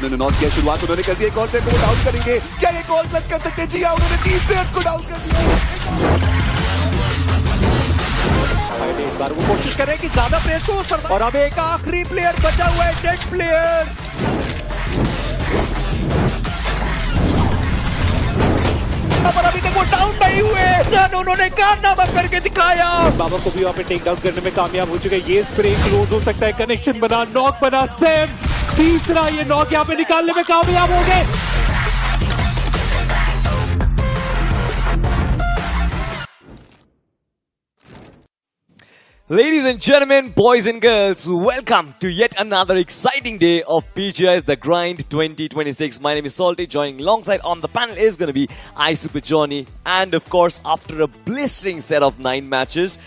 उन्होंने नॉक किया, शुरुआत उन्होंने कर दी, एक और प्लेयर को डाउन करेंगे, क्या एक और क्लच कर सकते हैं? जी हाँ, उन्होंने 3 प्लेयर्स को डाउन कर दिया। इस बार वो कोशिश कर रहे हैं कि ज्यादा प्लेयर्स को, और अब एक आखिरी प्लेयर बचा हुआ है, डेड प्लेयर। पर अभी तक वो डाउन नहीं हुए, उन्होंने कारनामा करके दिखाया। बाबा को भी वहाँ पे टेक डाउन करने में कामयाब हो चुके हैं। ये स्प्रे क्लोज हो सकता है, कनेक्शन बना, नॉक बना, सेम तीसरा ये नॉक यहाँ पे निकालने में कामयाब हो गए। Ladies and gentlemen, boys and girls, welcome to yet another exciting day of BGIS The Grind 2026. My name is Salty. Joining alongside on the panel is going to be iSuper Johnny. And of course, after a blistering set of 9 matches,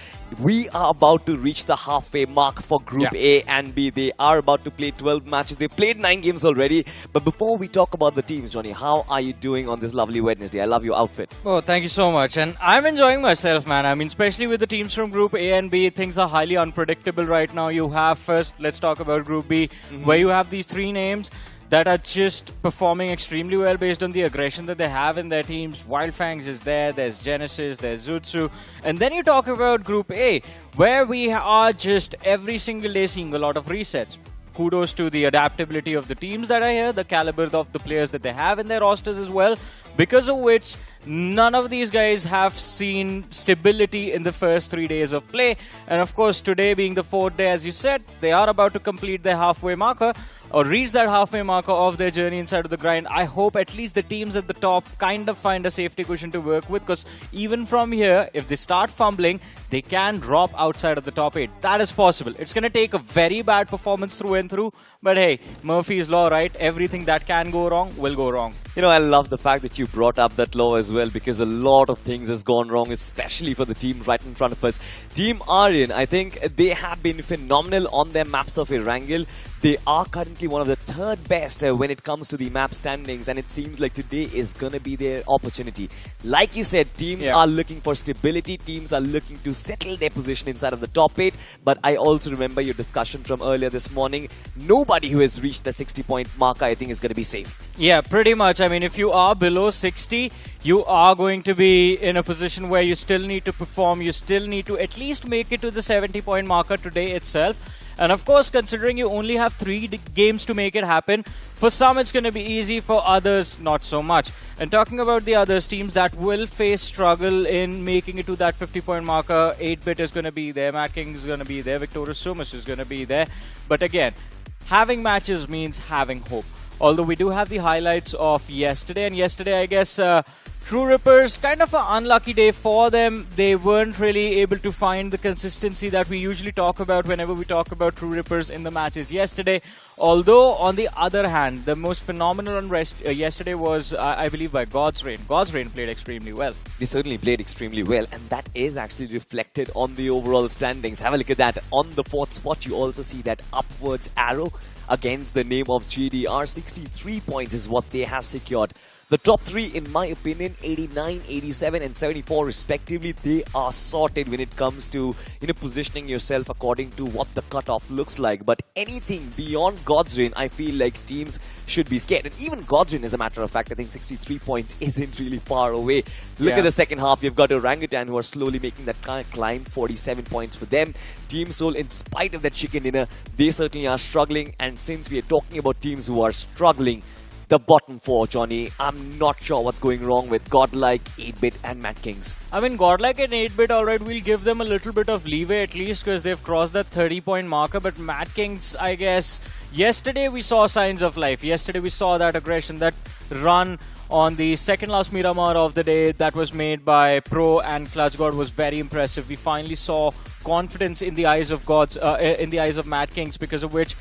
we are about to reach the halfway mark for Group A and B. They are about to play 12 matches. They played 9 games already. But before we talk about the teams, Johnny, how are you doing on this lovely Wednesday? I love your outfit. Oh, thank you so much. And I'm enjoying myself, man. I mean, especially with the teams from Group A and B, things are highly unpredictable right now. You have first, let's talk about Group B, where you have these 3 names that are just performing extremely well based on the aggression that they have in their teams. Wyld Fangs is there, there's Genesis, there's Zutsu. And then you talk about Group A, where we are just every single day seeing a lot of resets. Kudos to the adaptability of the teams that are here, the caliber of the players that they have in their rosters as well, because of which none of these guys have seen stability in the first 3 days of play. And of course, today being the 4th day, as you said, they are about to complete their halfway marker, or reach that halfway marker of their journey inside of the grind. I hope at least the teams at the top kind of find a safety cushion to work with, because even from here, if they start fumbling, they can drop outside of the top 8. That is possible. It's going to take a very bad performance through and through, but hey, Murphy's Law, right? Everything that can go wrong will go wrong. You know, I love the fact that you brought up that law as well, because a lot of things has gone wrong, especially for the team right in front of us. Team Aryan, I think they have been phenomenal on their maps of Erangel. They are currently one of the 3rd best when it comes to the map standings, and it seems like today is going to be their opportunity. Like you said, teams are looking for stability, teams are looking to settle their position inside of the top 8, but I also remember your discussion from earlier this morning. Nobody who has reached the 60-point marker, I think, is going to be safe. Yeah, pretty much. I mean, if you are below 60, you are going to be in a position where you still need to perform, you still need to at least make it to the 70-point marker today itself. And of course, considering you only have 3 games to make it happen, for some it's going to be easy, for others not so much. And talking about the others, teams that will face struggle in making it to that 50-point marker, 8-bit is going to be there, Madkings is going to be there, Victorious Sumus is going to be there. But again, having matches means having hope. Although we do have the highlights of yesterday, and yesterday I guess TrueRippers, kind of an unlucky day for them. They weren't really able to find the consistency that we usually talk about whenever we talk about TrueRippers in the matches yesterday. Although, on the other hand, the most phenomenal unrest yesterday was, I believe, by God's Reign. God's Reign played extremely well. They certainly played extremely well, and that is actually reflected on the overall standings. Have a look at that. On the 4th spot, you also see that upwards arrow against the name of GDR. 63 points is what they have secured. The top 3, in my opinion, 89, 87 and 74 respectively, they are sorted when it comes to, you know, positioning yourself according to what the cutoff looks like. But anything beyond God's Reign, I feel like teams should be scared. And even God's Reign, as a matter of fact, I think 63 points isn't really far away. Look at the second half. You've got ORANGUTAN who are slowly making that kind of climb. 47 points for them. Team Soul, in spite of that chicken dinner, they certainly are struggling. And since we are talking about teams who are struggling, the bottom 4, Johnny, I'm not sure what's going wrong with Godlike, 8-bit and Madkings. I mean, Godlike and 8-bit, alright, we'll give them a little bit of leeway at least, because they've crossed that 30-point marker. But Madkings, I guess, yesterday we saw signs of life. Yesterday we saw that aggression, that run on the second last Miramar of the day that was made by Pro and ClutchGod was very impressive. We finally saw confidence in the eyes of Madkings, because of which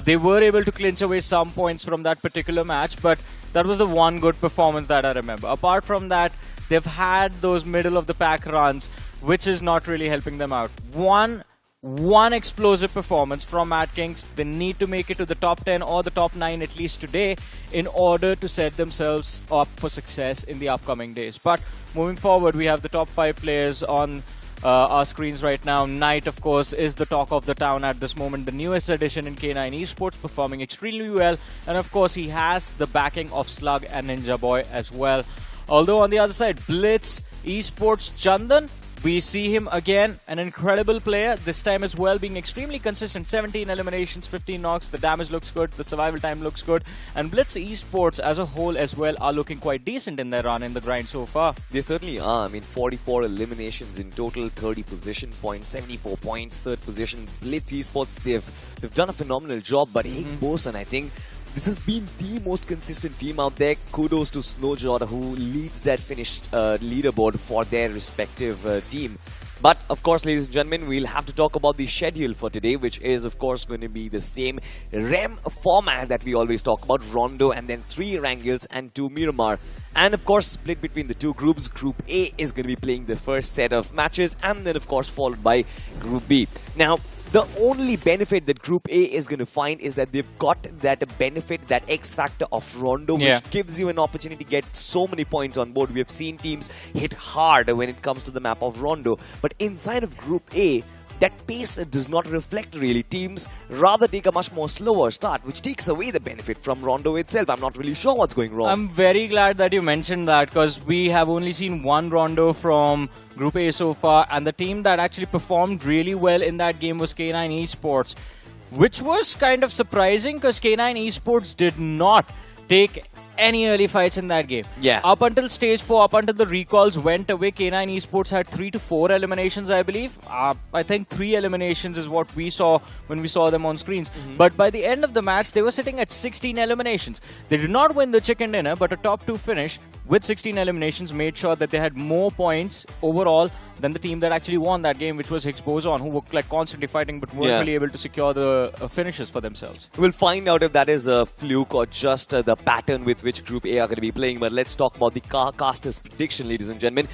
they were able to clinch away some points from that particular match. But that was the one good performance that I remember. Apart from that, they've had those middle of the pack runs, which is not really helping them out. One explosive performance from Madkings. They need to make it to the top 10 or the top 9 at least today in order to set themselves up for success in the upcoming days. But moving forward, we have the top 5 players on our screens right now. Knight, of course, is the talk of the town at this moment, the newest addition in K9 Esports, performing extremely well. And of course, he has the backing of Slug and Ninja Boy as well. Although on the other side, Blitz Esports Chandan, we see him again, an incredible player, this time as well, being extremely consistent. 17 eliminations, 15 knocks, the damage looks good, the survival time looks good, and Blitz Esports as a whole as well are looking quite decent in their run in the grind so far. They certainly are. I mean, 44 eliminations in total, 30 position points, 74 points, third position. Blitz Esports, they've done a phenomenal job, but Higgboson, I think, this has been the most consistent team out there. Kudos to Snowjawda, who leads that finished leaderboard for their respective team. But, of course, ladies and gentlemen, we'll have to talk about the schedule for today, which is, of course, going to be the same REM format that we always talk about. Rondo and then 3 Wrangles and 2 Miramar. And, of course, split between the two groups. Group A is going to be playing the first set of matches and then, of course, followed by Group B. Now, the only benefit that Group A is going to find is that they've got that benefit, that X factor of Rondo, which gives you an opportunity to get so many points on board. We have seen teams hit hard when it comes to the map of Rondo. But inside of Group A, that pace does not reflect really. Teams rather take a much more slower start, which takes away the benefit from Rondo itself. I'm not really sure what's going wrong. I'm very glad that you mentioned that, because we have only seen one Rondo from Group A so far, and the team that actually performed really well in that game was K9 Esports, which was kind of surprising because K9 Esports did not take any early fights in that game. Yeah. Up until stage 4, up until the recalls went away, K9 Esports had 3 to 4 eliminations, I believe. I think 3 eliminations is what we saw when we saw them on screens. But by the end of the match, they were sitting at 16 eliminations. They did not win the chicken dinner, but a top 2 finish with 16 eliminations made sure that they had more points overall than the team that actually won that game, which was Higgboson, who were like constantly fighting but weren't really able to secure the finishes for themselves. We'll find out if that is a fluke or just the pattern with which Group A are going to be playing. But let's talk about the casters' prediction, ladies and gentlemen.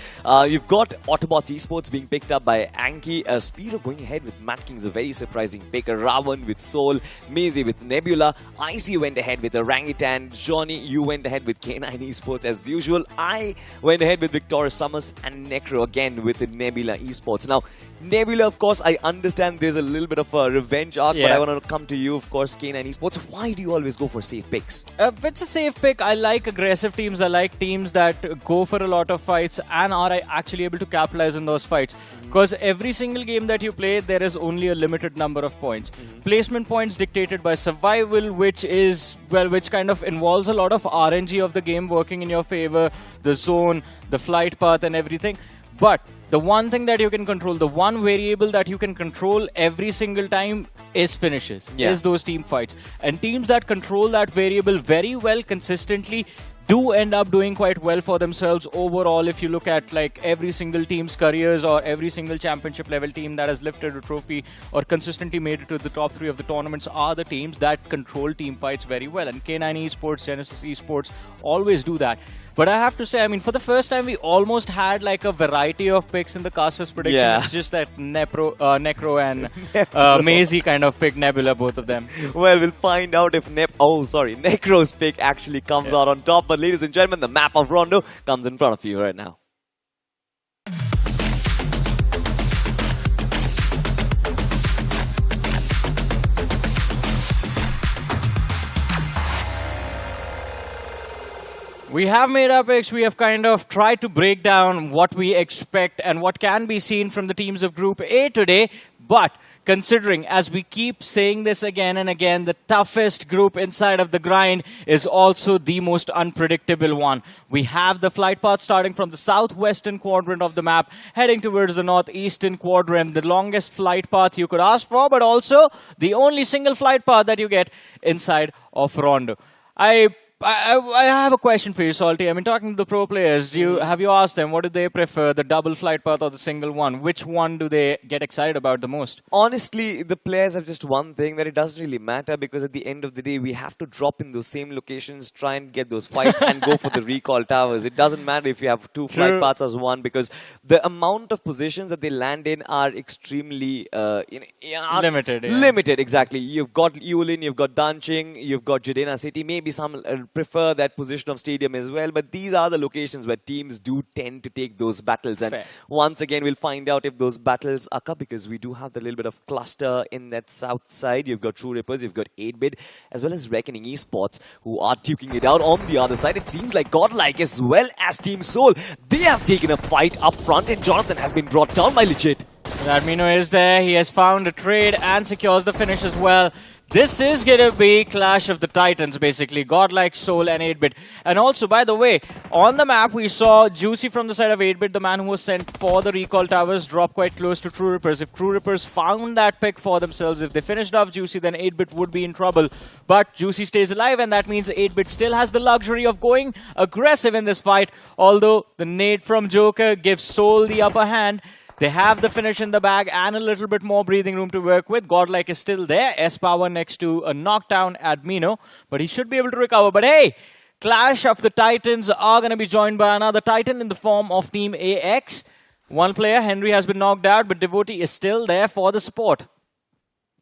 You've got Autobotz Esports being picked up by Anki. Speedo going ahead with Madkings, a very surprising pick. Ravan with Soul. Maisie with Nebula. Icy went ahead with Orangutan. Johnny, you went ahead with K9 Esports as usual. I went ahead with Victoria Sumus, and Necro again with Nebula Esports. Now, Nebula, of course, I understand there's a little bit of a revenge arc, but I want to come to you, of course, K9 Esports. Why do you always go for safe picks? It's a safe pick. I like aggressive teams. I like teams that go for a lot of fights and are actually able to capitalize on those fights. Because every single game that you play, there is only a limited number of points. Placement points dictated by survival, which is, well, which kind of involves a lot of RNG of the game working in your favor, the zone, the flight path and everything. But the one thing that you can control, the one variable that you can control every single time is finishes, is those team fights. And teams that control that variable very well consistently do end up doing quite well for themselves overall. If you look at like every single team's careers or every single championship level team that has lifted a trophy or consistently made it to the top 3 of the tournaments are the teams that control team fights very well. And K9 Esports, Genesis Esports always do that. But I have to say, I mean, for the first time, we almost had like a variety of picks in the casters prediction. It's just that Necro and Maisie kind of picked Nebula, both of them. Well, we'll find out if Necro's pick actually comes out on top. But ladies and gentlemen, the map of Rondo comes in front of you right now. We have made our picks. We have kind of tried to break down what we expect and what can be seen from the teams of Group A today. But considering, as we keep saying this again and again, the toughest group inside of the grind is also the most unpredictable one. We have the flight path starting from the southwestern quadrant of the map, heading towards the northeastern quadrant, the longest flight path you could ask for, but also the only single flight path that you get inside of Rondo. I have a question for you, Salty. I mean, talking to the pro players, have you asked them what do they prefer, the double flight path or the single one? Which one do they get excited about the most? Honestly, the players have just one thing, that it doesn't really matter, because at the end of the day, we have to drop in those same locations, try and get those fights and go for the recall towers. It doesn't matter if you have 2 flight paths as one, because the amount of positions that they land in are extremely limited. Limited, exactly. You've got Yulin, you've got Danching, you've got Judena City, maybe some would prefer that position of stadium as well. But these are the locations where teams do tend to take those battles. And Fair. once again, we'll find out if those battles occur, because we do have the little bit of cluster in that south side. You've got TrueRippers, you've got 8-Bit, as well as Reckoning Esports, who are duking it out on the other side. It seems like Godlike as well as Team Soul, they have taken a fight up front, and Jonathan has been brought down by Legit. Admino is there. He has found a trade and secures the finish as well. This is going to be Clash of the Titans, basically. Godlike, Soul, and 8-Bit. And also, by the way, on the map, we saw Juicy from the side of 8-Bit, the man who was sent for the recall towers, drop quite close to TrueRippers. If TrueRippers found that pick for themselves, if they finished off Juicy, then 8-Bit would be in trouble. But Juicy stays alive, and that means 8-Bit still has the luxury of going aggressive in this fight. Although the nade from Joker gives Soul the upper hand. They have the finish in the bag and a little bit more breathing room to work with. Godlike is still there. S-Power next to a knockdown Admino. But he should be able to recover. But hey, Clash of the Titans are going to be joined by another Titan in the form of Team AX. One player, Henry, has been knocked out, but Devotee is still there for the support.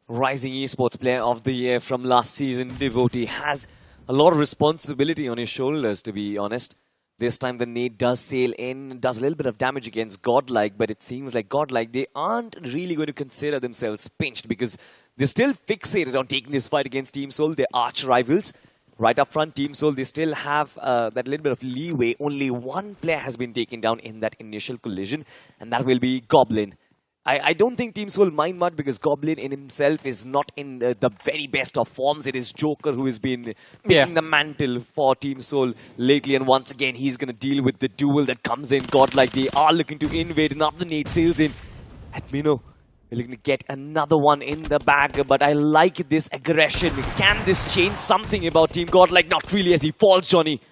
Rising Esports Player of the Year from last season, Devotee, has a lot of responsibility on his shoulders, to be honest. This time the nade does sail in, does a little bit of damage against Godlike, but it seems like Godlike, they aren't really going to consider themselves pinched, because they're still fixated on taking this fight against Team Soul, their arch rivals. Right up front, Team Soul, they still have that little bit of leeway. Only one player has been taken down in that initial collision, and that will be Goblin. I don't think Team Soul mind much, because Goblin in himself is not in the very best of forms. It is Joker who has been picking the mantle for Team Soul lately. And once again, he's going to deal with the duel that comes in. Godlike, they are looking to invade. Another nade sails in. Admino, we're looking to get another one in the bag. But I like this aggression. Can this change something about Team Godlike? Not really, as he falls, Johnny.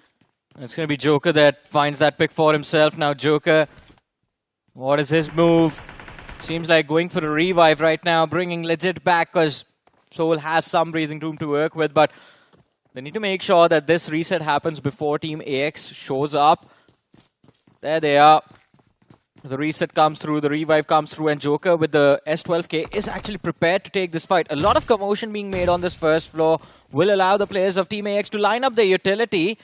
It's going to be Joker that finds that pick for himself. Now Joker, what is his move? Seems like going for a revive right now, bringing Legit back, because Soul has some breathing room to work with. But they need to make sure that this reset happens before Team AX shows up. There they are. The reset comes through, the revive comes through, and Joker with the S12K is actually prepared to take this fight. A lot of commotion being made on this first floor will allow the players of Team AX to line up their utility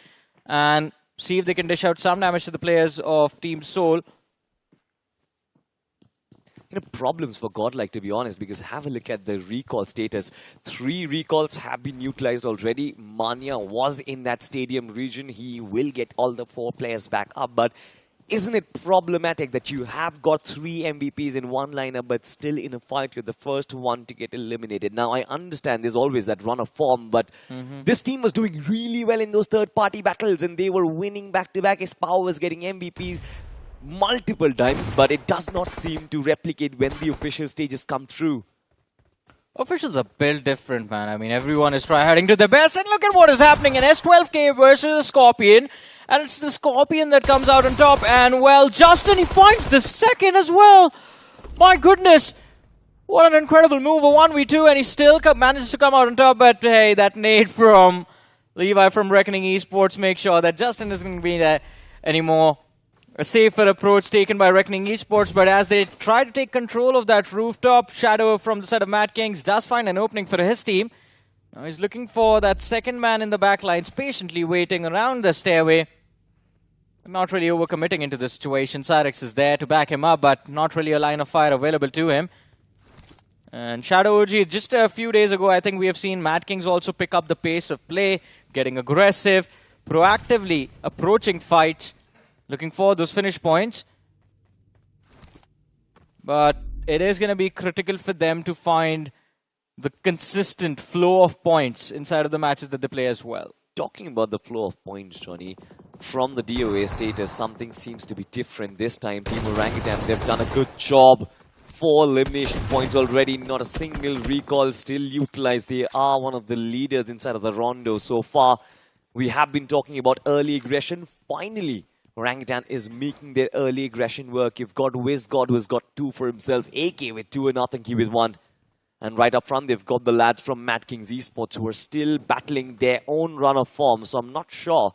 and see if they can dish out some damage to the players of Team Soul. Problems for Godlike, to be honest, because have a look at the recall status. 3 recalls have been utilized already. Mania was in that stadium region. He will get all the 4 players back up, but isn't it problematic that you have got 3 MVPs in one lineup, but still in a fight, you're the first one to get eliminated? Now, I understand there's always that run of form, but this team was doing really well in those third-party battles, and they were winning back-to-back. His power was getting MVPs multiple times, but it does not seem to replicate when the official stages come through. Officials are built different, man. I mean, everyone is tryharding to their best, and look at what is happening in S12K versus a Scorpion, and it's the Scorpion that comes out on top, and well, Justin, he finds the second as well. My goodness, what an incredible move, a 1v2, and he still manages to come out on top, but hey, that nade from Levi from Reckoning Esports makes sure that Justin isn't going to be there anymore. A safer approach taken by Reckoning Esports, but as they try to take control of that rooftop, Shadow from the side of Madkings does find an opening for his team. Now he's looking for that second man in the back lines, patiently waiting around the stairway. Not really overcommitting into the situation. Cyrex is there to back him up, but not really a line of fire available to him. And Shadow OG, just a few days ago, I think we have seen Madkings also pick up the pace of play, getting aggressive, proactively approaching fights, looking for those finish points. But it is going to be critical for them to find the consistent flow of points inside of the matches that they play as well. Talking about the flow of points, Johnny, from the DOA status, something seems to be different this time. Team Orangutan, they've done a good job. 4 elimination points already, not a single recall still utilized. They are one of the leaders inside of the Rondo so far. We have been talking about early aggression. Finally, Orangutan is making their early aggression work. You've got WizGod, who's got 2 for himself. AK with 2 and Nothing with 1. And right up front, they've got the lads from Madkings Esports who are still battling their own run of form. So I'm not sure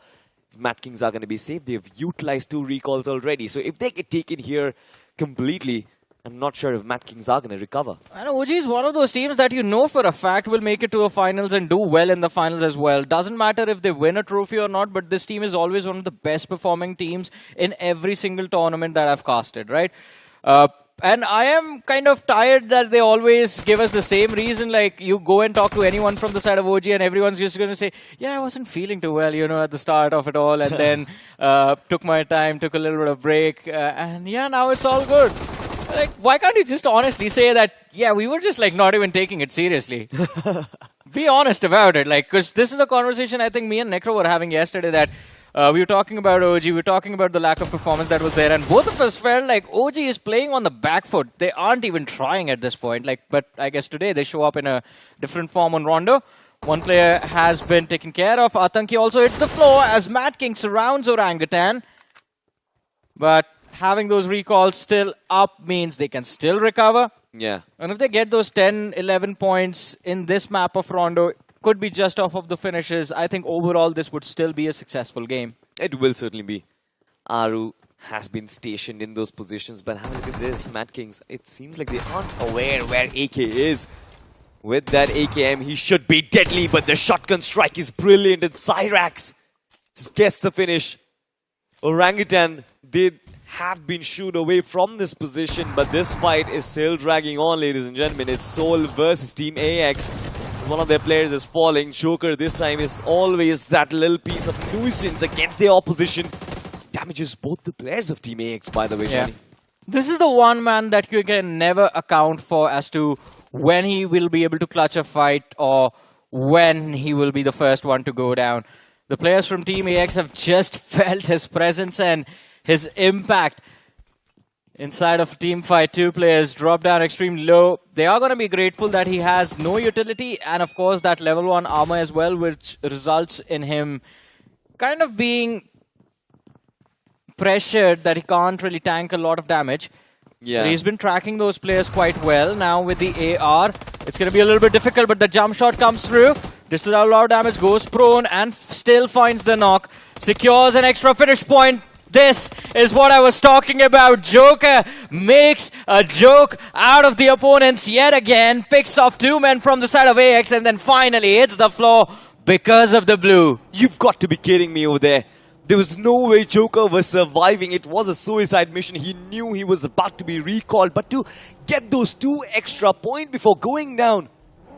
if Madkings are going to be safe. They've utilized 2 recalls already. So if they get taken here completely, I'm not sure if Madkings are going to recover. And OG is one of those teams that you know for a fact will make it to a finals and do well in the finals as well. Doesn't matter if they win a trophy or not, but this team is always one of the best performing teams in every single tournament that I've casted, right? And I am kind of tired that they always give us the same reason. Like, you go and talk to anyone from the side of OG and everyone's just going to say, yeah, I wasn't feeling too well, you know, at the start of it all. And then took my time, took a little bit of break. And yeah, now it's all good. Like, why can't you just honestly say that, yeah, we were just like not even taking it seriously? Be honest about it. Like, because this is a conversation I think me and Necro were having yesterday that we were talking about OG, we were talking about the lack of performance that was there, and both of us felt like OG is playing on the back foot. They aren't even trying at this point. Like, but I guess today they show up in a different form on Rondo. One player has been taken care of. Atanki also hits the floor as Madkings surrounds Orangutan. But having those recalls still up means they can still recover. Yeah. And if they get those 10, 11 points in this map of Rondo, could be just off of the finishes. I think overall this would still be a successful game. It will certainly be. Aru has been stationed in those positions, but have a look at this, Madkings. It seems like they aren't aware where AK is. With that AKM, he should be deadly, but the shotgun strike is brilliant, and Cyrax just gets the finish. Orangutan, they have been shooed away from this position, but this fight is still dragging on, ladies and gentlemen. It's Soul versus Team AX. One of their players is falling. Joker this time is always that little piece of nuisance against the opposition. Damages both the players of Team AX, by the way, Johnny. This is the one man that you can never account for as to when he will be able to clutch a fight or when he will be the first one to go down. The players from Team AX have just felt his presence and his impact. Inside of team fight, two players drop down extreme low. They are going to be grateful that he has no utility and of course that level 1 armor as well, which results in him kind of being pressured that he can't really tank a lot of damage. Yeah. But he's been tracking those players quite well. Now with the AR, it's going to be a little bit difficult, but the jump shot comes through. Dishes out a lot of damage, goes prone and still finds the knock. Secures an extra finish point. This is what I was talking about. Joker makes a joke out of the opponents yet again. Picks off two men from the side of AX and then finally hits the floor because of the blue. You've got to be kidding me over there. There was no way Joker was surviving. It was a suicide mission. He knew he was about to be recalled. But to get those 2 extra points before going down,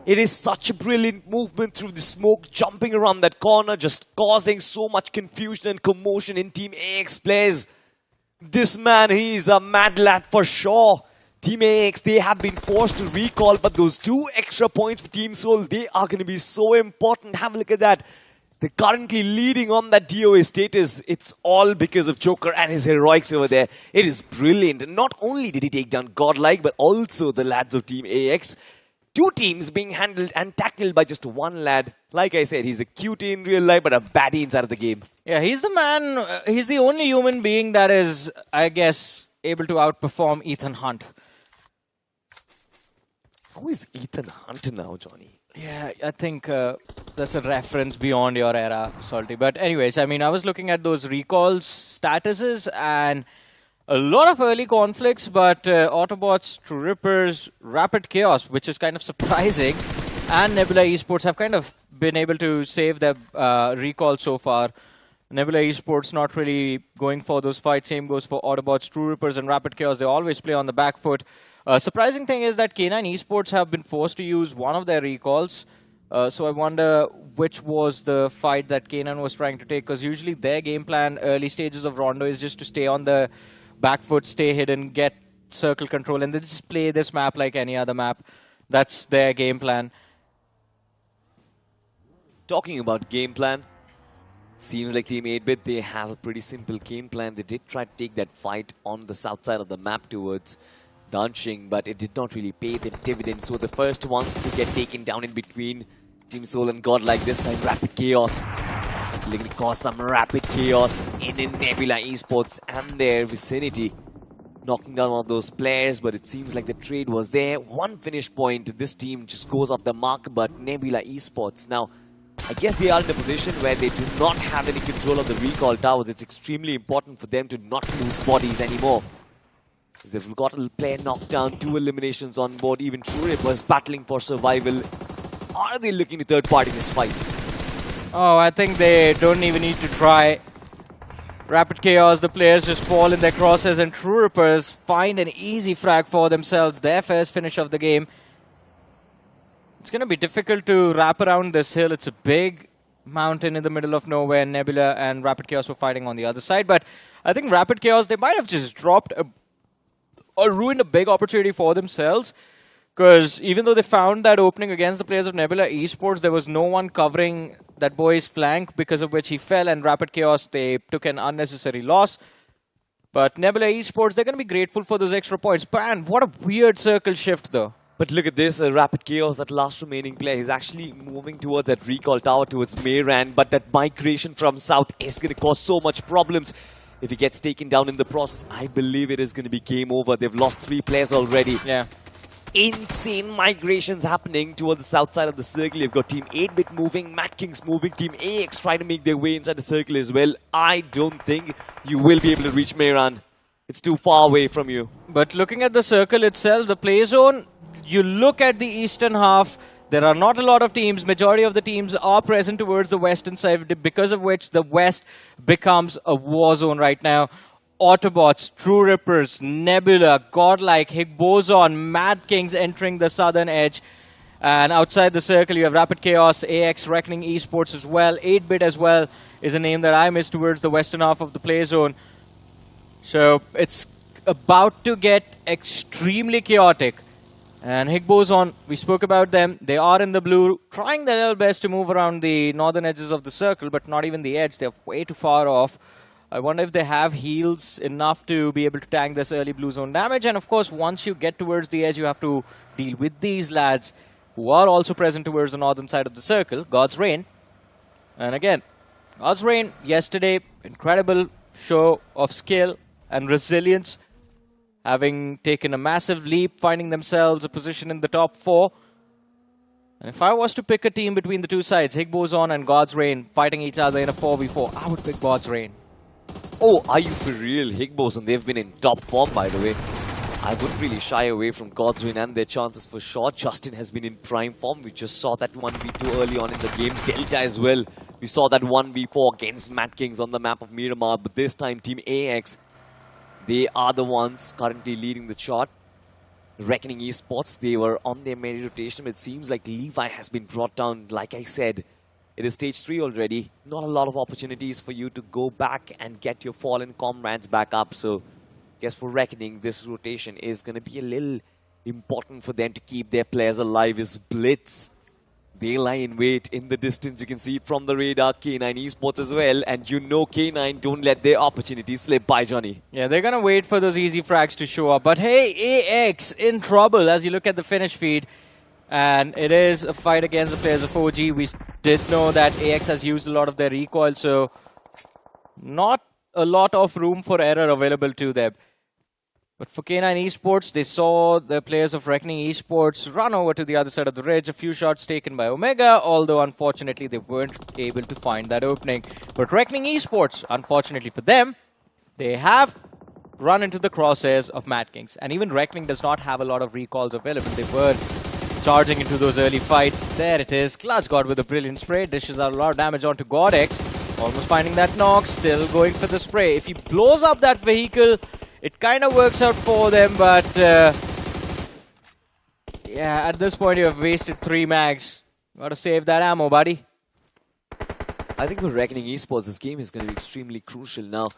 it is such a brilliant movement through the smoke, jumping around that corner, just causing so much confusion and commotion in Team AX players. This man, he is a mad lad for sure. Team AX, they have been forced to recall, but those 2 extra points for Team Soul, they are going to be so important. Have a look at that. They're currently leading on that DOA status. It's all because of Joker and his heroics over there. It is brilliant. Not only did he take down Godlike, but also the lads of Team AX. 2 teams being handled and tackled by just 1 lad. Like I said, he's a cutie in real life, but a baddie inside of the game. Yeah, he's the man, he's the only human being that is, I guess, able to outperform Ethan Hunt. Who is Ethan Hunt now, Johnny? Yeah, I think that's a reference beyond your era, Salty. But anyways, I mean, I was looking at those recalls statuses and a lot of early conflicts, but Autobotz, TrueRippers, Rapid Chaos, which is kind of surprising, and Nebula Esports have kind of been able to save their recall so far. Nebula Esports not really going for those fights. Same goes for Autobotz, TrueRippers, and Rapid Chaos. They always play on the back foot. Surprising thing is that K9 Esports have been forced to use one of their recalls. So I wonder which was the fight that K9 was trying to take, because usually their game plan early stages of Rondo is just to stay on the back foot, stay hidden, get circle control, and they just play this map like any other map. That's their game plan. Talking about game plan, seems like Team 8-Bit, they have a pretty simple game plan. They did try to take that fight on the south side of the map towards Danshing, but it did not really pay the dividends. So the first ones to get taken down in between Team Soul and Godlike, this time Rapid Chaos. Looking to cause some rapid chaos in Nebula Esports and their vicinity. Knocking down one of those players, but it seems like the trade was there. 1 finish point, this team just goes off the mark, but Nebula Esports now, I guess they are in a position where they do not have any control of the recall towers. It's extremely important for them to not lose bodies anymore. They've got a player knocked down, 2 eliminations on board, even TrueRippers battling for survival. Are they looking to third party this fight? Oh, I think they don't even need to try. Rapid Chaos, the players just fall in their crosses, and TrueRippers find an easy frag for themselves, their first finish of the game. It's going to be difficult to wrap around this hill. It's a big mountain in the middle of nowhere. Nebula and Rapid Chaos were fighting on the other side, but I think Rapid Chaos, they might have just dropped or ruined a big opportunity for themselves. Because even though they found that opening against the players of Nebula Esports, there was no one covering that boy's flank, because of which he fell, and Rapid Chaos, they took an unnecessary loss. But Nebula Esports, they're going to be grateful for those extra points. Man, what a weird circle shift, though. But look at this, Rapid Chaos, that last remaining player, is actually moving towards that recall tower, towards Mayran. But that migration from south is going to cause so much problems. If he gets taken down in the process, I believe it is going to be game over. They've lost 3 players already. Yeah. Insane migrations happening towards the south side of the circle. You've got Team 8-Bit moving, Madkings moving, Team AX trying to make their way inside the circle as well. I don't think you will be able to reach Mayran. It's too far away from you. But looking at the circle itself, the play zone, you look at the eastern half, there are not a lot of teams. Majority of the teams are present towards the western side, because of which the west becomes a war zone right now. Autobotz, TrueRippers, Nebula, Godlike, Higgboson, Madkings entering the southern edge. And outside the circle, you have Rapid Chaos, AX, Reckoning Esports as well. 8-Bit as well is a name that I missed towards the western half of the play zone. So it's about to get extremely chaotic. And Higgboson, we spoke about them. They are in the blue, trying their level best to move around the northern edges of the circle, but not even the edge. They're way too far off. I wonder if they have heals enough to be able to tank this early blue zone damage. And of course, once you get towards the edge, you have to deal with these lads who are also present towards the northern side of the circle. God's Reign. And again, God's Reign yesterday, incredible show of skill and resilience. Having taken a massive leap, finding themselves a position in the top 4. And if I was to pick a team between the two sides, Higgboson and God's Reign fighting each other in a 4v4, I would pick God's Reign. Oh, are you for real? Higgboson, they've been in top form, by the way. I wouldn't really shy away from God's Reign and their chances for sure. Justin has been in prime form. We just saw that 1v2 early on in the game. Delta as well. We saw that 1v4 against Madkings on the map of Miramar. But this time, Team AX, they are the ones currently leading the chart. Reckoning Esports, they were on their merry rotation. It seems like Levi has been brought down. Like I said, it is stage 3 already. Not a lot of opportunities for you to go back and get your fallen comrades back up. So, I guess for Reckoning, this rotation is going to be a little important for them to keep their players alive. Is Blitz. They lie in wait in the distance. You can see it from the radar. K9 Esports as well. And you know K9 don't let their opportunities slip by, Johnny. Yeah, they're going to wait for those easy frags to show up. But hey, AX in trouble as you look at the finish feed. And it is a fight against the players of OG. We did know that AX has used a lot of their recoil, so not a lot of room for error available to them. But for K9 Esports, they saw the players of Reckoning Esports run over to the other side of the ridge. A few shots taken by Omega, although unfortunately they weren't able to find that opening. But Reckoning Esports, unfortunately for them, they have run into the crosshairs of Madkings. And even Reckoning does not have a lot of recalls available. They were charging into those early fights. There it is. Clutch God with a brilliant spray. Dishes out a lot of damage onto GodX. Almost finding that knock. Still going for the spray. If he blows up that vehicle, it kind of works out for them. But yeah, at this point you have wasted 3 mags. Gotta save that ammo, buddy. I think for Reckoning Esports, this game is going to be extremely crucial now.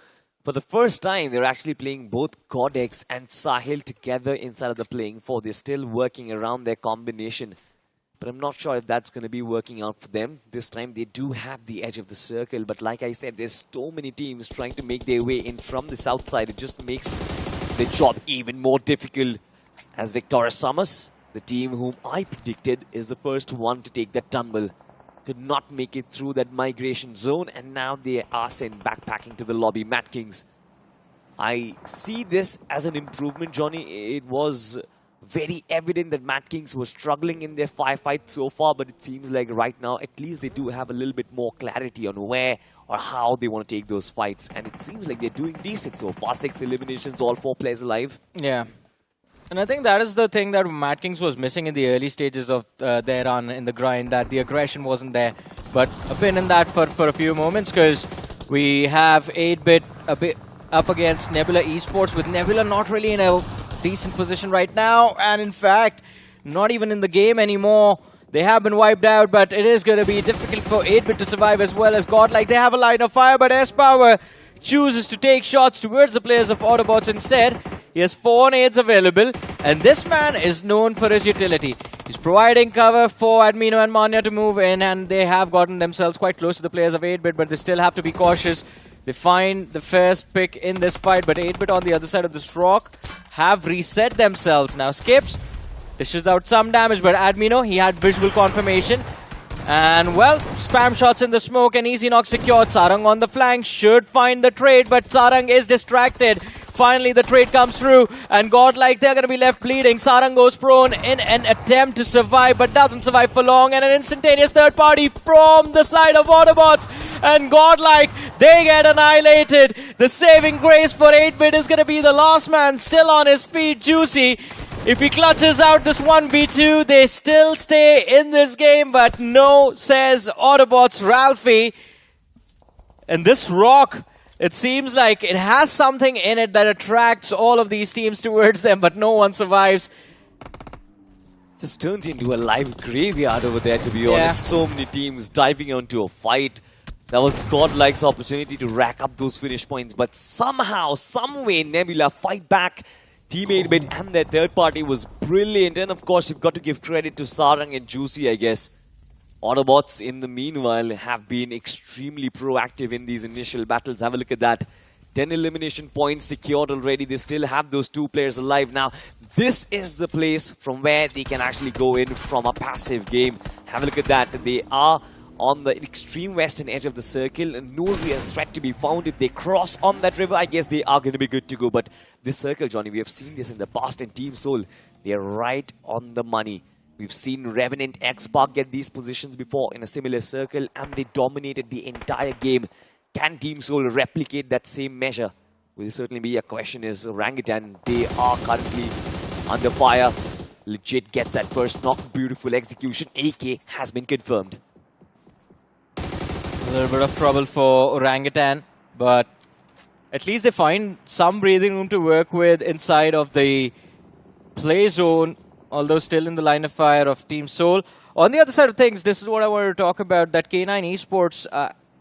For the first time, they're actually playing both Godx and Sahil together inside of the playing 4. They're still working around their combination. But I'm not sure if that's going to be working out for them. This time, they do have the edge of the circle. But like I said, there's so many teams trying to make their way in from the south side. It just makes the job even more difficult. As Victorious Sumus, the team whom I predicted is the first one to take that tumble, could not make it through that migration zone, and now they are sent backpacking to the lobby. Madkings, I see this as an improvement, Johnny. It was very evident that Madkings were struggling in their firefight so far, but it seems like right now at least they do have a little bit more clarity on where or how they want to take those fights, and it seems like they're doing decent so far. 6 eliminations, all 4 players alive. Yeah. And I think that is the thing that Madkings was missing in the early stages of their run in the grind, that the aggression wasn't there. But a pin in that for a few moments, because we have 8-bit a bit up against Nebula Esports, with Nebula not really in a decent position right now, and in fact, not even in the game anymore. They have been wiped out, but it is going to be difficult for 8-bit to survive, as well as Godlike. They have a line of fire, but S-Power chooses to take shots towards the players of Autobotz instead. He has 4 nades available, and this man is known for his utility. He's providing cover for Admino and Manya to move in, and they have gotten themselves quite close to the players of 8-bit, but they still have to be cautious. They find the first pick in this fight, but 8-bit on the other side of this rock have reset themselves. Now Skips dishes out some damage, but Admino, he had visual confirmation. And well, spam shots in the smoke and easy knock secured. Sarang on the flank should find the trade, but Sarang is distracted. Finally, the trade comes through, and Godlike, they're going to be left bleeding. Sarang goes prone in an attempt to survive, but doesn't survive for long. And an instantaneous third party from the side of Autobotz. And Godlike, they get annihilated. The saving grace for 8-bit is going to be the last man still on his feet, Juicy. If he clutches out this 1v2, they still stay in this game, but no, says Autobotz Ralphie. And this rock, it seems like it has something in it that attracts all of these teams towards them, but no one survives. Just turned into a live graveyard over there, to be honest. So many teams diving onto a fight. That was Godlike's opportunity to rack up those finish points, but somehow, someway, Nebula fight back. Team 8-bit and their third party was brilliant, and of course you've got to give credit to Sarang and Juicy, I guess. Autobots in the meanwhile have been extremely proactive in these initial battles. Have a look at that. 10 elimination points secured already. They still have those 2 players alive. Now this is the place from where they can actually go in from a passive game. Have a look at that. They are on the extreme western edge of the circle, and no real threat to be found. If they cross on that river, I guess they are going to be good to go. But this circle, Johnny, we have seen this in the past, and Team Soul, they are right on the money. We've seen Revenant, X-Spark get these positions before in a similar circle, and they dominated the entire game. Can Team Soul replicate that same measure? Will certainly be a question. Is Orangutan, they are currently under fire. Legit gets that first knock. Beautiful execution. AK has been confirmed. A little bit of trouble for Orangutan, but at least they find some breathing room to work with inside of the play zone, although still in the line of fire of Team Soul. On the other side of things, this is what I wanted to talk about, that K9 Esports,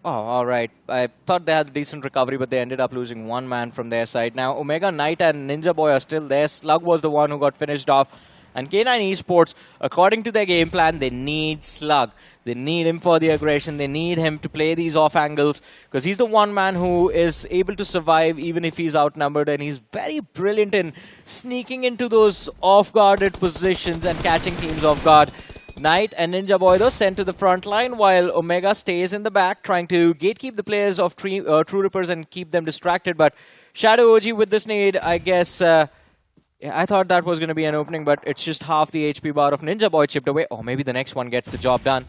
alright, I thought they had a decent recovery, but they ended up losing 1 man from their side. Now, Omega Knight and Ninja Boy are still there. Slug was the one who got finished off. And K9 Esports, according to their game plan, they need Slug. They need him for the aggression. They need him to play these off angles, because he's the one man who is able to survive even if he's outnumbered, and he's very brilliant in sneaking into those off-guarded positions and catching teams off guard. Knight and Ninja Boy, though, sent to the front line, while Omega stays in the back, trying to gatekeep the players of TrueRippers and keep them distracted. But Shadow OG with this nade, I guess... I thought that was going to be an opening, but it's just half the HP bar of Ninja Boy chipped away. Or maybe the next one gets the job done.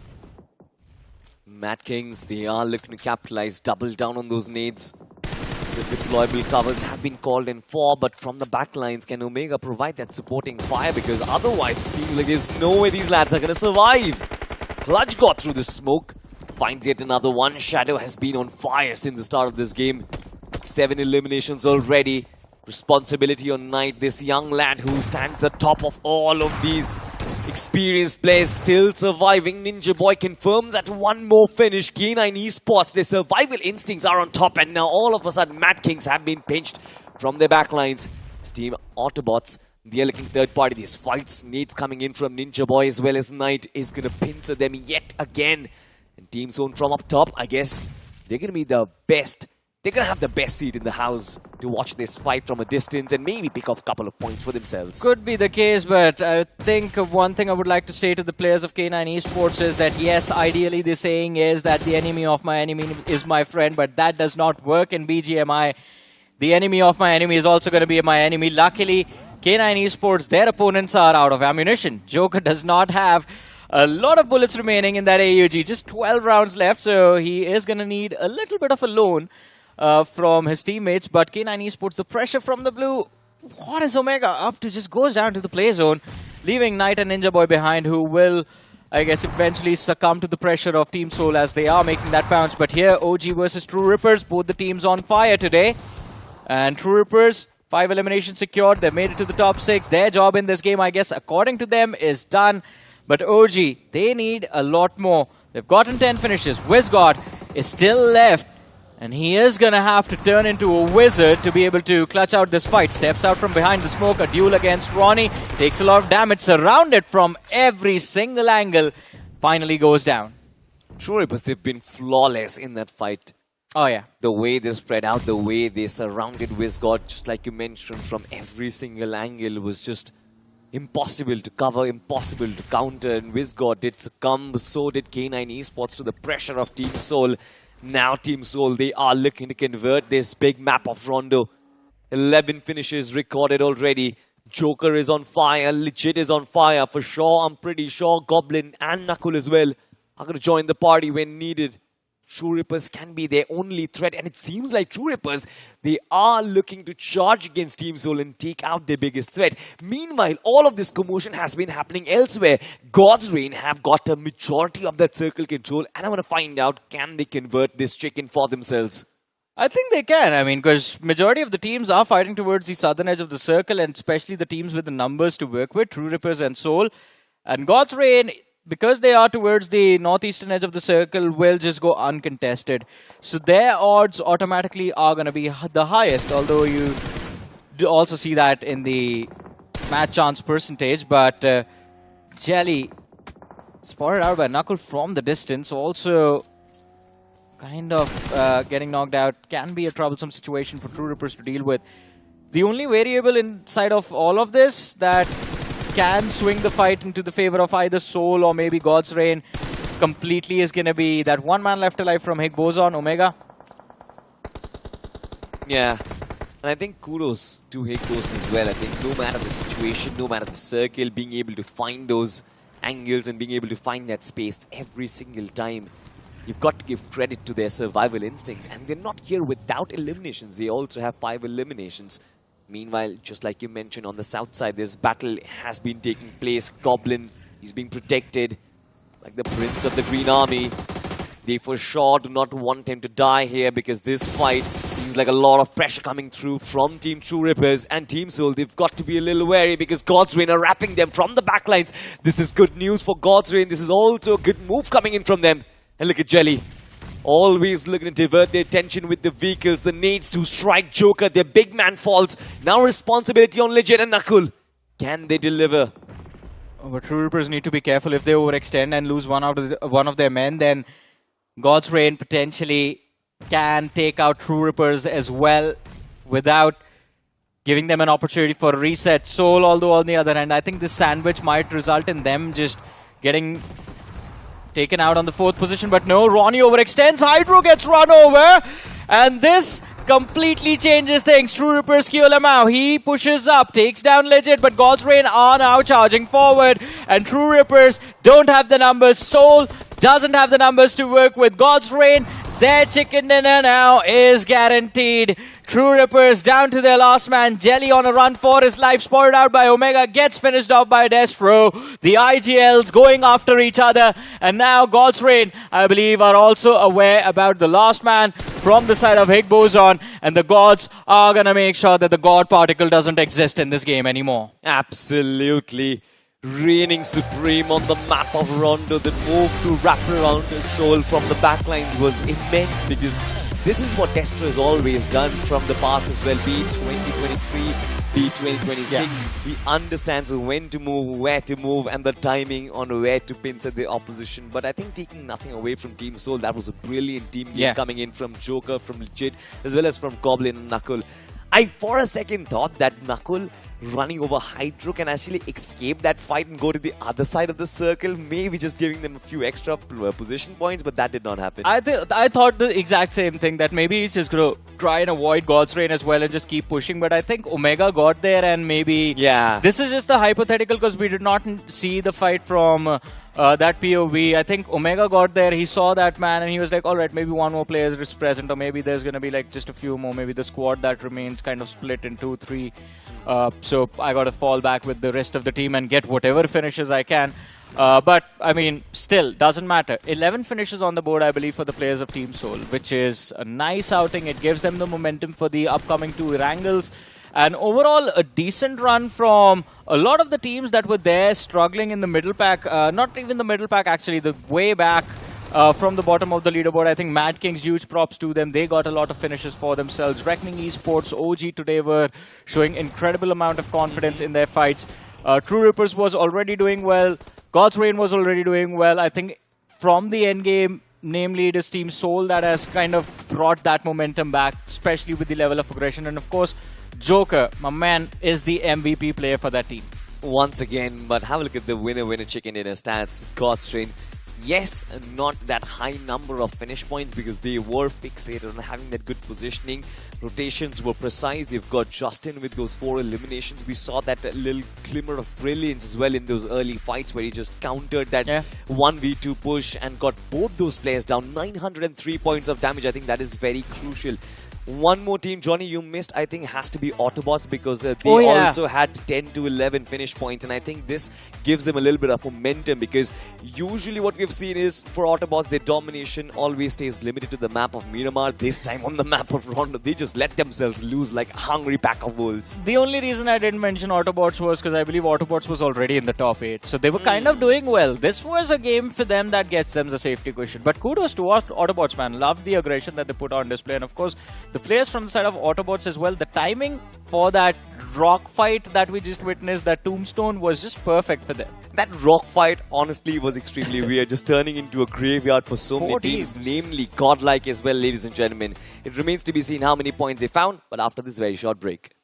Madkings, they are looking to capitalize, double down on those nades. The deployable covers have been called in for, but from the backlines, can Omega provide that supporting fire? Because otherwise, it seems like there's no way these lads are going to survive. Clutch got through the smoke, finds yet another one. Shadow has been on fire since the start of this game. 7 eliminations already. Responsibility on Knight, this young lad who stands atop of all of these experienced players, still surviving. Ninja Boy confirms that 1 more finish. K9 Esports, their survival instincts are on top, and now all of a sudden Madkings have been pinched from their backlines. Team Autobots, they're looking third party. These fights, nades coming in from Ninja Boy as well as Knight is going to pincer them yet again. And Team Zone from up top, I guess they're going to be the best. They're going to have the best seat in the house to watch this fight from a distance and maybe pick off a couple of points for themselves. Could be the case, but I think one thing I would like to say to the players of K9 Esports is that yes, ideally the saying is that the enemy of my enemy is my friend, but that does not work in BGMI. The enemy of my enemy is also going to be my enemy. Luckily, K9 Esports, their opponents are out of ammunition. Joker does not have a lot of bullets remaining in that AUG. Just 12 rounds left, so he is going to need a little bit of a loan from his teammates. But K9 Esports, the pressure from the blue. What is Omega up to? Just goes down to the play zone, leaving Knight and Ninja Boy behind, who will, I guess, eventually succumb to the pressure of Team Soul as they are making that bounce. But here, OG versus TrueRippers, both the teams on fire today. And TrueRippers, 5 eliminations secured. They've made it to the top 6. Their job in this game, I guess, according to them, is done. But OG, they need a lot more. They've gotten 10 finishes. WizGod is still left. And he is going to have to turn into a wizard to be able to clutch out this fight. Steps out from behind the smoke. A duel against Ronnie. Takes a lot of damage. Surrounded from every single angle. Finally goes down. TrueRippers, they've been flawless in that fight. Oh, yeah. The way they spread out, the way they surrounded WizGod, just like you mentioned, from every single angle was just impossible to cover, impossible to counter. And WizGod did succumb. So did K9 Esports to the pressure of Team Soul. Now Team Soul, they are looking to convert this big map of Rondo. 11 finishes recorded already. Joker is on fire. Legit is on fire. For sure, I'm pretty sure Goblin and Knuckle as well are going to join the party when needed. TrueRippers can be their only threat, and it seems like TrueRippers, they are looking to charge against Team Soul and take out their biggest threat. Meanwhile, all of this commotion has been happening elsewhere. God's Reign have got a majority of that circle control, and I want to find out, can they convert this chicken for themselves? I think they can. I mean, because majority of the teams are fighting towards the southern edge of the circle, and especially the teams with the numbers to work with, TrueRippers and Soul. And God's Reign, because they are towards the northeastern edge of the circle, will just go uncontested. So their odds automatically are going to be the highest, although you do also see that in the match chance percentage. But Jelly, spotted out by Knuckle from the distance, also kind of getting knocked out, can be a troublesome situation for TrueRippers to deal with. The only variable inside of all of this that can swing the fight into the favor of either Soul or maybe God's Reign completely is going to be that one man left alive from Higgboson, Omega. Yeah, and I think kudos to Higgboson as well. I think no matter the situation, no matter the circle, being able to find those angles and being able to find that space every single time, you've got to give credit to their survival instinct. And they're not here without eliminations. They also have 5 eliminations. Meanwhile, just like you mentioned, on the south side, this battle has been taking place. Goblin, he's being protected like the Prince of the Green Army. They for sure do not want him to die here, because this fight seems like a lot of pressure coming through from Team TrueRippers and Team Soul. They've got to be a little wary, because God's Reign are wrapping them from the backlines. This is good news for God's Reign. This is also a good move coming in from them. And look at Jelly. Always looking to divert their attention with the vehicles, the nades to strike Joker. Their big man falls. Now responsibility on Legend and Knuckle. Can they deliver? But TrueRippers need to be careful. If they overextend and lose one of their men, then God's Reign potentially can take out TrueRippers as well without giving them an opportunity for a reset. Soul, although on the other hand, I think this sandwich might result in them just getting taken out on the 4th position, but no, Ronnie overextends, Hydro gets run over, and this completely changes things. TrueRippers Kiolamau, he pushes up, takes down Legit, but God's Reign are now charging forward, and TrueRippers don't have the numbers. Soul doesn't have the numbers to work with. God's Reign, their chicken dinner now is guaranteed. TrueRippers down to their last man. Jelly on a run for his life, spotted out by Omega, gets finished off by Destro. The IGLs going after each other, and now God's Reign, I believe, are also aware about the last man from the side of Higgboson, and the gods are gonna make sure that the God particle doesn't exist in this game anymore. Absolutely. Reigning supreme on the map of Rondo. The move to wrap around his Soul from the backlines was immense, because this is what Destro has always done from the past as well, be it 2023, be it 2026. Yeah. He understands when to move, where to move, and the timing on where to pinch at the opposition. But I think taking nothing away from Team Soul, that was a brilliant team game coming in from Joker, from Legit, as well as from Goblin and Knuckle. I for a second thought that Knuckle running over Hydro can actually escape that fight and go to the other side of the circle, maybe just giving them a few extra position points, but that did not happen. I thought the exact same thing, that maybe he's just going to try and avoid God's Reign as well and just keep pushing. But I think Omega got there, and maybe this is just the hypothetical because we did not see the fight from that POV. I think Omega got there, he saw that man, and he was like, alright, maybe one more player is present, or maybe there's going to be like just a few more. Maybe the squad that remains kind of split in 2-3. So I got to fall back with the rest of the team and get whatever finishes I can. But, I mean, still, doesn't matter. 11 finishes on the board, I believe, for the players of Team Soul, which is a nice outing. It gives them the momentum for the upcoming 2 Wrangles. And overall, a decent run from a lot of the teams that were there struggling in the middle pack. Not even the middle pack, actually, the way back from the bottom of the leaderboard. I think Madkings, huge props to them. They got a lot of finishes for themselves. Reckoning Esports, OG today were showing incredible amount of confidence in their fights. TrueRippers was already doing well. God's Reign was already doing well. I think from the end game, namely it is Team Soul that has kind of brought that momentum back, especially with the level of aggression. And of course, Joker, my man, is the MVP player for that team. Once again, but have a look at the winner chicken dinner stats. God's Reign. Yes, not that high number of finish points because they were fixated on having that good positioning. Rotations were precise. You've got Justin with those 4 eliminations. We saw that little glimmer of brilliance as well in those early fights where he just countered that 1v2 push and got both those players down. 903 points of damage. I think that is very crucial. One more team, Johnny, you missed, I think, has to be Autobotz because they also had 10 to 11 finish points. And I think this gives them a little bit of momentum because usually what we've seen is for Autobotz, their domination always stays limited to the map of Miramar. This time on the map of Rondo, they just let themselves lose like a hungry pack of wolves. The only reason I didn't mention Autobotz was because I believe Autobotz was already in the top 8. So they were kind of doing well. This was a game for them that gets them the safety cushion. But kudos to Autobotz, man. Love the aggression that they put on display. And of course, the players from the side of Autobotz as well, the timing for that rock fight that we just witnessed, that tombstone, was just perfect for them. That rock fight honestly was extremely weird, just turning into a graveyard for so many teams, namely Godlike as well, ladies and gentlemen. It remains to be seen how many points they found, but after this very short break.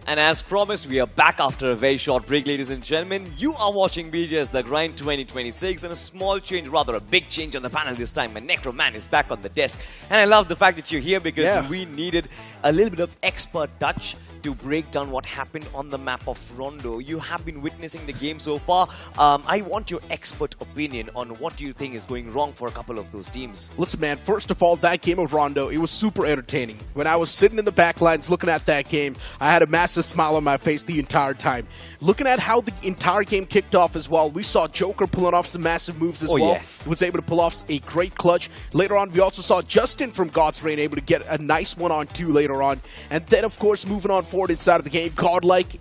And as promised, we are back after a very short break, ladies and gentlemen. You are watching BGIS The Grind 2026, and a small change, rather a big change on the panel this time. My Necroman is back on the desk. And I love the fact that you're here because we needed a little bit of expert touch to break down what happened on the map of Rondo. You have been witnessing the game so far. I want your expert opinion on what do you think is going wrong for a couple of those teams. Listen, man, first of all, that game of Rondo, it was super entertaining. When I was sitting in the back lines looking at that game, I had a massive smile on my face the entire time. Looking at how the entire game kicked off as well, we saw Joker pulling off some massive moves as well. He was able to pull off a great clutch. Later on, we also saw Justin from God's Reign able to get a nice 1-on-2 later on. And then, of course, moving on forward inside of the game, Godlike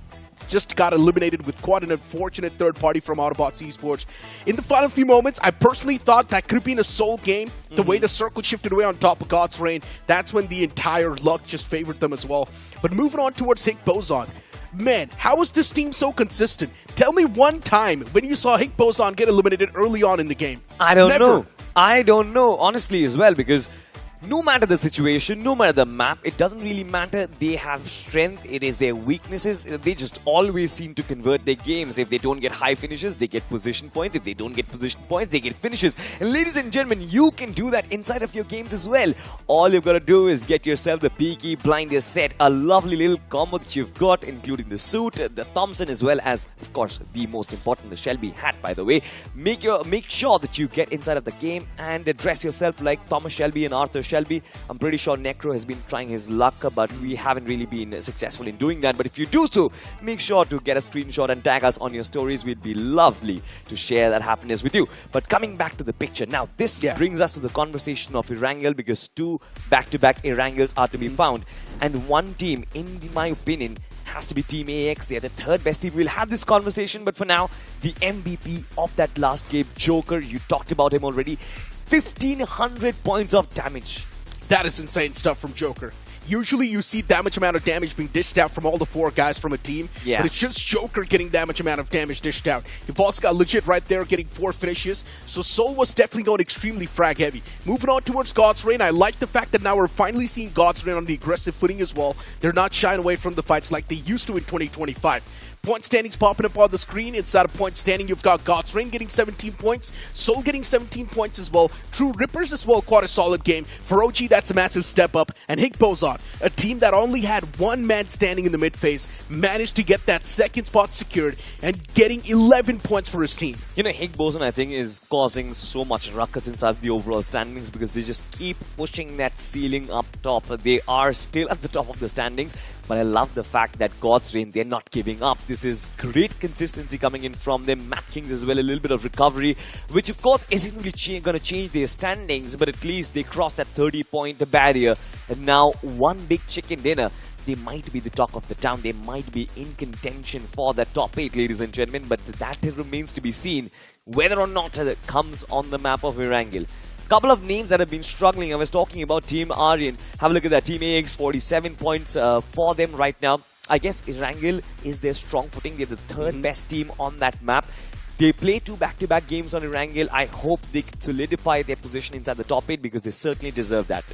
just got eliminated with quite an unfortunate third party from Autobotz Esports. In the final few moments, I personally thought that could have been a Soul game. The way the circle shifted away on top of God's Reign, that's when the entire luck just favored them as well. But moving on towards Higgboson, man, how is this team so consistent? Tell me one time when you saw Higgboson get eliminated early on in the game. I don't know. I don't know, honestly, as well, because no matter the situation, no matter the map, it doesn't really matter. They have strength, it is their weaknesses. They just always seem to convert their games. If they don't get high finishes, they get position points. If they don't get position points, they get finishes. And ladies and gentlemen, you can do that inside of your games as well. All you've got to do is get yourself the Peaky Blinders set, a lovely little combo that you've got, including the suit, the Thompson, as well as, of course, the most important, the Shelby hat, by the way. Make sure that you get inside of the game and dress yourself like Thomas Shelby and Arthur Shelby. I'm pretty sure Necro has been trying his luck, but we haven't really been successful in doing that. But if you do so, make sure to get a screenshot and tag us on your stories. We'd be lovely to share that happiness with you. But coming back to the picture, now this brings us to the conversation of Erangel, because 2 back-to-back Erangels are to be found. And one team, in my opinion, has to be Team AX. They're the 3rd best team. We'll have this conversation, but for now, the MVP of that last game, Joker, you talked about him already. 1,500 points of damage. That is insane stuff from Joker. Usually you see that much amount of damage being dished out from all the 4 guys from a team, but it's just Joker getting that much amount of damage dished out. EVOX got legit right there, getting 4 finishes, so Soul was definitely going extremely frag heavy. Moving on towards God's Reign, I like the fact that now we're finally seeing God's Reign on the aggressive footing as well. They're not shying away from the fights like they used to in 2025. Point standings popping up on the screen. Inside of point standing, you've got God's Reign getting 17 points, Soul getting 17 points as well, TrueRippers as well, quite a solid game. For OG, that's a massive step up, and Higgboson, a team that only had 1 man standing in the mid phase, managed to get that 2nd spot secured and getting 11 points for his team. You know, Higgboson, I think, is causing so much ruckus inside the overall standings because they just keep pushing that ceiling up top. They are still at the top of the standings, but I love the fact that God's Reign, they're not giving up. This is great consistency coming in from them. Madkings as well, a little bit of recovery, which of course isn't really going to change their standings, but at least they crossed that 30-point barrier. And now one big chicken dinner. They might be the talk of the town. They might be in contention for the top 8, ladies and gentlemen, but that remains to be seen whether or not it comes on the map of Erangel. Couple of names that have been struggling. I was talking about Team Aryan. Have a look at that. Team AX, 47 points for them right now. I guess Erangel is their strong footing. They're the 3rd best team on that map. They play 2 back-to-back games on Erangel. I hope they solidify their position inside the top 8 because they certainly deserve that.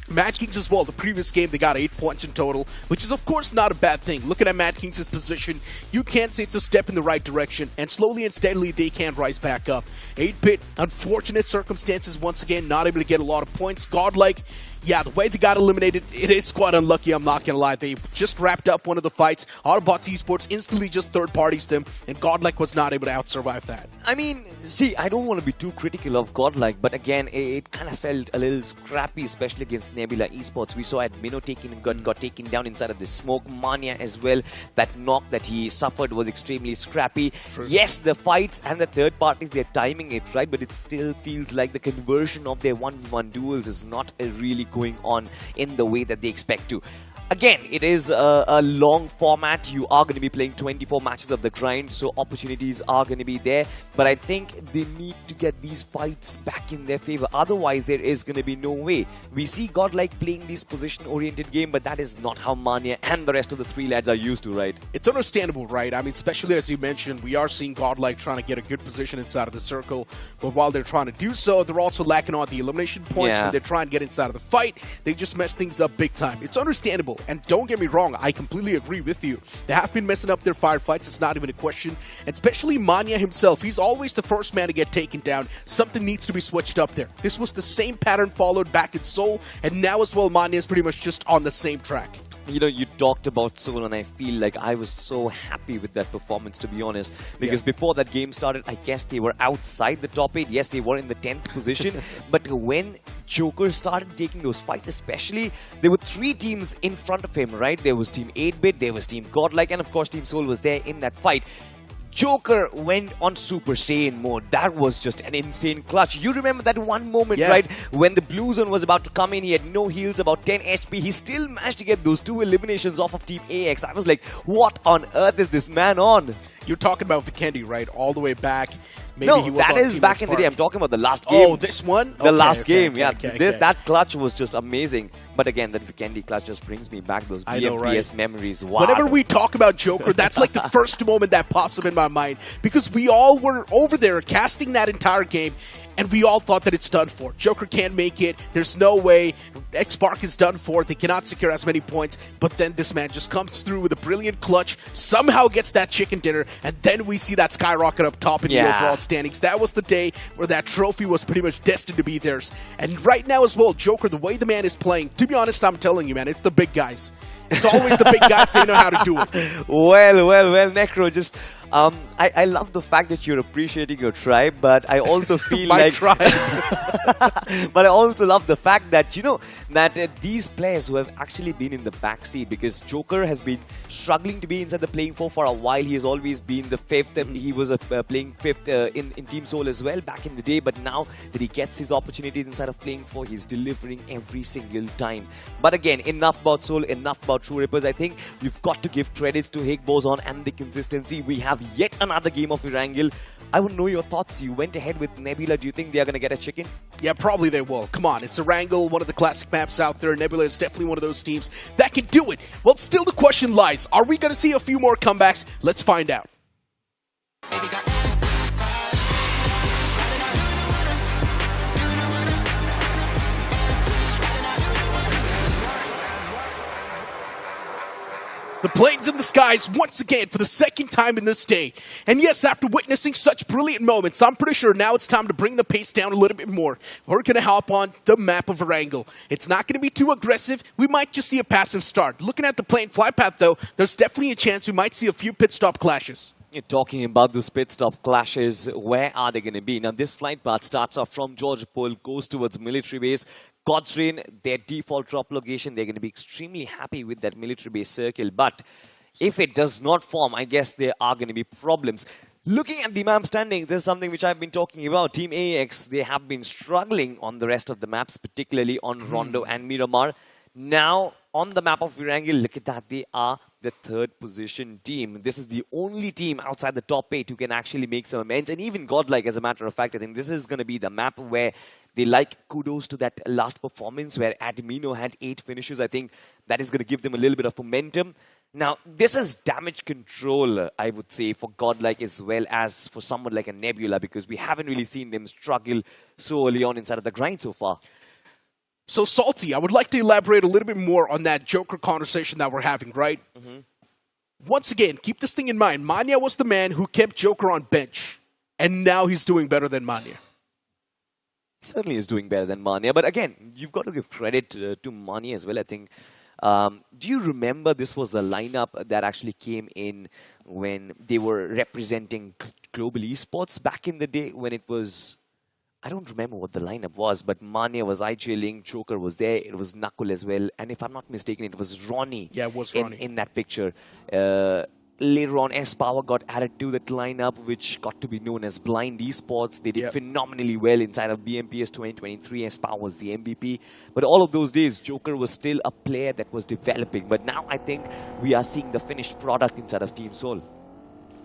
Madkings as well, the previous game they got 8 points in total, which is of course not a bad thing. Looking at Madkings' position, you can't say it's a step in the right direction, and slowly and steadily they can rise back up. 8-bit, unfortunate circumstances once again, not able to get a lot of points. Godlike, yeah, the way they got eliminated, it is quite unlucky, I'm not gonna lie. They just wrapped up one of the fights. Autobotz Esports instantly just third parties them, and Godlike was not able to out-survive that. I mean, see, I don't want to be too critical of Godlike, but again, it kind of felt a little scrappy, especially against Nebula Esports. We saw Admino got taken down inside of the smoke. Mania as well, that knock that he suffered was extremely scrappy. True. Yes, the fights and the third parties, they're timing it right, but it still feels like the conversion of their 1v1 duels is not really going on in the way that they expect to. Again, it is a long format. You are going to be playing 24 matches of the grind, so opportunities are going to be there. But I think they need to get these fights back in their favor. Otherwise, there is going to be no way. We see Godlike playing this position-oriented game, but that is not how Mania and the rest of the 3 lads are used to, right? It's understandable, right? I mean, especially as you mentioned, we are seeing Godlike trying to get a good position inside of the circle. But while they're trying to do so, they're also lacking on the elimination points. When they're trying to get inside of the fight, they just mess things up big time. It's understandable. And don't get me wrong, I completely agree with you. They have been messing up their firefights, it's not even a question. And especially Mania himself, he's always the first man to get taken down. Something needs to be switched up there. This was the same pattern followed back in Seoul, and now as well, Mania is pretty much just on the same track. You know, you talked about Seoul, and I feel like I was so happy with that performance, to be honest. Because before that game started, I guess they were outside the top 8. Yes, they were in the 10th position. But when Joker started taking those fights, especially, there were 3 teams in front of him, right? There was Team 8-bit, there was Team Godlike, and of course Team Seoul was there in that fight. Joker went on Super Saiyan mode. That was just an insane clutch. You remember that one moment, right? When the blue zone was about to come in, he had no heals, about 10 HP. He still managed to get those 2 eliminations off of Team AX. I was like, what on earth is this man on? You're talking about Vikendi, right? All the way back Maybe No, he was that on is Team back in the day. Spark. I'm talking about the last game. Oh, this one? The last game, yeah. okay. That clutch was just amazing. But again, that Vikendi clutch just brings me back those I know, BMPS right? memories. Wow. Whenever we talk about Joker, that's like the first moment that pops up in my mind, because we all were over there casting that entire game, and we all thought that it's done for. Joker can't make it. There's no way. X-Spark is done for. They cannot secure as many points. But then this man just comes through with a brilliant clutch, somehow gets that chicken dinner, and then we see that skyrocket up top in the overall standings. That was the day where that trophy was pretty much destined to be theirs. And right now as well, Joker, the way the man is playing, to be honest, I'm telling you, man, it's the big guys. It's always the big guys. They know how to do it. Well, Necro, just I love the fact that you're appreciating your tribe, but I also feel My like tribe. but I also love the fact that, you know, that these players who have actually been in the backseat, because Joker has been struggling to be inside the playing four for a while. He has always been the fifth. He was playing fifth in Team Soul as well back in the day, but now that he gets his opportunities inside of playing four, he's delivering every single time. But again, enough about Soul, enough about TrueRippers. I think we've got to give credits to Higgboson and the consistency. We have yet another game of Erangel. I would know your thoughts. You went ahead with Nebula. Do you think they are going to get a chicken? Yeah, probably they will. Come on, it's Erangel, one of the classic maps out there. Nebula is definitely one of those teams that can do it. Well, still the question lies, are we going to see a few more comebacks? Let's find out. The planes in the skies once again for the second time in this day. And yes, after witnessing such brilliant moments, I'm pretty sure now it's time to bring the pace down a little bit more. We're going to hop on the map of Erangel. It's not going to be too aggressive. We might just see a passive start. Looking at the plane flight path, though, there's definitely a chance we might see a few pit stop clashes. You're talking about those pit stop clashes. Where are they going to be? Now, this flight path starts off from George Pole, goes towards military base. Godstrain, their default drop location, they're going to be extremely happy with that military base circle. But if it does not form, I guess there are going to be problems. Looking at the map standings, this is something which I've been talking about. Team AX, they have been struggling on the rest of the maps, particularly on Rondo and Miramar. Now, on the map of Erangel, look at that. They are the third position team. This is the only team outside the top 8 who can actually make some amends. And even Godlike, as a matter of fact, I think this is going to be the map where they like kudos to that last performance where Admino had 8 finishes. I think that is going to give them a little bit of momentum. Now, this is damage control, I would say, for Godlike as well as for someone like a Nebula, because we haven't really seen them struggle so early on inside of the grind so far. So, Salty, I would like to elaborate a little bit more on that Joker conversation that we're having, right? Once again, keep this thing in mind. Manya was the man who kept Joker on bench, and now he's doing better than Manya. Certainly is doing better than Manya, but again, you've got to give credit to Manya as well, I think. Do you remember this was the lineup that actually came in when they were representing Global Esports back in the day when it was... I don't remember what the lineup was, but Manya was IJling, Joker was there, it was Knuckle as well, and if I'm not mistaken, it was Ronnie. Yeah, it was Ronnie. In that picture. Later on, S-Power got added to that lineup, which got to be known as Blind Esports. They did phenomenally well inside of BMPS 2023. S-Power was the MVP. But all of those days, Joker was still a player that was developing. But now I think we are seeing the finished product inside of Team Soul.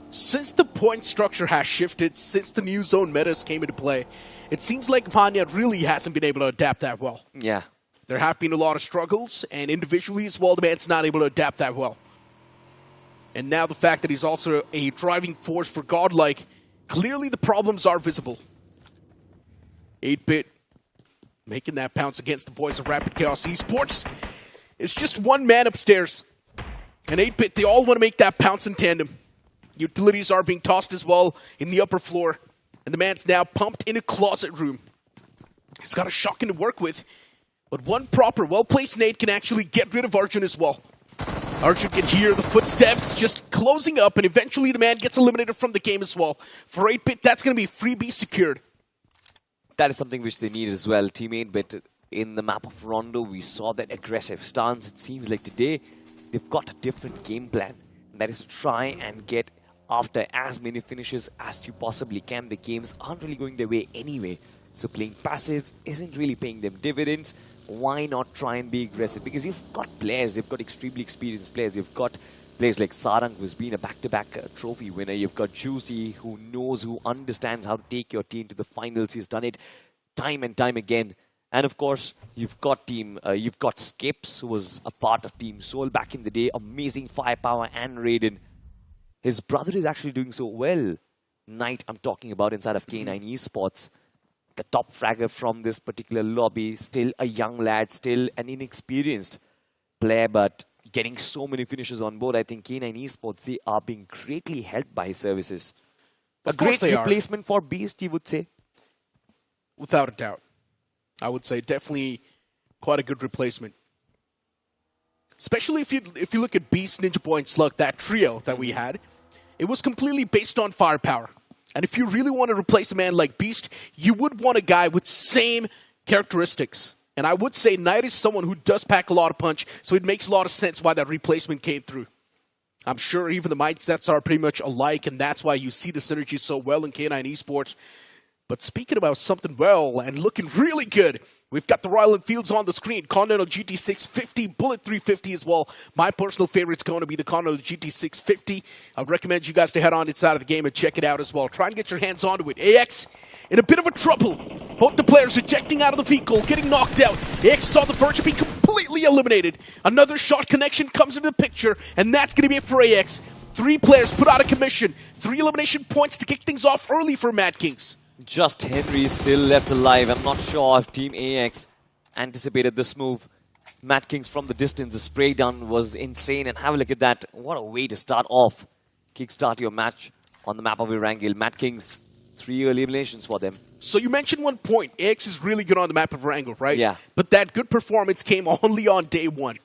Since the point structure has shifted, since the new zone metas came into play, it seems like Manya really hasn't been able to adapt that well. Yeah. There have been a lot of struggles, and individually as well, the man's not able to adapt that well. And now the fact that he's also a driving force for Godlike, clearly the problems are visible. 8-Bit making that pounce against the boys of Rapid Chaos Esports. It's just one man upstairs. And 8-Bit, they all want to make that pounce in tandem. Utilities are being tossed as well in the upper floor. And the man's now pumped in a closet room. He's got a shotgun to work with. But one proper, well-placed nade can actually get rid of Arjun as well. Arjun can hear the footsteps just closing up, and eventually the man gets eliminated from the game as well. For 8-Bit, that's going to be freebie secured. That is something which they need as well. Team 8-Bit in the map of Rondo, we saw that aggressive stance. It seems like today they've got a different game plan. And that is to try and get after as many finishes as you possibly can. The games aren't really going their way anyway. So playing passive isn't really paying them dividends. Why not try and be aggressive? Because you've got players, you've got extremely experienced players. You've got players like Sarang, who's been a back-to-back trophy winner. You've got Juicy, who knows, who understands how to take your team to the finals. He's done it time and time again. And of course, you've got Skips, who was a part of Team Soul back in the day. Amazing firepower, and Raiden. His brother is actually doing so well. Knight, I'm talking about, inside of K9 Esports. The top fragger from this particular lobby. Still a young lad, still an inexperienced player, but getting so many finishes on board. I think K9 Esports, they are being greatly helped by his services. A great replacement for Beast, you would say? Without a doubt. I would say definitely quite a good replacement. Especially if you look at Beast, Ninja Boy, and Slug, that trio that we had, it was completely based on firepower. And if you really want to replace a man like Beast, you would want a guy with same characteristics. And I would say Knight is someone who does pack a lot of punch, so it makes a lot of sense why that replacement came through. I'm sure even the mindsets are pretty much alike, and that's why you see the synergy so well in K9 Esports. But speaking about something well and looking really good, we've got the Royal Enfields on the screen. Continental GT650, Bullet 350 as well. My personal favorite's going to be the Continental GT650. I recommend you guys to head on inside of the game and check it out as well. Try and get your hands onto it. AX in a bit of a trouble. Both the players ejecting out of the vehicle, getting knocked out. AX saw the verge of being completely eliminated. Another shot connection comes into the picture, and that's going to be it for AX. 3 players put out of commission. 3 elimination points to kick things off early for Madkings. Just Henry still left alive. I'm not sure if Team AX anticipated this move. Madkings from the distance, the spray down was insane. And have a look at that. What a way to start off. Kickstart your match on the map of Erangel. Madkings, 3 early eliminations for them. So you mentioned one point. AX is really good on the map of Erangel, right? Yeah. But that good performance came only on day 1.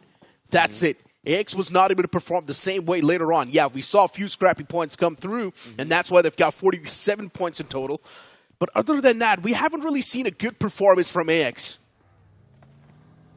That's it. AX was not able to perform the same way later on. Yeah, we saw a few scrappy points come through, and that's why they've got 47 points in total. But other than that, we haven't really seen a good performance from AX.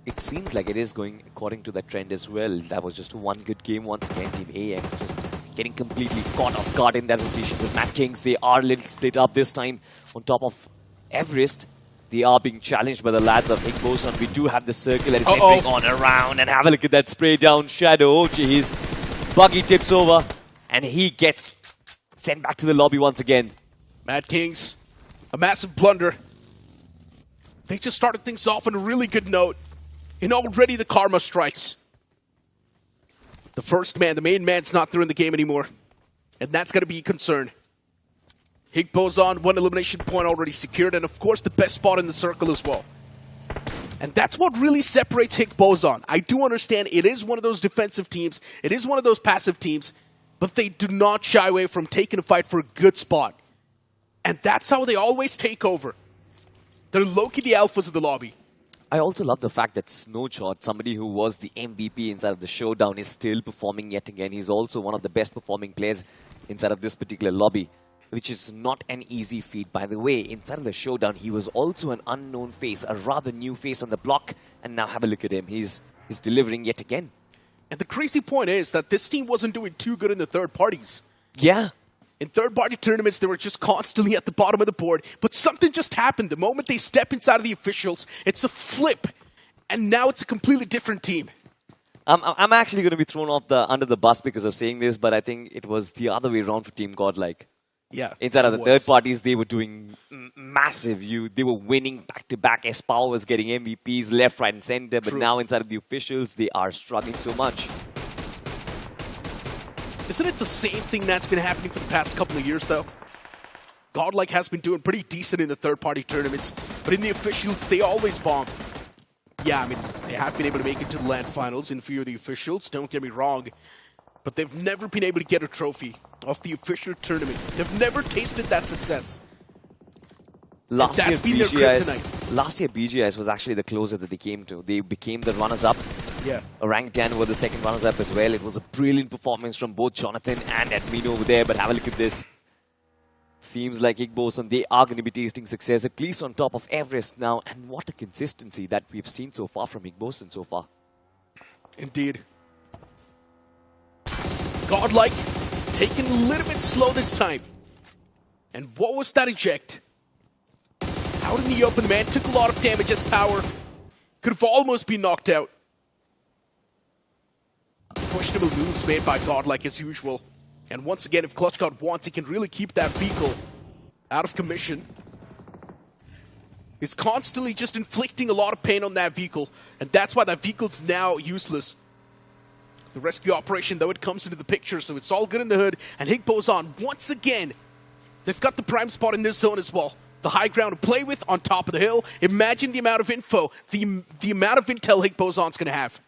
It seems like it is going according to that trend as well. That was just one good game once again. Team AX just getting completely caught off guard in that rotation with Madkings. They are a little split up this time on top of Everest. They are being challenged by the lads of Higgboson. We do have the circle that is entering on around. And have a look at that spray down Shadow. Oh, geez. Buggy tips over. And he gets sent back to the lobby once again. Madkings, a massive blunder. They just started things off on a really good note. And already the karma strikes. The first man, the main man's not there in the game anymore. And that's going to be a concern. Higgboson, 1 elimination point already secured. And of course, the best spot in the circle as well. And that's what really separates Higgboson. I do understand it is one of those defensive teams. It is one of those passive teams. But they do not shy away from taking a fight for a good spot. And that's how they always take over. They're low-key the alphas of the lobby. I also love the fact that Snowshot, somebody who was the MVP inside of the showdown, is still performing yet again. He's also one of the best performing players inside of this particular lobby, which is not an easy feat. By the way, inside of the showdown, he was also an unknown face, a rather new face on the block. And now have a look at him. He's delivering yet again. And the crazy point is that this team wasn't doing too good in the third parties. Yeah. In third-party tournaments, they were just constantly at the bottom of the board. But something just happened. The moment they step inside of the officials, it's a flip. And now it's a completely different team. I'm actually going to be thrown off under the bus because of saying this, but I think it was the other way around for Team Godlike. Yeah. Inside of the third parties, they were doing massive. They were winning back-to-back. S-Power was getting MVPs left, right, and center. But now inside of the officials, they are struggling so much. Isn't it the same thing that's been happening for the past couple of years, though? Godlike has been doing pretty decent in the third-party tournaments, but in the officials, they always bomb. Yeah, I mean, they have been able to make it to the LAN finals in a few of the officials, don't get me wrong, but they've never been able to get a trophy off the official tournament. They've never tasted that success. Last year, BGIS was actually the closer that they came to. They became the runners-up. Yeah. ORANGUTAN were the second runners-up as well. It was a brilliant performance from both Jonathan and Admin over there. But have a look at this. Seems like Higgboson, they are going to be tasting success, at least on top of Everest now. And what a consistency that we've seen so far from Higgboson so far. Indeed. Godlike, taking a little bit slow this time. And what was that eject? Out in the open, man. Took a lot of damage as power. Could have almost been knocked out. questionable moves made by Godlike as usual. And once again, if ClutchGod wants, he can really keep that vehicle out of commission. He's constantly just inflicting a lot of pain on that vehicle, and that's why that vehicle's now useless. The rescue operation, though, it comes into the picture, so it's all good in the hood. And Higgboson, once again, they've got the prime spot in this zone as well. The high ground to play with on top of the hill. Imagine the amount of info, the amount of intel Higgboson's going to have.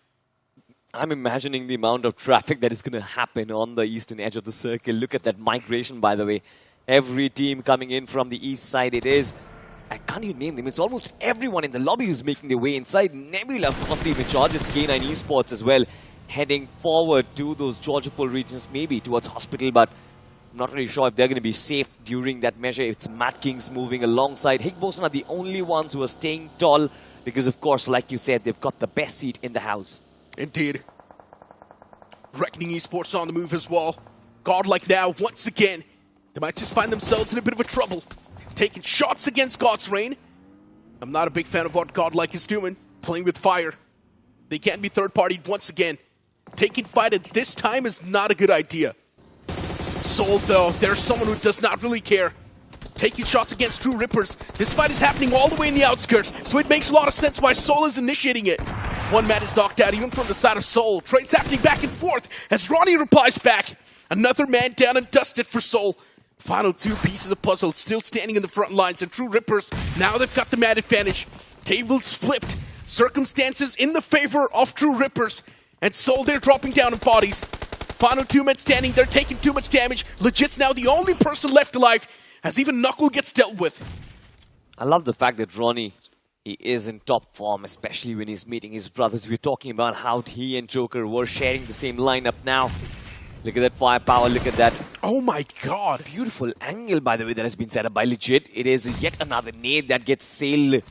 I'm imagining the amount of traffic that is going to happen on the eastern edge of the circle. Look at that migration, by the way. Every team coming in from the east side, it is. I can't even name them. It's almost everyone in the lobby who's making their way inside. Nebula, of course, leading the charge. It's K9 Esports as well, heading forward to those Georgopol regions, maybe towards hospital, but I'm not really sure if they're going to be safe during that measure. It's Madkings moving alongside. Higgboson are the only ones who are staying tall because, of course, like you said, they've got the best seat in the house. Indeed. Reckoning Esports on the move as well. Godlike now, once again, they might just find themselves in a bit of a trouble. Taking shots against God's Reign. I'm not a big fan of what Godlike is doing. Playing with fire. They can't be third-partied once again. Taking fight at this time is not a good idea. Soul, though, there's someone who does not really care. Taking shots against TrueRippers. This fight is happening all the way in the outskirts, so it makes a lot of sense why Soul is initiating it. One man is knocked out, even from the side of Soul. Trades happening back and forth as Ronnie replies back. Another man down and dusted for Soul. Final two pieces of puzzle still standing in the front lines, and TrueRippers, now they've got the man advantage. Tables flipped. Circumstances in the favor of TrueRippers. And Soul, they're dropping down in bodies. Final two men standing, they're taking too much damage. Legit's now the only person left alive, as even Knuckle gets dealt with. I love the fact that Ronnie, he is in top form, especially when he's meeting his brothers. We're talking about how he and Joker were sharing the same lineup now. Look at that firepower, look at that. Oh my god. Beautiful angle, by the way, that has been set up by Legit. It is yet another nade that gets sailed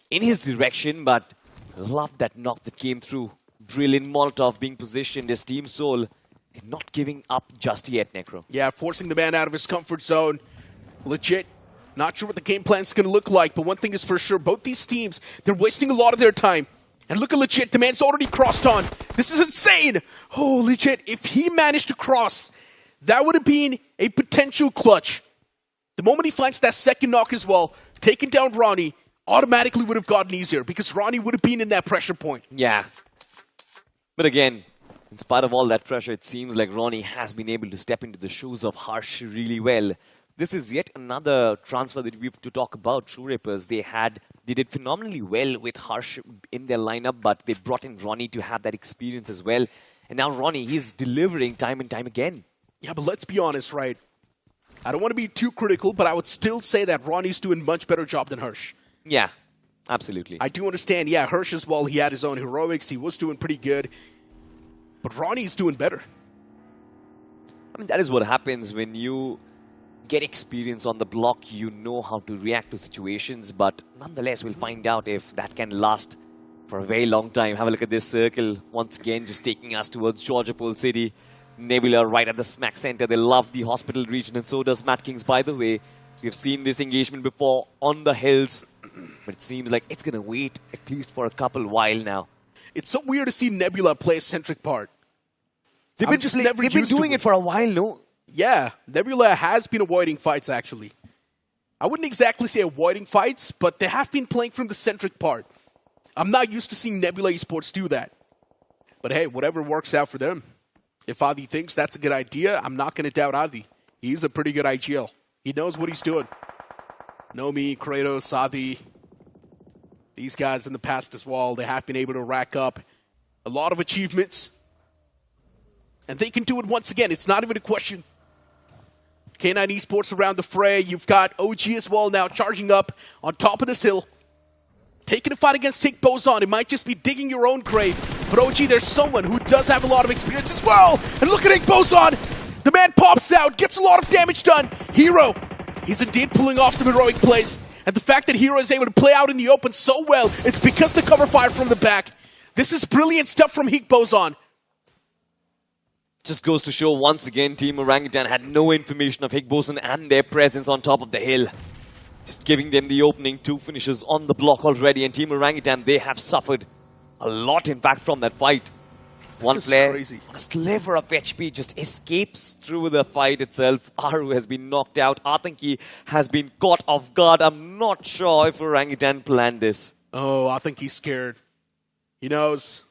in his direction, but love that knock that came through. Brilliant Molotov being positioned as Team Soul. They're not giving up just yet, Necro. Yeah, forcing the man out of his comfort zone. Legit. Not sure what the game plan's going to look like, but one thing is for sure, both these teams, they're wasting a lot of their time. And look at Legit, the man's already crossed on. This is insane! Oh, Legit, if he managed to cross, that would have been a potential clutch. The moment he flanks that second knock as well, taking down Ronnie, automatically would have gotten easier, because Ronnie would have been in that pressure point. Yeah. But again, in spite of all that pressure, it seems like Ronnie has been able to step into the shoes of Harsh really well. This is yet another transfer that we have to talk about. TrueRippers, they did phenomenally well with Harsh in their lineup, but they brought in Ronnie to have that experience as well. And now Ronnie, he's delivering time and time again. Yeah, but let's be honest, right? I don't want to be too critical, but I would still say that Ronnie's doing a much better job than Harsh. Yeah, absolutely. I do understand, yeah, Harsh as well, he had his own heroics, he was doing pretty good. But Ronnie's doing better. I mean, that is what happens when you get experience on the block. You know how to react to situations, but nonetheless, we'll find out if that can last for a very long time. Have a look at this circle. Once again, just taking us towards Georgopol City. Nebula right at the smack center. They love the hospital region, and so does Madkings, by the way. So we've seen this engagement before on the hills, but it seems like it's going to wait at least for a couple while now. It's so weird to see Nebula play a centric part. They've been doing it for a while, no? Yeah, Nebula has been avoiding fights, actually. I wouldn't exactly say avoiding fights, but they have been playing from the centric part. I'm not used to seeing Nebula Esports do that. But hey, whatever works out for them. If Adi thinks that's a good idea, I'm not going to doubt Adi. He's a pretty good IGL. He knows what he's doing. Nomi, Kratos, Adi, these guys in the past as well, they have been able to rack up a lot of achievements. And they can do it once again. It's not even a question. K9 Esports around the fray. You've got OG as well now charging up on top of this hill. Taking a fight against Higgboson. It might just be digging your own grave. But OG, there's someone who does have a lot of experience as well. And look at Higgboson. The man pops out, gets a lot of damage done. Hero, he's indeed pulling off some heroic plays. And the fact that Hero is able to play out in the open so well, it's because the cover fire from the back. This is brilliant stuff from Higgboson. Just goes to show once again, Team Orangutan had no information of Higgboson and their presence on top of the hill. Just giving them the opening. Two finishes on the block already, and Team Orangutan, they have suffered a lot, in fact, from that fight. One Just player, crazy. a sliver of HP, just escapes through the fight itself. Aru has been knocked out. Atanki has been caught off guard. I'm not sure if Orangutan planned this. Oh, I think he's scared. He knows.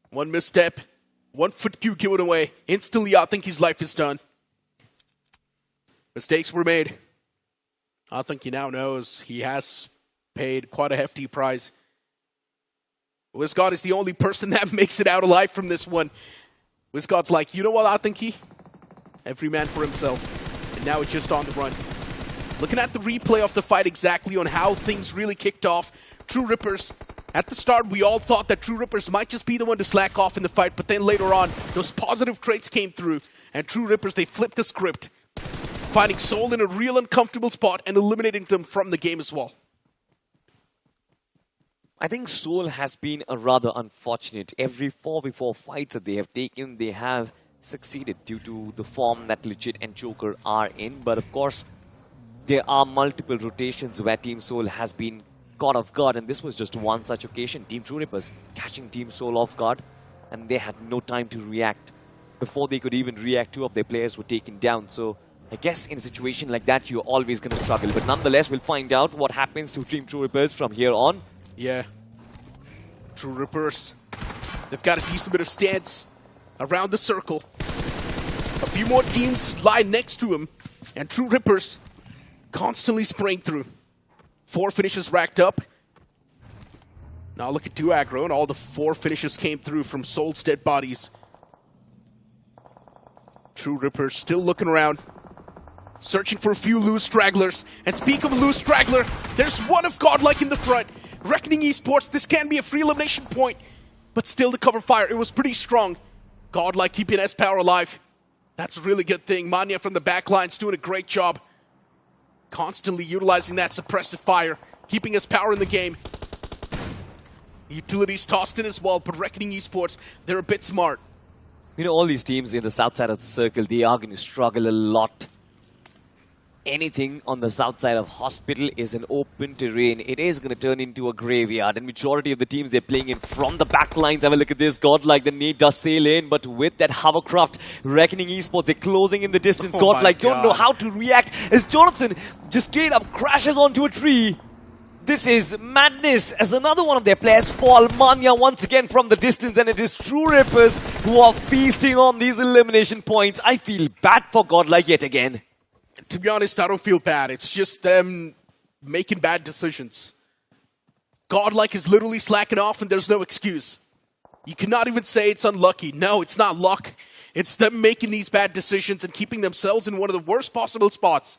One misstep, one foot cue given away. Instantly, I think his life is done. Mistakes were made. I think he now knows he has paid quite a hefty price. Wizgod is the only person that makes it out alive from this one. Wizgod's like, you know what, I think every man for himself. And now it's just on the run. Looking at the replay of the fight exactly on how things really kicked off. TrueRippers, at the start we all thought that TrueRippers might just be the one to slack off in the fight, but then later on, those positive traits came through. And TrueRippers, they flipped the script. Finding Soul in a real uncomfortable spot and eliminating them from the game as well. I think Soul has been a rather unfortunate. Every 4v4 fights that they have taken, they have succeeded due to the form that Legit and Joker are in. But of course, there are multiple rotations where Team Soul has been caught off guard, and this was just one such occasion. Team TrueRippers catching Team Soul off guard, and they had no time to react. Before they could even react, 2 of their players were taken down. So I guess in a situation like that, you're always going to struggle. But nonetheless, we'll find out what happens to Team TrueRippers from here on. Yeah. TrueRippers. They've got a decent bit of stance around the circle. A few more teams lie next to him. And TrueRippers constantly spraying through. 4 finishes racked up. Now look at 2 aggro, and all the 4 finishes came through from Soul's dead bodies. TrueRippers still looking around. Searching for a few loose stragglers. And speak of a loose straggler, there's one of Godlike in the front. Reckoning Esports, this can be a free elimination point. But still the cover fire, it was pretty strong. Godlike keeping S-Power alive. That's a really good thing. Manya from the backline's doing a great job. Constantly utilizing that suppressive fire. Keeping S-Power in the game. Utilities tossed in as well, but Reckoning Esports, they're a bit smart. You know, all these teams in the south side of the circle, they are going to struggle a lot. Anything on the south side of Hospital is an open terrain. It is going to turn into a graveyard. And majority of the teams they're playing in from the back lines. Have a look at this. Godlike, the nade does sail in. But with that hovercraft, Reckoning Esports, they're closing in the distance. Godlike don't know how to react as Jonathan just straight up crashes onto a tree. This is madness as another one of their players fall. Manya once again from the distance, and it is TrueRippers who are feasting on these elimination points. I feel bad for Godlike yet again. To be honest, I don't feel bad. It's just them making bad decisions. Godlike is literally slacking off and there's no excuse. You cannot even say it's unlucky. No, it's not luck. It's them making these bad decisions and keeping themselves in one of the worst possible spots.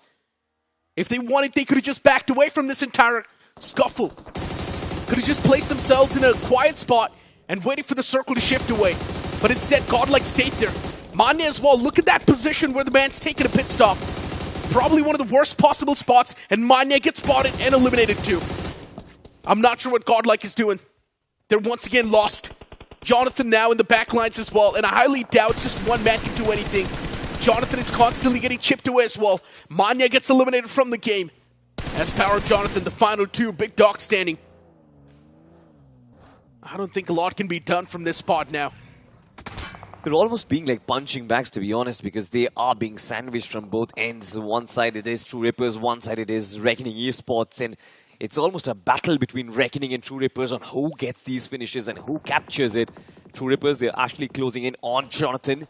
If they wanted, they could have just backed away from this entire scuffle. Could have just placed themselves in a quiet spot and waited for the circle to shift away. But instead, Godlike stayed there. Manya as well, look at that position where the man's taking a pit stop. Probably one of the worst possible spots, and Manya gets spotted and eliminated too. I'm not sure what Godlike is doing. They're once again lost. Jonathan now in the backlines as well, and I highly doubt just one man can do anything. Jonathan is constantly getting chipped away as well. Manya gets eliminated from the game. S-Power Jonathan, the final 2, big dog standing. I don't think a lot can be done from this spot now. They're almost being like punching bags, to be honest, because they are being sandwiched from both ends. One side it is TrueRippers, one side it is Reckoning Esports, and it's almost a battle between Reckoning and TrueRippers on who gets these finishes and who captures it. TrueRippers, they're actually closing in on Jonathan.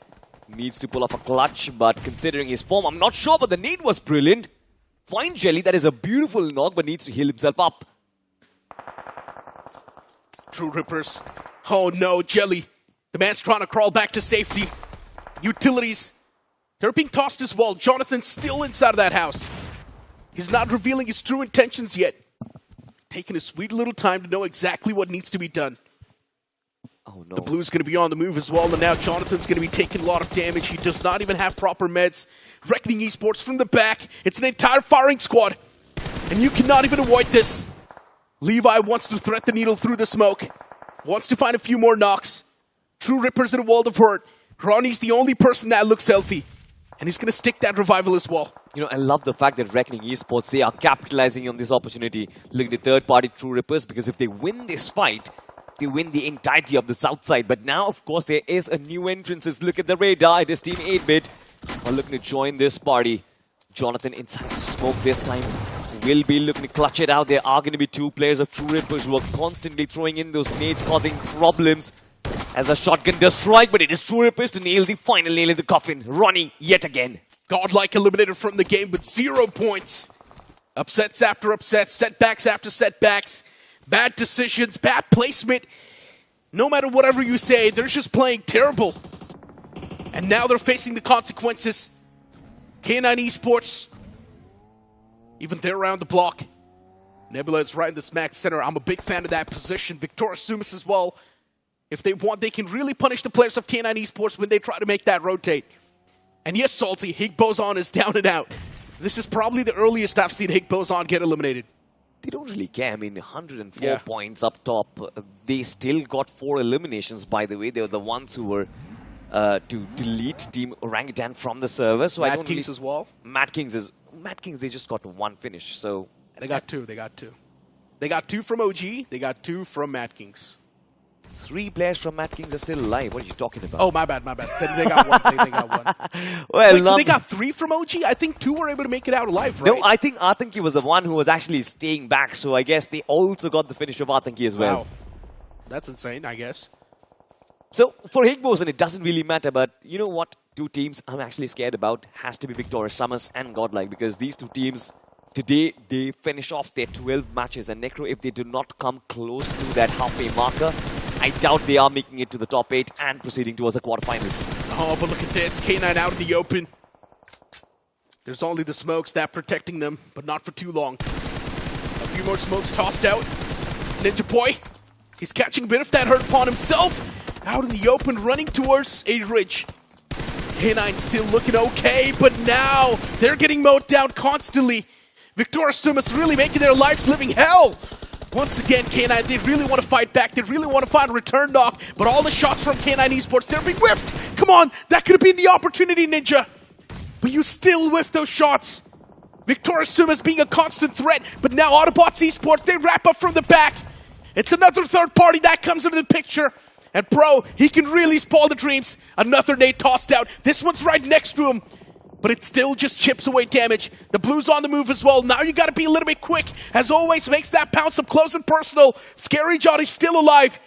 Needs to pull off a clutch, but considering his form, I'm not sure, but the nade was brilliant. Fine Jelly, that is a beautiful knock, but needs to heal himself up. TrueRippers. Oh no, Jelly. The man's trying to crawl back to safety. Utilities. They're being tossed as well. Jonathan's still inside of that house. He's not revealing his true intentions yet. Taking a sweet little time to know exactly what needs to be done. Oh no. The blue's going to be on the move as well, and now Jonathan's going to be taking a lot of damage. He does not even have proper meds. Reckoning Esports from the back. It's an entire firing squad. And you cannot even avoid this. Levi wants to thread the needle through the smoke. Wants to find a few more knocks. TrueRippers in a world of hurt. Ronnie's the only person that looks healthy. And he's going to stick that revival as well. You know, I love the fact that Reckoning Esports, they are capitalizing on this opportunity. Look at the third party TrueRippers, because if they win this fight, they win the entirety of the south side. But now, of course, there is a new entrance. Look at the radar. It is Team 8-Bit are looking to join this party. Jonathan inside the smoke this time will be looking to clutch it out. There are going to be two players of TrueRippers who are constantly throwing in those nades, causing problems as the shotgun does strike. But it is TrueRippers to nail the final nail in the coffin. Ronnie yet again. Godlike eliminated from the game with 0 points. Upsets after upsets, setbacks after setbacks. Bad decisions, bad placement. No matter whatever you say, they're just playing terrible. And now they're facing the consequences. K9 Esports, even they're around the block. Nebula is right in the smack center. I'm a big fan of that position. Victoria Sumus as well. If they want, they can really punish the players of K9 Esports when they try to make that rotate. And yes, Salty, Higgboson is down and out. This is probably the earliest I've seen Higgboson get eliminated. They don't really care. I mean, 104 points up top. They still got 4 eliminations, by the way. They were the ones who were to delete Team Orangutan from the server. So I don't Madkings as well. Madkings, they just got 1 finish. So they got 2. They got 2. They got 2 from OG. They got 2 from Madkings. 3 players from Madkings are still alive. What are you talking about? Oh, my bad, my bad. They got 1. They got 1. Well, wait, so they got 3 from OG? I think 2 were able to make it out alive, right? No, I think Atanki was the one who was actually staying back. So I guess they also got the finish of Atanki as well. Wow. That's insane, I guess. So for Higgboson, it doesn't really matter. But you know what? 2 teams I'm actually scared about has to be Victoria Summers and Godlike. Because these 2 teams, today, they finish off their 12 matches. And Necro, if they do not come close to that halfway marker, I doubt they are making it to the top 8 and proceeding towards the quarterfinals. Oh, but look at this. K9 out in the open. There's only the smokes that protecting them, but not for too long. A few more smokes tossed out. Ninja Boy, he's catching a bit of that hurt upon himself. Out in the open, running towards a ridge. K9 still looking okay, but now they're getting mowed down constantly. Victoria Sumus really making their lives living hell. Once again, K9, they really want to fight back. They really want to find a return knock. But all the shots from K9 Esports, they're being whiffed. Come on, that could have been the opportunity, Ninja. But you still whiff those shots. Victoria Sumus being a constant threat. But now Autobotz Esports, they wrap up from the back. It's another third party that comes into the picture. And bro, he can really spoil the dreams. Another nade tossed out. This one's right next to him. But it still just chips away damage. The Blue's on the move as well. Now you gotta be a little bit quick. As always, makes that pounce up close and personal. Scary Johnny's still alive.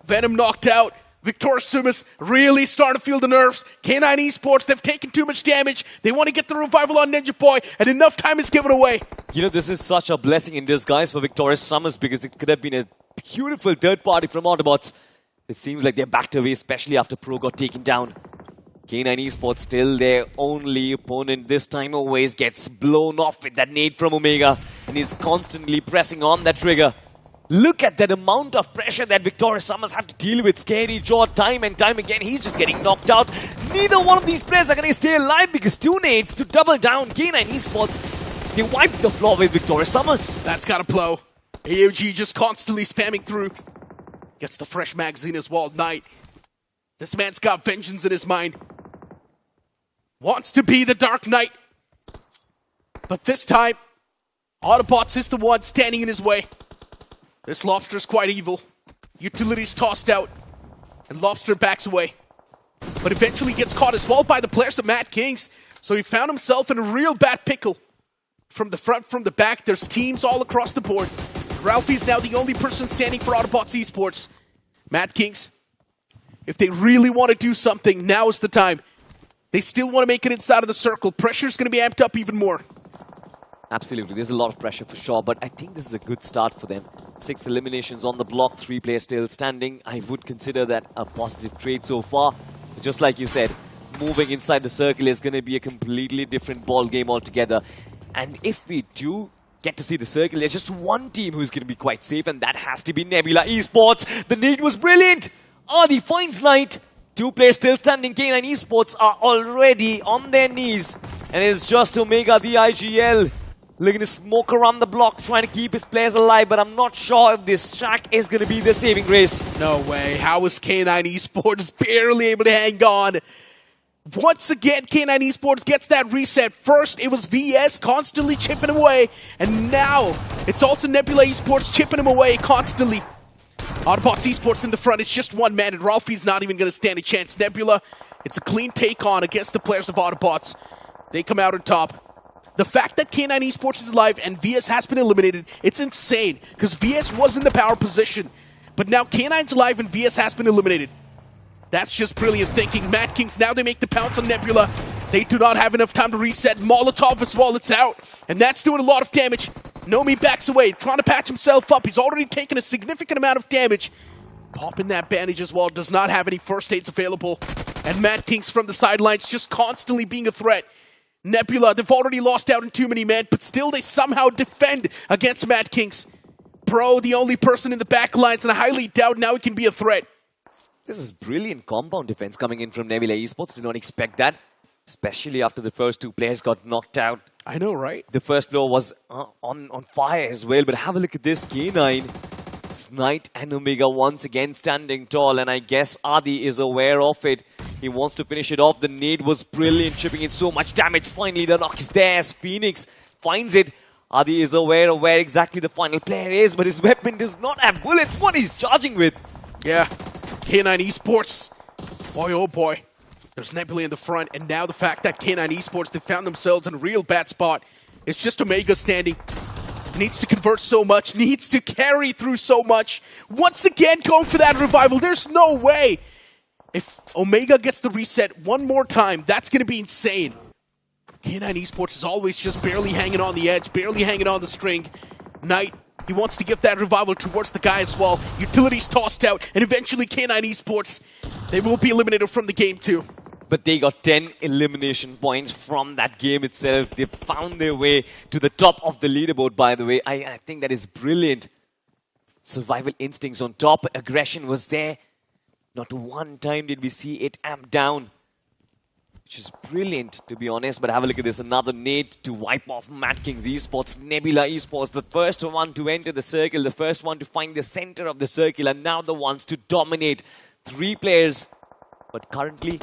Venom knocked out. Victoria Sumus really starting to feel the nerves. K9 Esports, they've taken too much damage. They want to get the revival on Ninja Boy, and enough time is given away. You know, this is such a blessing in disguise for Victoria Summers because it could have been a beautiful third party from Autobotz. It seems like they're backed away, especially after Pro got taken down. K9 Esports still their only opponent. This time always gets blown off with that nade from Omega and is constantly pressing on that trigger. Look at that amount of pressure that Victoria Summers have to deal with. Scary Jaw time and time again. He's just getting knocked out. Neither one of these players are going to stay alive because 2 nades to double down. K9 Esports, they wiped the floor with Victoria Summers. That's got to blow. AOG just constantly spamming through. Gets the fresh magazine as well. Knight. This man's got vengeance in his mind. Wants to be the Dark Knight. But this time, Autobotz is the one standing in his way. This Lobster's quite evil. Utilities tossed out. And Lobster backs away. But eventually gets caught as well by the players of Madkings. So he found himself in a real bad pickle. From the front, from the back, there's teams all across the board. Ralphie's now the only person standing for Autobotz Esports. Madkings, if they really want to do something, now is the time. They still want to make it inside of the circle. Pressure's going to be amped up even more. Absolutely, there's a lot of pressure for sure, but I think this is a good start for them. 6 eliminations on the block, 3 players still standing. I would consider that a positive trade so far. But just like you said, moving inside the circle is going to be a completely different ball game altogether. And if we do get to see the circle, there's just one team who's going to be quite safe, and that has to be Nebula Esports. The nade was brilliant. Adi finds Knight. 2 players still standing. K9 Esports are already on their knees. And it's just Omega, the IGL, looking to smoke around the block, trying to keep his players alive. But I'm not sure if this shack is going to be the saving grace. No way. How is K9 Esports barely able to hang on? Once again, K9 Esports gets that reset. First, it was VS constantly chipping him away. And now, it's also Nebula Esports chipping him away constantly. Autobotz Esports in the front. It's just one man, and Ralphie's not even going to stand a chance. Nebula, it's a clean take on against the players of Autobotz. They come out on top. The fact that K9 Esports is alive and VS has been eliminated, it's insane, because VS was in the power position. But now K9's alive and VS has been eliminated. That's just brilliant thinking. Madkings, now they make the pounce on Nebula. They do not have enough time to reset. Molotov as well, it's out. And that's doing a lot of damage. Nomi backs away, trying to patch himself up. He's already taken a significant amount of damage. Popping that bandage as well, does not have any first aids available. And Madkings from the sidelines just constantly being a threat. Nebula, they've already lost out in too many men, but still they somehow defend against Madkings. Pro, the only person in the back lines, and I highly doubt now he can be a threat. This is brilliant compound defense coming in from Nebula Esports. Did not expect that, especially after the first two players got knocked out. I know, right? The first floor was on fire as well, but have a look at this. K9, it's Knight and Omega once again standing tall, and I guess Adi is aware of it. He wants to finish it off. The nade was brilliant, chipping in so much damage. Finally, the knock is there as Phoenix finds it. Adi is aware of where exactly the final player is, but his weapon does not have bullets. What he's charging with? Yeah, K9 Esports. Boy, oh boy. There's Nebula in the front, and now the fact that K9 Esports, they found themselves in a real bad spot. It's just Omega standing. Needs to convert so much, needs to carry through so much. Once again, going for that revival. There's no way. If Omega gets the reset one more time, that's going to be insane. K9 Esports is always just barely hanging on the edge, barely hanging on the string. Knight, he wants to give that revival towards the guy as well. Utilities tossed out, and eventually K9 Esports, they will be eliminated from the game too. But they got 10 elimination points from that game itself. They found their way to the top of the leaderboard, by the way. I think that is brilliant. Survival instincts on top. Aggression was there. Not one time did we see it amp down. Which is brilliant, to be honest. But have a look at this. Another nade to wipe off Madkings Esports. Nebula Esports, the first one to enter the circle. The first one to find the center of the circle. And now the ones to dominate. 3 players. But currently,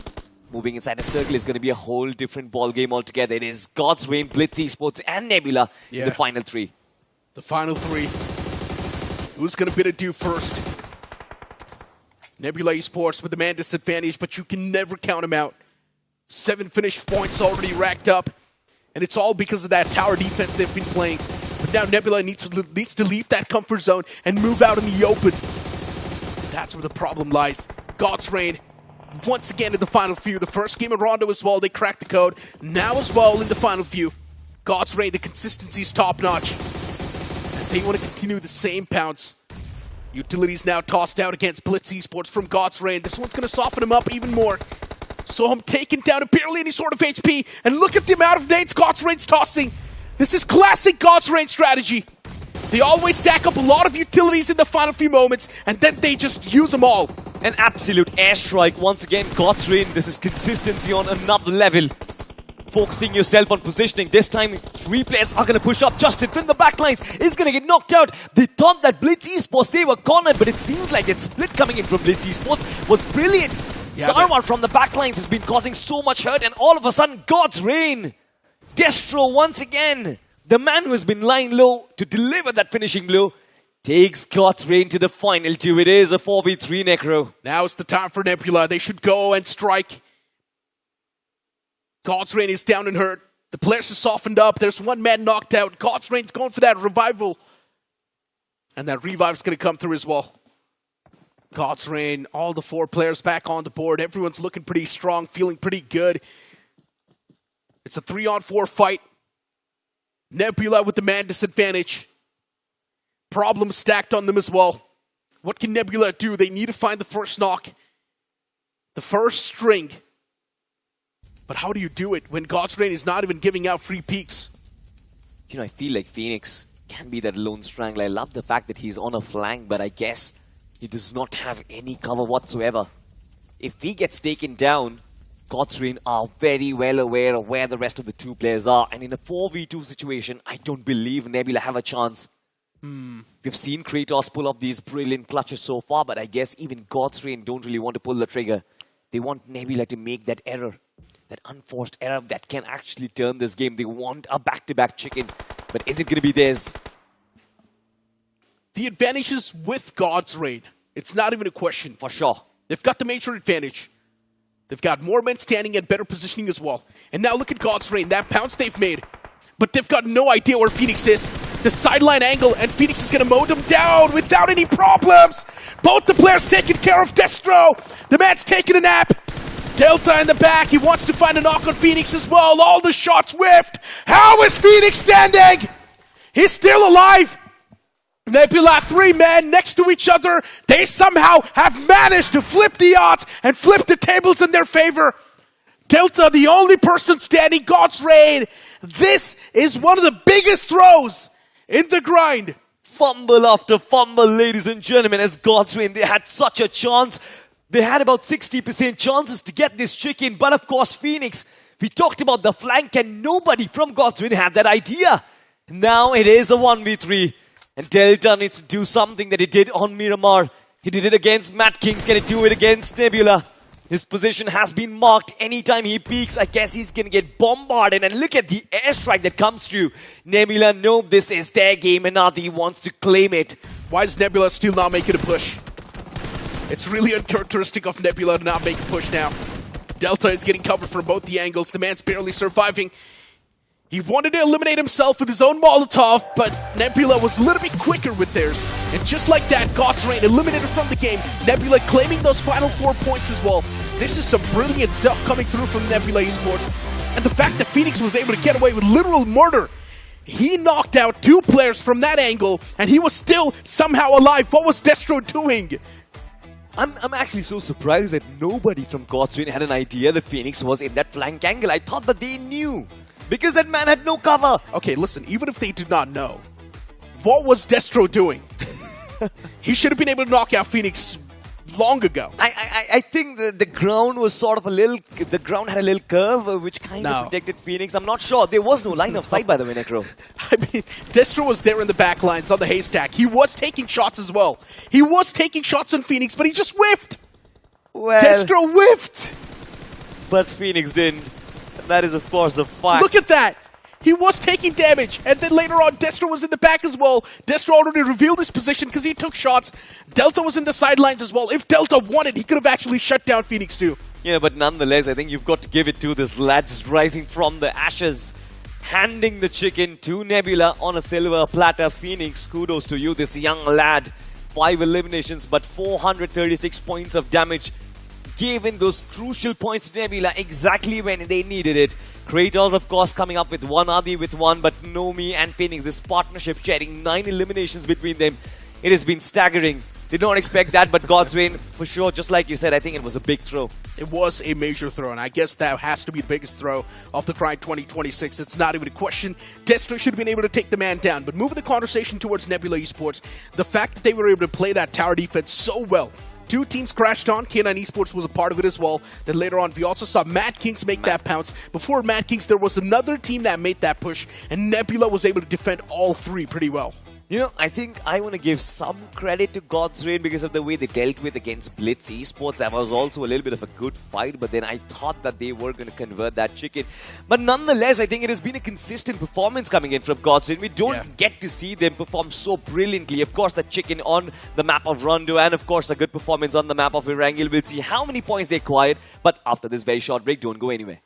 moving inside the circle is going to be a whole different ball game altogether. It is God's Reign, Blitz Esports, and Nebula in the final 3. The final 3. Who's going to bid adieu first? Nebula Esports with the man disadvantage, but you can never count him out. 7 finished points already racked up, and it's all because of that tower defense they've been playing. But now Nebula needs to leave that comfort zone and move out in the open. That's where the problem lies. God's Reign, once again in the final few. The first game of Rondo as well, they cracked the code. Now as well in the final few. God's Reign, the consistency is top-notch. And they want to continue the same pounce. Utilities now tossed out against Blitz Esports from God's Reign. This one's going to soften him up even more. So I'm taken down to barely any sort of HP. And look at the amount of nades God's Reign's tossing. This is classic God's Reign strategy. They always stack up a lot of utilities in the final few moments, and then they just use them all. An absolute airstrike once again. God's Reign, this is consistency on another level. Focusing yourself on positioning. This time, 3 players are going to push up. Justin from the backlines is going to get knocked out. They thought that Blitz Esports, they were cornered, but it seems like that split coming in from Blitz Esports was brilliant. Yeah, Sarwar from the backlines has been causing so much hurt, and all of a sudden, God's Reign. Destro once again. The man who has been lying low to deliver that finishing blow takes God's Reign to the final 2. It is a 4v3 Necro. Now it's the time for Nebula. They should go and strike. God's Reign is down and hurt. The players are softened up. There's one man knocked out. God's Reign's going for that revival. And that revive's going to come through as well. God's Reign, all the 4 players back on the board. Everyone's looking pretty strong, feeling pretty good. It's a 3-on-4 fight. Nebula with the man disadvantage. Problems stacked on them as well. What can Nebula do? They need to find the first knock. The first string. But how do you do it when God's Reign is not even giving out free peaks? You know, I feel like Phoenix can be that lone strangler. I love the fact that he's on a flank, but I guess he does not have any cover whatsoever. If he gets taken down, God's Reign are very well aware of where the rest of the 2 players are. And in a 4v2 situation, I don't believe Nebula have a chance. We've seen Kratos pull off these brilliant clutches so far, but I guess even God's Reign don't really want to pull the trigger. They want Nebula to make that error. That unforced error that can actually turn this game. They want a back-to-back chicken. But is it going to be theirs? the advantage is with God's Reign. It's not even a question. For sure. They've got the major advantage. They've got more men standing at better positioning as well. And now look at God's Reign, that bounce they've made. But they've got no idea where Phoenix is. The sideline angle, and Phoenix is going to mow them down without any problems. Both the players taking care of Destro. The man's taking a nap. Delta in the back. He wants to find a knock on Phoenix as well. All the shots whipped. How is Phoenix standing? He's still alive. Nebula, 3 men next to each other. They somehow have managed to flip the odds and flip the tables in their favor. Delta, the only person standing. God's Reign. This is one of the biggest throws in the grind. Fumble after fumble, ladies and gentlemen, as God's Reign, they had such a chance. They had about 60% chances to get this chicken, but of course Phoenix, we talked about the flank and nobody from God's Reign had that idea. Now it is a 1v3 and Delta needs to do something that he did on Miramar. He did it against Madkings, can he do it against Nebula? His position has been marked. Anytime he peeks, I guess he's going to get bombarded. And look at the airstrike that comes through. Nebula, no, this is their game and Adi wants to claim it. Why is Nebula still not making a push? It's really uncharacteristic of Nebula to not make a push now. Delta is getting covered from both the angles. The man's barely surviving. He wanted to eliminate himself with his own Molotov, but Nebula was a little bit quicker with theirs. And just like that, God's Reign eliminated from the game. Nebula claiming those final 4 points as well. This is some brilliant stuff coming through from Nebula Esports. And the fact that Phoenix was able to get away with literal murder. He knocked out 2 players from that angle, and he was still somehow alive. What was Destro doing? I'm actually so surprised that nobody from God's Reign had an idea that Phoenix was in that flank angle. I thought that they knew. Because that man had no cover. Okay, listen, even if they did not know, what was Destro doing? He should have been able to knock out Phoenix long ago. I think the ground was sort of the ground had a little curve which kind of protected Phoenix. I'm not sure. There was no line of sight by the way, Necro. I mean, Destro was there in the back lines on the haystack. He was taking shots as well. He was taking shots on Phoenix, but he just whiffed. Well, Destro whiffed. But Phoenix didn't. And that is, of course, the fact. Look at that. He was taking damage, and then later on, Destro was in the back as well. Destro already revealed his position because he took shots. Delta was in the sidelines as well. If Delta wanted, he could have actually shut down Phoenix too. Yeah, but nonetheless, I think you've got to give it to this lad just rising from the ashes, handing the chicken to Nebula on a silver platter. Phoenix, kudos to you, this young lad. 5 eliminations, but 436 points of damage. Gave in those crucial points to Nebula exactly when they needed it. Kratos, of course, coming up with 1, Adi with 1, but Nomi and Phoenix, this partnership sharing 9 eliminations between them. It has been staggering. Did not expect that, but God's Reign, for sure, just like you said, I think it was a big throw. It was a major throw, and I guess that has to be the biggest throw of the Pride 2026. It's not even a question. Destro should have been able to take the man down, but moving the conversation towards Nebula Esports, the fact that they were able to play that tower defense so well. 2 teams crashed on. K9 Esports was a part of it as well. Then later on, we also saw Madkings make that pounce. Before Madkings, there was another team that made that push, and Nebula was able to defend all 3 pretty well. You know, I think I want to give some credit to God's Reign because of the way they dealt with against Blitz Esports. That was also a little bit of a good fight, but then I thought that they were going to convert that chicken. But nonetheless, I think it has been a consistent performance coming in from God's Reign. We don't get to see them perform so brilliantly. Of course, the chicken on the map of Rondo, and of course, a good performance on the map of Erangel. We'll see how many points they acquired. But after this very short break, don't go anywhere.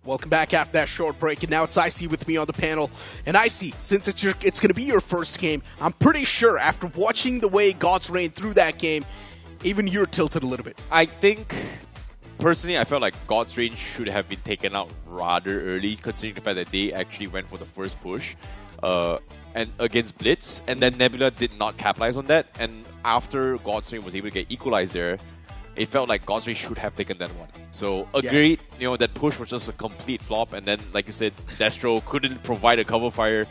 Welcome back after that short break, and now it's Icy with me on the panel. And Icy, since it's going to be your first game, I'm pretty sure after watching the way God's Reign through that game, even you're tilted a little bit. I think, personally, I felt like God's Reign should have been taken out rather early, considering the fact that they actually went for the first push and against Blitz, and then Nebula did not capitalize on that. And after God's Reign was able to get equalized there, it felt like God's Reign should have taken that one. So agreed, you know, that push was just a complete flop, and then, like you said, Destro couldn't provide a cover fire.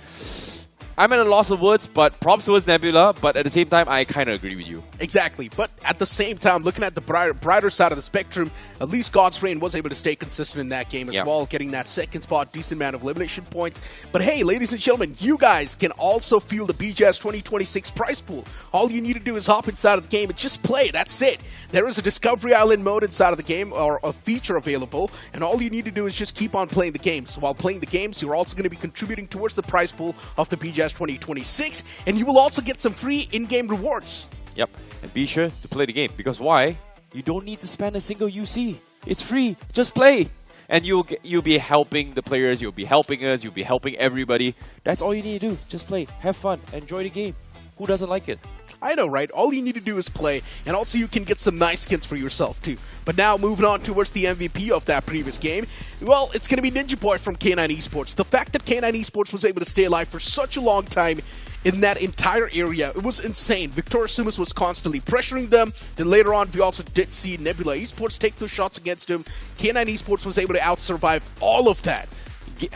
I'm at a loss of words, but props towards Nebula, but at the same time, I kind of agree with you. Exactly, but at the same time, looking at the brighter side of the spectrum, at least God's Reign was able to stay consistent in that game as well, getting that second spot, decent amount of elimination points. But hey, ladies and gentlemen, you guys can also feel the BGIS 2026 prize pool. All you need to do is hop inside of the game and just play, that's it. There is a Discovery Island mode inside of the game, or a feature available, and all you need to do is just keep on playing the games. While playing the games, you're also going to be contributing towards the prize pool of the BGIS 2026, and you will also get some free in-game rewards. Yep, and be sure to play the game, because why? You don't need to spend a single UC. It's free, just play. And you'll be helping the players, you'll be helping us, you'll be helping everybody. That's all you need to do, just play, have fun, enjoy the game. Who doesn't like it? I know, right? All you need to do is play, and also you can get some nice skins for yourself, too. But now, moving on towards the MVP of that previous game, well, it's going to be Ninja Boy from K9 Esports. The fact that K9 Esports was able to stay alive for such a long time in that entire area, it was insane. Victor Sumus was constantly pressuring them. Then later on, we also did see Nebula Esports take those shots against him. K9 Esports was able to out-survive all of that.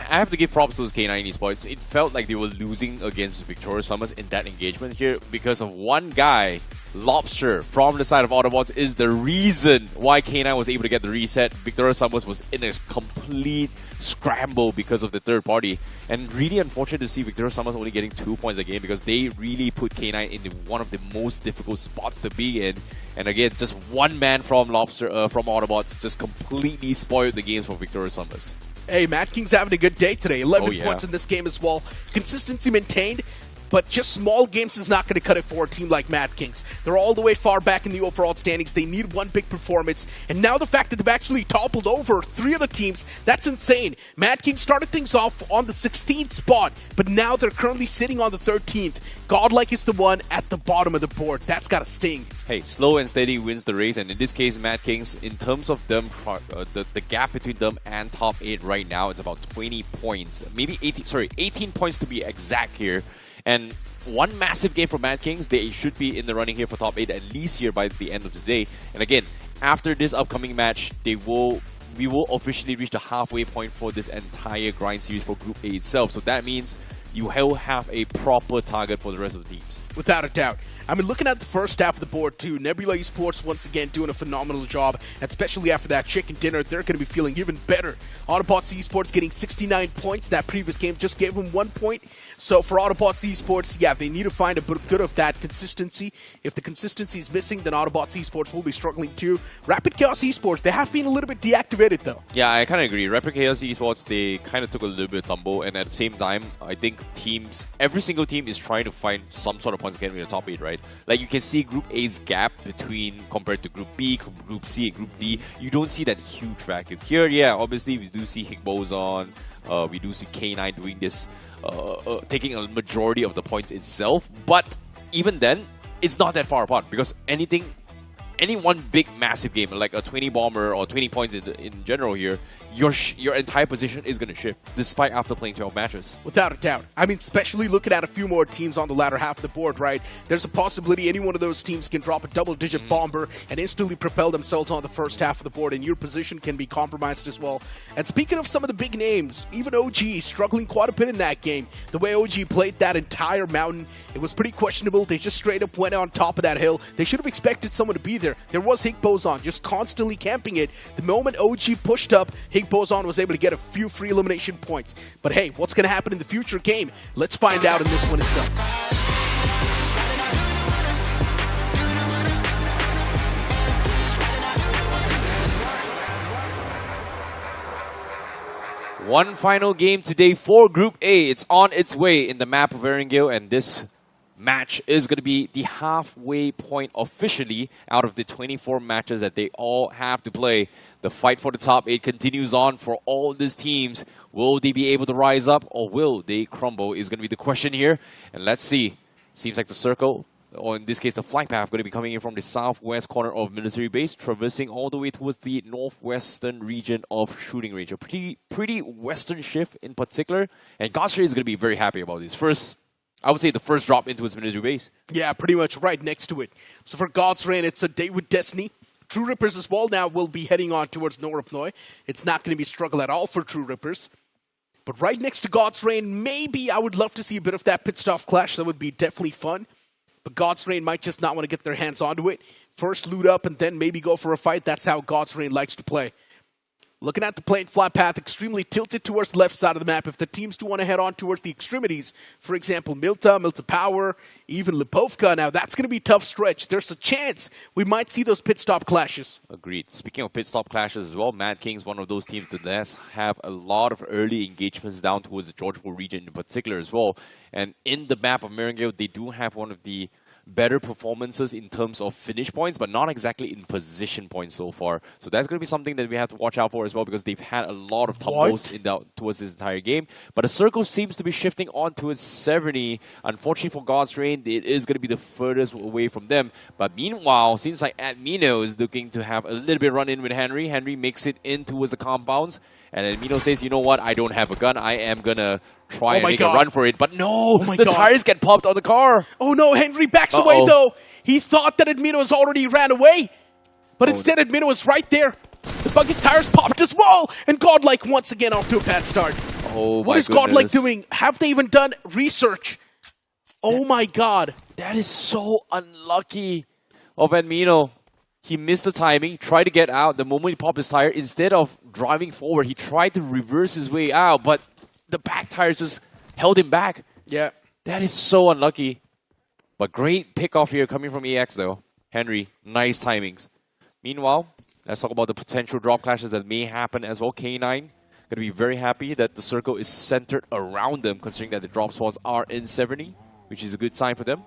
I have to give props to those K9 Esports. It felt like they were losing against Victoria Summers in that engagement here because of one guy, Lobster, from the side of Autobotz, is the reason why K9 was able to get the reset. Victoria Summers was in a complete scramble because of the third party. And really unfortunate to see Victoria Summers only getting 2 points a game, because they really put K9 in one of the most difficult spots to be in. And again, just one man from Lobster, from Autobotz, just completely spoiled the games for Victoria Summers. Hey, Madkings having a good day today. 11 points in this game as well. Consistency maintained, but just small games is not going to cut it for a team like Madkings. They're all the way far back in the overall standings. They need one big performance. And now the fact that they've actually toppled over 3 of the teams, that's insane. Madkings started things off on the 16th spot, but now they're currently sitting on the 13th. Godlike is the one at the bottom of the board. That's got to sting. Hey, slow and steady wins the race, and in this case, Madkings, in terms of them, the gap between them and top 8 right now, it's about 20 points. Maybe 18 points to be exact here. And one massive game for Madkings, they should be in the running here for top 8 at least here by the end of the day. And again, after this upcoming match, we will officially reach the halfway point for this entire grind series for Group A itself. So that means you will have a proper target for the rest of the teams. Without a doubt. I mean, looking at the first half of the board too, Nebula Esports once again doing a phenomenal job, especially after that chicken dinner. They're going to be feeling even better. Autobotz Esports getting 69 points. That previous game just gave them 1 point. So for Autobotz Esports, yeah, they need to find a bit of that consistency. If the consistency is missing, then Autobotz Esports will be struggling too. Rapid Chaos Esports, they have been a little bit deactivated though. Yeah, I kind of agree. Rapid Chaos Esports, they kind of took a little bit of tumble, and at the same time, I think every single team is trying to find some sort of points getting in the top 8, right? Like, you can see Group A's gap compared to Group B, Group C, and Group D. You don't see that huge vacuum. Here, yeah, obviously we do see Higgboson, we do see K9 doing this, taking a majority of the points itself. But even then, it's not that far apart, because any one big massive game like a 20 bomber or 20 points in general here, your entire position is going to shift despite after playing 12 matches. Without a doubt. I mean, especially looking at a few more teams on the latter half of the board, right? There's a possibility any one of those teams can drop a double-digit bomber and instantly propel themselves on the first half of the board, and your position can be compromised as well. And speaking of some of the big names, even OG struggling quite a bit in that game. The way OG played that entire mountain, it was pretty questionable. They just straight up went on top of that hill. They should have expected someone to be there. There was Higgboson just constantly camping it. The moment OG pushed up, Higgboson was able to get a few free elimination points. But hey, what's going to happen in the future game? Let's find out in this one itself. One final game today for Group A. It's on its way in the map of Erangel, and this match is going to be the halfway point officially out of the 24 matches that they all have to play. The fight for the top 8 continues on for all these teams. Will they be able to rise up or will they crumble is going to be the question here. And let's see. Seems like the circle, or in this case the flight path, going to be coming in from the southwest corner of military base, traversing all the way towards the northwestern region of shooting range. A pretty western shift in particular. And Godstrey is going to be very happy about this. First, I would say the first drop into his military base. Yeah, pretty much right next to it. So for God's Reign, it's a day with destiny. TrueRippers as well now will be heading on towards Norupnoi. It's not going to be a struggle at all for TrueRippers. But right next to God's Reign, maybe I would love to see a bit of that pit stop clash. That would be definitely fun. But God's Reign might just not want to get their hands onto it. First loot up and then maybe go for a fight. That's how God's Reign likes to play. Looking at the plane flat path, extremely tilted towards the left side of the map. If the teams do want to head on towards the extremities, for example, Milta Power, even Lipovka, now that's going to be a tough stretch. There's a chance we might see those pit stop clashes. Agreed. Speaking of pit stop clashes as well, Madkings, one of those teams that does have a lot of early engagements down towards the Georgepur region in particular as well. And in the map of Merengale, they do have one of the better performances in terms of finish points, but not exactly in position points so far. So that's going to be something that we have to watch out for as well, because they've had a lot of tumbles towards this entire game. But the circle seems to be shifting on towards 70. Unfortunately for God's Reign, it is going to be the furthest away from them. But meanwhile, seems like Admino is looking to have a little bit run in with Henry. Henry makes it in towards the compounds. And Admino says, you know what, I don't have a gun. I am going to try and make a run for it. But no, the tires get popped on the car. Oh no, Henry backs away though. He thought that Admino has already ran away. But instead Admino was right there. The buggy's tires popped as well. And Godlike once again off to a bad start. Oh what is Godlike doing? Have they even done research? Oh my god. That is so unlucky of Admino. He missed the timing, tried to get out the moment he popped his tire. Instead of driving forward, he tried to reverse his way out, but the back tires just held him back. Yeah. That is so unlucky. But great pickoff here coming from EX though. Henry, nice timings. Meanwhile, let's talk about the potential drop clashes that may happen as well. K9 going to be very happy that the circle is centered around them, considering that the drop spots are in 70, which is a good sign for them.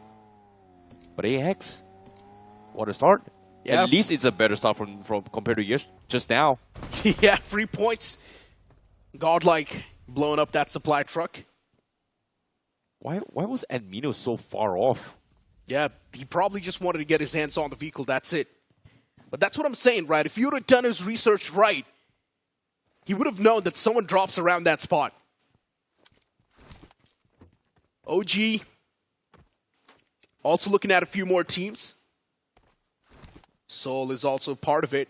But AX, what a start. Yeah. At least it's a better start from compared to just now. Yeah, 3 points. Godlike blowing up that supply truck. Why was Admino so far off? Yeah, he probably just wanted to get his hands on the vehicle, that's it. But that's what I'm saying, right? If he would have done his research right, he would have known that someone drops around that spot. OG also looking at a few more teams. Soul is also part of it.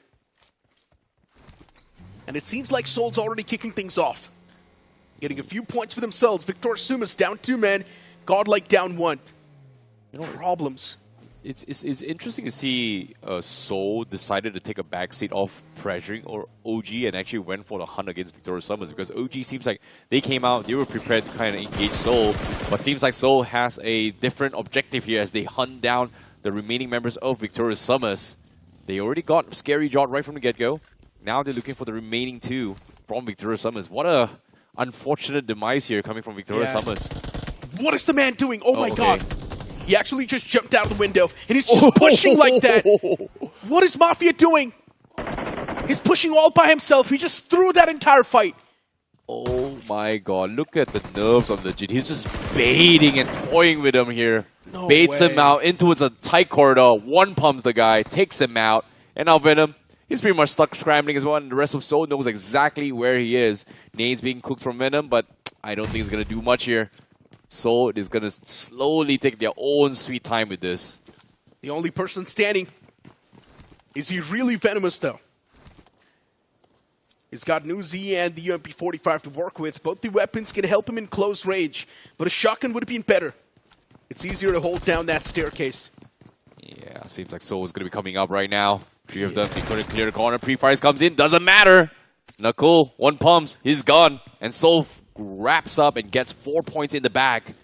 And it seems like Soul's already kicking things off. Getting a few points for themselves. Victor Sumus down 2 men. Godlike down 1. You know, problems. It's interesting to see Soul decided to take a backseat off pressuring or OG and actually went for the hunt against Victoria Summers, because OG seems like they came out, they were prepared to kind of engage Soul, but seems like Soul has a different objective here as they hunt down the remaining members of Victoria Summers. They already got Scary Jot right from the get-go. Now they're looking for the remaining 2 from Victoria Summers. What a unfortunate demise here coming from Victoria Summers. What is the man doing? Oh my god. He actually just jumped out of the window, and he's just pushing like that. What is Mafia doing? He's pushing all by himself. He just threw that entire fight. Oh my god, look at the nerves on the Jin. He's just baiting and toying with him here. No Baits way. him out into a tight corridor. One pumps the guy, takes him out. And now Venom, he's pretty much stuck scrambling as well. And the rest of Soul knows exactly where he is. Nades being cooked from Venom, but I don't think he's going to do much here. Soul is going to slowly take their own sweet time with this. The only person standing. Is he really venomous, though? He's got an Uzi and the UMP-45 to work with. Both the weapons can help him in close range, but a shotgun would have been better. It's easier to hold down that staircase. Yeah, seems like Soul is going to be coming up right now. 3 of them, they couldn't clear the corner. Pre-fires comes in, doesn't matter. Not cool. 1 pumps, he's gone. And Soul wraps up and gets 4 points in the bag.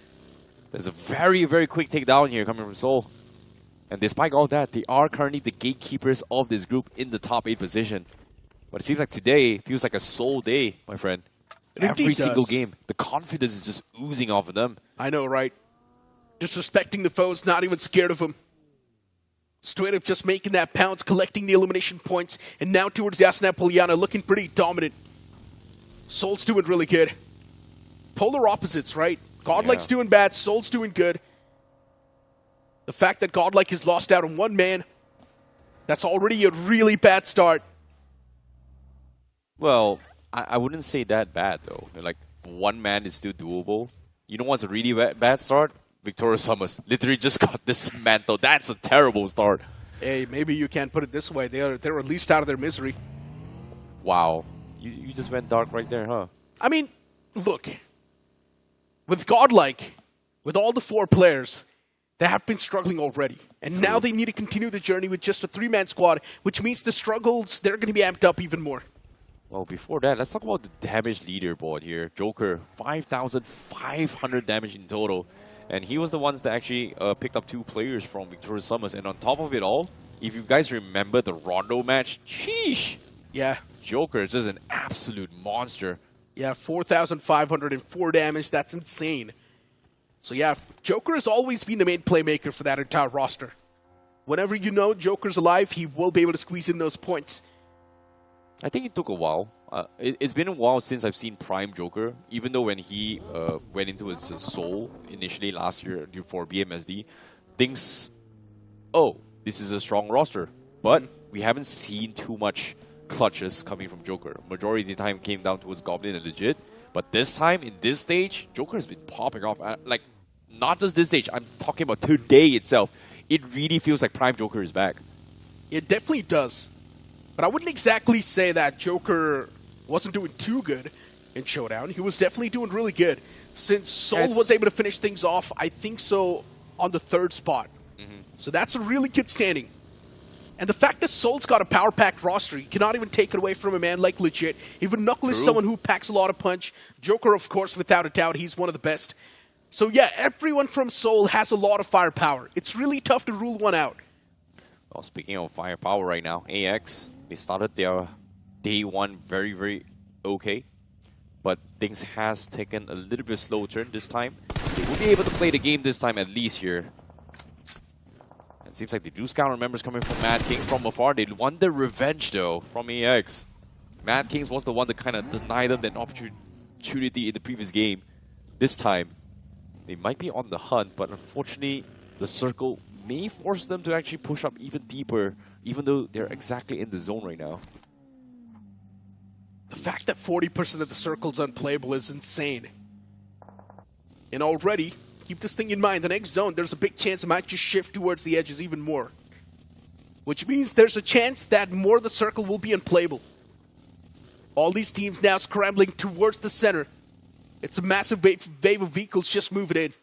There's a very, very quick takedown here coming from Soul. And despite all that, they are currently the gatekeepers of this group in the top 8 position. But it seems like today feels like a Soul day, my friend. Every single game, the confidence is just oozing off of them. I know, right? Disrespecting the foes, not even scared of them. Straight up just making that pounce, collecting the elimination points, and now towards the Asana Poliana, looking pretty dominant. Soul's doing really good. Polar opposites, right? Godlike's doing bad, Soul's doing good. The fact that Godlike has lost out on one man, that's already a really bad start. Well, I wouldn't say that bad though. Like, one man is still doable. You know what's a really bad start? Victoria Summers literally just got dismantled. That's a terrible start. Hey, maybe you can't put it this way. They're at least out of their misery. Wow. You just went dark right there, huh? I mean, look. With Godlike, with all the 4 players, they have been struggling already. And now they need to continue the journey with just a 3-man squad, which means the struggles, they're going to be amped up even more. Well, before that, let's talk about the damage leaderboard here. Joker, 5,500 damage in total. And he was the ones that actually picked up 2 players from Victoria Summers. And on top of it all, if you guys remember the Rondo match, sheesh! Yeah. Joker is just an absolute monster. Yeah, 4,504 damage. That's insane. So yeah, Joker has always been the main playmaker for that entire roster. Whenever you know Joker's alive, he will be able to squeeze in those points. I think it took a while. It's been a while since I've seen Prime Joker, even though when he went into his soul initially last year for BMSD, things, oh, this is a strong roster. But we haven't seen too much clutches coming from Joker. Majority of the time came down towards Goblin and Legit. But this time, in this stage, Joker has been popping off. Like, not just this stage, I'm talking about today itself. It really feels like Prime Joker is back. It definitely does. But I wouldn't exactly say that Joker wasn't doing too good in Showdown. He was definitely doing really good. Since Soul was able to finish things off, I think so, on the 3rd spot. So that's a really good standing. And the fact that Soul's got a power-packed roster, you cannot even take it away from a man like Legit. Even Knuckle is someone who packs a lot of punch. Joker, of course, without a doubt, he's one of the best. So yeah, everyone from Soul has a lot of firepower. It's really tough to rule one out. Well, speaking of firepower right now, AX, they started their day 1 very, very okay. But things has taken a little bit slow turn this time. They will be able to play the game this time at least here. It seems like they do scout members coming from Madkings from afar. They want their revenge though from AX. Madkings was the one that kind of denied them an opportunity in the previous game. This time, they might be on the hunt, but unfortunately, the circle may force them to actually push up even deeper, even though they're exactly in the zone right now. The fact that 40% of the circle's unplayable is insane. And already, keep this thing in mind, the next zone, there's a big chance it might just shift towards the edges even more. Which means there's a chance that more of the circle will be unplayable. All these teams now scrambling towards the center. It's a massive wave of vehicles just moving in.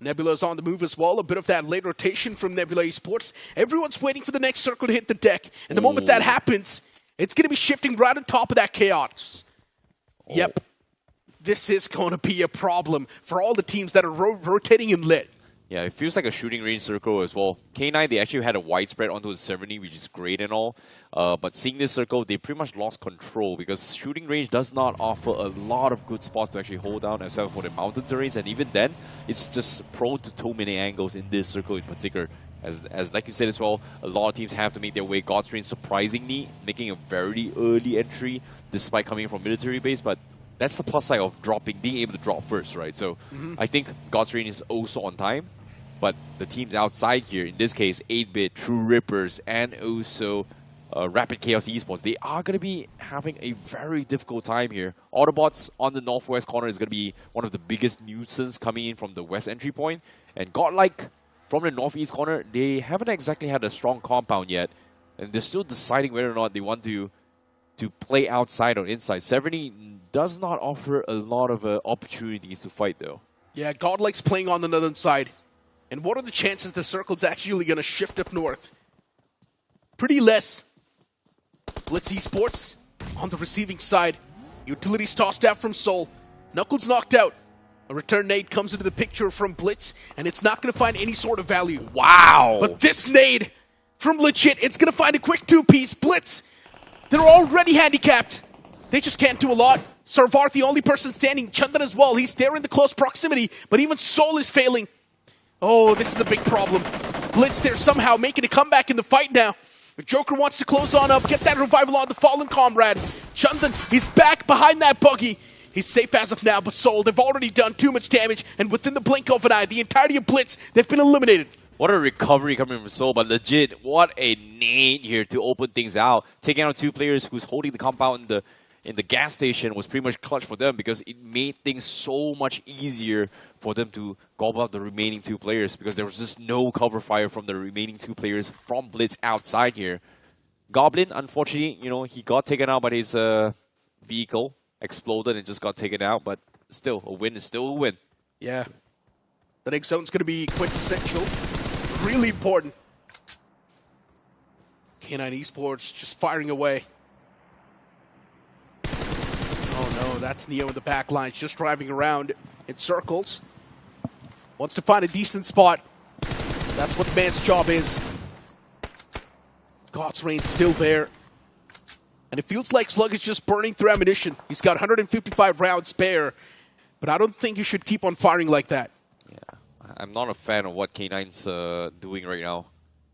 Nebula's on the move as well. A bit of that late rotation from Nebula Esports. Everyone's waiting for the next circle to hit the deck. And the moment that happens, it's going to be shifting right on top of that chaos. Yep. This is going to be a problem for all the teams that are rotating in lit. Yeah, it feels like a shooting range circle as well. K9, they actually had a widespread onto the 70, which is great and all. But seeing this circle, they pretty much lost control because shooting range does not offer a lot of good spots to actually hold down, except for the mountain terrains. And even then, it's just prone to too many angles in this circle in particular. As like you said as well, a lot of teams have to make their way. Godstrain surprisingly making a very early entry despite coming from military base, but that's the plus side of being able to drop first, right? So I think Godstrain is also on time. But the teams outside here, in this case, 8-Bit, TrueRippers, and also Rapid Chaos Esports, they are going to be having a very difficult time here. Autobotz on the northwest corner is going to be one of the biggest nuisance coming in from the west entry point. And Godlike from the northeast corner, they haven't exactly had a strong compound yet. And they're still deciding whether or not they want to play outside or inside. 70 does not offer a lot of opportunities to fight, though. Yeah, Godlike's playing on the northern side. And what are the chances the circle's actually going to shift up north? Pretty less. Blitz Esports on the receiving side. Utilities tossed out from Soul. Knuckles knocked out. A return nade comes into the picture from Blitz, and it's not going to find any sort of value. Wow! But this nade from Legit, it's going to find a quick 2-piece. Blitz, they're already handicapped. They just can't do a lot. Sarvar, the only person standing. Chandan as well. He's there in the close proximity, but even Soul is failing. Oh, this is a big problem. Blitz there somehow making a comeback in the fight now. The Joker wants to close on up, get that revival on the fallen comrade. Chandan, he's back behind that buggy. He's safe as of now, but Soul, they've already done too much damage, and within the blink of an eye, the entirety of Blitz, they've been eliminated. What a recovery coming from Soul, but legit, what a nade here to open things out. Taking out 2 players who's holding the compound in the gas station was pretty much clutch for them because it made things so much easier for them to gobble up the remaining 2 players because there was just no cover fire from the remaining 2 players from Blitz outside here. Goblin, unfortunately, you know, he got taken out by his vehicle, exploded and just got taken out, but still, a win is still a win. Yeah. The next zone's going to be quintessential. Really important. K9 Esports just firing away. Oh no, that's Neo in the back lines, just driving around in circles. Wants to find a decent spot. That's what the man's job is. God's Reign still there. And it feels like Slug is just burning through ammunition. He's got 155 rounds spare. But I don't think he should keep on firing like that. Yeah, I'm not a fan of what K9's doing right now.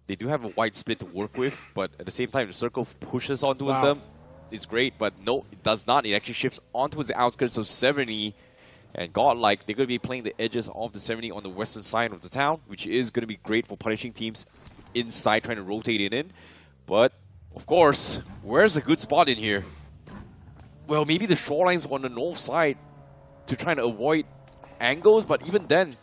They do have a wide split to work with, but at the same time, the circle pushes on towards them. It's great, but no, it does not. It actually shifts onto the outskirts of 70. And Godlike, they're going to be playing the edges of the 70 on the western side of the town, which is going to be great for punishing teams inside, trying to rotate it in. But, of course, where's a good spot in here? Well, maybe the shorelines on the north side to try to avoid angles, but even then,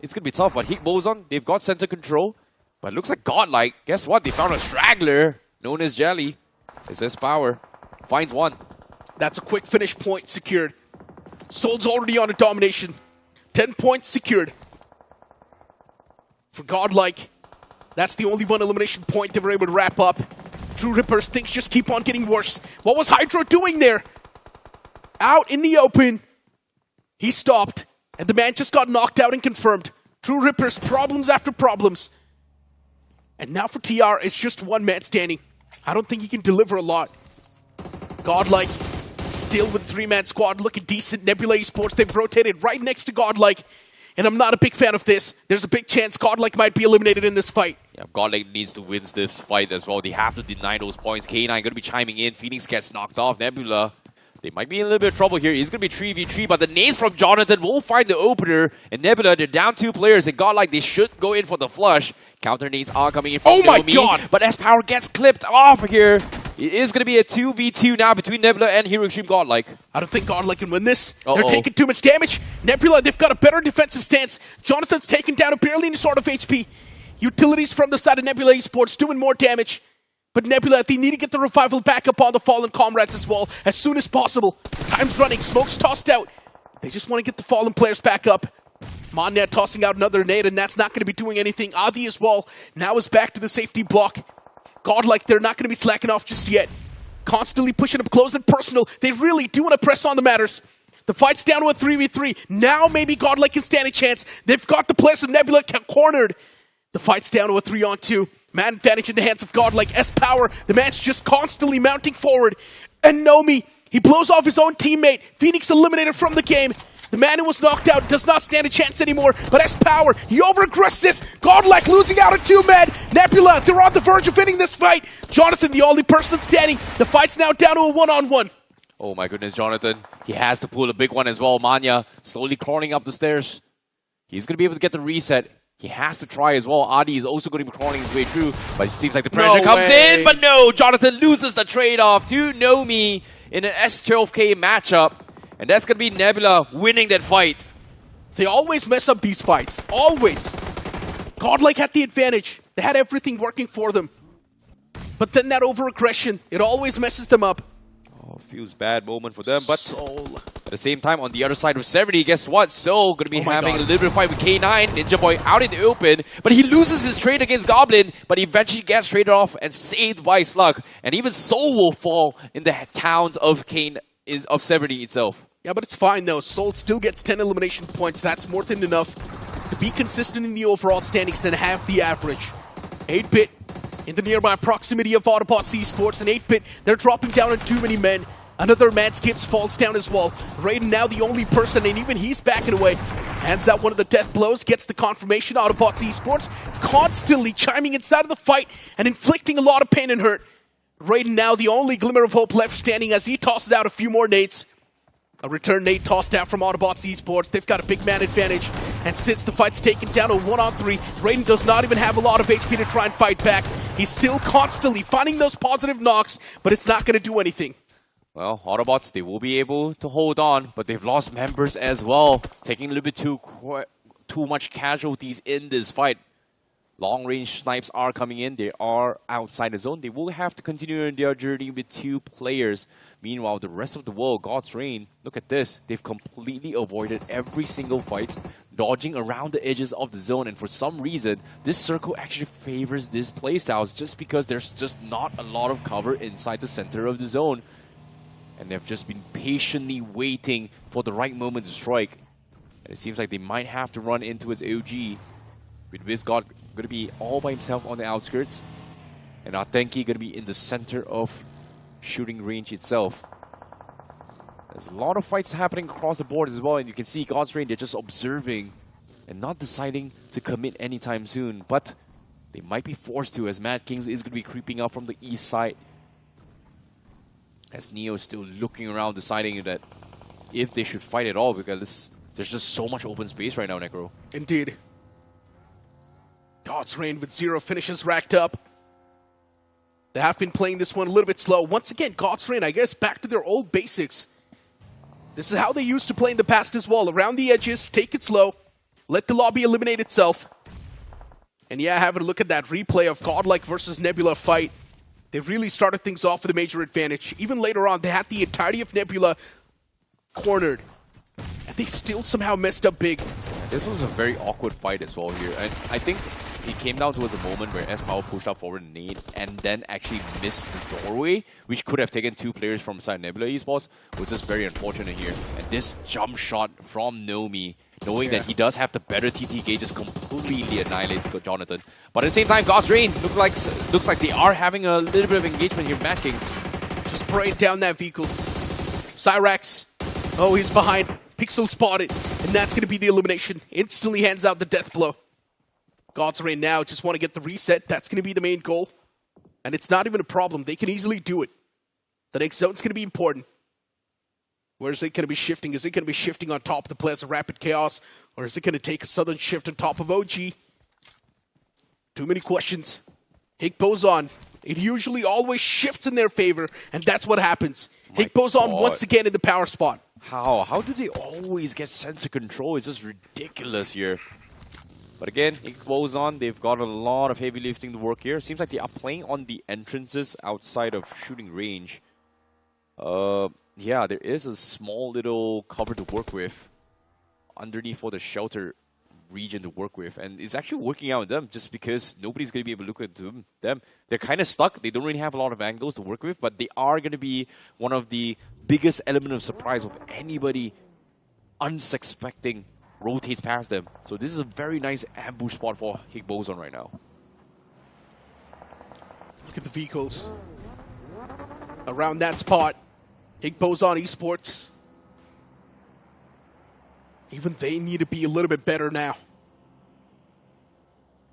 it's going to be tough. But Higgboson, they've got center control. But it looks like Godlike, guess what? They found a straggler known as Jelly. It says Power. Finds one. That's a quick finish point secured. Soul's already on a domination. 10 points secured. For Godlike, that's the only one elimination point they were able to wrap up. TrueRippers, things just keep on getting worse. What was Hydro doing there? Out in the open. He stopped, and the man just got knocked out and confirmed. TrueRippers, problems after problems. And now for TR, it's just one man standing. I don't think he can deliver a lot. Godlike, still with a 3-man squad, looking decent. Nebula Esports, they've rotated right next to Godlike. And I'm not a big fan of this. There's a big chance Godlike might be eliminated in this fight. Yeah, Godlike needs to win this fight as well. They have to deny those points. K9 going to be chiming in. Phoenix gets knocked off. Nebula, they might be in a little bit of trouble here. It's going to be 3v3, but the nades from Jonathan won't find the opener. And Nebula, they're down 2 players. And Godlike, they should go in for the flush. Counter nades are coming in from Oh my god! But S-Power gets clipped off here. It is going to be a 2v2 now between Nebula and Hero Extreme Godlike. I don't think Godlike can win this. They're taking too much damage. Nebula, they've got a better defensive stance. Jonathan's taken down to barely any sort of HP. Utilities from the side of Nebula Esports doing more damage. But Nebula, they need to get the revival back up on the fallen comrades as well as soon as possible. Time's running. Smoke's tossed out. They just want to get the fallen players back up. Manya tossing out another nade, and that's not going to be doing anything. Adi as well now is back to the safety block. Godlike, they're not going to be slacking off just yet. Constantly pushing up close and personal. They really do want to press on the matters. The fight's down to a 3v3. Now maybe Godlike can stand a chance. They've got the players of Nebula cornered. The fight's down to a 3-on-2. Man advantage in the hands of Godlike. S-Power, the man's just constantly mounting forward. And Nomi, he blows off his own teammate. Phoenix eliminated from the game. The man who was knocked out does not stand a chance anymore, but S-Power, he over-aggressed this. Godlike losing out on 2 men. Nebula, they're on the verge of winning this fight. Jonathan, the only person standing. The fight's now down to a 1-on-1. Oh my goodness, Jonathan. He has to pull a big one as well. Manya slowly crawling up the stairs. He's going to be able to get the reset. He has to try as well. Adi is also going to be crawling his way through, but it seems like the pressure comes in. But no, Jonathan loses the trade-off to Nomi in an S12K matchup. And that's going to be Nebula winning that fight. They always mess up these fights. Always. Godlike had the advantage. They had everything working for them. But then that over-aggression, it always messes them up. Oh, feels bad moment for them. But Soul. at the same time, on the other side of 70, guess what? Soul going to be having a little bit of fight with K9. Ninja Boy out in the open. But he loses his trade against Goblin. But he eventually gets traded off and saved by Slug. And even Soul will fall in the towns of 70 itself. Yeah, but it's fine though. Soul still gets 10 elimination points. That's more than enough to be consistent in the overall standings and half the average. 8-Bit in the nearby proximity of Autobotz Esports, and 8-Bit, they're dropping down on too many men. Another mad skips falls down as well. Raiden now the only person, and even he's backing away. Hands out one of the death blows, gets the confirmation. Autobotz Esports constantly chiming inside of the fight and inflicting a lot of pain and hurt. Raiden now the only glimmer of hope left standing as he tosses out a few more nades. A return nade tossed out from Autobotz Esports. They've got a big man advantage. And since the fight's taken down to 1-on-3, Raiden does not even have a lot of HP to try and fight back. He's still constantly finding those positive knocks, but it's not going to do anything. Well, Autobots, they will be able to hold on, but they've lost members as well, taking a little bit too much casualties in this fight. Long-range snipes are coming in. They are outside the zone. They will have to continue on their journey with 2 players. Meanwhile, the rest of the world, God's Reign, look at this. They've completely avoided every single fight, dodging around the edges of the zone. And for some reason, this circle actually favors this playstyle just because there's just not a lot of cover inside the center of the zone. And they've just been patiently waiting for the right moment to strike. And it seems like they might have to run into his OG. With Vizgod going to be all by himself on the outskirts. And Atenki going to be in the center of shooting range itself. There's a lot of fights happening across the board as well. And you can see God's Reign, they're just observing and not deciding to commit anytime soon. But they might be forced to, as Madkings is going to be creeping up from the east side. As Neo is still looking around, deciding that if they should fight at all, because there's just so much open space right now, Necro. Indeed. God's Reign with 0 finishes racked up. They have been playing this one a little bit slow. Once again, God's Reign, I guess, back to their old basics. This is how they used to play in the past as well. Around the edges, take it slow, let the lobby eliminate itself. And yeah, having a look at that replay of Godlike versus Nebula fight. They really started things off with a major advantage. Even later on, they had the entirety of Nebula cornered. And they still somehow messed up big. This was a very awkward fight as well here. And I think it came down towards a moment where S-Power pushed up forward nade and then actually missed the doorway, which could have taken 2 players from side Nebula Esports, which is very unfortunate here. And this jump shot from Nomi, knowing that he does have the better TT gauges, completely annihilates Jonathan. But at the same time, God's Reign looks like they are having a little bit of engagement here. Madkings just sprayed down that vehicle. Cyrax, oh, he's behind. Pixel spotted, and that's going to be the elimination. Instantly hands out the death blow. God's Reign now just want to get the reset. That's going to be the main goal. And it's not even a problem. They can easily do it. The next zone's going to be important. Where is it going to be shifting? Is it going to be shifting on top of the players of Rapid Chaos? Or is it going to take a sudden shift on top of OG? Too many questions. Higgboson, it usually always shifts in their favor, and that's what happens. Higgboson once again in the power spot. How do they always get sensor control? It's just ridiculous here. But again, it goes on. They've got a lot of heavy lifting to work here. Seems like they are playing on the entrances outside of shooting range. Yeah, there is a small little cover to work with underneath for the shelter region to work with. And it's actually working out with them just because nobody's going to be able to look at them. They're kind of stuck. They don't really have a lot of angles to work with, but they are going to be one of the biggest element of surprise of anybody unsuspecting rotates past them. So this is a very nice ambush spot for Higgboson right now. Look at the vehicles around that spot. Higgboson Esports. Even they need to be a little bit better now.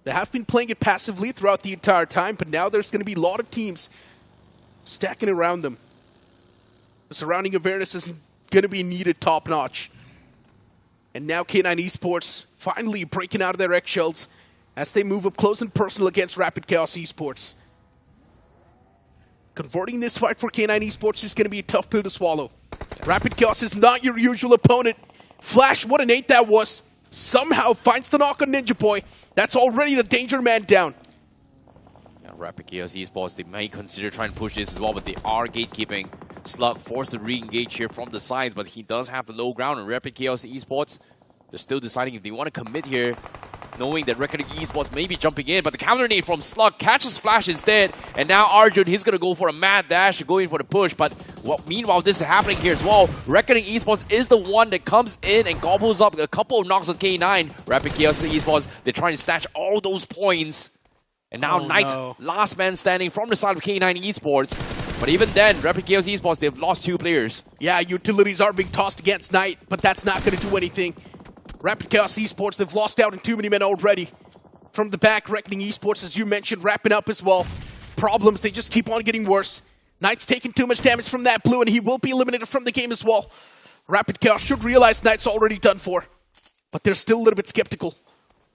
They have been playing it passively throughout the entire time, but now there's going to be a lot of teams stacking around them. The surrounding awareness is going to be needed top-notch. And now K9 Esports finally breaking out of their eggshells as they move up close and personal against Rapid Chaos Esports. Converting this fight for K9 Esports is going to be a tough pill to swallow. Rapid Chaos is not your usual opponent. Flash, what an 8 that was. Somehow finds the knock on Ninja Boy. That's already the danger man down. Yeah, Rapid Chaos Esports, they may consider trying to push this as well, but they are gatekeeping. Slug forced to re-engage here from the sides, but he does have the low ground. And Rapid Chaos Esports, they're still deciding if they want to commit here, knowing that Reckoning Esports may be jumping in, but the counter nade from Slug catches Flash instead. And now Arjun, he's going to go for a mad dash, going for the push. But meanwhile, this is happening here as well. Reckoning Esports is the one that comes in and gobbles up a couple of knocks on K9. Rapid Chaos Esports, they're trying to snatch all those points. And now Knight, last man standing from the side of K9 Esports. But even then, Rapid Chaos Esports, they've lost 2 players. Yeah, utilities are being tossed against Knight, but that's not going to do anything. Rapid Chaos Esports, they've lost out on too many men already. From the back, Reckoning Esports, as you mentioned, wrapping up as well. Problems, they just keep on getting worse. Knight's taking too much damage from that blue, and he will be eliminated from the game as well. Rapid Chaos should realize Knight's already done for, but they're still a little bit skeptical.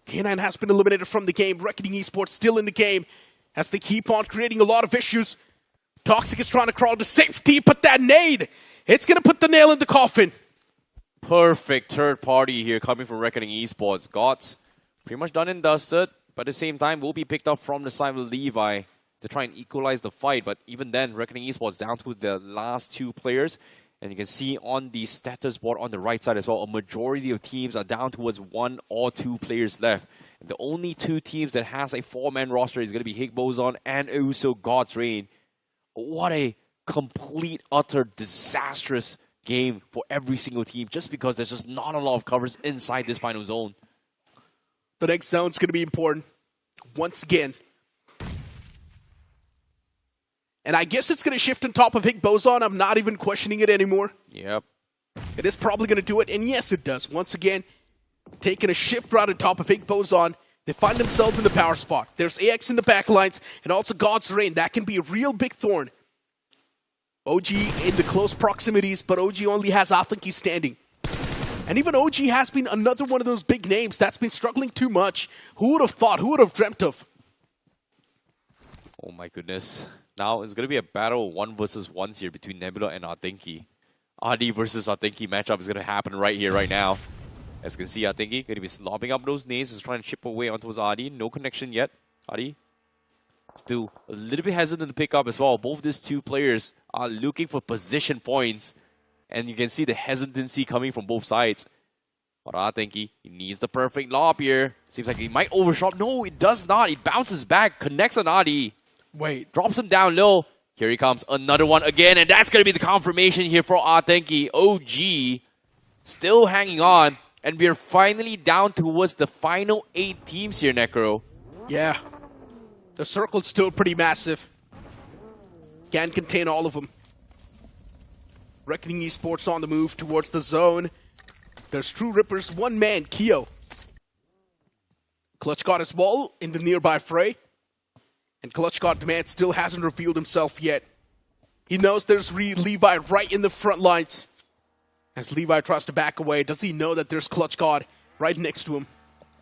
K9 has been eliminated from the game. Reckoning Esports still in the game as they keep on creating a lot of issues. Toxic is trying to crawl to safety, but that nade, it's going to put the nail in the coffin. Perfect third party here coming from Reckoning Esports. Gods pretty much done and dusted, but at the same time will be picked up from the side of Levi to try and equalize the fight. But even then, Reckoning Esports down to the last 2 players. And you can see on the status board on the right side as well, a majority of teams are down towards 1 or 2 players left. And the only 2 teams that has a 4-man roster is going to be Higgboson and also God's Reign. What a complete, utter, disastrous game for every single team, just because there's just not a lot of covers inside this final zone. The next zone's going to be important. Once again. And I guess it's going to shift on top of Higgboson. I'm not even questioning it anymore. Yep. It is probably going to do it, and yes, it does. Once again, taking a shift right on top of Higgboson. They find themselves in the power spot. There's AX in the backlines, and also God's Reign. That can be a real big thorn. OG in the close proximities, but OG only has Athenki standing. And even OG has been another one of those big names that's been struggling too much. Who would have thought? Who would have dreamt of? Oh my goodness. Now it's going to be a battle 1 versus 1 here between Nebula and Athenki. Adi versus Athenki matchup is going to happen right here, right now. As you can see, Athenki going to be slopping up those nades, just trying to chip away onto his Adi. No connection yet. Adi still a little bit hesitant to pick up as well. Both these 2 players are looking for position points. And you can see the hesitancy coming from both sides. But Athenki, he needs the perfect lob here. Seems like he might overshot. No, it does not. It bounces back, connects on Adi. Wait. Drops him down low. Here he comes, another one again, and that's going to be the confirmation here for Athenki. OG still hanging on, and we're finally down towards the final 8 teams here, Necro. Yeah. The circle's still pretty massive. Can't contain all of them. Reckoning Esports on the move towards the zone. There's TrueRippers, 1-man, Keo. Clutch got his ball in the nearby fray. And Clutch God Demand still hasn't revealed himself yet. He knows there's Levi right in the front lines. As Levi tries to back away, does he know that there's Clutch God right next to him?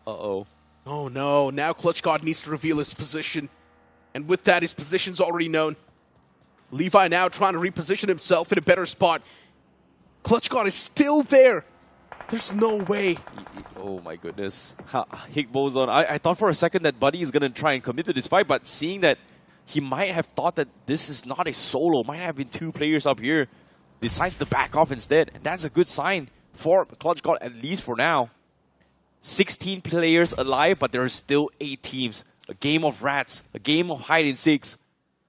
Uh-oh. Oh no, now Clutch God needs to reveal his position. And with that, his position's already known. Levi now trying to reposition himself in a better spot. Clutch God is still there. There's no way. Oh my goodness. Higgboson. I thought for a second that Buddy is going to try and commit to this fight, but seeing that he might have thought that this is not a solo, might have been 2 players up here, decides to back off instead. And that's a good sign for Clutch God, at least for now. 16 players alive, but there are still 8 teams. A game of rats, a game of hide and seeks,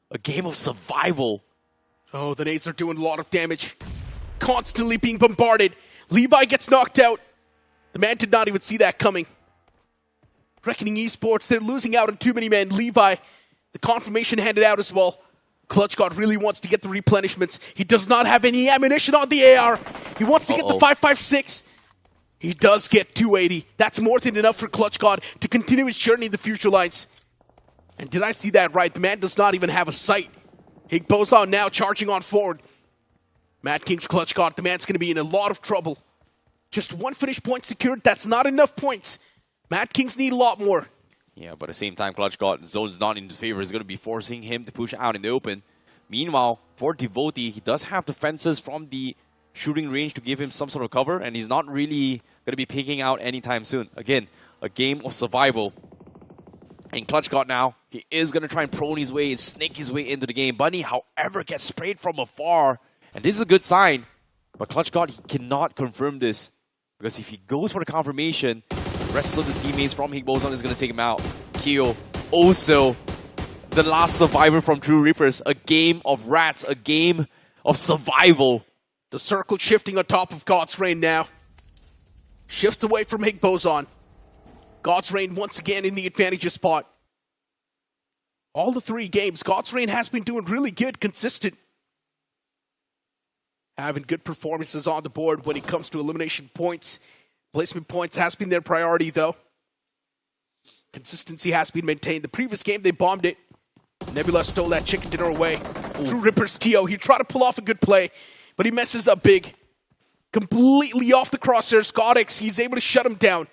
a game of survival. Oh, the nades are doing a lot of damage. Constantly being bombarded. Levi gets knocked out. The man did not even see that coming. Reckoning Esports, they're losing out on too many men. Levi, the confirmation handed out as well. Clutch God really wants to get the replenishments. He does not have any ammunition on the AR. He wants to get the 5.56. He does get 280. That's more than enough for Clutch God to continue his journey in the future lines. And did I see that right? The man does not even have a sight. Higgboson now charging on forward. Madkings Clutch God, the man's going to be in a lot of trouble. Just 1 finish point secured, that's not enough points. Madkings need a lot more. Yeah, but at the same time, Clutch God, zone's not in his favor. It's going to be forcing him to push out in the open. Meanwhile, for Devotee, he does have the fences from the shooting range to give him some sort of cover, and he's not really going to be picking out anytime soon. Again, a game of survival. And Clutch God now, he is going to try and prone his way and snake his way into the game. Bunny, however, gets sprayed from afar. And this is a good sign. But Clutch God, he cannot confirm this. Because if he goes for the confirmation, the rest of the teammates from Higgboson is going to take him out. Keo, also the last survivor from TrueRippers. A game of rats, a game of survival. The circle shifting on top of God's Reign now. Shifts away from Higgboson. God's Reign once again in the advantage spot. All the 3 games, God's Reign has been doing really good, consistent. having good performances on the board when it comes to elimination points. Placement points has been their priority, though. Consistency has been maintained. The previous game, they bombed it. Nebula stole that chicken dinner away. TrueRippers Keo, he tried to pull off a good play, but he messes up big. Completely off the crosshairs. Godlike, he's able to shut him down.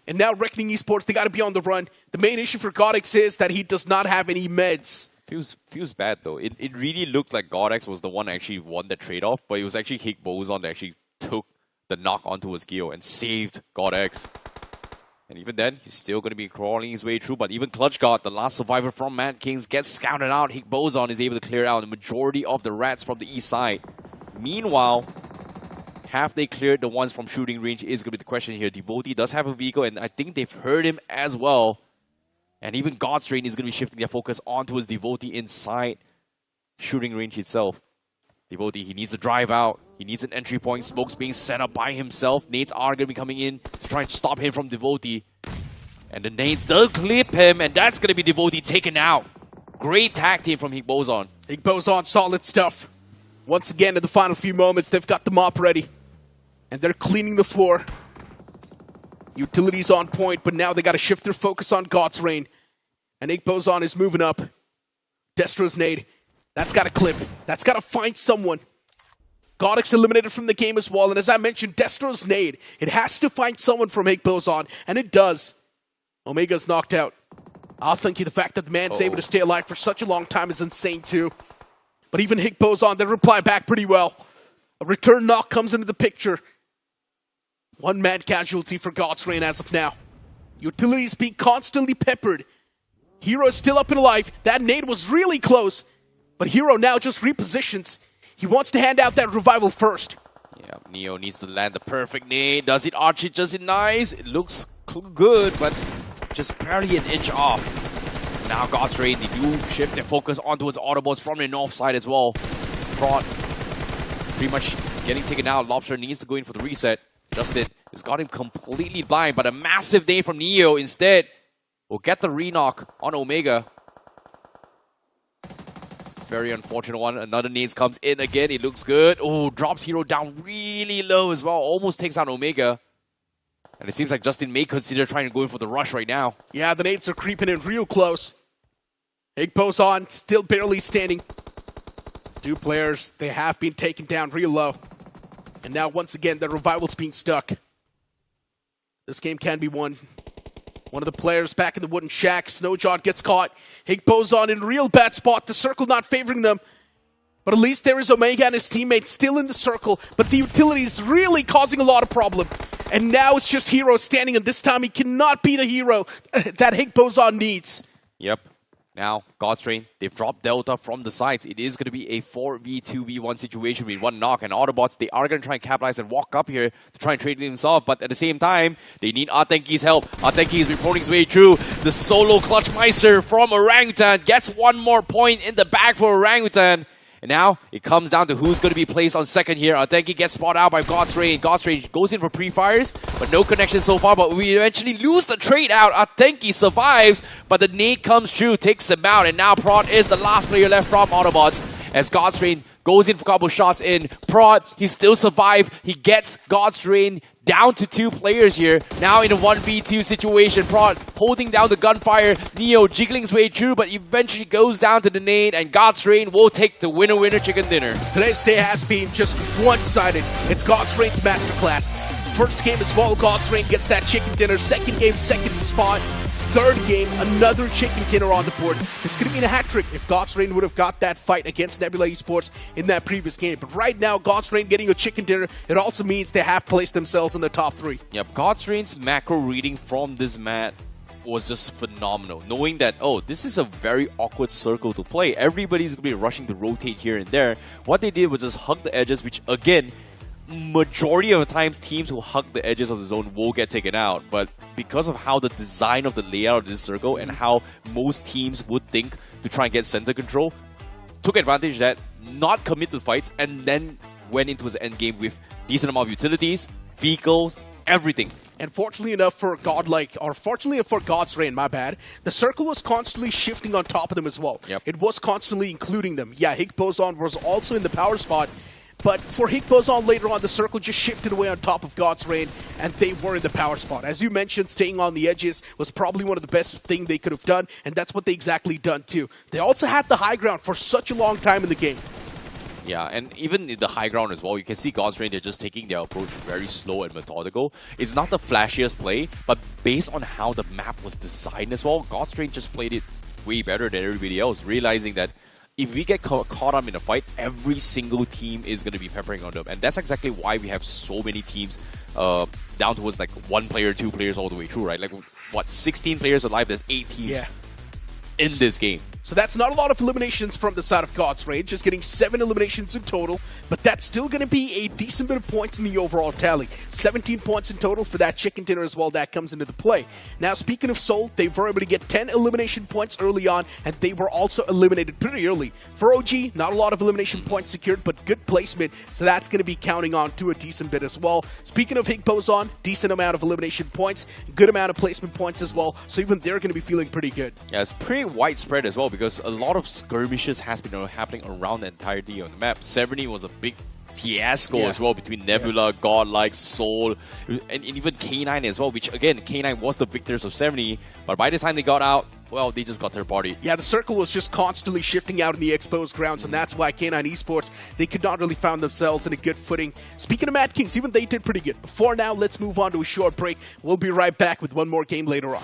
And now Reckoning Esports, they got to be on the run. The main issue for Godlike is that he does not have any meds. Feels bad though. It really looked like Godlike was the one that actually won the trade-off, but it was actually Higgboson that actually took the knock onto his Geo and saved Godlike. And even then, he's still going to be crawling his way through. But even Clutch God, the last survivor from Madkings, gets scouted out. Higgboson is able to clear out the majority of the rats from the east side. Meanwhile, have they cleared the ones from shooting range is going to be the question here. Devotee does have a vehicle, and I think they've heard him as well. And even Godstrain is going to be shifting their focus onto his Devotee inside shooting range itself. Devotee, he needs to drive out. He needs an entry point. Smoke's being set up by himself. Nades are going to be coming in to try and stop him from Devotee. And the nades does clip him, and that's going to be Devotee taken out. Great tag team from Higgboson. Higgboson, solid stuff. Once again, in the final few moments, they've got the mop ready. And they're cleaning the floor. Utilities on point, but now they got to shift their focus on God's Reign. And Higgboson is moving up. Destro's nade. That's got to clip. That's got to find someone. Godlike's eliminated from the game as well. And as I mentioned, Destro's nade. It has to find someone from Higgboson. And it does. Omega's knocked out. I'll thank you. The fact that the man's able to stay alive for such a long time is insane too. But even Higgboson, they reply back pretty well. A return knock comes into the picture. One mad casualty for God's Reign as of now. Utilities being constantly peppered. Hero is still up and alive. That nade was really close. But Hero now just repositions. He wants to hand out that revival first. Yeah, Neo needs to land the perfect nade. Does it arch it just nice? It looks good, but just barely an inch off. Now God's Reign, they do shift their focus onto his Autobotz from the north side as well. Prod pretty much getting taken out. Lobster needs to go in for the reset. Justin has got him completely blind, but a massive nade from Neo instead will get the re-knock on Omega. Very unfortunate one. Another nades comes in again. It looks good. Oh, drops Hero down really low as well. Almost takes out Omega. And it seems like Justin may consider trying to go in for the rush right now. Yeah, the nades are creeping in real close. Higgboson still barely standing. Two players, they have been taken down real low. And now once again, the revival's being stuck. This game can be won. One of the players back in the wooden shack. Snowjaw gets caught. Higgboson in real bad spot. The circle not favoring them. But at least there is Omega and his teammates still in the circle. But the utility is really causing a lot of problem. And now it's just Hero standing, and this time he cannot be the hero that Higgboson needs. Yep. Now, God's Reign, they've dropped Delta from the sides. It is going to be a 4v2v1 situation with one knock, and Autobotz, they are going to try and capitalize and walk up here to try and trade themselves, but at the same time, they need Atenki's help. Atenki is reporting his way through. The solo Clutch Meister from Orangutan gets one more point in the bag for Orangutan. And now, it comes down to who's going to be placed on second here. Atenki gets spotted out by God's Reign. God's Reign goes in for pre-fires, but no connection so far. But we eventually lose the trade out. Atenki survives, but the nade comes through, takes him out. And now Prod is the last player left from Autobotz. As God's Reign goes in for a couple shots in. Prod, he still survived. He gets God's Reign down to 2 players here. Now in a 1v2 situation. Prod holding down the gunfire. Neo jiggling his way through, but eventually goes down to the nade, and God's Reign will take the winner chicken dinner. Today's day has been just one-sided. It's God's Reign's masterclass. First game as well, God's Reign gets that chicken dinner. Second game, second spot. Third game, another chicken dinner on the board. This could have been a hat-trick if God's Reign would have got that fight against Nebula Esports in that previous game. But right now, God's Reign getting a chicken dinner, it also means they have placed themselves in the top 3. Yep, God's Reign's macro reading from this mat was just phenomenal. Knowing that, oh, this is a very awkward circle to play. Everybody's going to be rushing to rotate here and there. What they did was just hug the edges, which again, majority of the times teams who hug the edges of the zone will get taken out, but because of how the design of the layout of this circle and how most teams would think to try and get center control, took advantage of that, not commit to fights, and then went into his end game with decent amount of utilities, vehicles, everything. And fortunately enough for Godlike, or fortunately for God's Reign, my bad, the circle was constantly shifting on top of them as well. Yep. It was constantly including them. Yeah, Higgboson was also in the power spot, But for Higgboson later on, the circle just shifted away on top of God's Reign, and they were in the power spot. As you mentioned, staying on the edges was probably one of the best things they could have done, and that's what they exactly done too. They also had the high ground for such a long time in the game. Yeah, and even in the high ground as well, you can see God's Reign, they're just taking their approach very slow and methodical. It's not the flashiest play, but based on how the map was designed as well, God's Reign just played it way better than everybody else, realizing that if we get caught up in a fight, every single team is going to be peppering on them. And that's exactly why we have so many teams down towards like 1 player, 2 players all the way through, right? Like, what, 16 players alive, there's 8 teams in this game. So that's not a lot of eliminations from the side of God's Reign, just getting 7 eliminations in total, but that's still going to be a decent bit of points in the overall tally. 17 points in total for that chicken dinner as well, that comes into the play. Now, speaking of Seoul, they were able to get 10 elimination points early on, and they were also eliminated pretty early. For OG, not a lot of elimination points secured, but good placement, so that's going to be counting on to a decent bit as well. Speaking of Higgboson, decent amount of elimination points, good amount of placement points as well, so even they're going to be feeling pretty good. Yeah, it's pretty widespread as well, because a lot of skirmishes has been happening around the entirety of the map. 70 was a big fiasco as well between Nebula, Godlike, Soul, and even K9 as well, which again, K9 was the victors of 70, but by the time they got out, well, they just got third party. Yeah, the circle was just constantly shifting out in the exposed grounds, and that's why K9 Esports, they could not really find themselves in a good footing. Speaking of Madkings, even they did pretty good. But for now, let's move on to a short break. We'll be right back with one more game later on.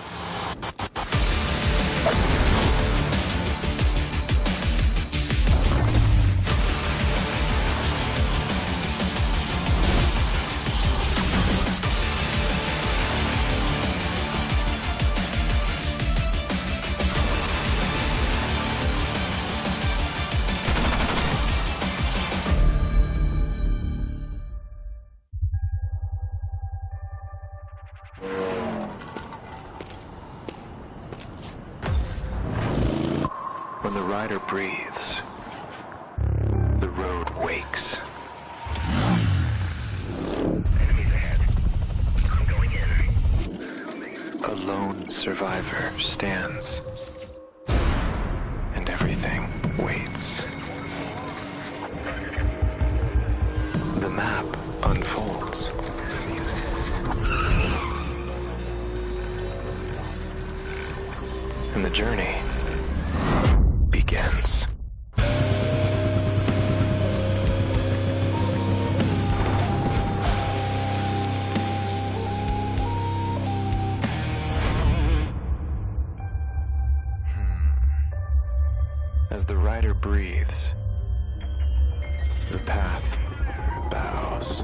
When the rider breathes, the road wakes. Enemies ahead. I'm going in. A lone survivor stands, and everything waits. The map unfolds. And the journey begins. As the rider breathes, the path bows.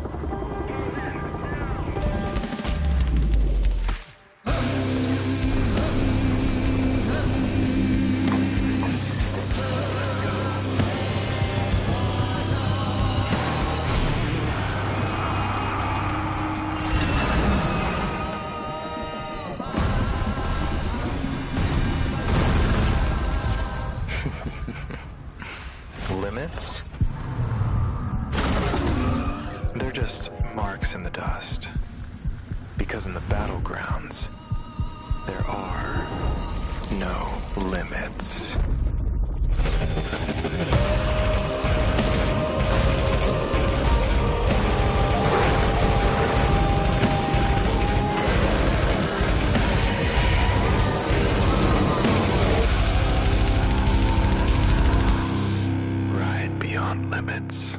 Limits? They're just marks in the dust. Because in the battlegrounds, there are no limits. Limits.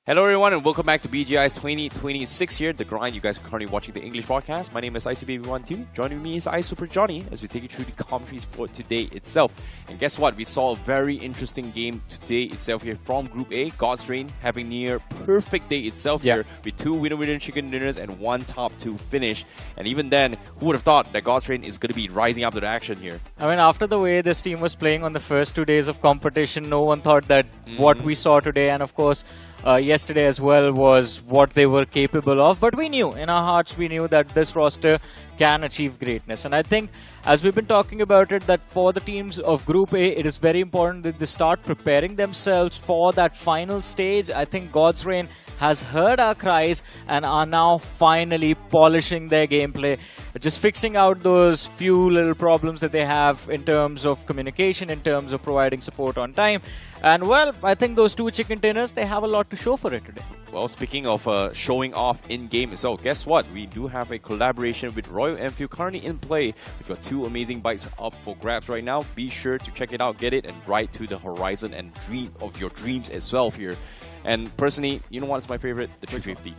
Hello everyone and welcome back to BGIS 2026 here, The Grind. You guys are currently watching the English podcast. My name is ICBaby12. Joining me is iSuper Johnny as we take you through the commentaries for today itself. And guess what? We saw a very interesting game today itself here from Group A. God's Reign having near perfect day itself here with 2 winner-winner chicken dinners and 1 top 2 finish. And even then, who would have thought that God's Reign is going to be rising up to the action here? I mean, after the way this team was playing on the first 2 days of competition, no one thought that what we saw today, and of course, yesterday as well was what they were capable of. But we knew, in our hearts, we knew that this roster can achieve greatness. And I think, as we've been talking about it, that for the teams of Group A, it is very important that they start preparing themselves for that final stage. I think God's Reign has heard our cries and are now finally polishing their gameplay, just fixing out those few little problems that they have in terms of communication, in terms of providing support on time. And well, I think those two chicken dinners, they have a lot to show for it today. Well, speaking of showing off in-game, so guess what? We do have a collaboration with Royal Enfield currently in play. We've got two amazing bikes up for grabs right now. Be sure to check it out, get it, and ride to the horizon and dream of your dreams as well here. And personally, you know what's my favorite? The 350.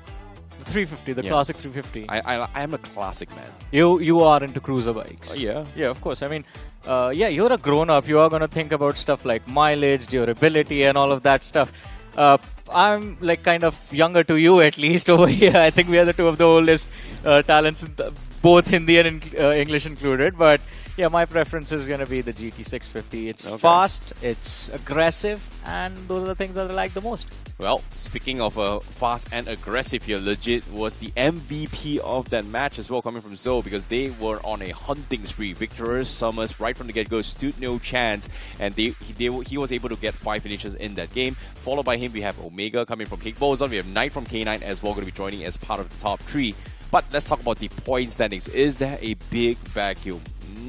The 350, the classic 350. I am a classic man. You are into cruiser bikes. Oh, yeah. Yeah, of course. I mean, yeah, you're a grown-up. You are going to think about stuff like mileage, durability, and all of that stuff. I'm like kind of younger to you, at least, over here. I think we are the two of the oldest talents, both Hindi and English included. But yeah, my preference is going to be the GT650. It's fast, it's aggressive, and those are the things that I like the most. Well, speaking of fast and aggressive here, legit was the MVP of that match as well, coming from Zoe, because they were on a hunting spree. Victorious Sumus right from the get-go stood no chance, and he was able to get 5 finishes in that game. Followed by him, we have Omega coming from Higgboson. We have Knight from K9 as well, going to be joining as part of the top 3. But let's talk about the point standings. Is there a big vacuum?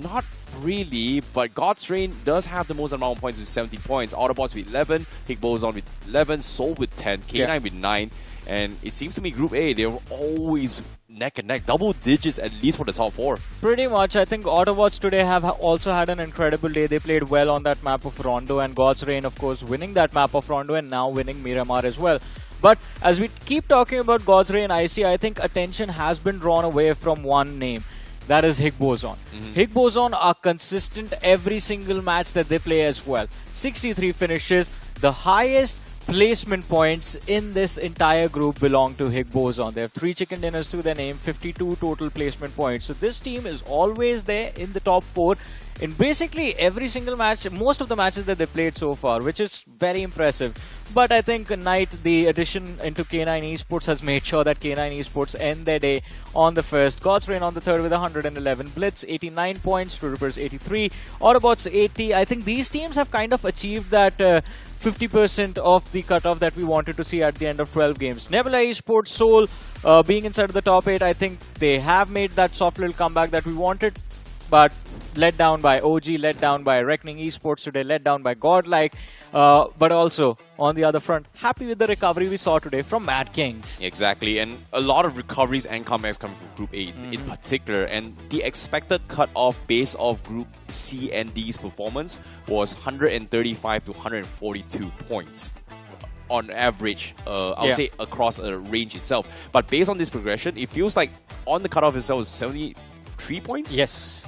Not really, but God's Reign does have the most amount of points with 70 points. Autobotz with 11, Higgboson with 11, Soul with 10, K9 with 9. And it seems to me Group A, they were always neck and neck, double digits at least for the top 4. Pretty much. I think Autobotz today have also had an incredible day. They played well on that map of Rondo, and God's Reign, of course, winning that map of Rondo and now winning Miramar as well. But as we keep talking about God's Reign IC, I think attention has been drawn away from one name. That is Higgboson. Higgboson are consistent every single match that they play as well. 63 finishes, the highest placement points in this entire group belong to Higgboson. They have 3 chicken dinners to their name, 52 total placement points. So this team is always there in the top 4 in basically every single match, most of the matches that they played so far, which is very impressive. But I think Knight, the addition into K9 Esports, has made sure that K9 Esports end their day on the first. God's Reign on the third with 111. Blitz 89 points, TrueRippers 83, Autobotz 80. I think these teams have kind of achieved that 50% of the cutoff that we wanted to see at the end of 12 games. Nebula Esports, Soul being inside of the top 8, I think they have made that soft little comeback that we wanted. But let down by OG, let down by Reckoning Esports today, let down by Godlike. But also, on the other front, happy with the recovery we saw today from Madkings. Exactly, and a lot of recoveries and comebacks coming from Group A in particular. And the expected cutoff base of Group C and D's performance was 135 to 142 points. On average, I would say across a range itself. But based on this progression, it feels like on the cutoff itself was 73 points? Yes.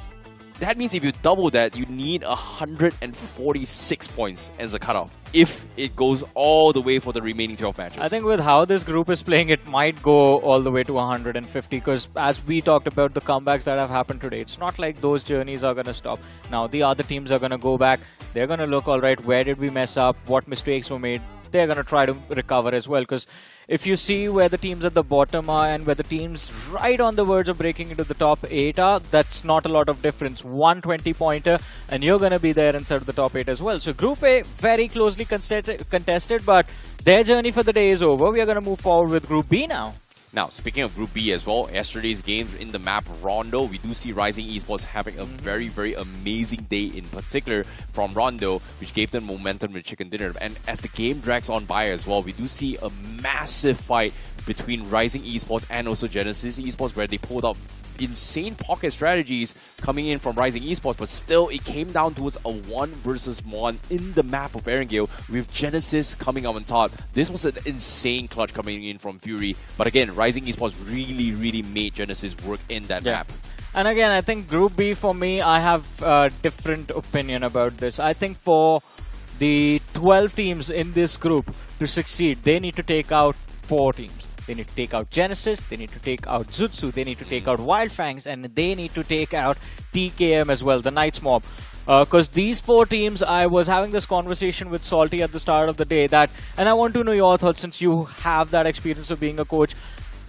That means if you double that, you need 146 points as a cutoff if it goes all the way for the remaining 12 matches. I think with how this group is playing, it might go all the way to 150, because as we talked about the comebacks that have happened today, it's not like those journeys are going to stop. Now, the other teams are going to go back. They're going to look, all right, where did we mess up? What mistakes were made? They're going to try to recover as well, because if you see where the teams at the bottom are and where the teams right on the verge of breaking into the top 8 are, that's not a lot of difference. 120-pointer, and you're going to be there inside of the top 8 as well. So Group A, very closely contested, but their journey for the day is over. We are going to move forward with Group B now. Now, speaking of Group B as well, yesterday's games in the map Rondo, we do see Rising Esports having a very, very amazing day in particular from Rondo, which gave them momentum with Chicken Dinner. And as the game drags on by as well, we do see a massive fight between Rising Esports and also Genesis Esports, where they pulled out insane pocket strategies coming in from Rising Esports, but still it came down towards a 1 versus 1 in the map of Erangel with Genesis coming out on top. This was an insane clutch coming in from Fury, but again, Rising Esports really made Genesis work in that map. And again, I think Group B, for me, I have a different opinion about this. I think for the 12 teams in this group to succeed, they need to take out 4 teams. they need to take out Genesis, they need to take out Zutsu, they need to take out Wyld Fangs, and they need to take out TKM as well, the Knights Mob. Because these 4 teams, I was having this conversation with Salty at the start of the day and I want to know your thoughts since you have that experience of being a coach.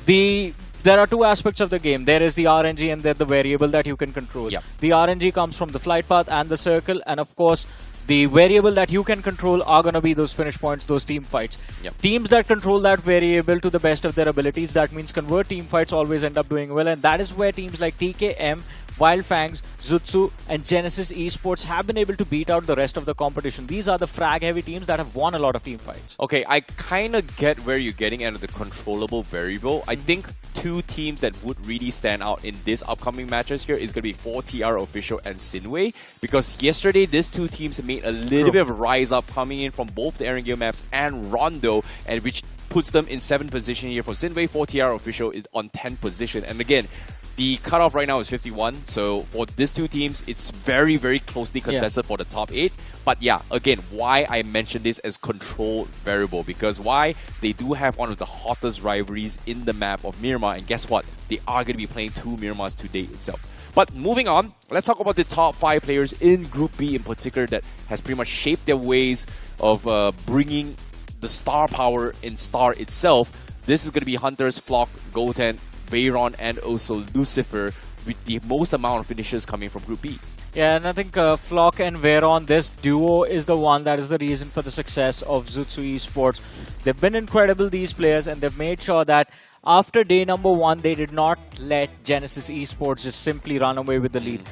There are 2 aspects of the game. There is the RNG and the variable that you can control. Yep. The RNG comes from the flight path and the circle, and of course, the variable that you can control are going to be those finish points, those team fights. Yep. Teams that control that variable to the best of their abilities, that means convert team fights, always end up doing well, and that is where teams like TKM, Wyld Fangs, Zutsu, and Genesis Esports have been able to beat out the rest of the competition. These are the frag-heavy teams that have won a lot of team fights. Okay, I kind of get where you're getting at the controllable variable. I think 2 teams that would really stand out in this upcoming matches here is going to be 4TR Official and SINEWY, because yesterday these 2 teams made a little bit of a rise up coming in from both the Erangel maps and Rondo, and which puts them in 7th position here for SINEWY. 4TR Official is on 10th position, and again, the cutoff right now is 51, so for these 2 teams, it's very, very closely contested for the top 8. But yeah, again, why I mentioned this as control variable, because why? They do have one of the hottest rivalries in the map of Miramar, and guess what? They are going to be playing 2 Miramars today itself. But moving on, let's talk about the top 5 players in Group B in particular that has pretty much shaped their ways of bringing the star power in Star itself. This is going to be Hunters, Flock, Goten, Veyron, and also Lucifer, with the most amount of finishes coming from Group B. Yeah, and I think Flock and Veyron, this duo is the one that is the reason for the success of Zutsu Esports. They've been incredible, these players, and they've made sure that after day number 1, they did not let Genesis Esports just simply run away with the lead.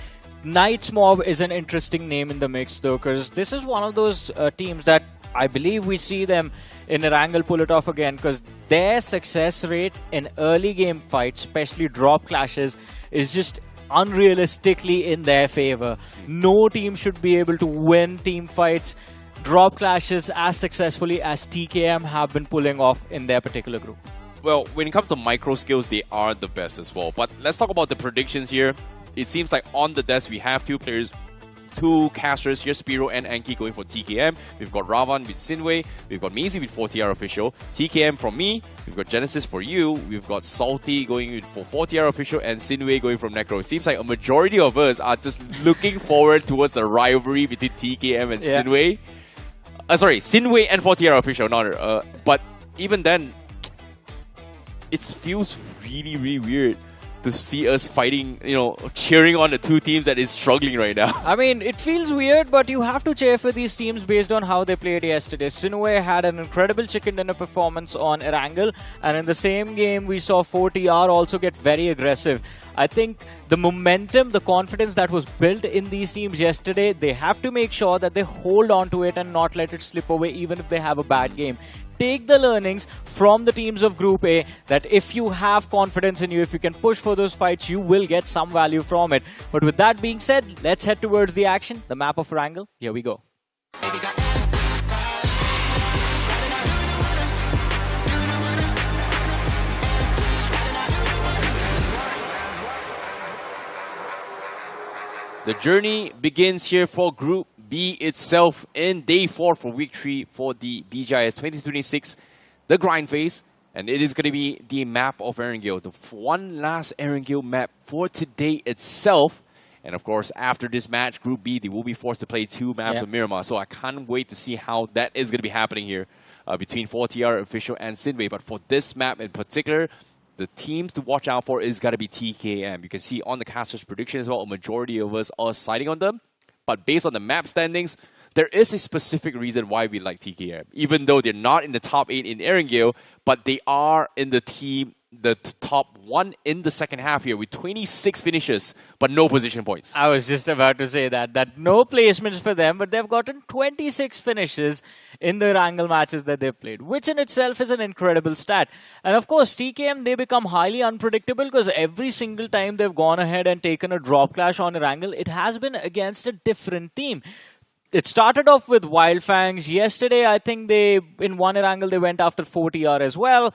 Knights Mob is an interesting name in the mix though, because this is one of those teams that I believe we see them in Erangel pull it off again, because their success rate in early game fights, especially drop clashes, is just unrealistically in their favor. No team should be able to win team fights, drop clashes as successfully as TKM have been pulling off in their particular group. Well, when it comes to micro skills, they are the best as well. But let's talk about the predictions here. It seems like on the desk we have 2 players, 2 casters here, Spiro and Anki going for TKM. We've got Ravan with SINEWY. We've got Maisie with 4TR Official. TKM from me. We've got Genesis for you. We've got Salty going for 4TR Official and SINEWY going from Necro. It seems like a majority of us are just looking forward towards the rivalry between TKM and SINEWY. Sorry, SINEWY and 4TR Official. But even then, it feels really, really weird to see us fighting, cheering on the 2 teams that is struggling right now. I mean, it feels weird, but you have to cheer for these teams based on how they played yesterday. SINEWY had an incredible chicken dinner performance on Erangel, and in the same game, we saw 4TR also get very aggressive. I think the momentum, the confidence that was built in these teams yesterday, they have to make sure that they hold on to it and not let it slip away even if they have a bad game. Take the learnings from the teams of Group A, that if you have confidence in you, if you can push for those fights, you will get some value from it. But with that being said, let's head towards the action, the map of Erangel. Here we go. The journey begins here for Group B itself in day 4 for week 3 for the BGIS 2026, the grind phase. And it is going to be the map of Erangel, the one last Erangel map for today itself. And of course, after this match, Group B, they will be forced to play 2 maps of Miramar. So I can't wait to see how that is going to be happening here between 4TR Official and SINEWY. But for this map in particular, the teams to watch out for is got to be TKM. You can see on the caster's prediction as well, a majority of us are siding on them. But based on the map standings, there is a specific reason why we like TKM. Even though they're not in the top 8 in Erangel, but they are in the top 1 in the second half here with 26 finishes, but no position points. I was just about to say that no placements for them, but they've gotten 26 finishes in the Erangel matches that they've played, which in itself is an incredible stat. And of course, TKM, they become highly unpredictable because every single time they've gone ahead and taken a drop clash on Erangel, it has been against a different team. It started off with Wyld Fangs. Yesterday, I think in one Erangel, they went after 4TR as well.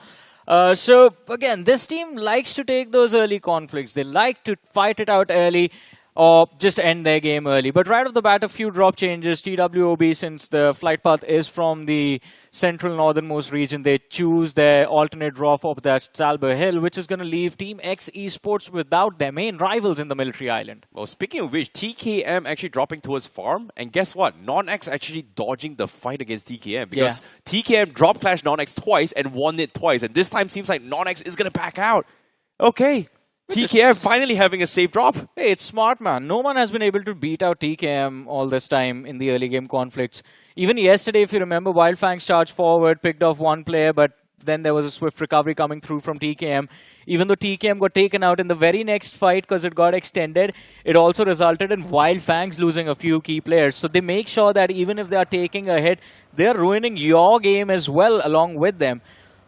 So again, this team likes to take those early conflicts. They like to fight it out early. or just end their game early. But right off the bat, a few drop changes. TWOB, since the flight path is from the central northernmost region, they choose their alternate drop of that Stalber Hill, which is going to leave Team X Esports without their main rivals in the military island. Well, speaking of which, TKM actually dropping towards farm, and guess what? NoNx actually dodging the fight against TKM because TKM drop clashed NoNx twice and won it twice, and this time seems like NoNx is going to back out. Okay. TKM finally having a safe drop. Hey, it's smart, man. No one has been able to beat out TKM all this time in the early game conflicts. Even yesterday, if you remember, Wyld Fangs charged forward, picked off one player, but then there was a swift recovery coming through from TKM. Even though TKM got taken out in the very next fight because it got extended, it also resulted in Wyld Fangs losing a few key players. So they make sure that even if they are taking a hit, they're ruining your game as well along with them.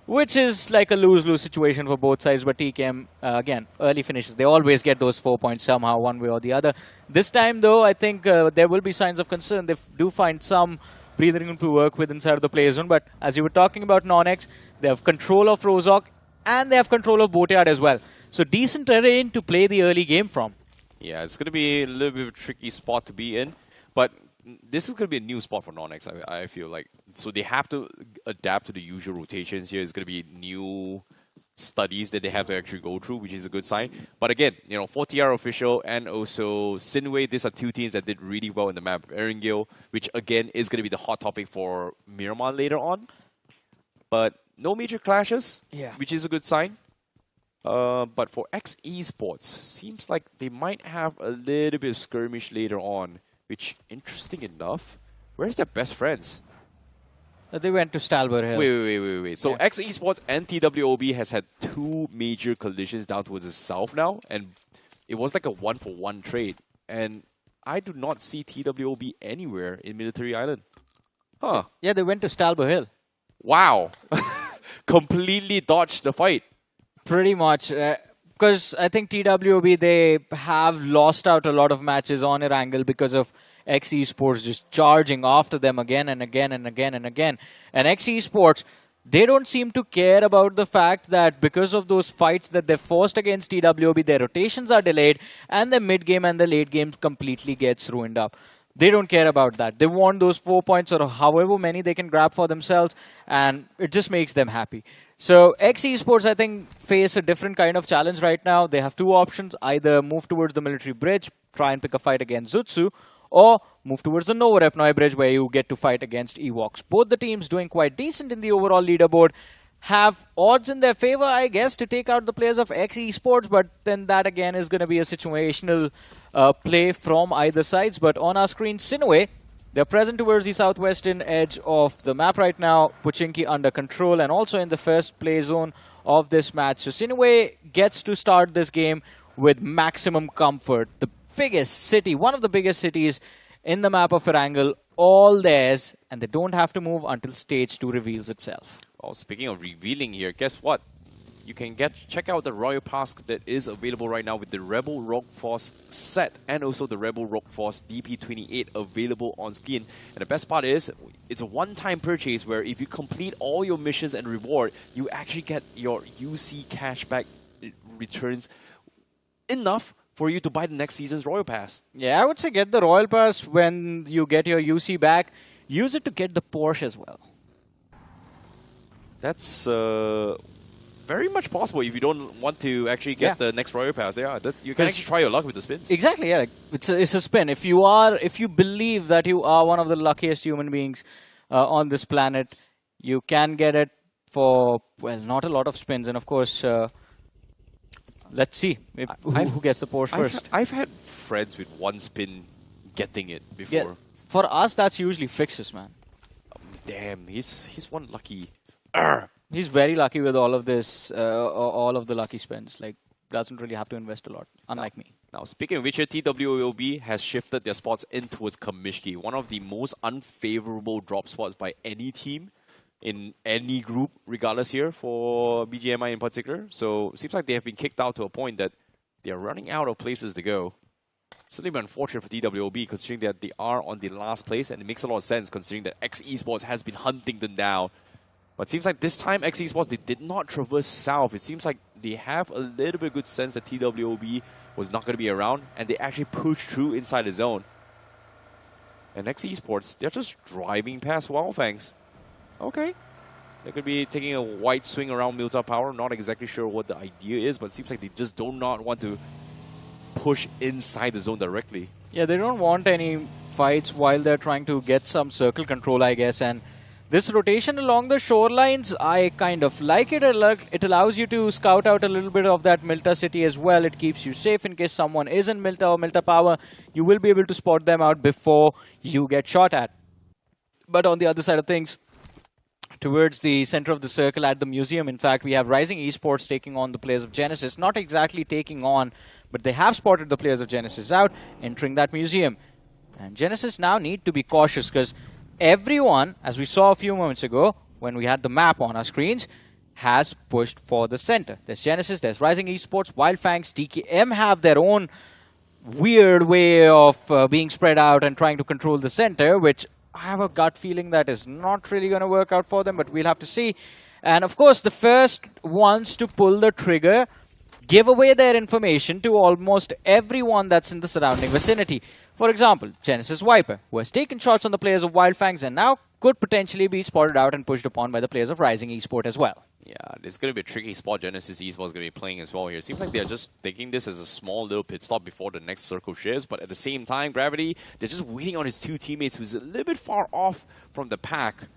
Which is like a lose-lose situation for both sides. But TKM, again, early finishes. They always get those 4 points somehow, one way or the other. This time, though, I think there will be signs of concern. They do find some breathing room to work with inside of the play zone. But as you were talking about NoNx, they have control of Rozok and they have control of Boatyard as well. So decent terrain to play the early game from. Yeah, it's going to be a little bit of a tricky spot to be in. But this is going to be a new spot for NoNx, I feel like. So they have to adapt to the usual rotations here. It's going to be new studies that they have to actually go through, which is a good sign. But again, you know, 4TR official and also SINEWY, these are two teams that did really well in the map. Erangel, which again is going to be the hot topic for Miramar later on. But no major clashes, which is a good sign. But for X Esports, seems like they might have a little bit of skirmish later on. Which, interesting enough, where's their best friends? They went to Stalber Hill. Wait. So X Esports and TWOB has had two major collisions down towards the south now, and it was like a 1-for-1 trade. And I do not see TWOB anywhere in Military Island. Huh. Yeah, they went to Stalber Hill. Wow. Completely dodged the fight. Pretty much. Because I think TWOB, they have lost out a lot of matches on Erangel because of X Esports just charging after them again and again and again and again. And X Esports, they don't seem to care about the fact that because of those fights that they forced against TWOB, their rotations are delayed and the mid game and the late game completely gets ruined up. They don't care about that. They want those 4 points or however many they can grab for themselves, and it just makes them happy. So X Esports, I think, face a different kind of challenge right now. They have two options: either move towards the military bridge, try and pick a fight against Zutsu, or move towards the Nova Repnoi bridge where you get to fight against EVOX. Both the teams doing quite decent in the overall leaderboard. Have odds in their favor, I guess, to take out the players of X Esports, but then that again is going to be a situational play from either sides. But on our screen, SINEWY, they're present towards the southwestern edge of the map right now. Pochinki under control and also in the first play zone of this match. So SINEWY gets to start this game with maximum comfort. The biggest city, one of the biggest cities in the map of Erangel, all theirs, and they don't have to move until stage 2 reveals itself. Oh, speaking of revealing here, guess what? You can check out the Royal Pass that is available right now with the Rebel Rogue Force set and also the Rebel Rogue Force DP28 available on screen. And the best part is, it's a one-time purchase where if you complete all your missions and reward, you actually get your UC cashback returns enough for you to buy the next season's Royal Pass. Yeah, I would say get the Royal Pass when you get your UC back. Use it to get the Porsche as well. That's very much possible if you don't want to actually get the next Royal Pass. Yeah, you can actually try your luck with the spins. Exactly, yeah. It's a spin. If you believe that you are one of the luckiest human beings on this planet, you can get it for, well, not a lot of spins. And of course, let's see who gets the Porsche first. I've had friends with one spin getting it before. Yeah, for us, that's usually fixes, man. Damn, he's one lucky. He's very lucky with all of this, all of the lucky spins. Like, doesn't really have to invest a lot, unlike me. Now, speaking of which, TWOB has shifted their spots in towards Kamishki, one of the most unfavorable drop spots by any team in any group, regardless here, for BGMI in particular. So, it seems like they have been kicked out to a point that they are running out of places to go. It's a little bit unfortunate for TWOB, considering that they are on the last place, and it makes a lot of sense considering that X Esports has been hunting them down But it seems like this time NoNx Esports, they did not traverse south. It seems like they have a little bit good sense that TWOB was not going to be around, and they actually pushed through inside the zone. And NoNx Esports, they're just driving past Wyld Fangs. Okay. They could be taking a wide swing around Milta Power. Not exactly sure what the idea is, but it seems like they just do not want to push inside the zone directly. Yeah, they don't want any fights while they're trying to get some circle control, I guess. And this rotation along the shorelines, I kind of like it. It allows you to scout out a little bit of that Milta city as well. It keeps you safe in case someone is in Milta or Milta Power. You will be able to spot them out before you get shot at. But on the other side of things, towards the center of the circle at the museum, in fact, we have Rising Esports taking on the players of Genesis. Not exactly taking on, but they have spotted the players of Genesis out, entering that museum. And Genesis now need to be cautious because everyone, as we saw a few moments ago, when we had the map on our screens, has pushed for the center. There's Genesis, there's Rising Esports, Wyld Fangs, TKM have their own weird way of being spread out and trying to control the center, which I have a gut feeling that is not really going to work out for them, but we'll have to see. And of course, the first ones to pull the trigger give away their information to almost everyone that's in the surrounding vicinity. For example, Genesis Viper, who has taken shots on the players of Wyld Fangs and now could potentially be spotted out and pushed upon by the players of Rising Esports as well. Yeah, it's going to be a tricky spot Genesis Esports is going to be playing as well here. It seems like they're just taking this as a small little pit stop before the next circle shares, but at the same time, Gravity, they're just waiting on his two teammates who's a little bit far off from the pack.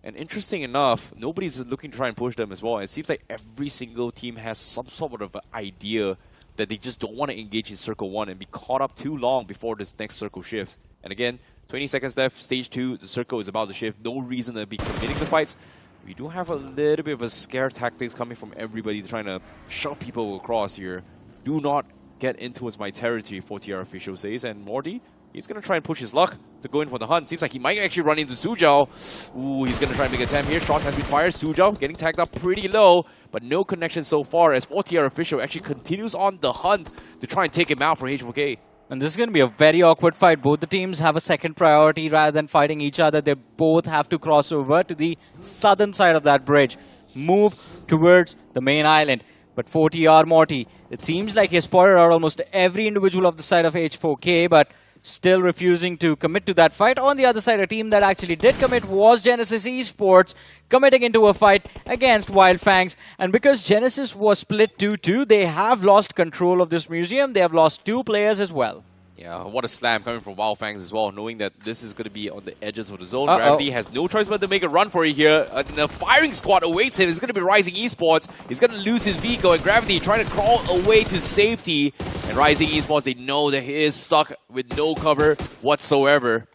And interesting enough, nobody's looking to try and push them as well. It seems like every single team has some sort of an idea that they just don't want to engage in Circle 1 and be caught up too long before this next circle shifts. And again, 20 seconds left, stage 2, the circle is about to shift. No reason to be committing the fights. We do have a little bit of a scare tactics coming from everybody trying to shove people across here. Do not get in towards my territory, 4TR official says. And Morty, he's going to try and push his luck to go in for the hunt. Seems like he might actually run into Suzhou. Ooh, he's going to try and make a attempt here. Shots has been fired. Suzhou getting tagged up pretty low, but no connection so far as 4TR official actually continues on the hunt to try and take him out for H4K. And this is going to be a very awkward fight. Both the teams have a second priority rather than fighting each other. They both have to cross over to the southern side of that bridge, move towards the main island. But 4TR Morty, it seems like he has spotted out almost every individual of the side of H4K, but still refusing to commit to that fight. On the other side, a team that actually did commit was Genesis Esports, committing into a fight against Wyld Fangs. And because Genesis was split 2-2, they have lost control of this museum. They have lost 2 players as well. Yeah, what a slam coming from Wyld Fangs as well, knowing that this is going to be on the edges of the zone. Gravity has no choice but to make a run for it here. The firing squad awaits him. It's going to be Rising Esports. He's going to lose his vehicle, and Gravity trying to crawl away to safety. And Rising Esports, they know that he is stuck with no cover whatsoever.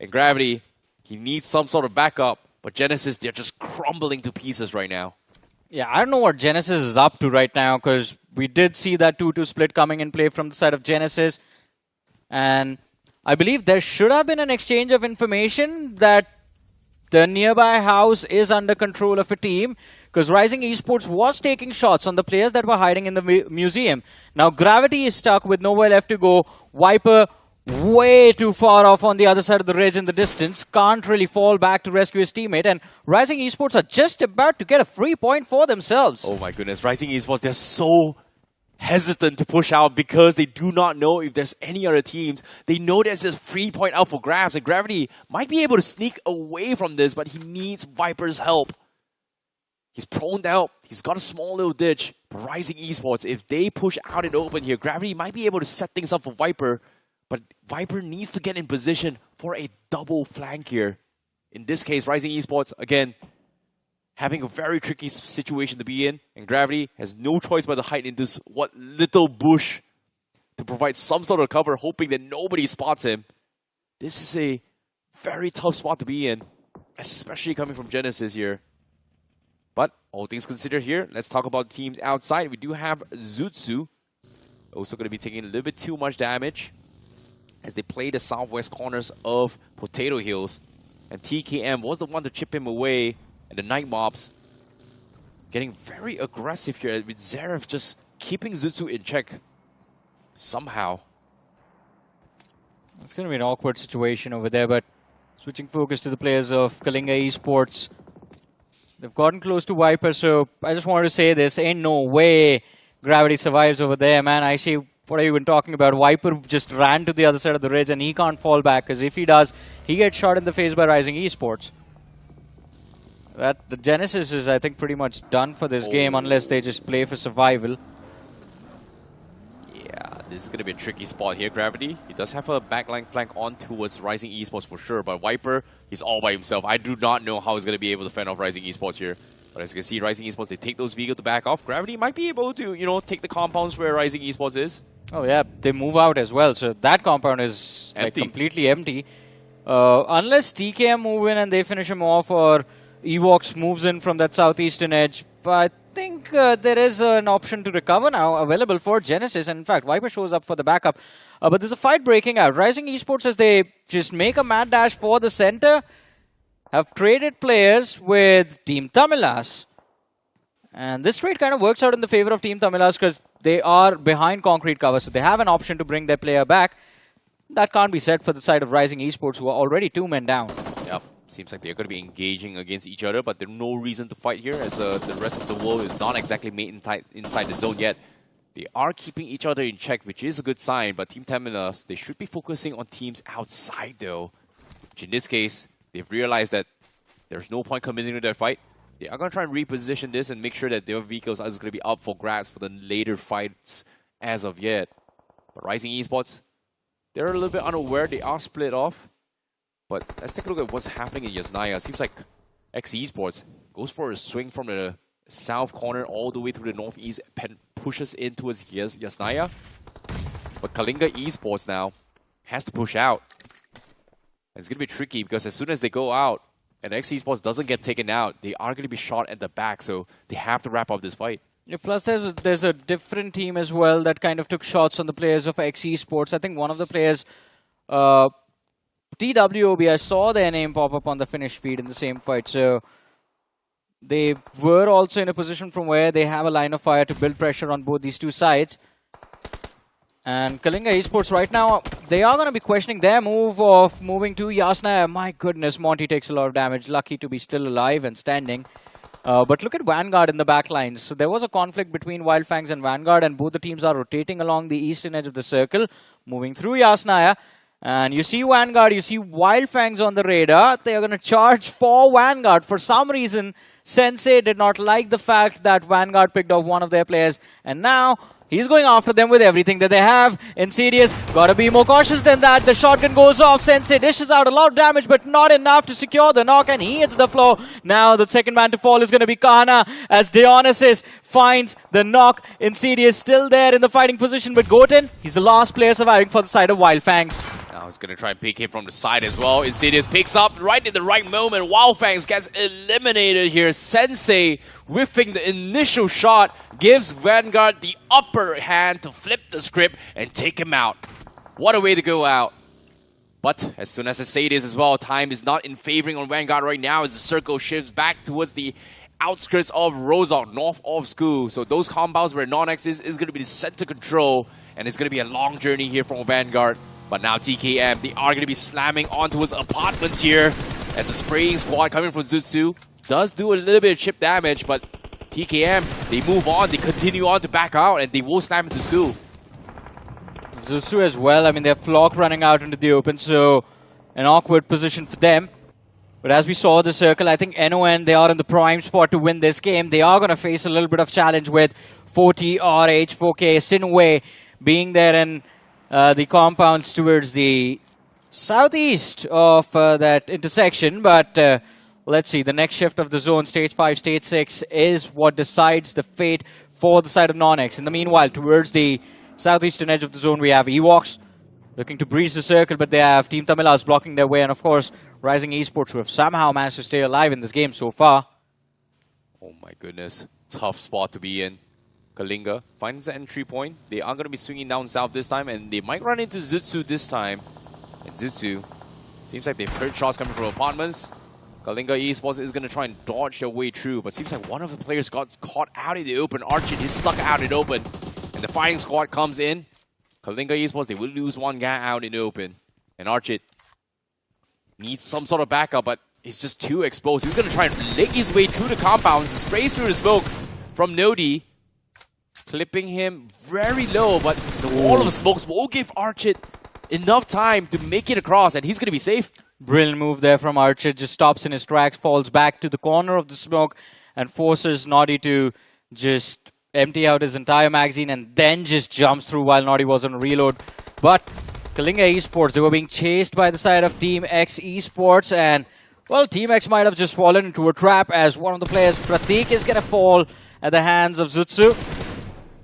And Gravity, he needs some sort of backup. But Genesis, they're just crumbling to pieces right now. Yeah, I don't know what Genesis is up to right now, because we did see that 2-2 split coming in play from the side of Genesis. And I believe there should have been an exchange of information that the nearby house is under control of a team, because Rising Esports was taking shots on the players that were hiding in the museum. Now Gravity is stuck with nowhere left to go. Viper way too far off on the other side of the ridge in the distance. Can't really fall back to rescue his teammate. And Rising Esports are just about to get a free point for themselves. Oh my goodness, Rising Esports, they're so hesitant to push out because they do not know if there's any other teams. They know there's this free point out for grabs, and Gravity might be able to sneak away from this, but he needs Viper's help. He's prone out. He's got a small little ditch. But Rising Esports, if they push out and open here, Gravity might be able to set things up for Viper, but Viper needs to get in position for a double flank here. In this case, Rising Esports, again, having a very tricky situation to be in, and Gravity has no choice but to hide in this what little bush to provide some sort of cover, hoping that nobody spots him. This is a very tough spot to be in, especially coming from Genesis here. But all things considered here, let's talk about teams outside. We do have Zutsu, also going to be taking a little bit too much damage as they play the southwest corners of Potato Hills. And TKM was the one to chip him away. And the Night Mobs getting very aggressive here, with Zareth just keeping Zutsu in check somehow. It's going to be an awkward situation over there, but switching focus to the players of KALINGA Esports. They've gotten close to Viper, so I just wanted to say this. Ain't no way Gravity survives over there, man. I see what are you even talking about. Viper just ran to the other side of the ridge and he can't fall back, because if he does, he gets shot in the face by Rising Esports. The Genesis is, I think, pretty much done for this game unless they just play for survival. Yeah, this is going to be a tricky spot here, Gravity. He does have a backline flank on towards Rising Esports for sure, but Viper, he's all by himself. I do not know how he's going to be able to fend off Rising Esports here. But as you can see, Rising Esports, they take those vehicles to back off. Gravity might be able to, you know, take the compounds where Rising Esports is. Oh yeah, they move out as well, so that compound is like completely empty. Unless TKM move in and they finish him off, or EVOX moves in from that southeastern edge. But I think there is an option to recover now available for Genesis, and in fact, Viper shows up for the backup. But there's a fight breaking out. Rising Esports, as they just make a mad dash for the center, have traded players with Team Tamilas. And this trade kind of works out in the favor of Team Tamilas because they are behind concrete cover, so they have an option to bring their player back. That can't be said for the side of Rising Esports, who are already 2 men down. Yep, seems like they're going to be engaging against each other, but there's no reason to fight here, as the rest of the world is not exactly made inside the zone yet. They are keeping each other in check, which is a good sign, but Team Tamilas, they should be focusing on teams outside though. Which in this case, they've realized that there's no point committing to their fight. They are going to try and reposition this and make sure that their vehicles are going to be up for grabs for the later fights as of yet. But Rising Esports, they're a little bit unaware. They are split off. But let's take a look at what's happening in Yasnaya. Seems like NoNx Esports goes for a swing from the south corner all the way to the northeast, pushes in towards Yasnaya. But KALINGA Esports now has to push out. And it's going to be tricky because as soon as they go out, and NoNx Esports doesn't get taken out, they are going to be shot at the back, so they have to wrap up this fight. Yeah, plus there's a different team as well that kind of took shots on the players of NoNx Esports. I think one of the players, TWOB, I saw their name pop up on the finish feed in the same fight, so they were also in a position from where they have a line of fire to build pressure on both these two sides. And KALINGA Esports right now, they are going to be questioning their move of moving to Yasnaya. My goodness, Monty takes a lot of damage. Lucky to be still alive and standing. But look at Vanguard in the back lines. So there was a conflict between Wyld Fangs and Vanguard, and both the teams are rotating along the eastern edge of the circle, moving through Yasnaya. And you see Vanguard, you see Wyld Fangs on the radar. They are going to charge for Vanguard. For some reason, Sensei did not like the fact that Vanguard picked off one of their players. And now he's going after them with everything that they have. Insidious, gotta be more cautious than that. The shotgun goes off. Sensei dishes out a lot of damage, but not enough to secure the knock, and he hits the floor. Now the second man to fall is going to be Kana, as Dionysus finds the knock. Insidious still there in the fighting position, but Goten, he's the last player surviving for the side of Wyld Fangs. Now he's going to try and pick him from the side as well. Insidious picks up right in the right moment. Wyld Fangs gets eliminated here. Sensei, whiffing the initial shot, gives Vanguard the upper hand to flip the script and take him out. What a way to go out. But as soon as I say this as well, time is not in favoring on Vanguard right now as the circle shifts back towards the outskirts of Rozok, north of school. So those compounds where NoNx is going to be the center control, and it's going to be a long journey here from Vanguard. But now TKM, they are going to be slamming on towards apartments here as the spraying squad coming from Zutsu does do a little bit of chip damage, but TKM, they move on, they continue on to back out, and they will slam into school. Zutsu as well, I mean, they have Flock running out into the open, so an awkward position for them. But as we saw the circle, I think NON, they are in the prime spot to win this game. They are going to face a little bit of challenge with 4T, RH, 4K, SINEWY being there in the compounds towards the southeast of that intersection. But let's see, the next shift of the zone, stage 5, stage 6, is what decides the fate for the side of NoNx. In the meanwhile, towards the southeastern edge of the zone, we have EVOX looking to breach the circle, but they have Team Tamilas blocking their way, and of course, Rising Esports, who have somehow managed to stay alive in this game so far. Oh my goodness, tough spot to be in. KALINGA finds the entry point. They are going to be swinging down south this time, and they might run into Zutsu this time. And Zutsu, seems like they've heard shots coming from apartments. KALINGA Esports is going to try and dodge their way through, but seems like one of the players got caught out in the open. Archit is stuck out in the open, and the fighting squad comes in. KALINGA Esports, they will lose one guy out in the open, and Archit needs some sort of backup, but He's just too exposed. He's going to try and lick his way through the compounds. Sprays through the smoke from Nodi. Clipping him very low, but the wall of smokes will give Archit enough time to make it across, and he's going to be safe. Brilliant move there from Archit. Just stops in his tracks, falls back to the corner of the smoke, and forces Nodi to just empty out his entire magazine and then just jumps through while Nodi was on reload. But KALINGA Esports, they were being chased by the side of Team X Esports, and well, Team X might have just fallen into a trap as one of the players, Pratik, is going to fall at the hands of Zutsu.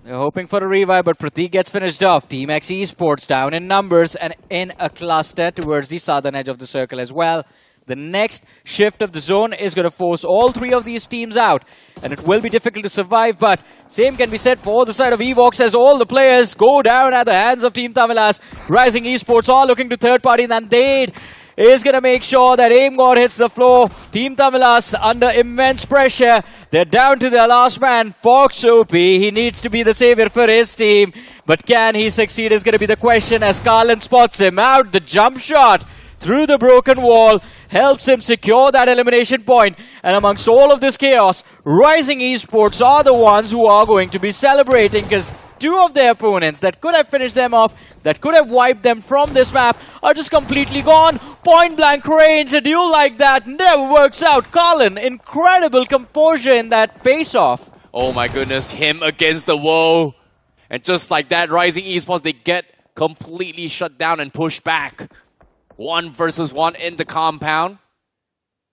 They're hoping for a revive, but Pratik gets finished off. Team X Esports down in numbers and in a cluster towards the southern edge of the circle as well. The next shift of the zone is going to force all three of these teams out, and it will be difficult to survive, but same can be said for the side of EVOX as all the players go down at the hands of Team Tamilas. Rising Esports are looking to third party, and NANDADE is going to make sure that aim god hits the floor. Team Tamilas under immense pressure. They're down to their last man, Fox OP. He needs to be the savior for his team. But can he succeed is going to be the question as Karlin spots him out. The jump shot through the broken wall helps him secure that elimination point. And amongst all of this chaos, Rising Esports are the ones who are going to be celebrating, because two of their opponents that could have finished them off, that could have wiped them from this map, are just completely gone. Point blank range, a duel like that never works out. Karlin, incredible composure in that face-off. Oh my goodness, him against the wall. And just like that, Rising Esports, they get completely shut down and pushed back. 1 versus 1 in the compound.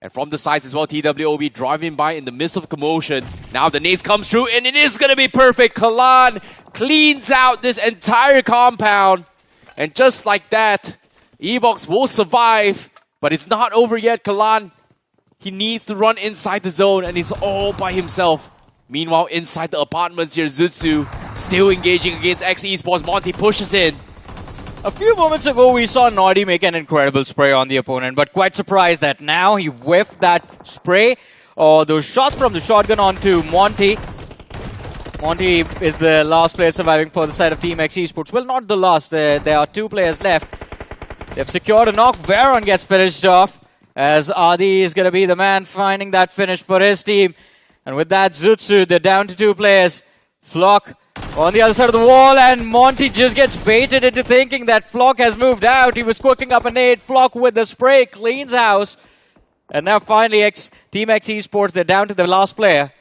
And from the sides as well, TWOB driving by in the midst of commotion. Now the nades comes through, and it is going to be perfect. Kalan cleans out this entire compound. And just like that, EVOX will survive. But it's not over yet. Kalan, he needs to run inside the zone, and he's all by himself. Meanwhile, inside the apartments here, Zutsu still engaging against X Esports. Monty pushes in. A few moments ago, we saw Nodi make an incredible spray on the opponent, but quite surprised that now he whiffed that spray or those shots from the shotgun onto Monty. Monty is the last player surviving for the side of Team X Esports. Well, not the last. There are 2 players left. They've secured a knock. Veron gets finished off as Adi is going to be the man finding that finish for his team. And with that, Zutsu, they're down to 2 players. Flock on the other side of the wall, and Monty just gets baited into thinking that Flock has moved out. He was cooking up a nade. Flock with the spray cleans house. And now finally, Team X Esports, they're down to the last player.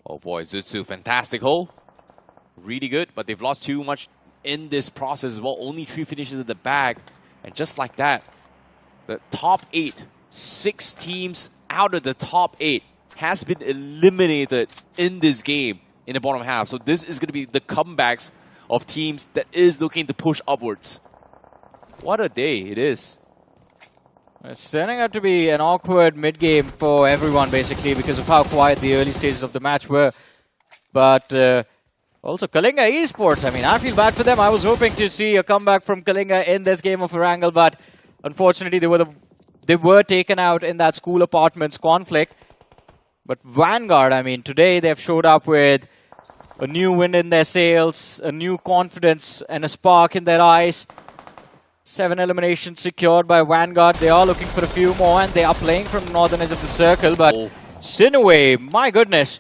Oh boy, Zutsu, fantastic hole. Really good, but they've lost too much in this process as well. Only 3 finishes in the bag. And just like that, the top 8, 6 teams out of the top 8 has been eliminated in this game in the bottom half. So this is going to be the comebacks of teams that is looking to push upwards. What a day it is. It's turning out to be an awkward mid-game for everyone, basically, because of how quiet the early stages of the match were. But also KALINGA Esports, I mean, I feel bad for them. I was hoping to see a comeback from KALINGA in this game of Erangel, but unfortunately they were taken out in that school apartments conflict. But Vanguard, I mean, today they've showed up with a new wind in their sails, a new confidence and a spark in their eyes. 7 eliminations secured by Vanguard. They are looking for a few more, and they are playing from the northern edge of the circle. But SINEWY, my goodness,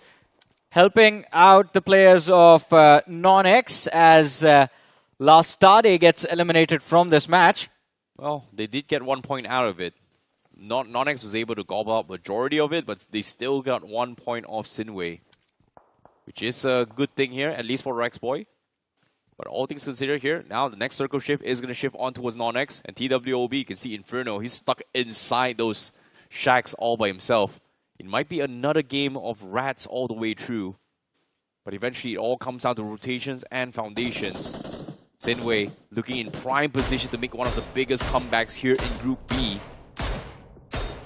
helping out the players of NoNx as LASTADE gets eliminated from this match. Well, they did get 1 point out of it. NoNx was able to gobble up majority of it, but they still got 1 point off SINEWY, which is a good thing here, at least for Rexboy. But all things considered here, now the next circle shift is going to shift on towards NoNx, and TWOB, you can see Inferno, he's stuck inside those shacks all by himself. It might be another game of rats all the way through, but eventually it all comes down to rotations and foundations. SINEWY looking in prime position to make one of the biggest comebacks here in Group B.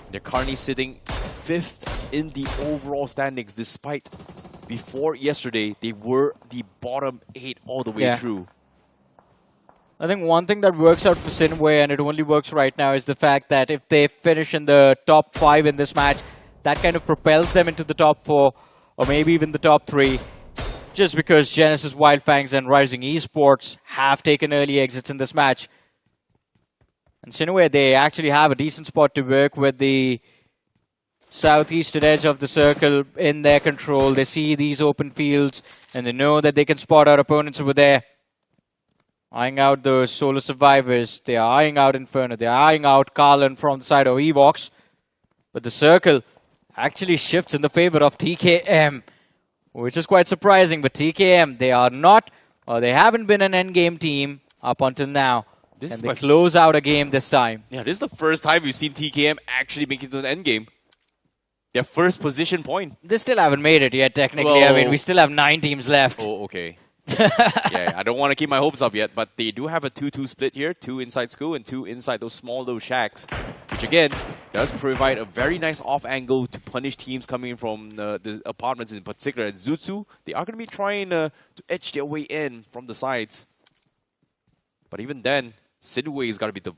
They're currently sitting 5th in the overall standings, despite before yesterday, they were the bottom 8 all the way through. I think one thing that works out for SINEWY, and it only works right now, is the fact that if they finish in the top 5 in this match, that kind of propels them into the top 4, or maybe even the top 3, just because Genesis, Wyld Fangs, and Rising Esports have taken early exits in this match. And SINEWY, they actually have a decent spot to work with the southeastern edge of the circle in their control. They see these open fields and they know that they can spot our opponents over there. Eyeing out the solo survivors. They are eyeing out Inferno. They are eyeing out Karlin from the side of EVOX. But the circle actually shifts in the favor of TKM, which is quite surprising. But TKM, they are not, or they haven't been an endgame team up until now. This and is they my close out a game this time. Yeah, this is the first time we've seen TKM actually make it to an endgame. Their first position point. They still haven't made it yet, technically. I mean, we still have 9 teams left. Oh, okay. Yeah, I don't want to keep my hopes up yet, but they do have a 2-2 split here. 2 inside school and 2 inside those small little shacks. Which, again, does provide a very nice off angle to punish teams coming in from the apartments in particular. And Zutsu, they are going to be trying to edge their way in from the sides. But even then, SINEWY has got to be the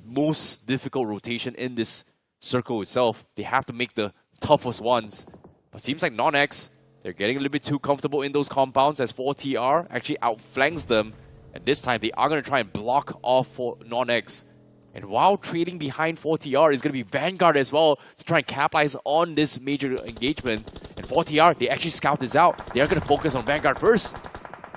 most difficult rotation in this circle itself. They have to make the toughest ones. But seems like NoNx, they're getting a little bit too comfortable in those compounds as 4TR actually outflanks them. And this time, they are going to try and block off for NoNx. And while trading behind 4TR is going to be Vanguard as well to try and capitalize on this major engagement. And 4TR, they actually scout this out. They are going to focus on Vanguard first.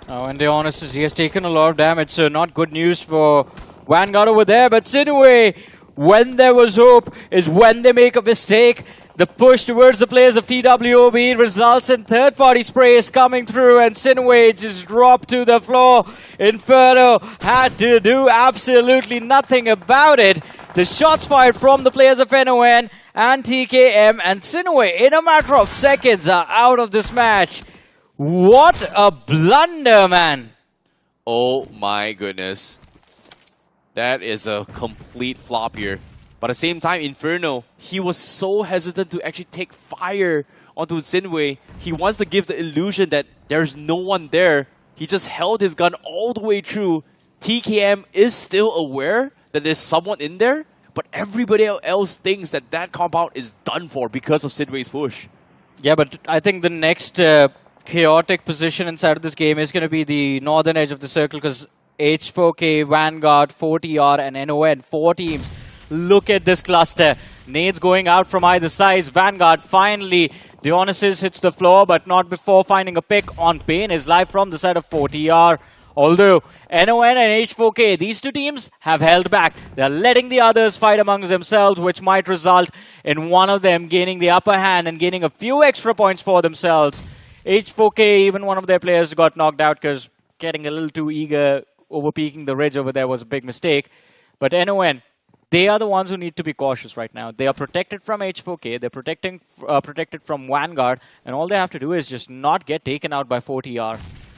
Oh, and the honest is he has taken a lot of damage, so not good news for Vanguard over there. But SINEWY, when there was hope, is when they make a mistake. The push towards the players of TWOB results in third-party sprays coming through, and SINEWY just dropped to the floor. Inferno had to do absolutely nothing about it. The shots fired from the players of NON and TKM, and SINEWY, in a matter of seconds, are out of this match. What a blunder, man. Oh my goodness. That is a complete flop here. But at the same time, Inferno, he was so hesitant to actually take fire onto SINEWY. He wants to give the illusion that there's no one there. He just held his gun all the way through. TKM is still aware that there's someone in there, but everybody else thinks that that compound is done for because of SINEWY's push. Yeah, but I think the next chaotic position inside of this game is going to be the northern edge of the circle, because H4K, Vanguard, 4TR and NON, 4 teams. Look at this cluster. Nades going out from either side. Vanguard finally, Dionysus hits the floor, but not before finding a pick on Pain. Is live from the side of 4TR. Although NON and H4K, these 2 teams have held back. They're letting the others fight amongst themselves, which might result in one of them gaining the upper hand and gaining a few extra points for themselves. H4K, even one of their players got knocked out because getting a little too eager, over-peaking the ridge over there was a big mistake. But NON, they are the ones who need to be cautious right now. They are protected from H4K, they're protected from Vanguard, and all they have to do is just not get taken out by 4TR.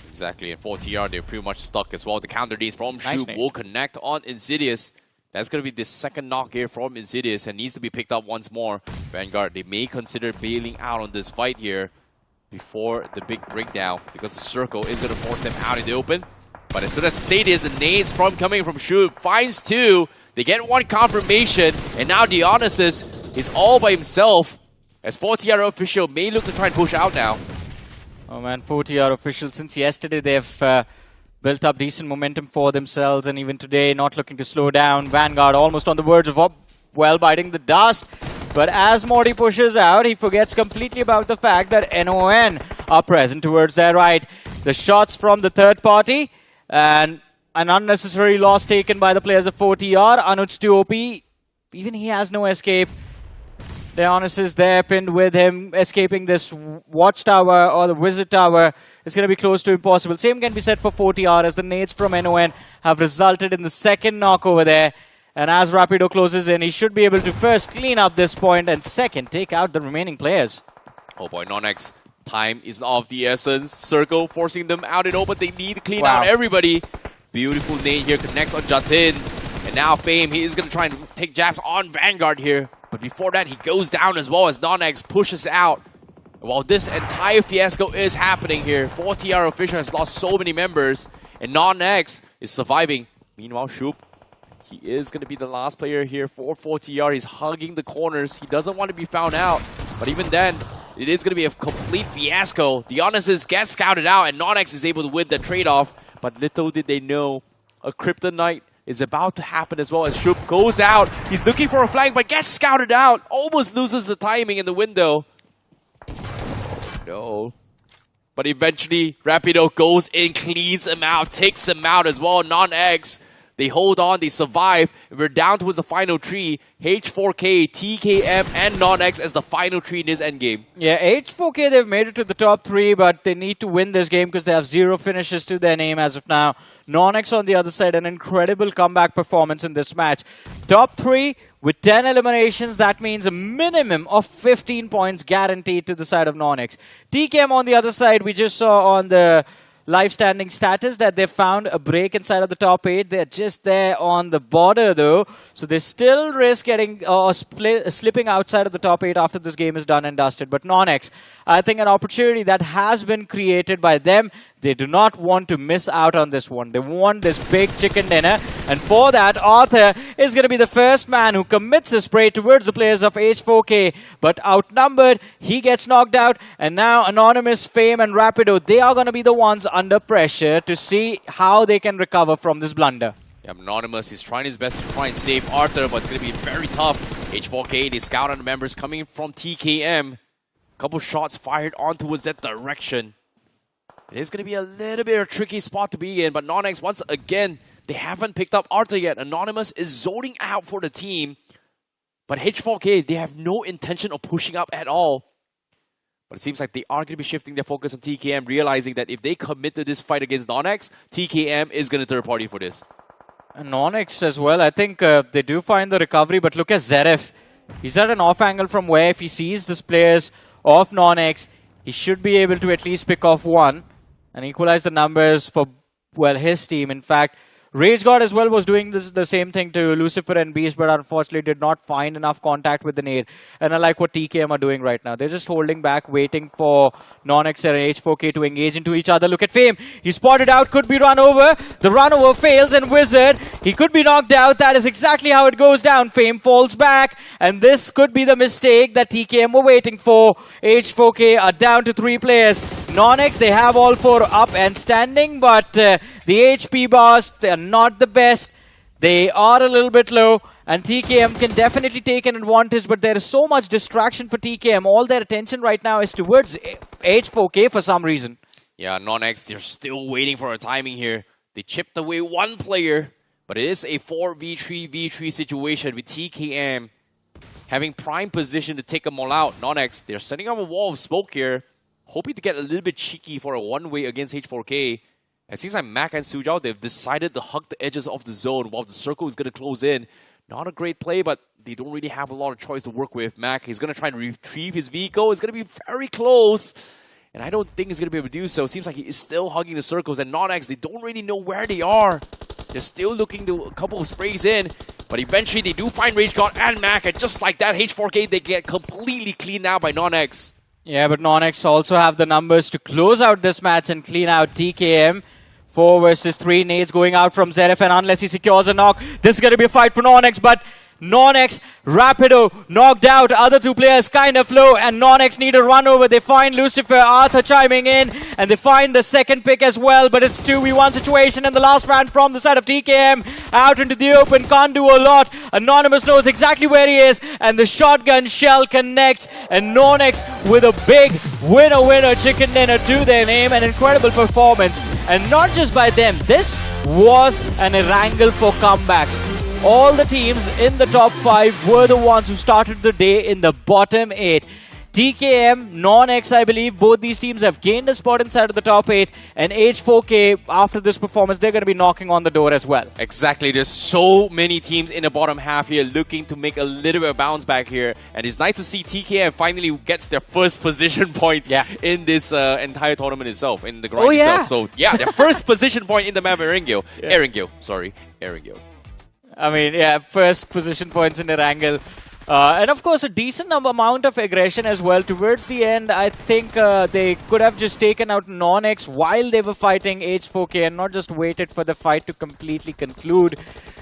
Exactly, and 4TR, they're pretty much stuck as well. The counter Ds from Shu will connect on Insidious. That's going to be the second knock here from Insidious and needs to be picked up once more. Vanguard, they may consider bailing out on this fight here before the big breakdown, because the circle is going to force them out in the open. But as soon as Sadius, the nades coming from Shu, finds 2. They get 1 confirmation, and now Dionysus is all by himself, as 4TR official may look to try and push out now. Oh man, 4TR official, since yesterday they've built up decent momentum for themselves, and even today not looking to slow down. Vanguard almost on the verge of biting the dust. But as Morty pushes out, he forgets completely about the fact that NON are present towards their right. The shots from the third party, and an unnecessary loss taken by the players of 4TR. Anuj 2OP, even he has no escape. Leonis is there, pinned with him, escaping this watchtower or the wizard tower. It's going to be close to impossible. Same can be said for 4TR, as the nades from NON have resulted in the second knock over there. And as Rapido closes in, he should be able to first clean up this point and second, take out the remaining players. Oh boy, NoNx, time is of the essence. Circle forcing them out in open. They need to clean out everybody. Beautiful nade here, connects on Jatin. And now Fame, he is going to try and take jabs on Vanguard here. But before that, he goes down as well as NoNx pushes out. While this entire fiasco is happening here, 4TR official has lost so many members. And NoNx is surviving. Meanwhile, Shoop, he is going to be the last player here for 4TR. He's hugging the corners. He doesn't want to be found out. But even then, it is going to be a complete fiasco. Dionysus gets scouted out, and NoNx is able to win the trade-off. But little did they know, a Kryptonite is about to happen as well as Shub goes out. He's looking for a flank, but gets scouted out. Almost loses the timing in the window. No. But eventually, Rapido goes in, cleans him out, takes him out as well. NoNx, they hold on, they survive. We're down towards the final tree. H4K, TKM, and NoNx as the final tree in this endgame. Yeah, H4K, they've made it to the top 3, but they need to win this game because they have 0 finishes to their name as of now. NoNx on the other side, an incredible comeback performance in this match. Top 3 with 10 eliminations, that means a minimum of 15 points guaranteed to the side of NoNx. TKM on the other side, we just saw on the live standing status that they found a break inside of the top 8. They're just there on the border though, so they still risk getting slipping outside of the top 8 after this game is done and dusted. But NoNx, I think an opportunity that has been created by them. They do not want to miss out on this one. They want this big chicken dinner, and for that, Arthur is going to be the first man who commits a spray towards the players of H4K, but outnumbered, he gets knocked out, and now Anonymous, Fame, and Rapido, they are going to be the ones under pressure to see how they can recover from this blunder. Yeah, Anonymous is trying his best to try and save Arthur, but it's going to be very tough. H4K, they scout on the members coming from TKM. Couple shots fired on towards that direction. It is going to be a little bit of a tricky spot to be in, but NoNx, once again, they haven't picked up Arthur yet. Anonymous is zoning out for the team, but H4K, they have no intention of pushing up at all. But it seems like they are going to be shifting their focus on TKM, realizing that if they commit to this fight against NoNx, TKM is going to third party for this. And NoNx as well, I think they do find the recovery, but look at Zeref. He's at an off angle from where if he sees this players of NoNx, he should be able to at least pick off one and equalize the numbers for, well, his team. In fact, Rage God as well was doing the same thing to Lucifer and Beast, but unfortunately did not find enough contact with the nade. And I like what TKM are doing right now. They're just holding back, waiting for NoNx and H4K to engage into each other. Look at Fame. He spotted out, could be run over. The run over fails, and Wizard, he could be knocked out. That is exactly how it goes down. Fame falls back, and this could be the mistake that TKM were waiting for. H4K are down to 3 players. NoNx, they have all 4 up and standing, but the HP bars, they are not the best. They are a little bit low, and TKM can definitely take an advantage, but there is so much distraction for TKM. All their attention right now is towards H4K for some reason. Yeah, NoNx, they're still waiting for a timing here. They chipped away 1 player, but it is a 4v3v3 situation with TKM having prime position to take them all out. NoNx, they're setting up a wall of smoke here, hoping to get a little bit cheeky for a one-way against H4K. It seems like Mac and Sujao, they've decided to hug the edges of the zone while the circle is going to close in. Not a great play, but they don't really have a lot of choice to work with. Mac, he's going to try and retrieve his vehicle. It's going to be very close, and I don't think he's going to be able to do so. It seems like he is still hugging the circles, and NoNx, they don't really know where they are. They're still looking to a couple of sprays in, but eventually they do find Rage God and Mac, and just like that, H4K, they get completely cleaned out by NoNx. Yeah, but NoNx also have the numbers to close out this match and clean out TKM. 4 versus 3 nades going out from Zeref, and unless he secures a knock, this is going to be a fight for NoNx, but NoNx, Rapido knocked out, other 2 players kind of low, and NoNx need a run over. They find Lucifer, Arthur chiming in, and they find the second pick as well, but it's 2v1 situation, and the last man from the side of TKM out into the open, can't do a lot. Anonymous knows exactly where he is, and the shotgun shell connects, and NoNx with a big winner chicken dinner to their name. An incredible performance, and not just by them, this was an wrangle for comebacks. All the teams in the top 5 were the ones who started the day in the bottom 8. TKM, NoNx, I believe, both these teams have gained a spot inside of the top 8. And H4K, after this performance, they're going to be knocking on the door as well. Exactly. There's so many teams in the bottom half here looking to make a little bit of bounce back here. And it's nice to see TKM finally gets their first position points in this entire tournament itself, in the grind itself. So, yeah, their first position point in the map, Erangel. Erangel. I mean, yeah, first position points in the wrangle. And of course, a decent amount of aggression as well. Towards the end, I think they could have just taken out NoNx while they were fighting H4K and not just waited for the fight to completely conclude.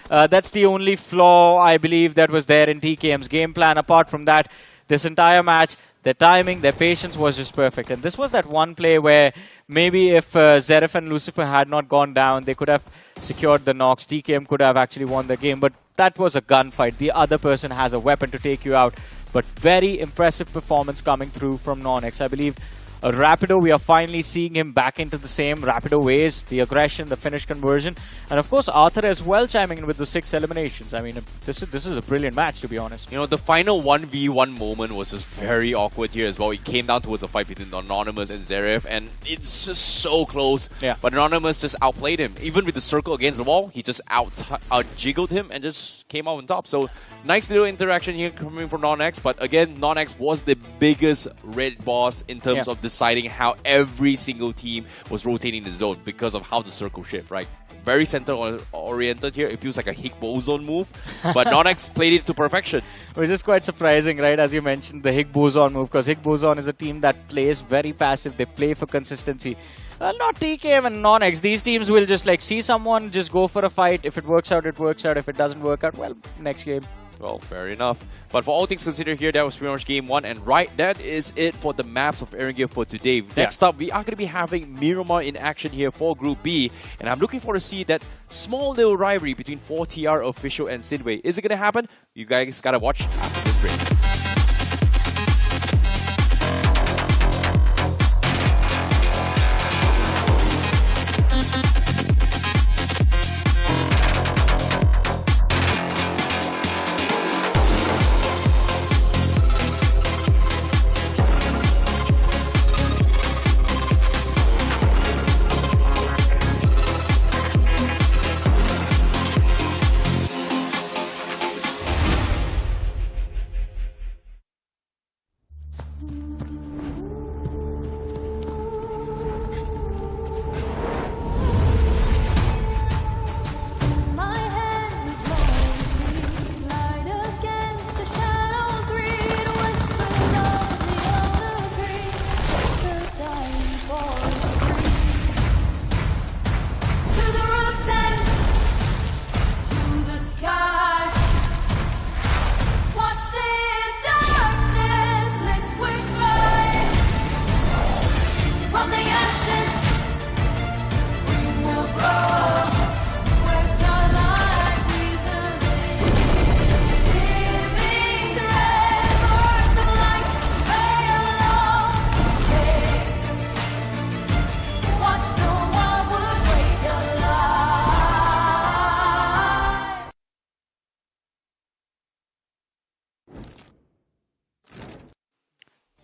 That's the only flaw, I believe, that was there in TKM's game plan. Apart from that, this entire match, Their timing, their patience was just perfect. And this was that one play where maybe if Zeref and Lucifer had not gone down, they could have secured the knocks. TKM could have actually won the game. But that was a gunfight. The other person has a weapon to take you out. But very impressive performance coming through from NoNx. I believe Rapido, we are finally seeing him back into the same Rapido ways, the aggression, the finish conversion, and of course Arthur as well chiming in with the 6 eliminations. I mean, this is a brilliant match, to be honest. You know, the final 1v1 moment was just very awkward here as well. It came down towards a fight between Anonymous and Zeref, and it's just so close. Yeah. But Anonymous just outplayed him. Even with the circle against the wall, he just out-jiggled him and just came out on top. So, nice little interaction here coming from NoNx, but again, NoNx was the biggest red boss in terms of deciding how every single team was rotating the zone because of how the circle shift, right? Very center-oriented here. It feels like a Higgboson move, but NoNx played it to perfection. Which is quite surprising, right? As you mentioned, the Higgboson move, because Higgboson is a team that plays very passive. They play for consistency. Not TKM and NoNx. These teams will just like see someone, just go for a fight. If it works out, it works out. If it doesn't work out, well, next game. Well, fair enough. But for all things considered here, that was pretty much game 1. And right, that is it for the maps of Erangel for today. Next up, we are going to be having Miramar in action here for Group B. And I'm looking forward to see that small little rivalry between 4TR Official and SINEWY. Is it going to happen? You guys got to watch after this break.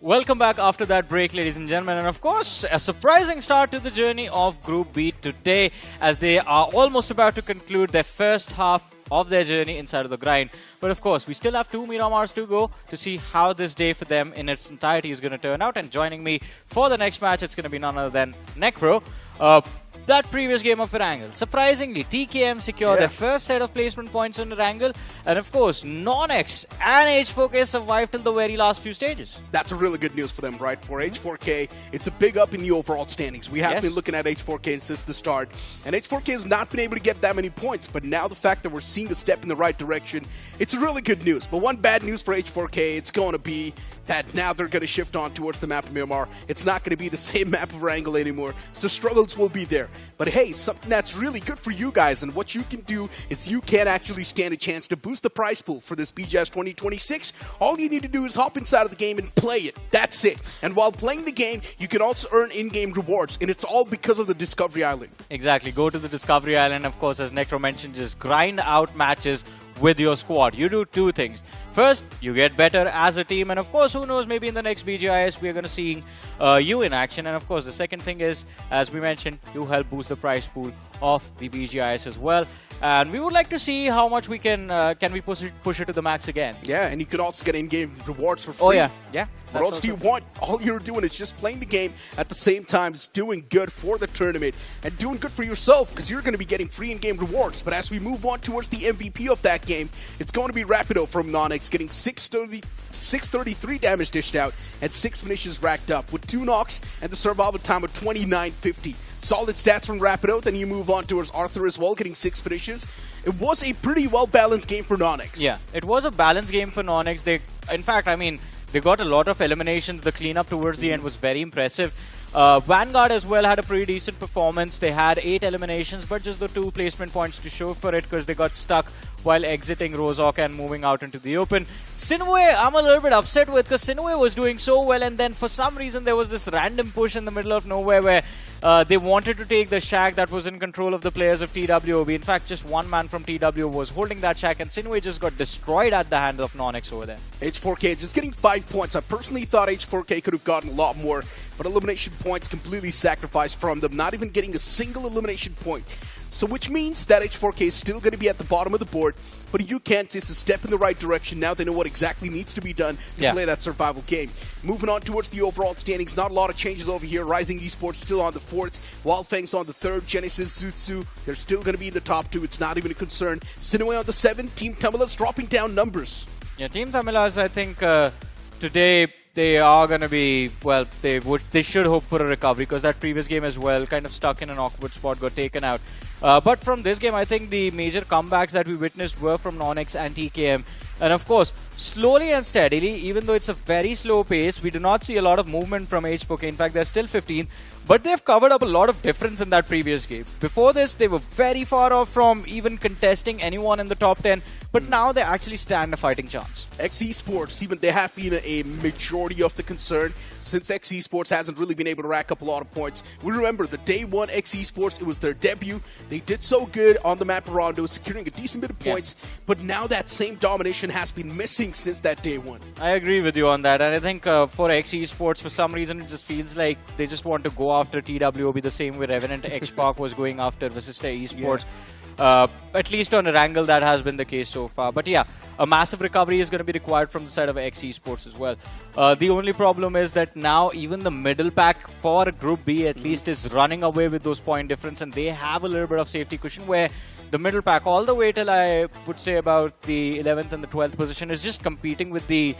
Welcome back after that break, ladies and gentlemen, and of course, a surprising start to the journey of Group B today, as they are almost about to conclude their first half of their journey inside of the grind. But of course, we still have 2 Miramars to go to see how this day for them in its entirety is going to turn out. And joining me for the next match, it's going to be none other than Necro. That previous game of Erangel, surprisingly, TKM secured their first set of placement points on Erangel, and of course, NoNx and H4K survived till the very last few stages. That's a really good news for them, right? For H4K, it's a big up in the overall standings. We have been looking at H4K since the start, and H4K has not been able to get that many points, but now the fact that we're seeing a step in the right direction, it's really good news. But one bad news for H4K, it's going to be that now they're going to shift on towards the map of Miramar. It's not going to be the same map of Erangel anymore, so struggles will be there. But hey, something that's really good for you guys, and what you can do is you can actually stand a chance to boost the prize pool for this BGIS 2026. All you need to do is hop inside of the game and play it. That's it. And while playing the game, you can also earn in-game rewards, and it's all because of the Discovery Island. Exactly. Go to the Discovery Island, of course, as Necro mentioned, just grind out matches with your squad. You do 2 things. First, you get better as a team, and of course, who knows, maybe in the next BGIS, we're going to see you in action. And of course, the second thing is, as we mentioned, you help boost the prize pool of the BGIS as well. And we would like to see how much we can we push it to the max again. Yeah, and you could also get in-game rewards for free. Oh, yeah. Yeah. What else do you want? All you're doing is just playing the game at the same time, is doing good for the tournament and doing good for yourself, because you're going to be getting free in-game rewards. But as we move on towards the MVP of that game, it's going to be Rapido from NoNx, getting 633 damage dished out and 6 finishes racked up with 2 knocks and the survival time of 29.50. Solid stats from Rapido. Then you move on towards Arthur as well, getting 6 finishes. It was a pretty well-balanced game for NoNx. Yeah, it was a balanced game for NoNx. In fact, I mean, They got a lot of eliminations. The cleanup towards the end was very impressive. Vanguard as well had a pretty decent performance. They had 8 eliminations, but just the 2 placement points to show for it because they got stuck while exiting Rozhok and moving out into the open. SINEWY, I'm a little bit upset with because SINEWY was doing so well, and then for some reason there was this random push in the middle of nowhere where they wanted to take the shack that was in control of the players of TWOB. In fact, just one man from TW was holding that shack, and SINEWY just got destroyed at the hands of NoNx over there. H4K just getting 5 points. I personally thought H4K could have gotten a lot more, but elimination points completely sacrificed from them, not even getting a single elimination point. So which means that H4K is still going to be at the bottom of the board, but you can't. It's a step in the right direction. Now they know what exactly needs to be done to play that survival game. Moving on towards the overall standings, not a lot of changes over here. Rising Esports still on the 4th, Wyld Fangs on the 3rd, Genesis, Zutsu, they're still going to be in the top 2. It's not even a concern. SINEWY on the 7th, Team Tamilas dropping down numbers. Yeah, Team Tamilas, I think today they are going to be, well, they should hope for a recovery because that previous game as well kind of stuck in an awkward spot, got taken out. But from this game, I think the major comebacks that we witnessed were from NoNx and TKM. And of course, slowly and steadily, even though it's a very slow pace, we do not see a lot of movement from H4K. In fact, they're still 15th, but they've covered up a lot of difference in that previous game. Before this, they were very far off from even contesting anyone in the top 10, but now they actually stand a fighting chance. NoNx Esports, even they have been a majority of the concern since NoNx Esports hasn't really been able to rack up a lot of points. We remember the day one NoNx Esports, it was their debut. They did so good on the map Rondo, securing a decent bit of points, but now that same domination has been missing since that day one. I agree with you on that, and I think for NoNx Esports, for some reason, it just feels like they just want to go after TWOB the same way Revenant X-Park was going after Vasista Esports. At least on Erangel, that has been the case so far. But yeah, a massive recovery is going to be required from the side of NoNx Esports as well. The only problem is that now even the middle pack for Group B at least is running away with those point difference, and they have a little bit of safety cushion where the middle pack all the way till I would say about the 11th and the 12th position is just competing with the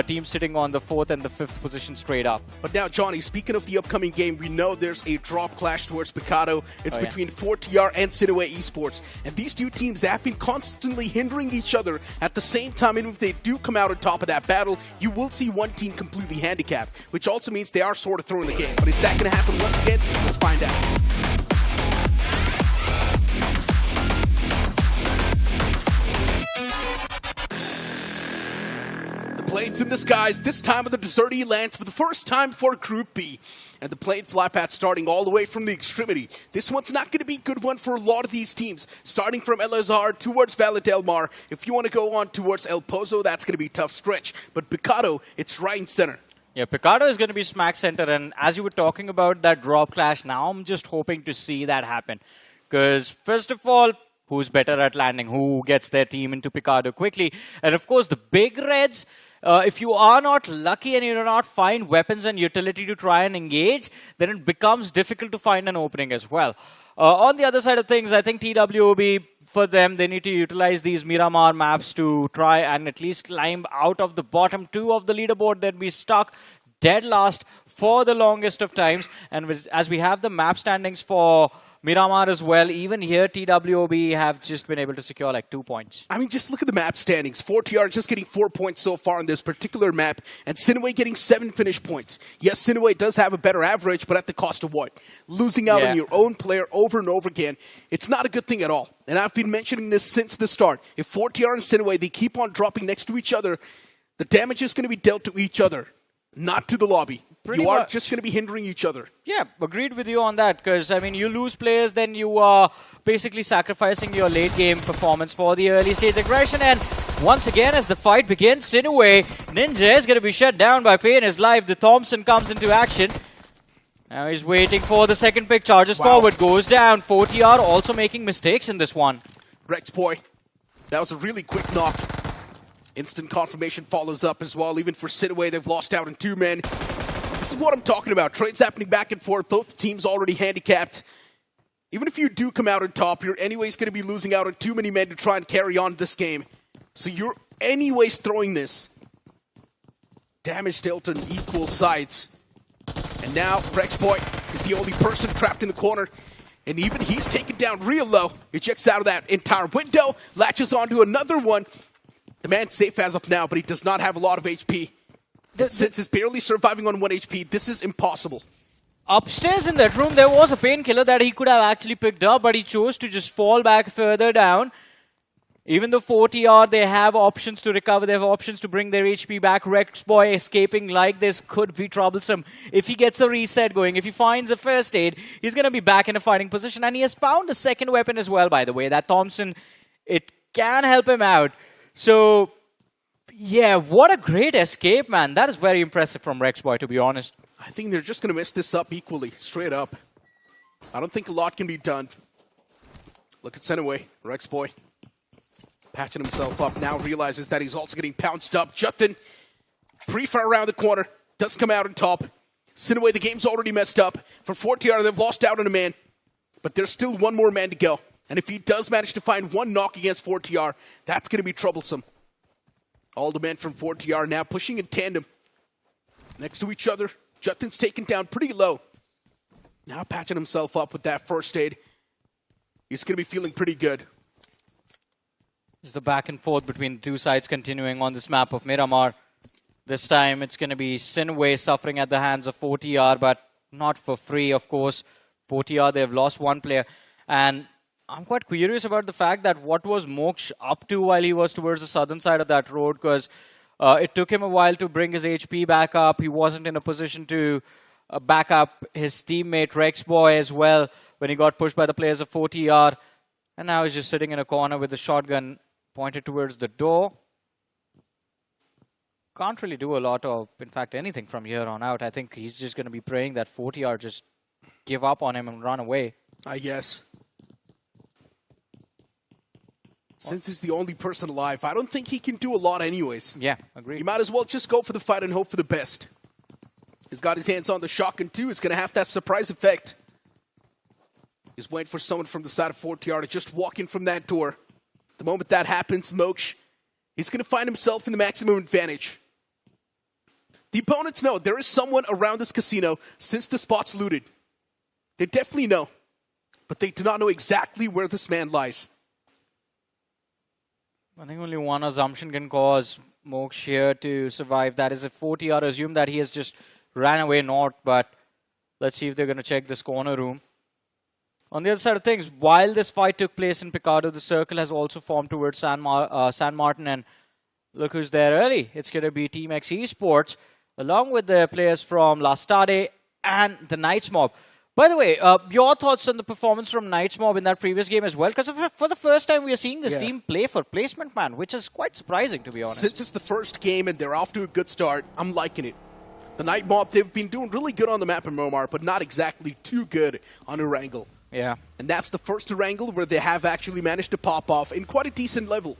team sitting on the 4th and the 5th position straight up. But now, Johnny, speaking of the upcoming game, we know there's a drop clash towards Picado. It's between 4TR and SINEWY Esports. And these two teams have been constantly hindering each other at the same time. And if they do come out on top of that battle, you will see one team completely handicapped, which also means they are sort of throwing the game. But is that going to happen once again? Let's find out. Blades in the skies, this time of the deserty lands for the first time for Group B. And the plane fly path starting all the way from the extremity. This one's not going to be a good one for a lot of these teams. Starting from El Azhar towards Valle del Mar. If you want to go on towards El Pozo, that's going to be a tough stretch. But Picado, it's right in center. Yeah, Picado is going to be smack center. And as you were talking about that drop clash, now I'm just hoping to see that happen. Because first of all, who's better at landing? Who gets their team into Picado quickly? And of course, the big reds, if you are not lucky and you do not find weapons and utility to try and engage, then it becomes difficult to find an opening as well. On the other side of things, I think TWOB, for them, they need to utilize these Miramar maps to try and at least climb out of the bottom 2 of the leaderboard that we stuck dead last for the longest of times. And as we have the map standings for Miramar as well, even here TWOB have just been able to secure like 2 points. I mean, just look at the map standings. 4TR just getting 4 points so far on this particular map, and SINEWY getting 7 finish points. Yes, SINEWY does have a better average, but at the cost of what? Losing out on your own player over and over again. It's not a good thing at all. And I've been mentioning this since the start. If 4TR and SINEWY, they keep on dropping next to each other, the damage is going to be dealt to each other, not to the lobby. You are just going to be hindering each other. Yeah, agreed with you on that. Because, I mean, you lose players, then you are basically sacrificing your late-game performance for the early-stage aggression. And once again, as the fight begins, SINEWY, Ninja is going to be shut down by paying his life. The Thompson comes into action. Now he's waiting for the second pick. Charges forward, goes down. 4TR also making mistakes in this one. Rex boy, that was a really quick knock. Instant confirmation follows up as well. Even for SINEWY, they've lost out on 2 men. This is what I'm talking about. Trades happening back and forth. Both teams already handicapped. Even if you do come out on top, you're anyways going to be losing out on too many men to try and carry on this game. So you're anyways throwing this. Damage dealt on equal sides. And now Rex Boy is the only person trapped in the corner. And even he's taken down real low. Ejects out of that entire window. Latches onto another one. The man's safe as of now, but he does not have a lot of HP. Since it's barely surviving on 1 HP, this is impossible. Upstairs in that room, there was a painkiller that he could have actually picked up, but he chose to just fall back further down. Even though 40R, they have options to recover, they have options to bring their HP back. Rexboy escaping like this could be troublesome. If he gets a reset going, if he finds a first aid, he's going to be back in a fighting position. And he has found a second weapon as well, by the way. That Thompson, it can help him out. So, yeah, what a great escape, man. That is very impressive from Rexboy, to be honest. I think they're just going to mess this up equally, straight up. I don't think a lot can be done. Look at SINEWY, Rexboy. Patching himself up now, realizes that he's also getting pounced up. Jutton, pre-fire around the corner, does come out on top. SINEWY, the game's already messed up. For 40R, they've lost out on a man. But there's still one more man to go. And if he does manage to find one knock against 40R, that's going to be troublesome. All the men from 40R now pushing in tandem. Next to each other, Jutton's taken down pretty low. Now patching himself up with that first aid. He's going to be feeling pretty good. Is the back and forth between the two sides continuing on this map of Miramar. This time it's going to be SINEWY suffering at the hands of 40R, but not for free, of course. 40R, they've lost one player. And I'm quite curious about the fact that what was Moksh up to while he was towards the southern side of that road, because it took him a while to bring his HP back up. He wasn't in a position to back up his teammate Rexboy as well when he got pushed by the players of 40R. And now he's just sitting in a corner with the shotgun pointed towards the door. Can't really do a lot of, in fact, anything from here on out. I think he's just going to be praying that 40R just give up on him and run away. I guess. Since he's the only person alive, I don't think he can do a lot anyways. Yeah, agreed. You might as well just go for the fight and hope for the best. He's got his hands on the shotgun too. It's going to have that surprise effect. He's waiting for someone from the side of 40R to just walk in from that door. The moment that happens, Moksh, he's going to find himself in the maximum advantage. The opponents know there is someone around this casino since the spot's looted. They definitely know, but they do not know exactly where this man lies. I think only one assumption can cause Moksh here to survive. That is if 40R assume that he has just ran away north, but let's see if they're going to check this corner room. On the other side of things, while this fight took place in Picado, the circle has also formed towards San Martin, and look who's there early. It's going to be Team X Esports, along with the players from LASTADE and the Knights Mob. By the way, your thoughts on the performance from Knights Mob in that previous game as well? Because for the first time, we are seeing this team play for placement, man, which is quite surprising, to be honest. Since it's the first game and they're off to a good start, I'm liking it. The Knight Mob, they've been doing really good on the map in Miramar, but not exactly too good on Erangel. Yeah. And that's the first Erangel where they have actually managed to pop off in quite a decent level.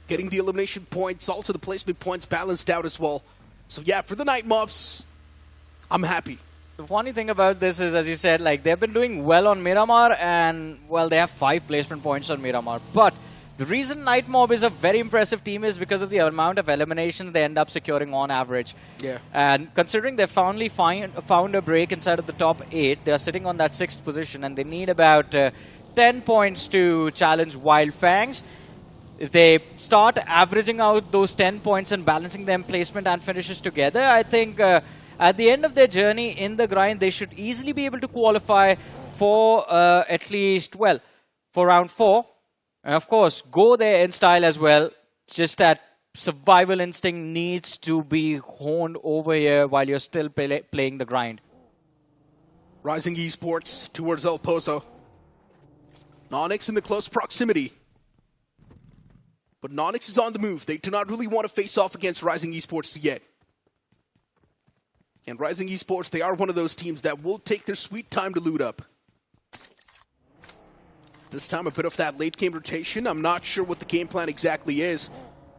Getting the elimination points, also the placement points balanced out as well. So yeah, for the Knight Mobs, I'm happy. The funny thing about this is, as you said, like they've been doing well on Miramar, and well, they have 5 placement points on Miramar. But the reason Knight Mob is a very impressive team is because of the amount of eliminations they end up securing on average. Yeah. And considering they finally found a break inside of the top 8, they're sitting on that 6th position, and they need about 10 points to challenge Wyld Fangs. If they start averaging out those 10 points and balancing them placement and finishes together, I think at the end of their journey in the grind, they should easily be able to qualify for at least, well, for round 4. And of course, go there in style as well. Just that survival instinct needs to be honed over here while you're still playing the grind. Rising Esports towards El Pozo. NoNx in the close proximity. But NoNx is on the move. They do not really want to face off against Rising Esports yet. And Rising Esports, they are one of those teams that will take their sweet time to loot up. This time a bit of that late game rotation. I'm not sure what the game plan exactly is,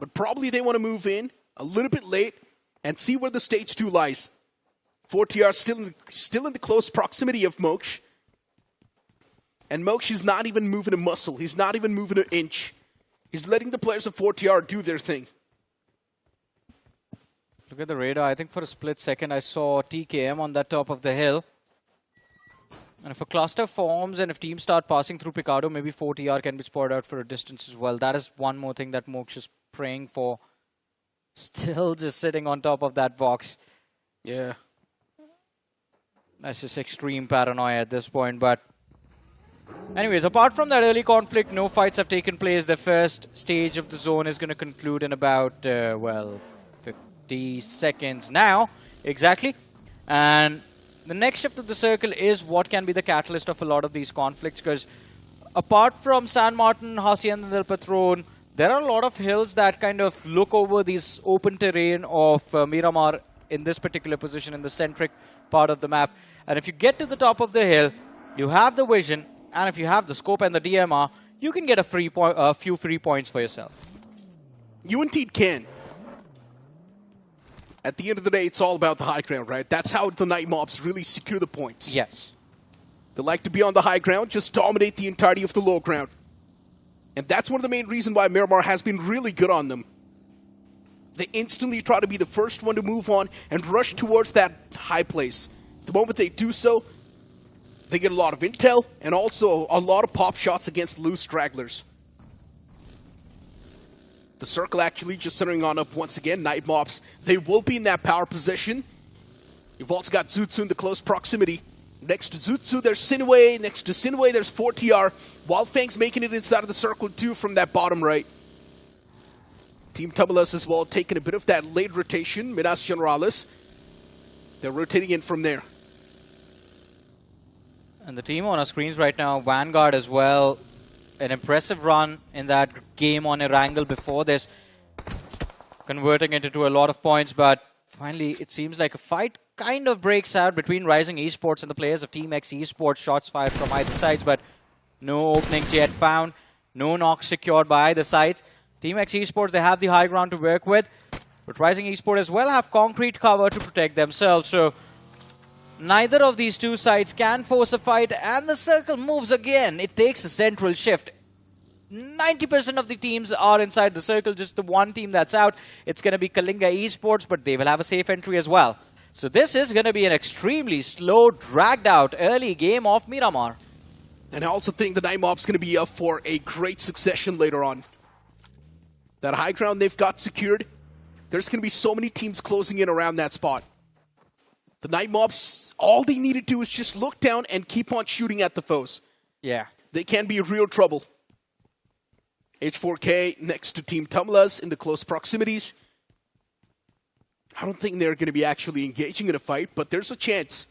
but probably they want to move in a little bit late and see where the stage 2 lies. 40R still in the close proximity of Moksh. And Moksh is not even moving a muscle. He's not even moving an inch. He's letting the players of 40R do their thing. Look at the radar. I think for a split second I saw TKM on that top of the hill. And if a cluster forms and if teams start passing through Picado, maybe 40R can be spotted out for a distance as well. That is one more thing that Moksh is praying for. Still just sitting on top of that box. Yeah. That's just extreme paranoia at this point, but anyways, apart from that early conflict, no fights have taken place. The first stage of the zone is going to conclude in about, well, 50 seconds now, exactly. And the next shift of the circle is what can be the catalyst of a lot of these conflicts, because apart from San Martin, Hacienda del Patron, there are a lot of hills that kind of look over these open terrain of Miramar in this particular position in the centric part of the map. And if you get to the top of the hill, you have the vision, and if you have the scope and the DMR, you can get a few free points for yourself. You indeed can. At the end of the day, it's all about the high ground, right? That's how the Night Mobs really secure the points. Yes. They like to be on the high ground, just dominate the entirety of the low ground. And that's one of the main reasons why Miramar has been really good on them. They instantly try to be the first one to move on and rush towards that high place. The moment they do so, they get a lot of intel and also a lot of pop shots against loose stragglers. The circle actually just centering on up once again. Night Mobs, they will be in that power position. You've also got Zutsu in the close proximity. Next to Zutsu, there's SINEWY. Next to SINEWY, there's 4TR. Wyld Fangs making it inside of the circle too from that bottom right. Team Tamilas as well, taking a bit of that late rotation. Minas Generalis. They're rotating in from there. And the team on our screens right now, Vanguard as well. An impressive run in that game on Erangel before this. Converting it into a lot of points, but finally it seems like a fight kind of breaks out between Rising Esports and the players of Team X Esports. Shots fired from either sides, but no openings yet found. No knocks secured by either sides. Team X Esports, they have the high ground to work with, but Rising Esports as well have concrete cover to protect themselves. So neither of these two sides can force a fight, and the circle moves again. It takes a central shift. 90% of the teams are inside the circle, just the one team that's out. It's going to be KALINGA Esports, but they will have a safe entry as well. So this is going to be an extremely slow, dragged out early game of Miramar. And I also think the Night Mob's going to be up for a great succession later on. That high ground they've got secured, there's going to be so many teams closing in around that spot. The Night Mobs, all they need to do is just look down and keep on shooting at the foes. Yeah. They can be real trouble. H4K next to Team Tamilas in the close proximities. I don't think they're going to be actually engaging in a fight, but there's a chance.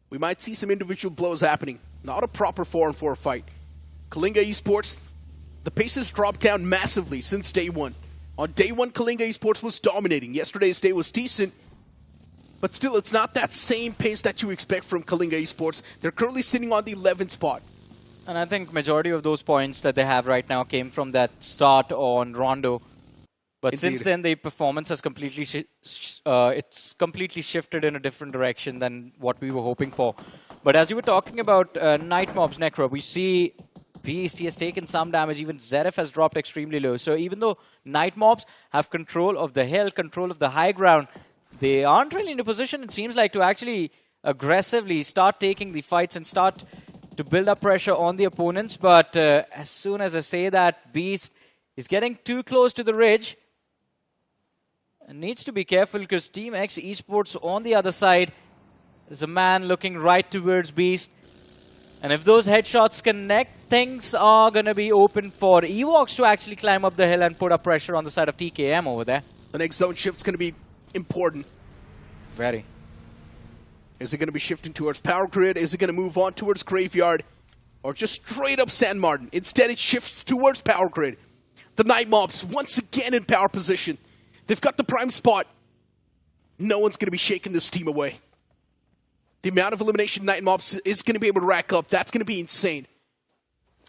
We might see some individual blows happening. Not a proper 4-on-4 fight. KALINGA Esports, the pace has dropped down massively since day one. On day one, KALINGA Esports was dominating. Yesterday's day was decent, but still, it's not that same pace that you expect from KALINGA Esports. They're currently sitting on the 11th spot. And I think majority of those points that they have right now came from that start on Rondo. But Indeed. since then, the performance has completely it's completely shifted in a different direction than what we were hoping for. But as you were talking about Night Mobs, Necro, we see Beast, he has taken some damage. Even Zeref has dropped extremely low. So even though Night Mobs have control of the hill, control of the high ground, they aren't really in a position, it seems like, to actually aggressively start taking the fights and start to build up pressure on the opponents. But as soon as I say that, Beast is getting too close to the ridge. And needs to be careful because Team X Esports on the other side, there's a man looking right towards Beast. And if those headshots connect, things are going to be open for EVOX to actually climb up the hill and put up pressure on the side of TKM over there. The next zone shift's going to be important. Very. Is it going to be shifting towards Power Grid? Is it going to move on towards Graveyard? Or just straight up San Martin? Instead, it shifts towards Power Grid. The Night Mobs, once again in power position. They've got the prime spot. No one's going to be shaking this team away. The amount of elimination Night Mobs is going to be able to rack up, that's going to be insane.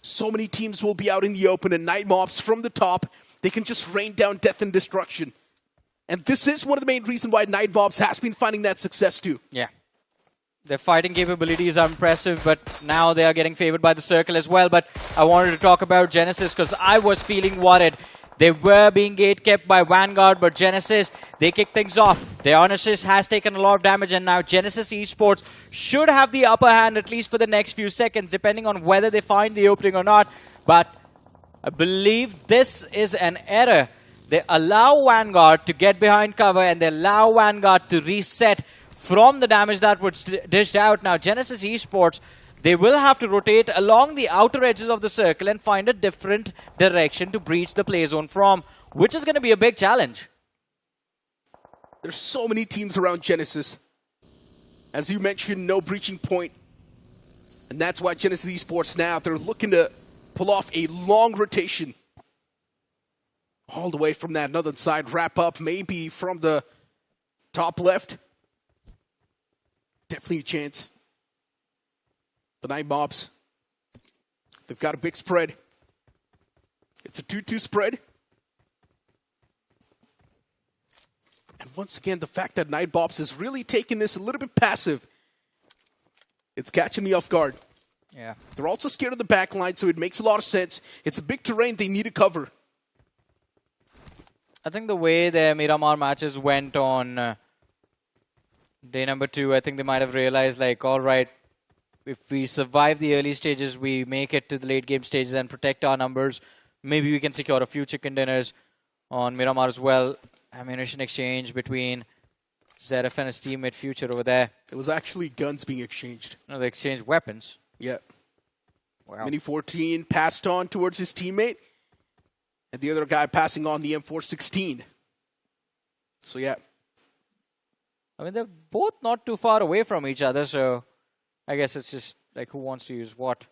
So many teams will be out in the open, and Night Mobs from the top, they can just rain down death and destruction. And this is one of the main reasons why Night Mobs has been finding that success too. Yeah. Their fighting capabilities are impressive, but now they are getting favored by the circle as well. But I wanted to talk about Genesis because I was feeling worried. They were being gate-kept by Vanguard, but Genesis, they kick things off. Dionysus has taken a lot of damage, and now Genesis Esports should have the upper hand at least for the next few seconds, depending on whether they find the opening or not. But I believe this is an error They allow Vanguard to get behind cover, and they allow Vanguard to reset from the damage that was dished out. Now, Genesis Esports, they will have to rotate along the outer edges of the circle and find a different direction to breach the play zone from, which is going to be a big challenge. There's so many teams around Genesis. As you mentioned, no breaching point. And that's why Genesis Esports now, they're looking to pull off a long rotation. All the way from that northern side, wrap up maybe from the top left. Definitely a chance. The Night Mobs, they've got a big spread. It's a 2-2 spread. And once again, the fact that Night Mobs is really taking this a little bit passive, it's catching me off guard. Yeah. They're also scared of the back line, so it makes a lot of sense. It's a big terrain they need to cover. I think the way their Miramar matches went on day number 2, I think they might have realized, like, all right, if we survive the early stages, we make it to the late game stages and protect our numbers, maybe we can secure a few chicken dinners on Miramar as well. Ammunition exchange between Zeref and his teammate Future over there. It was actually guns being exchanged. No, they exchanged weapons. Yeah. Wow. Mini 14 passed on towards his teammate, and the other guy passing on the M416. So, yeah. I mean, they're both not too far away from each other, so I guess it's just like who wants to use what.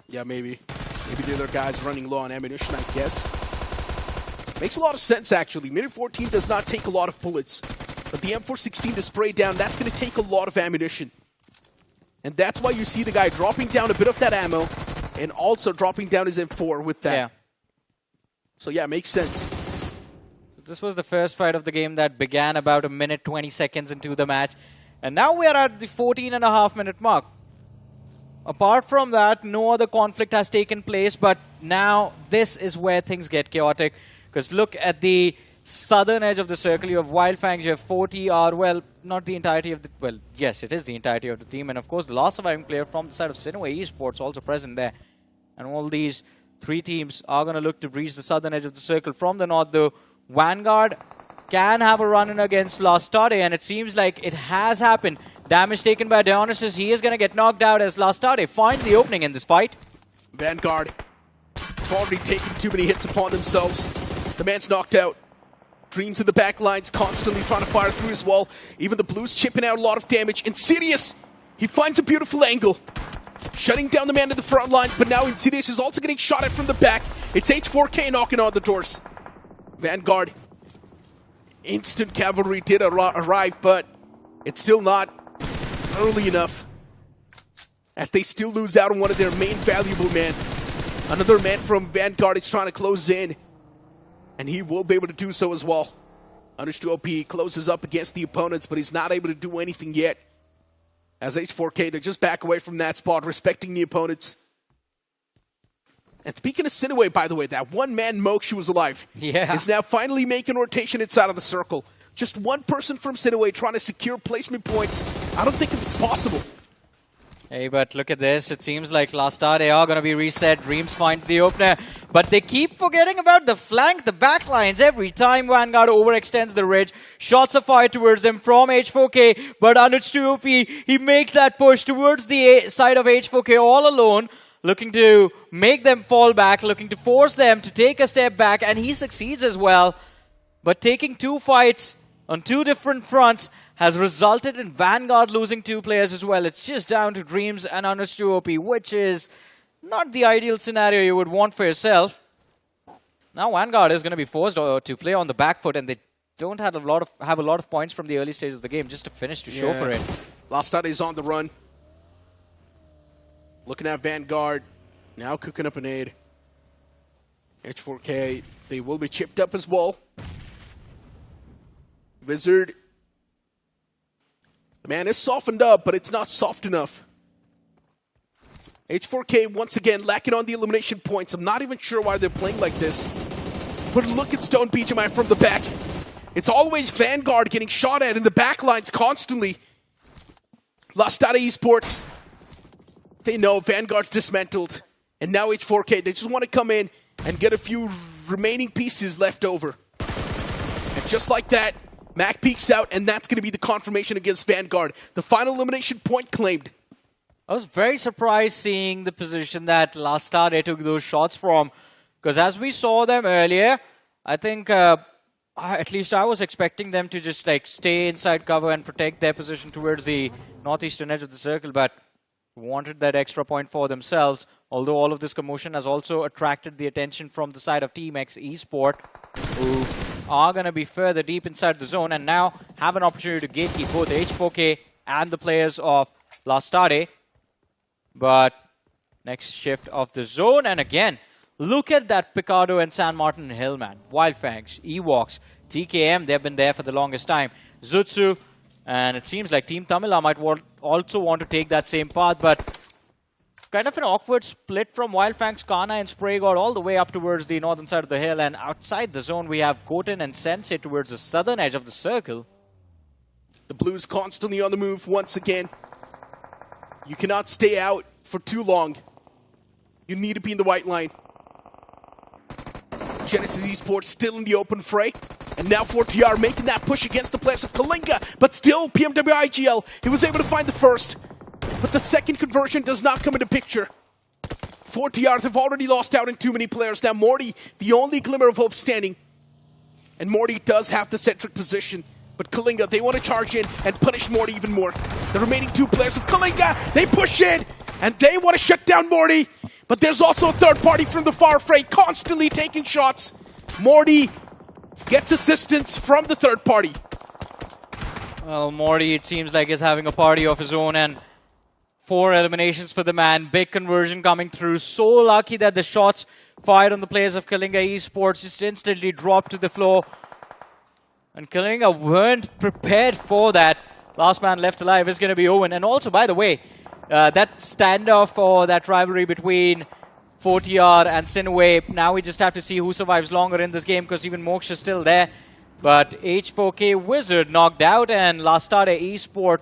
Yeah, maybe. Maybe the other guy's running low on ammunition, I guess. Makes a lot of sense, actually. Mini 14 does not take a lot of bullets, but the M416 to spray down, that's going to take a lot of ammunition. And that's why you see the guy dropping down a bit of that ammo and also dropping down his M4 with that. Yeah. So, yeah, makes sense. This was the first fight of the game that began about 1 minute 20 seconds into the match. And now we are at the 14.5-minute mark. Apart from that, no other conflict has taken place, but now this is where things get chaotic. Because look at the southern edge of the circle. You have Wyld Fangs, you have 4TR, well, not the entirety of the... Well, yes, it is the entirety of the team. And of course, the last surviving player from the side of SINEWY Esports also present there. And all these 3 teams are going to look to breach the southern edge of the circle. From the north, though, Vanguard can have a run-in against LASTADE, and it seems like it has happened. Damage taken by Dionysus. He is going to get knocked out as LASTADE find the opening in this fight. Vanguard have already taken too many hits upon themselves. The man's knocked out. Dreams in the back lines, constantly trying to fire through his wall. Even the Blues chipping out a lot of damage. Insidious, he finds a beautiful angle. Shutting down the man in the front line, but now Insidious is also getting shot at from the back. It's H4K knocking on the doors. Vanguard, instant cavalry did arrive, but it's still not early enough, as they still lose out on one of their main valuable men. Another man from Vanguard is trying to close in, and he will be able to do so as well. NoNx TWOB closes up against the opponents, but he's not able to do anything yet. As H4K, they just back away from that spot, respecting the opponents. And speaking of SINEWY, by the way, that one-man Moke, she was alive, is now finally making rotation inside of the circle. Just one person from SINEWY trying to secure placement points. I don't think it's possible. Hey, but look at this. It seems like LASTADE are going to be reset. Dreams finds the opener. But they keep forgetting about the flank, the back lines. Every time Vanguard overextends the ridge, shots are fired towards them from H4K. But NoNx TWOB, he makes that push towards the side of H4K all alone, looking to make them fall back, looking to force them to take a step back. And he succeeds as well. But taking 2 fights on 2 different fronts has resulted in Vanguard losing 2 players as well. It's just down to Dreams and NoNx TWOB, which is not the ideal scenario you would want for yourself. Now Vanguard is going to be forced to play on the back foot, and they don't have a lot of points from the early stages of the game just to finish to show for it. LASTADE is on the run. Looking at Vanguard, now cooking up an aid. H4K, they will be chipped up as well. Wizard, the man is softened up, but it's not soft enough. H4K once again lacking on the elimination points. I'm not even sure why they're playing like this. But look at Stone BGMI from the back. It's always Vanguard getting shot at in the back lines constantly. LASTADE Esports, they know Vanguard's dismantled. And now H4K, they just want to come in and get a few remaining pieces left over. just like that, Mac peeks out, and that's going to be the confirmation against Vanguard. The final elimination point claimed. I was very surprised seeing the position that LASTADE took those shots from, because as we saw them earlier, I think at least I was expecting them to just like stay inside cover and protect their position towards the northeastern edge of the circle, but wanted that extra point for themselves. Although all of this commotion has also attracted the attention from the side of Team Esports, who are going to be further deep inside the zone and now have an opportunity to gatekeep both H4K and the players of LASTADE. But next shift of the zone, and again, look at that Picardo and San Martin Hill, man. Wyld Fangs, EVOX, TKM, they've been there for the longest time. Zutsu, and it seems like Team Tamilas might also want to take that same path, but kind of an awkward split from Wyld Fangs, Kana, and Spray God all the way up towards the northern side of the hill, and outside the zone we have Goten and Sensei towards the southern edge of the circle. The Blues constantly on the move once again. You cannot stay out for too long. You need to be in the white line. Genesis Esports still in the open fray. And now 4TR making that push against the players of KALINGA. But still, PMW IGL, he was able to find the first. But the second conversion does not come into picture. 4TR have already lost out in too many players. Now Morty, the only glimmer of hope standing. And Morty does have the centric position. But KALINGA, they want to charge in and punish Morty even more. The remaining two players of KALINGA, they push in. And they want to shut down Morty. But there's also a third party from the far fray constantly taking shots. Morty gets assistance from the third party. Well, Morty, it seems like, is having a party of his own, and 4 eliminations for the man. Big conversion coming through. So lucky that the shots fired on the players of KALINGA Esports just instantly dropped to the floor. And KALINGA weren't prepared for that. Last man left alive is going to be Owen. And also, by the way, that standoff or that rivalry between 4TR and SINEWY, now we just have to see who survives longer in this game, because even Moksha is still there. But H4K Wizard knocked out, and LASTADE Esports,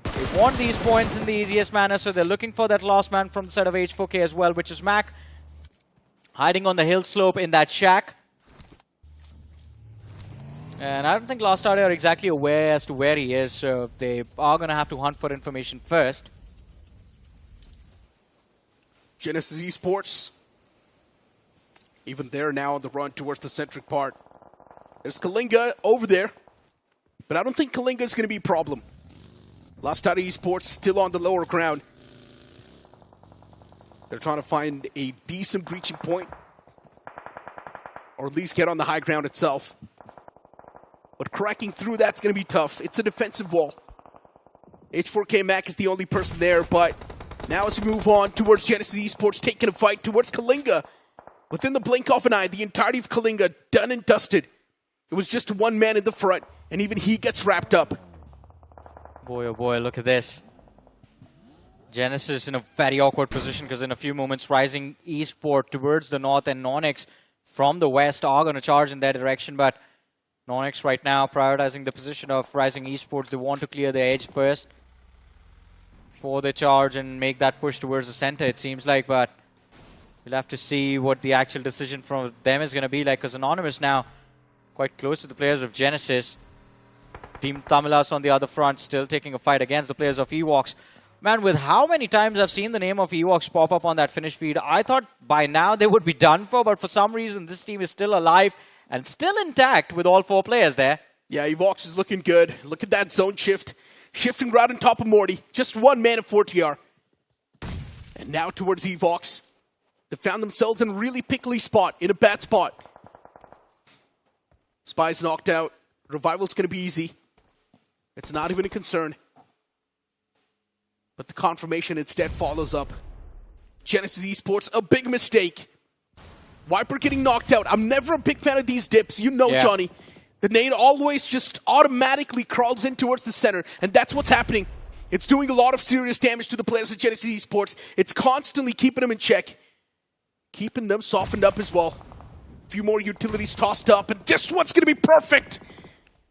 they want these points in the easiest manner, so they're looking for that last man from the side of H4K as well, which is Mac, hiding on the hill slope in that shack. And I don't think LASTADE are exactly aware as to where he is, so they are going to have to hunt for information first. Genesis Esports, even they're now on the run towards the centric part. There's KALINGA over there, but I don't think KALINGA is going to be a problem. LASTADE Esports still on the lower ground. They're trying to find a decent breaching point, or at least get on the high ground itself. But cracking through that's going to be tough. It's a defensive wall. H4K Mac is the only person there, but now as we move on towards Genesis Esports, taking a fight towards KALINGA. Within the blink of an eye, the entirety of KALINGA done and dusted. It was just one man in the front, and even he gets wrapped up. Boy, oh boy, look at this. Genesis in a very awkward position, because in a few moments, Rising Esports towards the north and NoNx from the west are going to charge in their direction, but NoNx right now prioritizing the position of Rising Esports. They want to clear the edge first for the charge and make that push towards the center, it seems like, but we'll have to see what the actual decision from them is going to be like, because Anonymous now quite close to the players of Genesis. Team Tamilas on the other front still taking a fight against the players of EVOX. Man, with how many times I've seen the name of EVOX pop up on that finish feed, I thought by now they would be done for, but for some reason this team is still alive and still intact with all 4 players there. Yeah, EVOX is looking good. Look at that zone shift. Shifting right on top of Morty. Just one man of 4TR. And now towards EVOX. They found themselves in a really pickly spot, in a bad spot. Spy's knocked out. Revival's going to be easy. It's not even a concern. But the confirmation instead follows up. Genesis Esports, a big mistake. Viper getting knocked out. I'm never a big fan of these dips. You know, yeah. Johnny. The nade always just automatically crawls in towards the center. And that's what's happening. It's doing a lot of serious damage to the players of Genesis Esports. It's constantly keeping them in check. Keeping them softened up as well. A few more utilities tossed up. And this one's going to be perfect.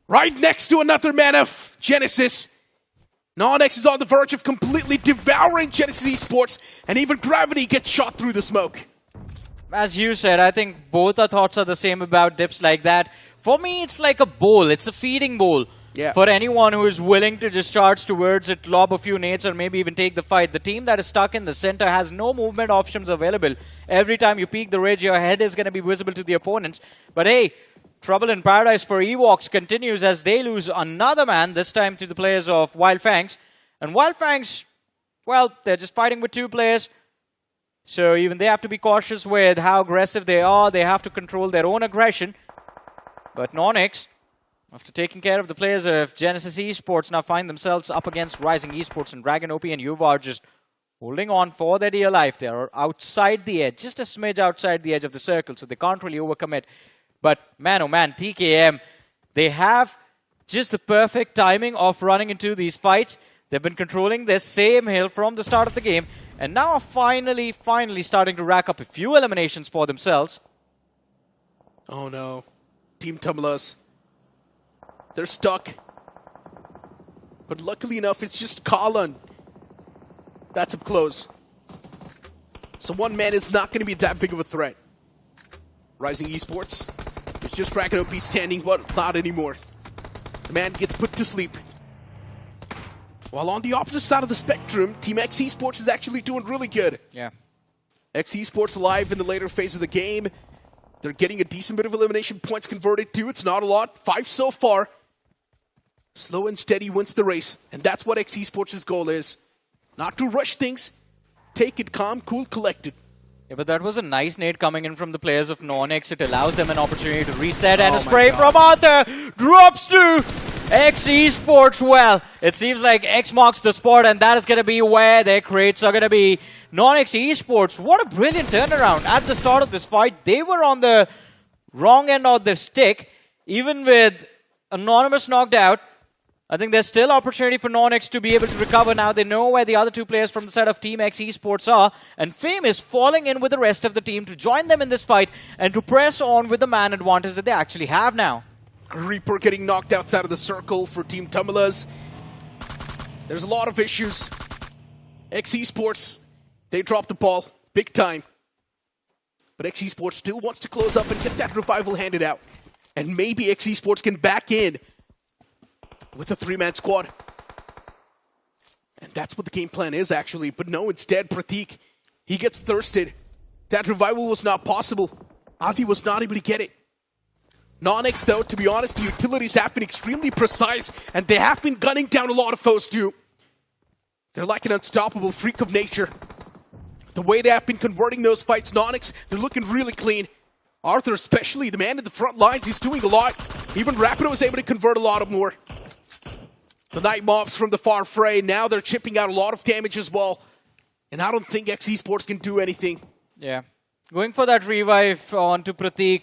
Right next to another man of Genesis. NoNx is on the verge of completely devouring Genesis Esports. And even Gravity gets shot through the smoke. as you said, I think both our thoughts are the same about dips like that. For me, it's like a bowl. It's a feeding bowl. Yeah. For anyone who is willing to just charge towards it, lob a few nades, or maybe even take the fight. The team that is stuck in the center has no movement options available. Every time you peek the ridge, your head is going to be visible to the opponents. But hey, trouble in paradise for EVOX continues as they lose another man, this time to the players of Wyld Fangs. And Wyld Fangs, well, they're just fighting with 2 players. So even they have to be cautious with how aggressive they are. They have to control their own aggression. But NoNx, after taking care of the players of Genesis Esports, now find themselves up against Rising Esports, and Dragon OP and Yuva are just holding on for their dear life. They are outside the edge, just a smidge outside the edge of the circle, so they can't really overcommit. But man, oh man, TKM, they have just the perfect timing of running into these fights. They've been controlling this same hill from the start of the game, and now are finally starting to rack up a few eliminations for themselves. Oh no. Team Tamilas. They're stuck. But luckily enough, it's just Kalin that's up close. So one man is not going to be that big of a threat. Rising Esports. It's just Dragon OP standing, but not anymore. The man gets put to sleep. While on the opposite side of the spectrum, Team X Esports is actually doing really good. Yeah. X Esports alive in the later phase of the game. They're getting a decent bit of elimination points converted too. It's not a lot. 5 so far. Slow and steady wins the race. And that's what X Esports' goal is. Not to rush things. Take it calm, cool, collected. Yeah, but that was a nice nade coming in from the players of NoNx. It allows them an opportunity to reset, and a spray from Arthur drops to X Esports. Well, it seems like X marks the spot, and that is going to be where their crates are going to be. NoNx Esports, what a brilliant turnaround. At the start of this fight, they were on the wrong end of the stick. Even with Anonymous knocked out, I think there's still opportunity for NoNx to be able to recover now. They know where the other 2 players from the side of Team X Esports are. And Fame is falling in with the rest of the team to join them in this fight and to press on with the man advantage that they actually have now. Reaper getting knocked outside of the circle for Team Tamilas. There's a lot of issues. X Esports, they dropped the ball big time. But X Esports still wants to close up and get that revival handed out. And maybe X Esports can back in with a 3-man squad. And that's what the game plan is, actually. But no, instead, Pratik, he gets thirsted. That revival was not possible. Adi was not able to get it. NoNx, though, to be honest, the utilities have been extremely precise, and they have been gunning down a lot of foes, too. They're like an unstoppable freak of nature. The way they have been converting those fights, NoNx, they're looking really clean. Arthur, especially, the man in the front lines, he's doing a lot. Even Rapido was able to convert a lot more. The Night Mobs from the far fray, now they're chipping out a lot of damage as well. And I don't think X Esports can do anything. Yeah. Going for that revive onto Pratik,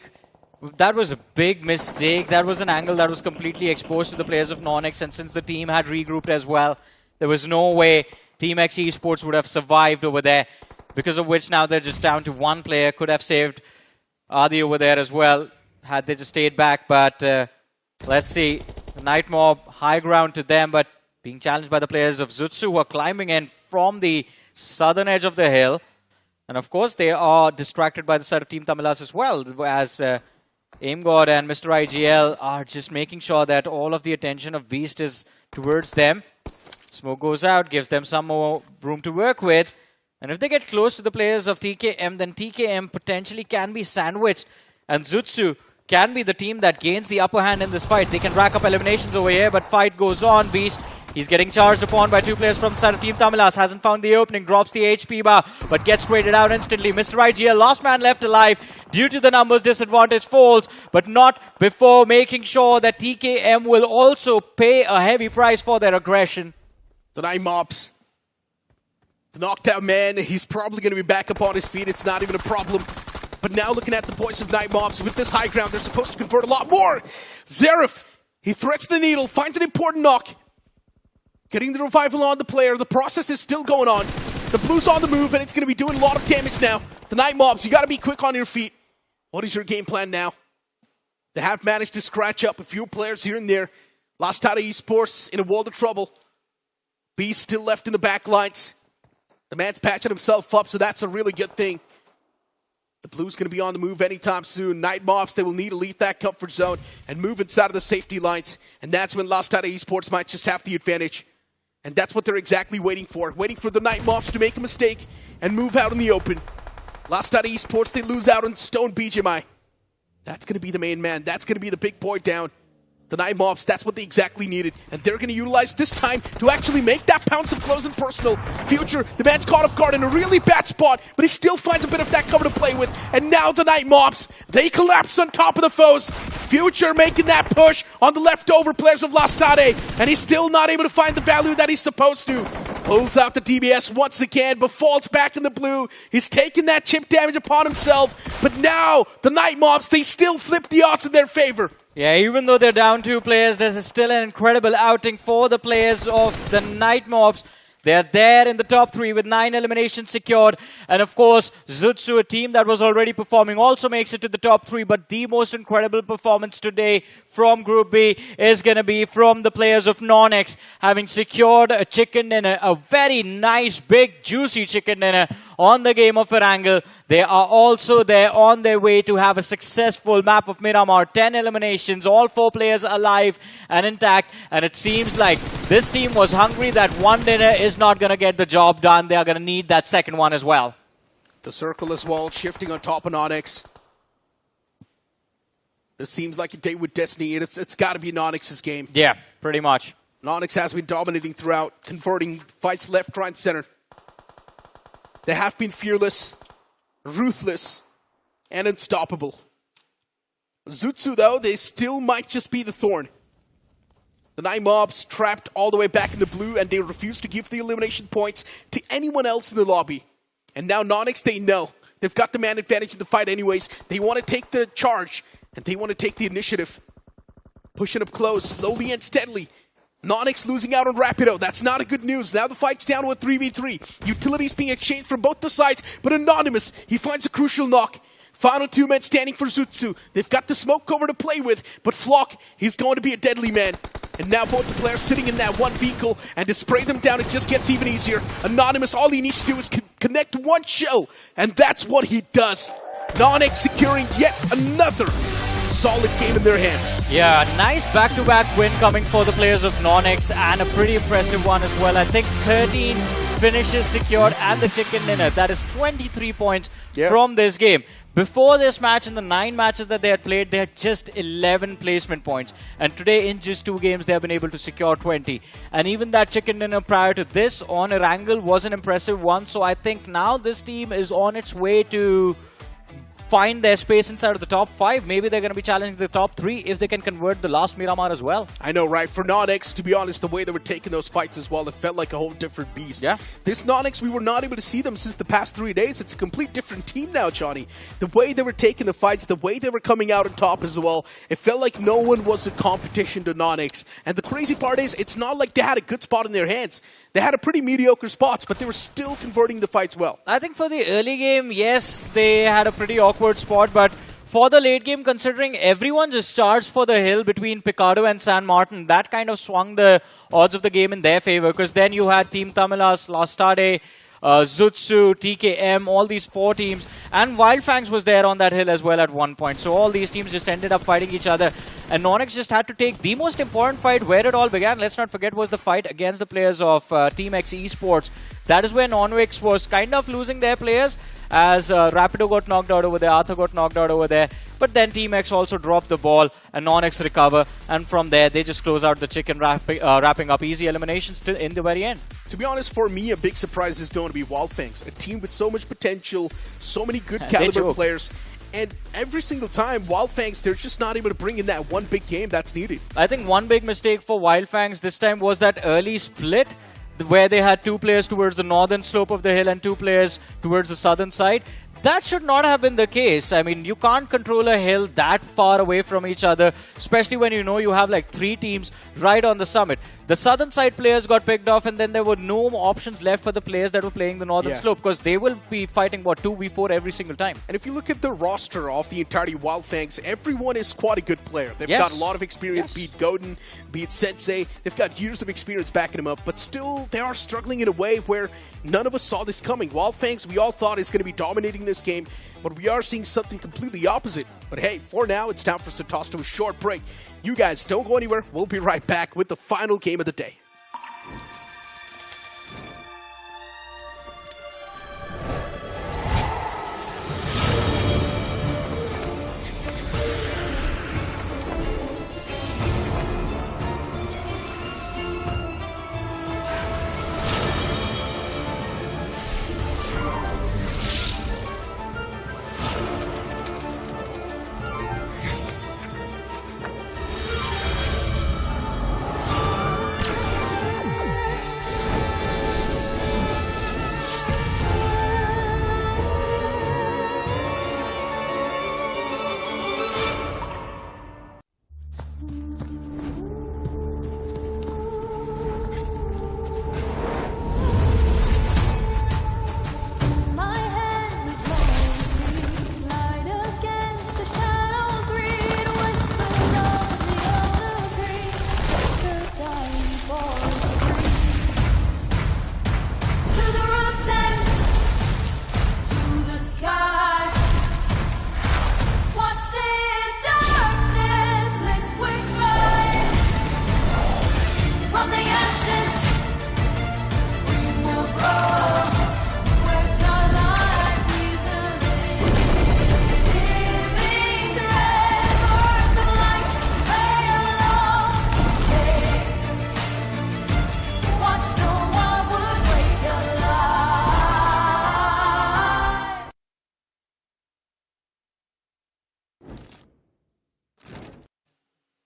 that was a big mistake. That was an angle that was completely exposed to the players of NoNx, and since the team had regrouped as well, there was no way Team X Esports would have survived over there, because of which now they're just down to 1 player. Could have saved Adi over there as well, had they just stayed back, but let's see. The Night Mob, high ground to them, but being challenged by the players of Zutsu, who are climbing in from the southern edge of the hill. And of course, they are distracted by the side of Team Tamilas as well, as AimGod and Mr. IGL are just making sure that all of the attention of Beast is towards them. Smoke goes out, gives them some more room to work with. And if they get close to the players of TKM, then TKM potentially can be sandwiched. And Zutsu can be the team that gains the upper hand in this fight. They can rack up eliminations over here, but fight goes on. Beast, he's getting charged upon by 2 players from the side of Team Tamilas. Hasn't found the opening, drops the HP bar, but gets traded out instantly. Mr. IGL, last man left alive due to the numbers disadvantage, falls, but not before making sure that TKM will also pay a heavy price for their aggression. The Night Mobs. The knocked out man, he's probably going to be back up on his feet. It's not even a problem. But now looking at the boys of Night Mobs, with this high ground, they're supposed to convert a lot more. Zerif, he threats the needle, finds an important knock. Getting the revival on the player. The process is still going on. The blue's on the move, and it's going to be doing a lot of damage now. The Night Mobs, you got to be quick on your feet. What is your game plan now? They have managed to scratch up a few players here and there. LASTADE Esports in a world of trouble. Beast still left in the back lines. The man's patching himself up, so that's a really good thing. The Blues going to be on the move anytime soon. Night Mobs, they will need to leave that comfort zone and move inside of the safety lines. And that's when LASTADE Esports might just have the advantage. And that's what they're exactly waiting for the Night Mobs to make a mistake and move out in the open. LASTADE Esports, they lose out on Stone BGMI. That's going to be the main man. That's going to be the big boy down. The Night Mobs, that's what they exactly needed. And they're going to utilize this time to actually make that pounce and close and personal. Future, the man's caught off guard in a really bad spot, but he still finds a bit of that cover to play with. And now the Night Mobs, they collapse on top of the foes. Future making that push on the leftover players of LASTADE, and he's still not able to find the value that he's supposed to. Pulls out the DBS once again, but falls back in the blue. He's taking that chip damage upon himself, but now the Night Mobs, they still flip the odds in their favor. Yeah, even though they're down 2 players, this is still an incredible outing for the players of the Night Mobs. They're there in the top 3 with 9 eliminations secured. And of course, Zutsu, a team that was already performing, also makes it to the top 3. But the most incredible performance today from Group B is going to be from the players of NoNx, having secured a chicken dinner, a very nice, big, juicy chicken dinner on the game of Erangel. They are also there on their way to have a successful map of Miramar. 10 eliminations, all 4 players alive and intact. And it seems like this team was hungry that one dinner is not going to get the job done. They are going to need that second one as well. The circle as well, shifting on top of NoNx. This seems like a day with destiny. It's got to be NoNx's game. Yeah, pretty much. NoNx has been dominating throughout, converting fights left, right, and center. They have been fearless, ruthless, and unstoppable. Zutsu, though, they still might just be the thorn. The Night Mobs trapped all the way back in the blue, and they refuse to give the elimination points to anyone else in the lobby. And now NoNx, they know. They've got the man advantage in the fight anyways. They want to take the charge, and they want to take the initiative. Pushing up close, slowly and steadily. NoNx losing out on Rapido. That's not a good news. Now the fight's down to a 3v3. Utilities being exchanged from both the sides, but Anonymous, he finds a crucial knock. Final 2 men standing for Zutsu. They've got the smoke cover to play with, but Flock, he's going to be a deadly man. And now both the players sitting in that one vehicle, and to spray them down, it just gets even easier. Anonymous, all he needs to do is connect one shell, and that's what he does. NoNx securing yet another solid game in their hands. Yeah, nice back-to-back win coming for the players of NoNx, and a pretty impressive one as well. I think 13 finishes secured and the chicken dinner. That is 23 points from this game. Before this match, in the 9 matches that they had played, they had just 11 placement points. And today, in just 2 games, they have been able to secure 20. And even that chicken dinner prior to this on Erangel was an impressive one. So I think now this team is on its way to find their space inside of the top 5. Maybe they're going to be challenging the top 3 if they can convert the last Miramar as well. I know, right? For NoNx, to be honest, the way they were taking those fights as well, it felt like a whole different beast. Yeah. This NoNx, we were not able to see them since the past 3 days. It's a complete different team now, Johnny. The way they were taking the fights, the way they were coming out on top as well, it felt like no one was a competition to NoNx. And the crazy part is, it's not like they had a good spot in their hands. They had a pretty mediocre spots, but they were still converting the fights well. I think for the early game, yes, they had a pretty awkward spot, but for the late game, considering everyone just charged for the hill between Picado and San Martin, that kind of swung the odds of the game in their favor, because then you had Team Tamilas, LASTADE, Zutsu, TKM, all these 4 teams, and Wyld Fangs was there on that hill as well at one point. So all these teams just ended up fighting each other, and NoNx just had to take the most important fight where it all began. Let's not forget was the fight against the players of Team X Esports. That is where NoNx was kind of losing their players, as Rapido got knocked out over there, Arthur got knocked out over there, but then Team X also dropped the ball and NoNx recover, and from there they just close out the chicken, wrapping up easy eliminations till in the very end. To be honest, for me, a big surprise is going to be Wyld Fangs, a team with so much potential, so many good caliber players. And every single time, Wyld Fangs, they're just not able to bring in that one big game that's needed. I think one big mistake for Wyld Fangs this time was that early split, where they had 2 players towards the northern slope of the hill and 2 players towards the southern side. That should not have been the case. I mean, you can't control a hill that far away from each other, especially when you know you have like 3 teams right on the summit. the southern side players got picked off, and then there were no options left for the players that were playing the northern slope, because they will be fighting, what, 2v4 every single time. And if you look at the roster of the entirety of Wyld Fangs, everyone is quite a good player. They've got a lot of experience, be it Godin, be it Sensei. They've got years of experience backing them up, but still they are struggling in a way where none of us saw this coming. Wyld Fangs, we all thought is going to be dominating this game, but we are seeing something completely opposite. But hey, for now, it's time for us to toss to a short break. You guys don't go anywhere. We'll be right back with the final game of the day.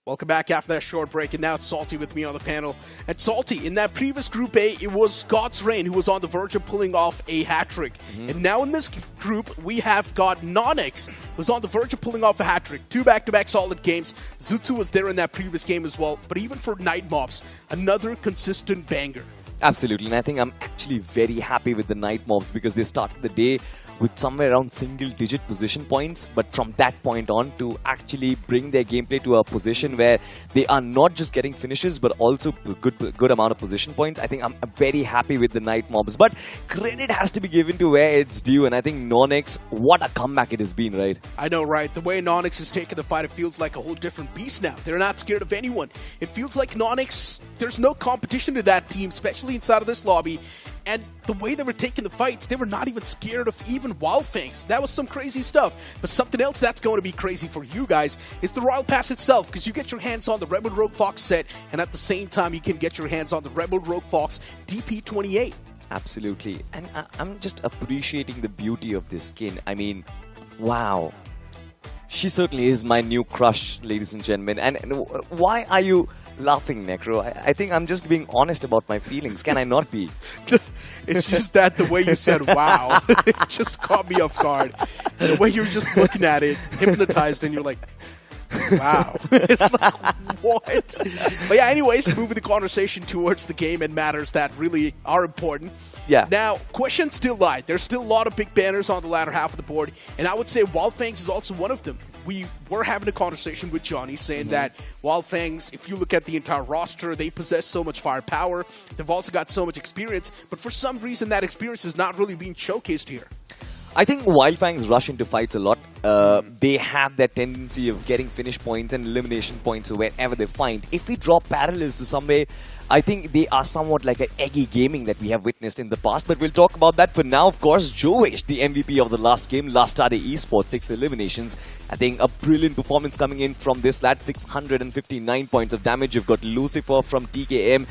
Welcome back after that short break, and now it's Salty with me on the panel. And Salty, in that previous Group A, it was God's Reign who was on the verge of pulling off a hat-trick. And now in this group, we have got NoNx, who's on the verge of pulling off a hat-trick. 2 back-to-back solid games. Zutsu was there in that previous game as well. But even for Night Mobs, another consistent banger. Absolutely, and I think I'm actually very happy with the Night Mobs because they started the day with somewhere around single-digit position points, but from that point on to actually bring their gameplay to a position where they are not just getting finishes but also good amount of position points. I think I'm very happy with the Night Mobs, but credit has to be given to where it's due, and I think NoNx, what a comeback it has been, right? I know, right? The way NoNx has taken the fight, it feels like a whole different beast now. They're not scared of anyone. It feels like NoNx, there's no competition to that team, especially inside of this lobby. And the way they were taking the fights, they were not even scared of even Wyld Fangs. That was some crazy stuff. But something else that's going to be crazy for you guys is the Royal Pass itself, because you get your hands on the Rebel Rogue Fox set, and at the same time, you can get your hands on the Rebel Rogue Fox DP28. Absolutely. And I'm just appreciating the beauty of this skin. I mean, wow. She certainly is my new crush, ladies and gentlemen. And why are you laughing, Necro? I think I'm just being honest about my feelings. Can I not be? It's just that the way you said wow, it just caught me off guard. The way you're just looking at it, hypnotized, and you're like, wow. It's like, what? But yeah, anyways, moving the conversation towards the game and matters that really are important. Yeah. Now, questions still lie. There's still a lot of big banners on the latter half of the board, and I would say Wyld Fangs is also one of them. We were having a conversation with Johnny saying that Wyld Fangs, if you look at the entire roster, they possess so much firepower. They've also got so much experience, but for some reason that experience is not really being showcased here. I think Wyld Fangs rush into fights a lot. They have that tendency of getting finish points and elimination points wherever they find. If we draw parallels to some way, I think they are somewhat like an eggy gaming that we have witnessed in the past. But we'll talk about that. For now, of course, Jovish, the MVP of the last game, LASTADE Esports, 6 eliminations. I think a brilliant performance coming in from this lad, 659 points of damage. You've got Lucifer from TKM,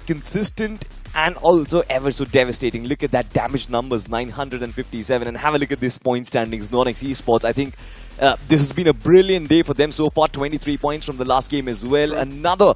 consistent and also ever so devastating. Look at that damage numbers, 957. And have a look at this point standings, NoNx Esports. I think This has been a brilliant day for them so far. 23 points from the last game as well. Another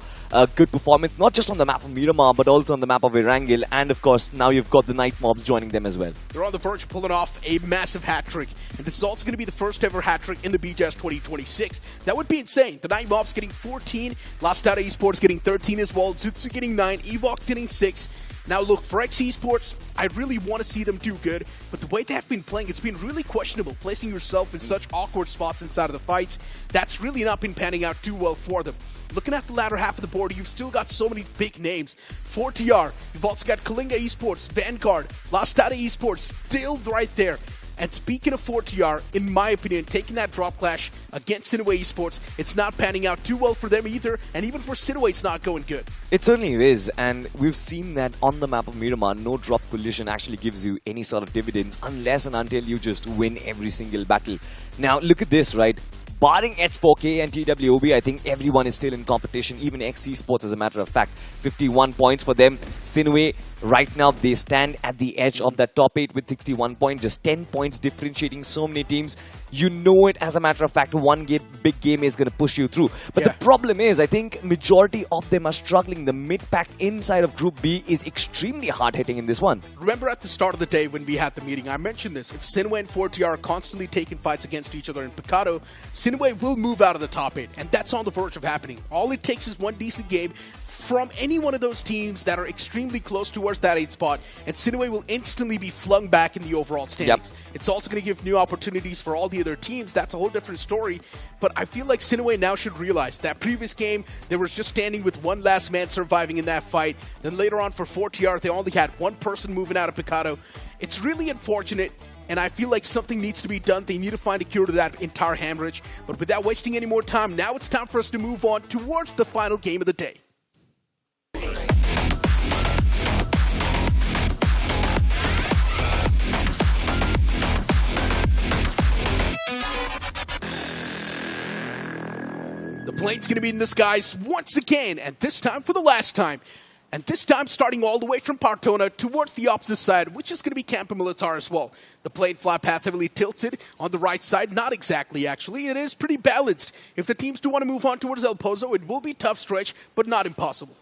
good performance, not just on the map of Miramar, but also on the map of Erangel. And of course, now you've got the Night Mobs joining them as well. They're on the verge of pulling off a massive hat-trick. And this is also going to be the first ever hat-trick in the BGIS 2026. That would be insane. The Night Mobs getting 14, LASTADE Esports getting 13 as well, Zutsu getting 9, EVOX getting 6. Now look, for RECKONING Esports, I really want to see them do good, but the way they've been playing, it's been really questionable. Placing yourself in such awkward spots inside of the fights, that's really not been panning out too well for them. Looking at the latter half of the board, you've still got so many big names. 4TR, you've also got KALINGA Esports, Vanguard, LASTADE Esports, still right there. And speaking of 4TR, in my opinion, taking that drop clash against SINEWY Esports, it's not panning out too well for them either, and even for SINEWY, it's not going good. It certainly is, and we've seen that on the map of Miramar, no drop collision actually gives you any sort of dividends unless and until you just win every single battle. Now, look at this, right? Barring H4K and TWOB, I think everyone is still in competition, even NoNx Esports as a matter of fact. 51 points for them. SINEWY, right now, they stand at the edge of that top 8 with 61 points, just 10 points differentiating so many teams. You know it as a matter of fact, one big game is going to push you through. But the problem is, I think majority of them are struggling. The mid-pack inside of Group B is extremely hard-hitting in this one. Remember at the start of the day when we had the meeting, I mentioned this. If SINEWY and 4TR are constantly taking fights against each other in Picado, SINEWY will move out of the top 8, and that's on the verge of happening. All it takes is one decent game from any one of those teams that are extremely close towards that 8 spot, and SINEWY will instantly be flung back in the overall standings. It's also going to give new opportunities for all the other teams. That's a whole different story, but I feel like SINEWY now should realize that previous game, they were just standing with one last man surviving in that fight. Then later on for 4TR, they only had one person moving out of Picado. It's really unfortunate, and I feel like something needs to be done. They need to find a cure to that entire hemorrhage. But without wasting any more time, now it's time for us to move on towards the final game of the day. The plane's going to be in the skies once again, and this time for the last time. And this time starting all the way from Partona towards the opposite side, which is going to be Campo Militar as well. The plane fly path heavily tilted on the right side. Not exactly, actually. It is pretty balanced. If the teams do want to move on towards El Pozo, it will be a tough stretch, but not impossible.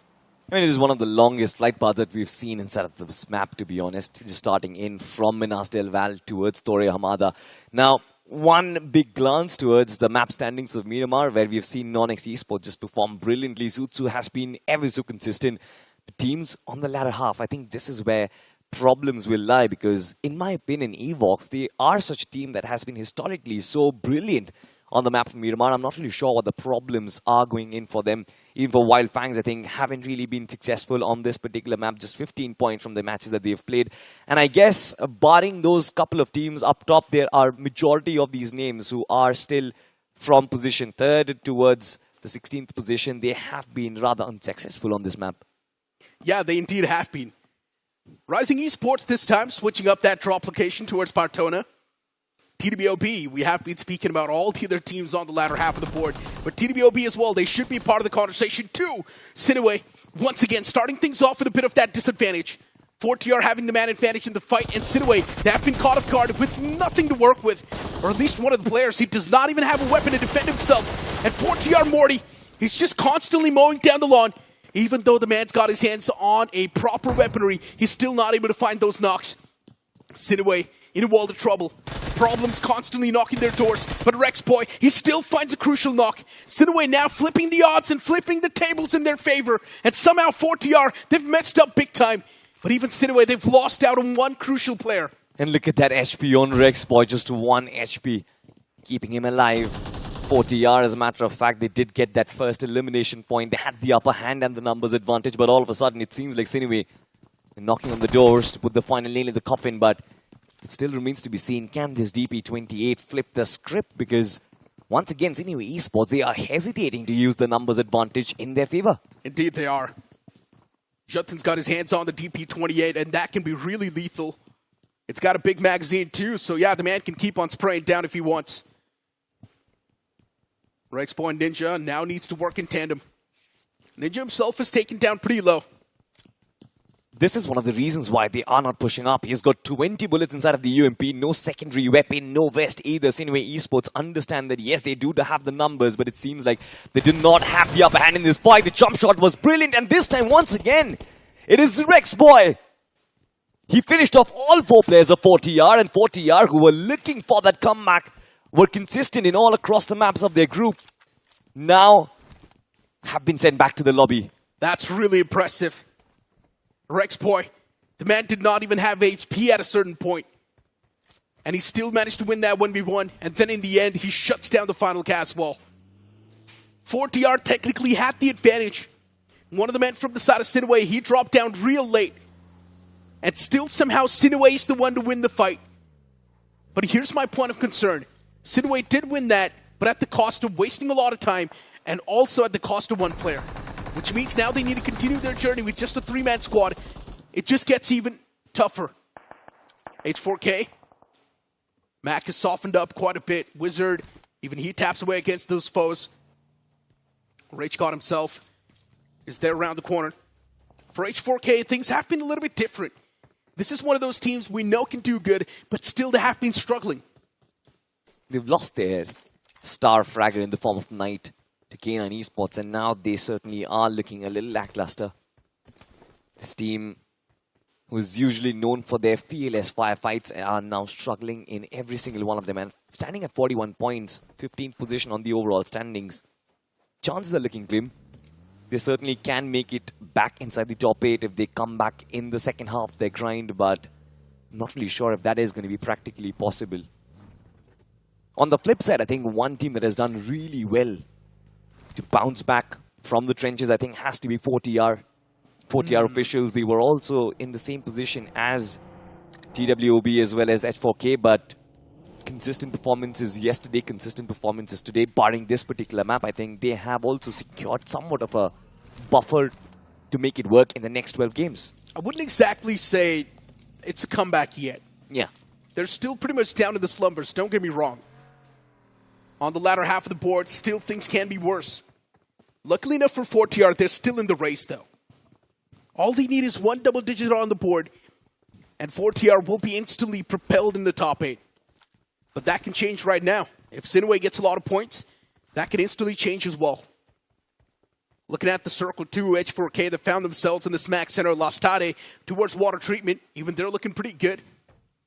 I mean, it is one of the longest flight paths that we've seen inside of this map, to be honest. Just starting in from Minas del Val towards Torre Hamada. Now, one big glance towards the map standings of Miramar, where we've seen NoNx Esports just perform brilliantly. Zutsu has been ever so consistent. Teams on the latter half, I think this is where problems will lie, because in my opinion, EVOX, they are such a team that has been historically so brilliant on the map of Miramar. I'm not really sure what the problems are going in for them. Even for Wyld Fangs, I think, haven't really been successful on this particular map. Just 15 points from the matches that they've played. And I guess, barring those couple of teams up top, there are majority of these names who are still from position 3rd towards the 16th position. They have been rather unsuccessful on this map. Yeah, they indeed have been. Rising Esports this time, switching up that drop location towards Partona. TWOB, we have been speaking about all the other teams on the latter half of the board, but TWOB as well, they should be part of the conversation too. SINEWY, once again, starting things off with a bit of that disadvantage. 4TR having the man advantage in the fight, and SINEWY, they have been caught off guard with nothing to work with, or at least one of the players, he does not even have a weapon to defend himself. And 4TR Morty, he's just constantly mowing down the lawn. Even though the man's got his hands on a proper weaponry, he's still not able to find those knocks. SINEWY in a world of trouble. Problems constantly knocking their doors, but Rex Boy, he still finds a crucial knock. SINEWY now flipping the odds and flipping the tables in their favor. And somehow 4TR, they've messed up big time. But even SINEWY, they've lost out on one crucial player. And look at that HP on Rex Boy, just 1 HP, keeping him alive. 4TR, as a matter of fact, they did get that first elimination point. They had the upper hand and the numbers advantage, but all of a sudden it seems like SINEWY knocking on the doors to put the final nail in the coffin, but it still remains to be seen. Can this DP28 flip the script? Because once again, SINEWY Esports, they are hesitating to use the numbers advantage in their favor. Indeed they are. Jutin's got his hands on the DP28, and that can be really lethal. It's got a big magazine too, so yeah, the man can keep on spraying down if he wants. Rex Boy and Ninja now needs to work in tandem. Ninja himself is taken down pretty low. this is one of the reasons why they are not pushing up. He's got 20 bullets inside of the UMP, no secondary weapon, no vest either. SINEWY Esports understand that, yes, they do have the numbers, but it seems like they do not have the upper hand in this fight. The jump shot was brilliant, and this time, once again, it is Rex Boy. He finished off all 4 players of 4TR, and 4TR, who were looking for that comeback, were consistent in all across the maps of their group. Now, have been sent back to the lobby. That's really impressive. Rex Boy, the man did not even have HP at a certain point. And he still managed to win that 1v1. And then in the end, he shuts down the final cast wall. 4TR technically had the advantage. One of the men from the side of SINEWY, he dropped down real late. And still somehow SINEWY is the one to win the fight. But here's my point of concern. SINEWY did win that, but at the cost of wasting a lot of time and also at the cost of 1 player. Which means now they need to continue their journey with just a 3-man squad. It just gets even tougher. H4K. Mac has softened up quite a bit. Wizard, even he taps away against those foes. Rage God himself is there around the corner. For H4K, things have been a little bit different. This is one of those teams we know can do good, but still they have been struggling. They've lost their star fragger in the form of Knight to K9 Esports, and now they certainly are looking a little lackluster. This team, who's usually known for their fearless firefights, are now struggling in every single one of them, and standing at 41 points, 15th position on the overall standings. Chances are looking grim. They certainly can make it back inside the top 8 if they come back in the second half of their grind, but I'm not really sure if that is going to be practically possible. On the flip side, I think one team that has done really well to bounce back from the trenches, I think, has to be 4TR. 4TR officials, they were also in the same position as TWOB as well as H4K, but consistent performances yesterday, consistent performances today, barring this particular map, I think they have also secured somewhat of a buffer to make it work in the next 12 games. I wouldn't exactly say it's a comeback yet. Yeah. They're still pretty much down in the slumbers, don't get me wrong. On the latter half of the board, still things can be worse. Luckily enough for 4TR, they're still in the race though. All they need is 1 double digit on the board, and 4TR will be instantly propelled in the top 8. But that can change right now. If SINEWY gets a lot of points, that can instantly change as well. Looking at the circle too, H4K that found themselves in the smack center of LASTADE towards water treatment. Even they're looking pretty good.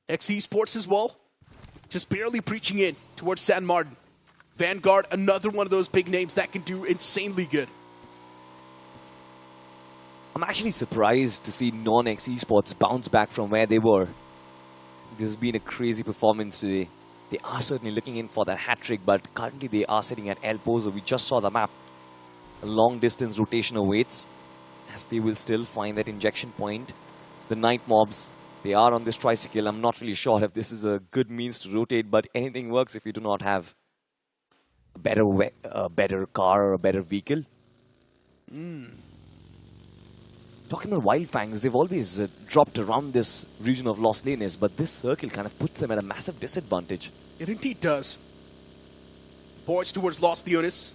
NoNx Esports as well, just barely breaching in towards San Martin. Vanguard, another one of those big names that can do insanely good. I'm actually surprised to see NoNx Esports bounce back from where they were. This has been a crazy performance today. They are certainly looking in for that hat-trick, but currently they are sitting at El Pozo. We just saw the map. A long-distance rotation awaits, as they will still find that injection point. The night mobs, they are on this tricycle. I'm not really sure if this is a good means to rotate, but anything works if you do not have a better car or a better vehicle. Talking about Wyld Fangs, they've always dropped around this region of Lost Lanes, but this circle kind of puts them at a massive disadvantage. It indeed does. Boards towards Lost Leonis.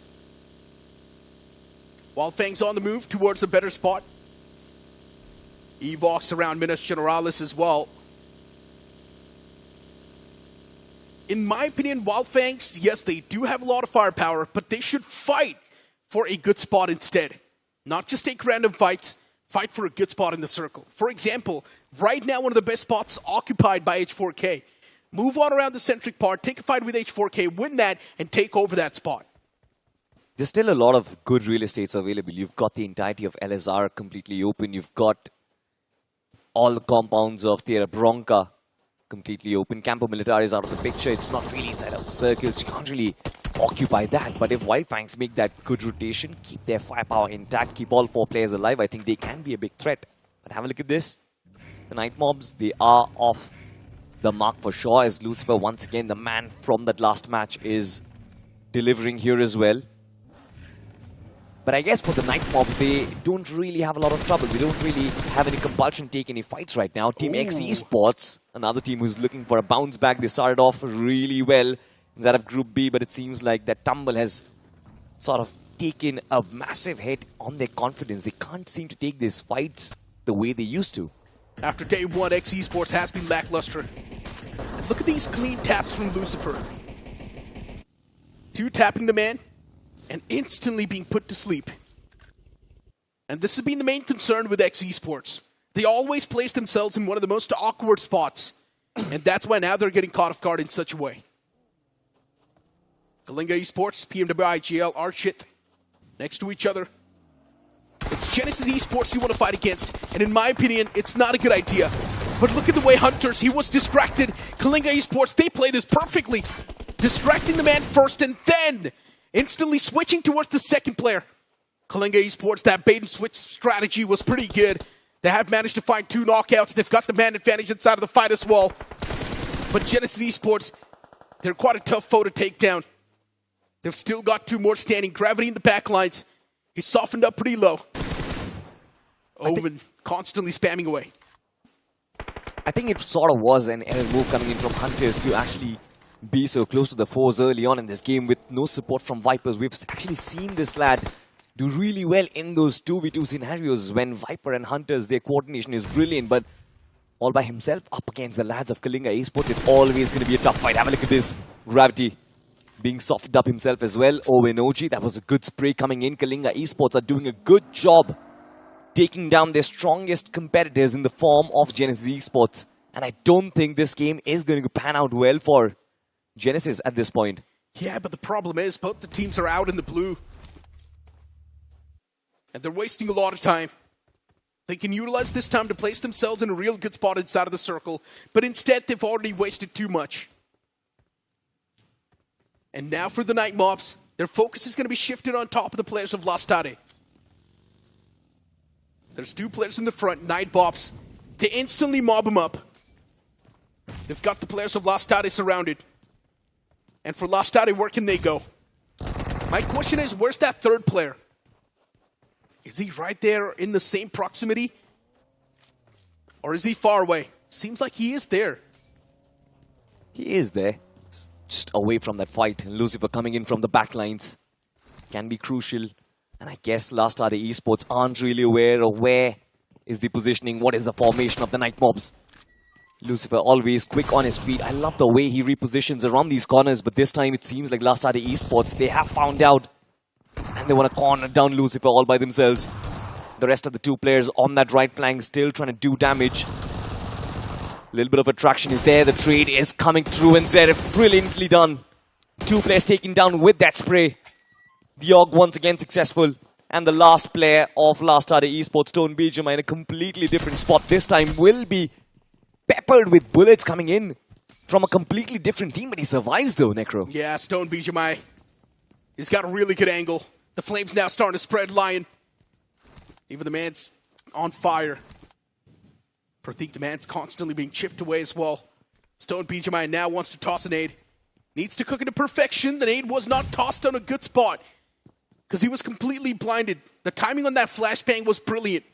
Wyld Fangs on the move towards a better spot. EVOX around Minas Generalis as well. In my opinion, Wyld Fangs, yes, they do have a lot of firepower, but they should fight for a good spot instead. Not just take random fights, fight for a good spot in the circle. For example, right now one of the best spots occupied by H4K. Move on around the centric part, take a fight with H4K, win that, and take over that spot. There's still a lot of good real estates available. You've got the entirety of LSR completely open. You've got all the compounds of Tierra Bronca completely open. Campo Militar is out of the picture. It's not really inside of the circles. You can't really occupy that. But if Wyld Fangs make that good rotation, keep their firepower intact, keep all 4 players alive, I think they can be a big threat. But have a look at this. The Night Mobs, they are off the mark for sure, as Lucifer, once again, the man from that last match, is delivering here as well. But I guess for the Night Mobs, they don't really have a lot of trouble. They don't really have any compulsion to take any fights right now. Team X Esports, another team who's looking for a bounce back. They started off really well inside of Group B, but it seems like that tumble has sort of taken a massive hit on their confidence. They can't seem to take these fights the way they used to. After day one, NoNx Esports has been lackluster. Look at these clean taps from Lucifer. 2 tapping the man and instantly being put to sleep. And this has been the main concern with NoNx Esports. They always place themselves in one of the most awkward spots. And that's why now they're getting caught off guard in such a way. KALINGA Esports, PMWI, GL are shit next to each other. It's Genesis Esports you want to fight against, and in my opinion, it's not a good idea. But look at the way Hunters, he was distracted. KALINGA Esports, they play this perfectly. Distracting the man first and then instantly switching towards the second player. KALINGA Esports, that bait and switch strategy was pretty good. They have managed to find 2 knockouts. They've got the man advantage inside of the fight as well. But Genesis Esports, they're quite a tough foe to take down. They've still got 2 more standing. Gravity in the back lines. He's softened up pretty low. Omen constantly spamming away. I think it sort of was an error move coming in from Hunters to actually be so close to the foes early on in this game with no support from Vipers. We've actually seen this lad do really well in those 2v2 scenarios when Viper and Hunters, their coordination is brilliant, but all by himself up against the lads of KALINGA Esports, it's always going to be a tough fight. Have a look at this. Gravity being softened up himself as well. OG, that was a good spray coming in. KALINGA Esports are doing a good job taking down their strongest competitors in the form of Genesis Esports. And I don't think this game is going to pan out well for Genesis at this point. Yeah, but the problem is both the teams are out in the blue. And they're wasting a lot of time. They can utilize this time to place themselves in a real good spot inside of the circle. But instead, they've already wasted too much. And now for the Night Mobs, their focus is going to be shifted on top of the players of LASTADE. There's 2 players in the front, Night Mobs. They instantly mob them up. They've got the players of LASTADE surrounded. And for LASTADE, where can they go? My question is, where's that 3rd player? Is he right there in the same proximity? Or is he far away? Seems like he is there. He is there. Just away from that fight. Lucifer coming in from the back lines can be crucial. And I guess LASTADE Esports aren't really aware of where is the positioning, what is the formation of the Night Mobs. Lucifer always quick on his feet. I love the way he repositions around these corners, but this time it seems like LASTADE Esports, they have found out. And they want to corner down Lucifer all by themselves. The rest of the 2 players on that right flank still trying to do damage. A little bit of attraction is there. The trade is coming through, and Zerif, brilliantly done. 2 players taken down with that spray. The AUG once again successful. And the last player of LASTADE Esports, Stone BGMI, in a completely different spot. This time will be peppered with bullets coming in from a completely different team, but he survives though, Necro. Yeah, Stone BGMI. He's got a really good angle. The flames now starting to spread, Lion. Even the man's on fire. Pratik, the man's constantly being chipped away as well. Stone BGMI now wants to toss a nade. Needs to cook it to perfection. The nade was not tossed on a good spot because he was completely blinded. The timing on that flashbang was brilliant.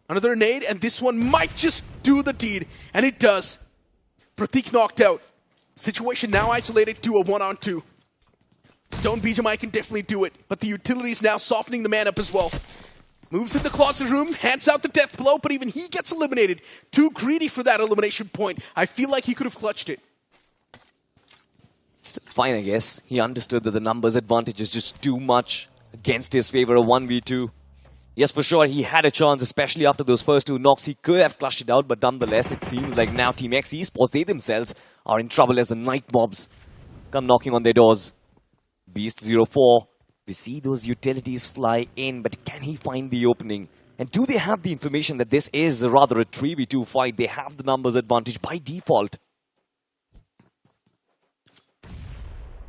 Another nade, and this one might just do the deed. And it does. Pratik knocked out. Situation now isolated to a 1-on-2. Stone BGMI can definitely do it, but the utility is now softening the man up as well. Moves in the closet room, hands out the death blow, but even he gets eliminated. Too greedy for that elimination point. I feel like he could have clutched it. It's fine, I guess. He understood that the numbers advantage is just too much against his favor, a 1v2. Yes, for sure, he had a chance, especially after those first 2 knocks. He could have clutched it out, but nonetheless, it seems like now Team X Esports, they themselves are in trouble as the Night Mobs come knocking on their doors. Beast 04, we see those utilities fly in, but can he find the opening? And do they have the information that this is rather a 3v2 fight? They have the numbers advantage by default.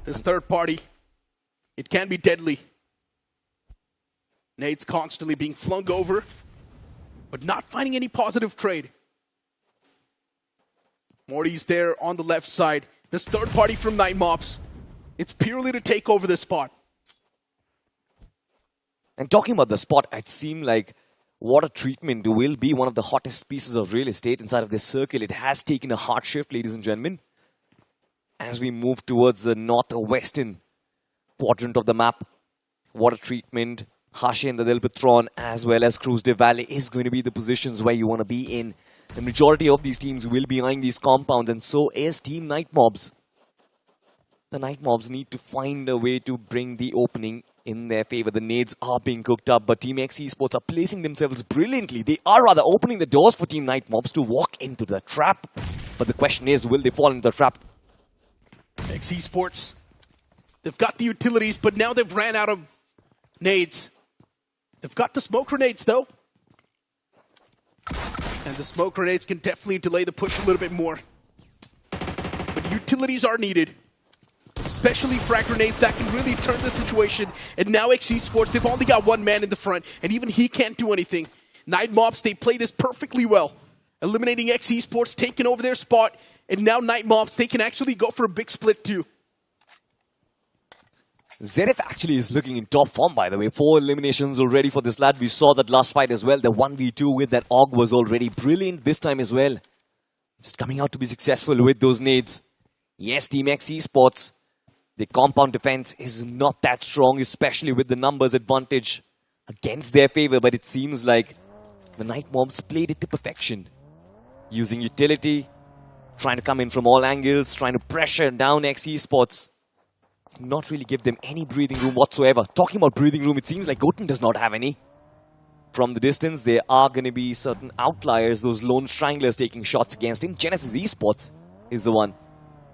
This 3rd party, it can be deadly. Nade's constantly being flung over, but not finding any positive trade. Morty's there on the left side. This 3rd party from Night Mobs, it's purely to take over this spot. And talking about the spot, it seemed like water treatment will be one of the hottest pieces of real estate inside of this circle. It has taken a hard shift, ladies and gentlemen, as we move towards the northwestern quadrant of the map. Water treatment Hashi and the Delpatron as well as Cruz de Valle is going to be the positions where you want to be in. The majority of these teams will be eyeing these compounds, and so is Team Nightmobs. The Nightmobs need to find a way to bring the opening in their favor. The nades are being cooked up, but Team X Esports are placing themselves brilliantly. They are rather opening the doors for Team Nightmobs to walk into the trap. But the question is, will they fall into the trap? X Esports, they've got the utilities, but now they've ran out of nades. They've got the smoke grenades, though. And the smoke grenades can definitely delay the push a little bit more. But utilities are needed. Especially frag grenades that can really turn the situation. And now X Esports, they've only got one man in the front, and even he can't do anything. Nightmobs, they play this perfectly well. Eliminating X Esports, taking over their spot, and now Nightmobs, they can actually go for a big split too. Zenith actually is looking in top form, by the way. 4 eliminations already for this lad. We saw that last fight as well. The 1v2 with that AUG was already brilliant this time as well. Just coming out to be successful with those nades. Yes, Team X Esports, the compound defense is not that strong, especially with the numbers advantage against their favor. But it seems like the Nightmobs played it to perfection. Using utility, trying to come in from all angles, trying to pressure down X Esports. Not really give them any breathing room whatsoever. Talking about breathing room, it seems like GOATN does not have any. From the distance, there are going to be certain outliers, those lone stranglers taking shots against him. Genesis Esports is the one.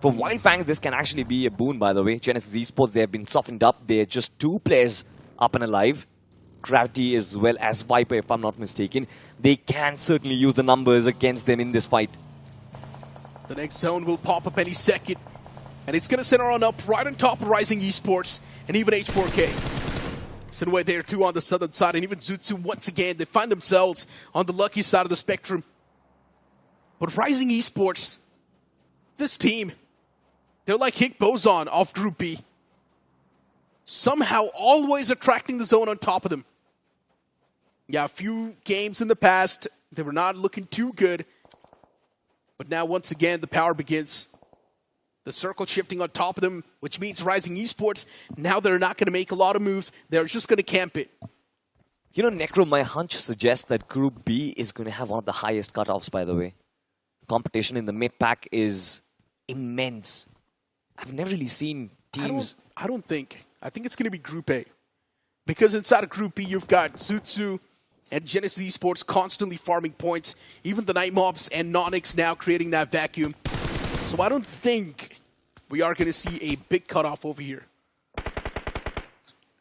For Wyld Fangs, this can actually be a boon, by the way. Genesis Esports, they have been softened up. They're just 2 players up and alive. Gravity as well as Viper, if I'm not mistaken. They can certainly use the numbers against them in this fight. The next zone will pop up any second. And it's going to center on up right on top of Rising Esports and even H4K. SINEWY there too on the southern side, and even Zutsu once again, they find themselves on the lucky side of the spectrum. But Rising Esports, this team, they're like Higgboson off Group B. Somehow always attracting the zone on top of them. Yeah, a few games in the past, they were not looking too good. But now once again, the power begins. The circle shifting on top of them, which means Rising Esports, now they're not going to make a lot of moves. They're just going to camp it. You know, Necro, my hunch suggests that Group B is going to have one of the highest cutoffs, by the way. Competition in the mid-pack is immense. I've never really seen teams... I don't think. I think it's going to be Group A. Because inside of Group B, you've got Zutsu and Genesis Esports constantly farming points. Even the Nightmobs and NoNx now creating that vacuum. So I don't think we are going to see a big cutoff over here.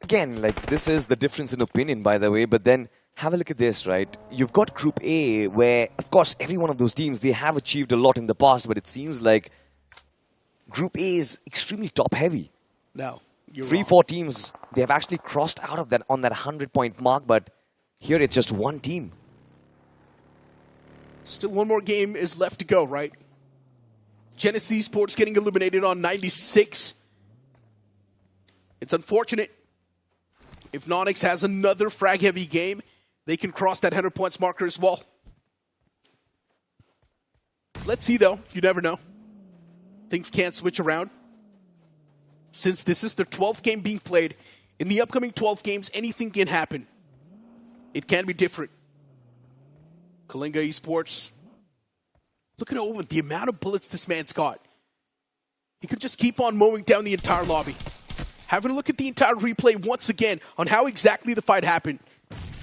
Again, like, this is the difference in opinion, by the way, but then have a look at this, right? You've got Group A, where, of course, every one of those teams, they have achieved a lot in the past, but it seems like Group A is extremely top-heavy. No, you're 3-4 teams, they have actually crossed out of that on that 100-point mark, but here it's just one team. Still one more game is left to go, right? Genesis Esports getting eliminated on 96. It's unfortunate. If NoNx has another frag-heavy game, they can cross that 100 points marker as well. Let's see, though. You never know. Things can't switch around. Since this is the 12th game being played, in the upcoming 12 games, anything can happen. It can be different. KALINGA Esports. Look at Owen, the amount of bullets this man's got. He could just keep on mowing down the entire lobby. Having a look at the entire replay once again on how exactly the fight happened.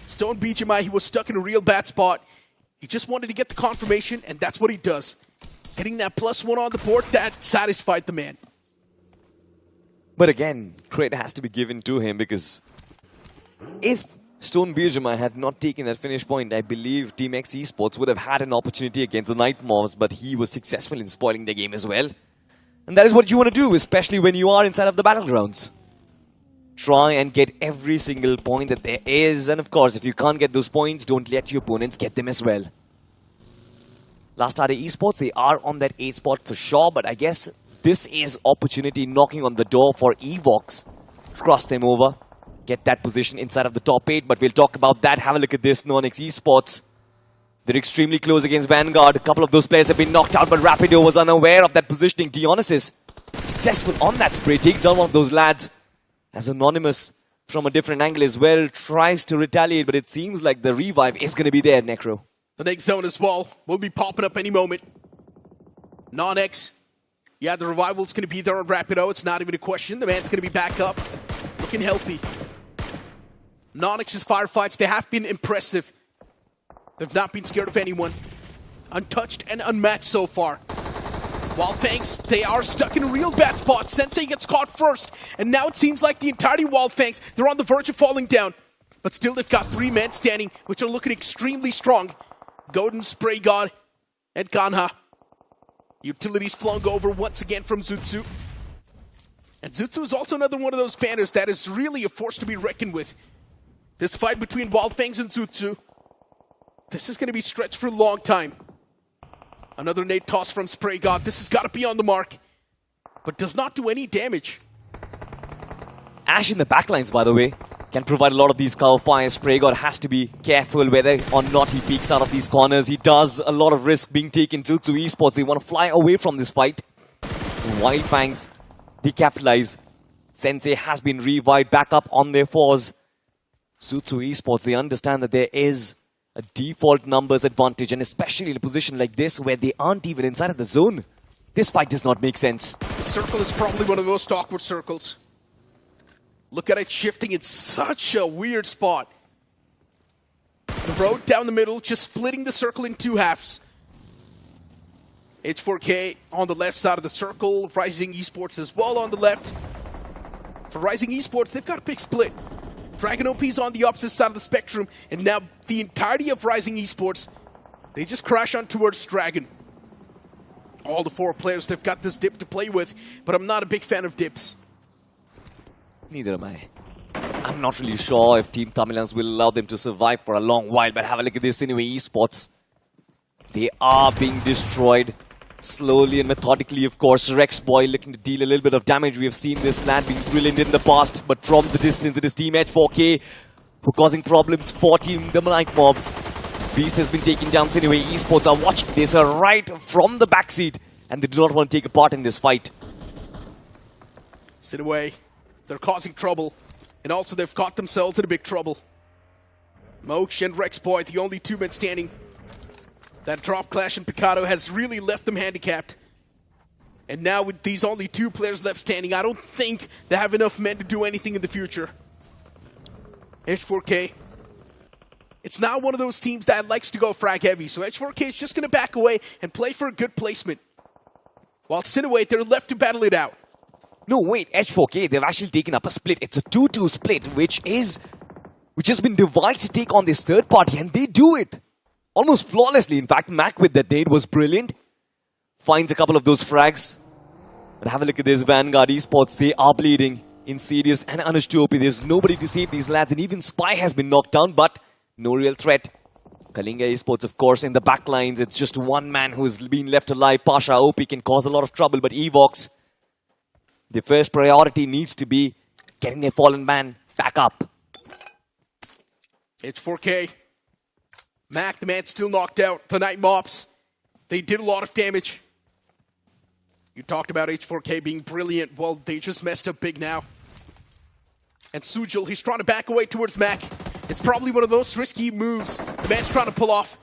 Stone BGMI, he was stuck in a real bad spot. He just wanted to get the confirmation, and that's what he does. Getting that +1 on the board, that satisfied the man. But again, credit has to be given to him, because if Stone BGMI had not taken that finish point, I believe Team X Esports would have had an opportunity against the Nightmobs, but he was successful in spoiling the game as well. And that is what you want to do, especially when you are inside of the battlegrounds. Try and get every single point that there is, and of course, if you can't get those points, don't let your opponents get them as well. LASTADE Esports, they are on that 8th spot for sure, but I guess this is opportunity knocking on the door for EVOX. Cross them over. Get that position inside of the top 8, but we'll talk about that. Have a look at this, NoNx Esports. They're extremely close against Vanguard. A couple of those players have been knocked out, but Rapido was unaware of that positioning. Dionysus, successful on that spray, takes down one of those lads. As Anonymous from a different angle as well. Tries to retaliate, but it seems like the revive is going to be there, Necro. The next zone as well will be popping up any moment. NoNx. Yeah, the revival's going to be there on Rapido. It's not even a question. The man's going to be back up. Looking healthy. NoNx's firefights, they have been impressive. They've not been scared of anyone. Untouched and unmatched so far. Wyld Fangs, they are stuck in a real bad spot. Sensei gets caught first. And now it seems like the entirety of Wyld Fangs, they're on the verge of falling down. But still, they've got 3 men standing, which are looking extremely strong. Godin, Spray God, and Ganha. Utilities flung over once again from Zutsu. And Zutsu is also another one of those banners that is really a force to be reckoned with. This fight between Wyld Fangs and Zutsu, this is going to be stretched for a long time. Another nade toss from Spray God. This has got to be on the mark, but does not do any damage. Ash in the backlines, by the way, can provide a lot of these cover fires. Spray God has to be careful whether or not he peeks out of these corners. He does a lot of risk being taken. Zutsu Esports, they want to fly away from this fight. So Wyld Fangs, they capitalize. Sensei has been revived back up on their fours. Zutsu Esports, they understand that there is a default numbers advantage, and especially in a position like this where they aren't even inside of the zone. This fight does not make sense. The circle is probably one of the most awkward circles. Look at it shifting in such a weird spot. The road down the middle, just splitting the circle in 2 halves. H4K on the left side of the circle, Rising Esports as well on the left. For Rising Esports, they've got a big split. Dragon OP's on the opposite side of the spectrum, and now the entirety of Rising Esports, they just crash on towards Dragon. All the 4 players, they've got this dip to play with, but I'm not a big fan of dips. Neither am I. I'm not really sure if Team Tamilas will allow them to survive for a long while, but have a look at this SINEWY Esports. They are being destroyed slowly and methodically, of course. Rex Boy looking to deal a little bit of damage. We have seen this lad being brilliant in the past, but from the distance it is Team H4K who are causing problems for Team the Night Mobs. Beast has been taken down. SINEWY Esports are watching this right from the backseat, and they do not want to take a part in this fight. SINEWY, they're causing trouble, and also they've caught themselves in a big trouble. Moksh and Rex Boy, the only 2 men standing. That drop clash in Picado has really left them handicapped. And now with these only 2 players left standing, I don't think they have enough men to do anything in the future. H4K, it's not one of those teams that likes to go frag heavy, so H4K is just going to back away and play for a good placement. While SINEWY, they're left to battle it out. No, wait, H4K, they've actually taken up a split. It's a 2-2 split, which has been devised to take on this third party, and they do it. Almost flawlessly, in fact. Mac with that nade was brilliant. Finds a couple of those frags. But have a look at this Vanguard Esports. They are bleeding. Insidious and Anush 2OP. There's nobody to save these lads. And even Spy has been knocked down, but no real threat. KALINGA Esports, of course, in the back lines. It's just 1 man who's been left alive. Pasha OP can cause a lot of trouble, but EVOX, the first priority needs to be getting their fallen man back up. H4K. Mac, the man still knocked out. The Night Mobs, they did a lot of damage. You talked about H4K being brilliant. Well, they just messed up big now. And Sujil, he's trying to back away towards Mac. It's probably one of those risky moves the man's trying to pull off.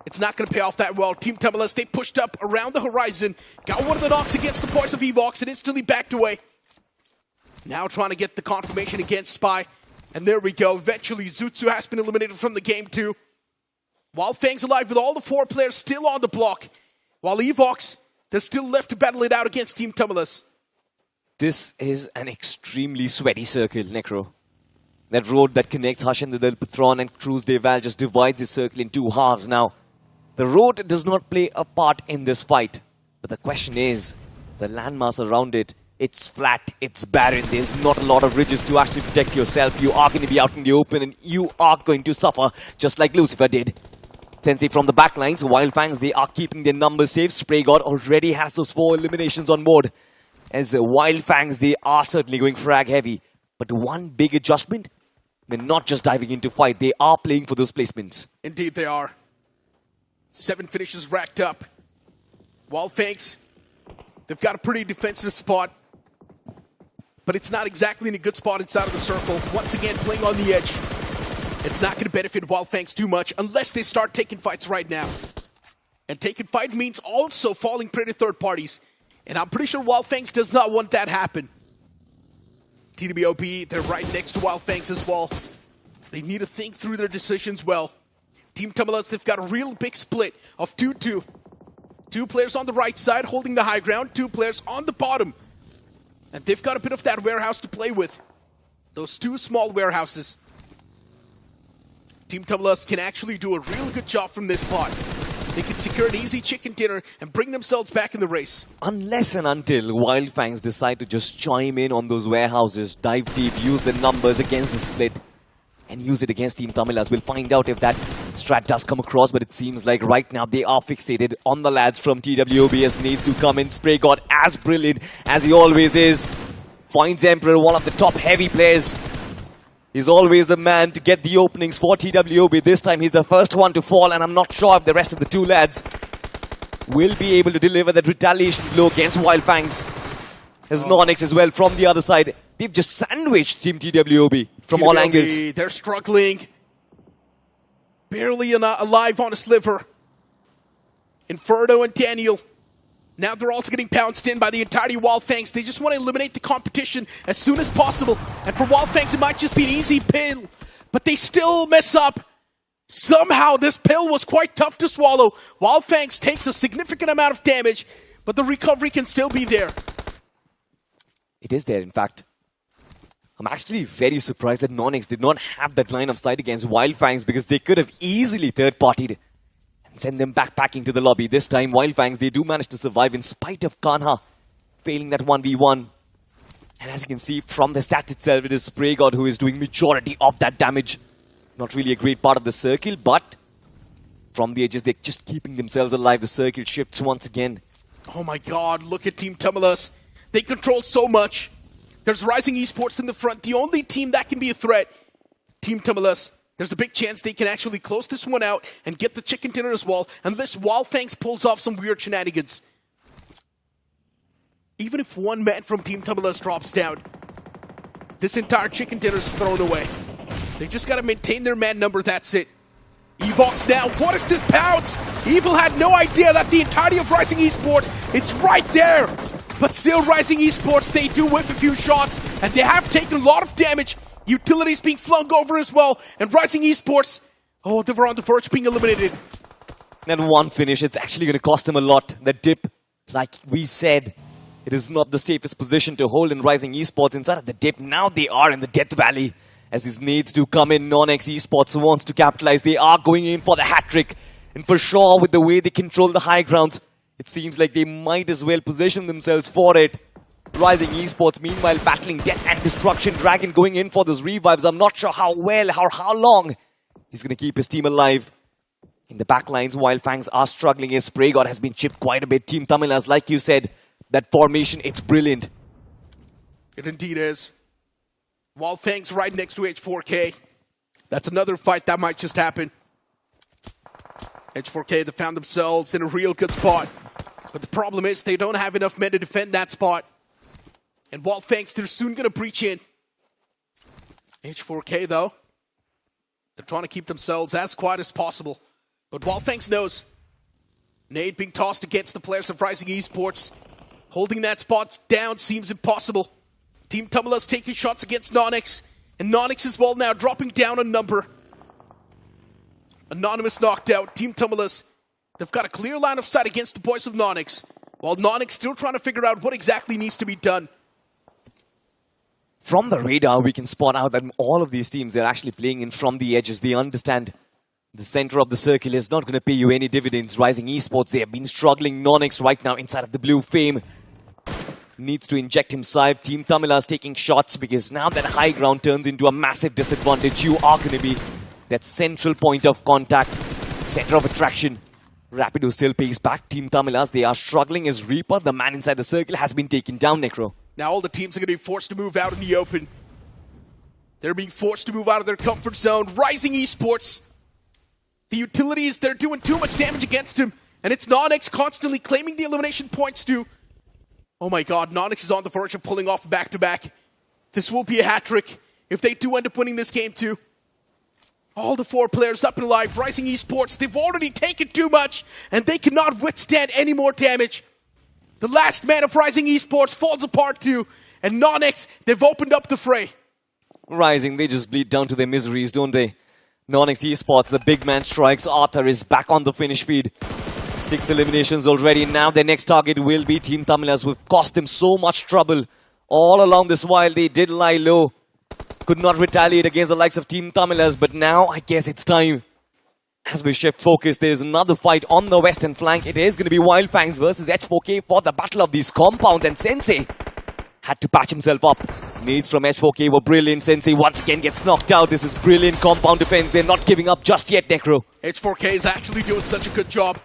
It's not going to pay off that well. Team Tamilas, they pushed up around the horizon. Got one of the knocks against the boys of EVOX and instantly backed away. Now trying to get the confirmation against Spy. And there we go. Eventually, Zutsu has been eliminated from the game too. Wyld Fangs alive with all the 4 players still on the block. While EVOX, they're still left to battle it out against Team Tamilas. This is an extremely sweaty circle, Necro. That road that connects Hashan, the Patron, and Cruz de Val just divides the circle in 2 halves. Now, the road does not play a part in this fight. But the question is, the landmass around it, it's flat, it's barren, there's not a lot of ridges to actually protect yourself. You are going to be out in the open and you are going to suffer, just like Lucifer did. Sensei from the backlines, Wyld Fangs, they are keeping their numbers safe. Spray God already has those 4 eliminations on board. As Wyld Fangs, they are certainly going frag heavy. But one big adjustment, they're not just diving into fight, they are playing for those placements. Indeed they are. 7 finishes racked up. Wyld Fangs, they've got a pretty defensive spot. but it's not exactly in a good spot inside of the circle. Once again, playing on the edge. It's not going to benefit Wyld Fangs too much unless they start taking fights right now. And taking fight means also falling prey to third parties. And I'm pretty sure Wyld Fangs does not want that happen. TWOB, they're right next to Wyld Fangs as well. They need to think through their decisions well. Team Tamilas, they've got a real big split of 2-2. 2 players on the right side holding the high ground, 2 players on the bottom. And they've got a bit of that warehouse to play with. Those 2 small warehouses. Team Tamilas can actually do a real good job from this spot. They can secure an easy chicken dinner and bring themselves back in the race. Unless and until Wyld Fangs decide to just chime in on those warehouses, dive deep, use the numbers against the split, and use it against Team Tamilas. We'll find out if that strat does come across, but it seems like right now they are fixated on the lads from TWOB as needs to come in. Spray God, as brilliant as he always is, finds Emperor, one of the top heavy players. He's always the man to get the openings for TWOB. This time he's the first one to fall, and I'm not sure if the rest of the 2 lads will be able to deliver that retaliation blow against Wyld Fangs. There's NoNx as well from the other side. They've just sandwiched Team TWOB from all angles. They're struggling. Barely alive on a sliver. Inferno and Daniel. Now they're also getting pounced in by the entirety of Wyld Fangs. They just want to eliminate the competition as soon as possible. And for Wyld Fangs, it might just be an easy pill. But they still mess up. Somehow this pill was quite tough to swallow. Wyld Fangs takes a significant amount of damage, but the recovery can still be there. It is there, in fact. I'm actually very surprised that NoNx did not have that line of sight against Wyld Fangs, because they could have easily third-partied and send them backpacking to the lobby. This time, Wyld Fangs, they do manage to survive in spite of Kanha failing that 1v1. And as you can see from the stats itself, it is Spray God who is doing majority of that damage. Not really a great part of the circle, but from the edges, they're just keeping themselves alive. The circle shifts once again. Oh my god, look at Team Tamilas. They control so much. There's Rising Esports in the front, the only team that can be a threat. Team Tamilas, there's a big chance they can actually close this one out and get the chicken dinner as well, unless Wyld Fangs pulls off some weird shenanigans. Even if one man from Team Tamilas drops down, this entire chicken dinner is thrown away. They just gotta maintain their man number, that's it. EVOX now, what is this pounce? Evil had no idea that the entirety of Rising Esports, it's right there. But still, Rising Esports, they do whiff a few shots, and they have taken a lot of damage. Utilities being flung over as well, and Rising Esports, oh, they were on the verge of being eliminated. And one finish, it's actually going to cost them a lot. That dip, like we said, it is not the safest position to hold in Rising Esports. Inside of the dip, now they are in the Death Valley. As this needs to come in, NoNx Esports wants to capitalize. They are going in for the hat-trick. And for sure, with the way they control the high grounds, it seems like they might as well position themselves for it. Rising Esports, meanwhile, battling death and destruction. Dragon going in for those revives. I'm not sure how well or how long he's going to keep his team alive. In the backlines, Wyld Fangs are struggling as Spray God has been chipped quite a bit. Team Tamilas, like you said, that formation, it's brilliant. It indeed is. Wyld Fangs right next to H4K. That's another fight that might just happen. H4K, they found themselves in a real good spot. But the problem is they don't have enough men to defend that spot. And Wyld Fangs, they're soon going to breach in. H4K, though, they're trying to keep themselves as quiet as possible. But Wyld Fangs knows. Nade being tossed against the players of Rising Esports. Holding that spot down seems impossible. Team Tamilas taking shots against NoNx. And NoNx as well now dropping down a number. Anonymous knocked out. Team Tamilas, they've got a clear line of sight against the boys of NoNx. While NoNx still trying to figure out what exactly needs to be done. From the radar, we can spot out that all of these teams, they're actually playing in from the edges. They understand the center of the circle is not going to pay you any dividends. Rising Esports, they have been struggling. NoNx right now inside of the blue Fame needs to inject himself. Team Tamilas taking shots because now that high ground turns into a massive disadvantage. You are going to be that central point of contact, center of attraction. Rapido still pays back. Team Tamilas, they are struggling as Reaper, the man inside the circle, has been taken down, Necro. Now all the teams are going to be forced to move out in the open. They're being forced to move out of their comfort zone. Rising Esports. The utilities, they're doing too much damage against him. And it's NoNx constantly claiming the elimination points too. Oh my god, NoNx is on the verge of pulling off back-to-back. This will be a hat trick if they do end up winning this game too. All the 4 players up and alive. Rising Esports, they've already taken too much, and they cannot withstand any more damage. The last man of Rising Esports falls apart too, and NoNx, they've opened up the fray. Rising, they just bleed down to their miseries, don't they? NoNx Esports, the big man strikes. Arthur is back on the finish feed. 6 eliminations already. Now their next target will be Team Tamilas, who have cost them so much trouble. All along this while, they did lie low. Could not retaliate against the likes of Team Tamilas, but now I guess it's time. As we shift focus, there's another fight on the western flank. It is going to be Wyld Fangs versus H4K for the battle of these compounds, and Sensei had to patch himself up. Nades from H4K were brilliant. Sensei once again gets knocked out. This is brilliant compound defense. They're not giving up just yet, Necro. H4K is actually doing such a good job,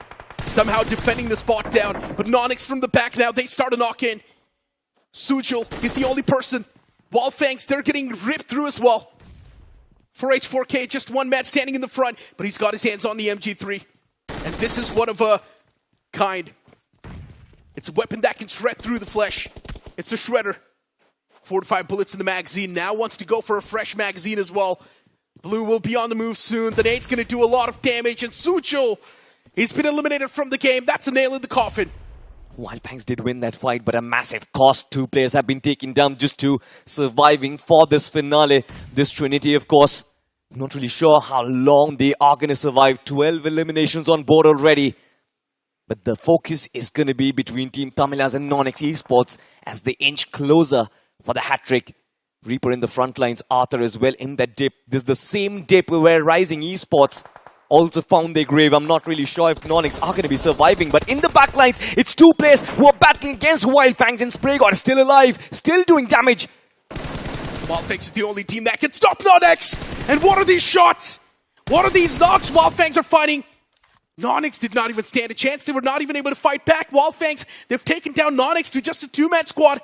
somehow defending the spot down, but NoNx from the back now, they start a knock-in. Zutsu is the only person. Wyld Fangs, they're getting ripped through as well. For H4K, just one man standing in the front, but he's got his hands on the MG3. And this is one of a kind. It's a weapon that can shred through the flesh. It's a shredder. 4 to 5 bullets in the magazine. Now wants to go for a fresh magazine as well. Blue will be on the move soon. The nade's going to do a lot of damage, and Zutsu, he's been eliminated from the game. That's a nail in the coffin. Wyld Fangs did win that fight, but a massive cost. 2 players have been taken down just to surviving for this finale. This Trinity, of course, not really sure how long they are going to survive. 12 eliminations on board already. But the focus is going to be between Team Tamilas and NoNx Esports as they inch closer for the hat-trick. Reaper in the front lines, Arthur as well in that dip. This is the same dip where Rising Esports also found their grave. I'm not really sure if NoNx are going to be surviving, but in the back lines, it's 2 players who are battling against Wyld Fangs, and SprayGod is still alive, still doing damage. Wyld Fangs is the only team that can stop NoNx. And what are these shots? What are these knocks Wyld Fangs are fighting? NoNx did not even stand a chance. They were not even able to fight back. Wyld Fangs, they've taken down NoNx to just a 2-man squad.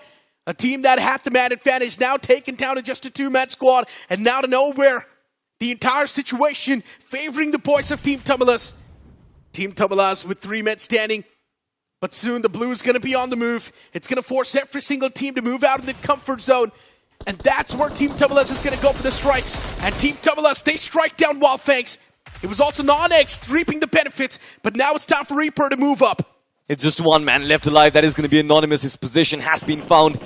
A team that had the man advantage now taken down to just a 2-man squad. And now to nowhere. The entire situation favoring the boys of Team Tamilas. Team Tamilas with 3 men standing. But soon the blue is going to be on the move. It's going to force every single team to move out of the comfort zone. And that's where Team Tamilas is going to go for the strikes. And Team Tamilas, they strike down Wyld Fangs. It was also NoNx reaping the benefits. But now it's time for Reaper to move up. It's just 1 man left alive. That is going to be anonymous. His position has been found.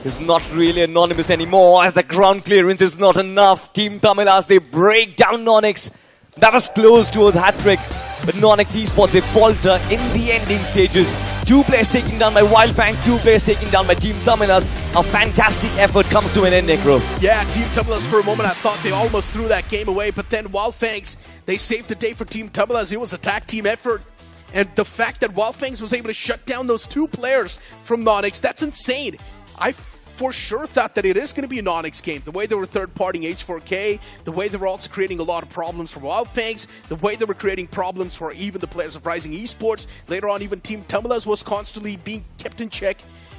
Is not really anonymous anymore as the ground clearance is not enough. Team Tamilas, they break down NoNx. That was close towards hat-trick, but NoNx Esports, they falter in the ending stages. 2 players taken down by Wyld Fangs, 2 players taken down by Team Tamilas. A fantastic effort comes to an end, Necro. Yeah, Team Tamilas, for a moment I thought they almost threw that game away, but then Wyld Fangs, they saved the day for Team Tamilas. It was a tag team effort. And the fact that Wyld Fangs was able to shut down those 2 players from NoNx, that's insane. I for sure thought that it is going to be a NoNx game. The way they were third-partying H4K, the way they were also creating a lot of problems for Wyld Fangs, the way they were creating problems for even the players of Rising Esports. Later on, even Team Tamilas was constantly being kept in check.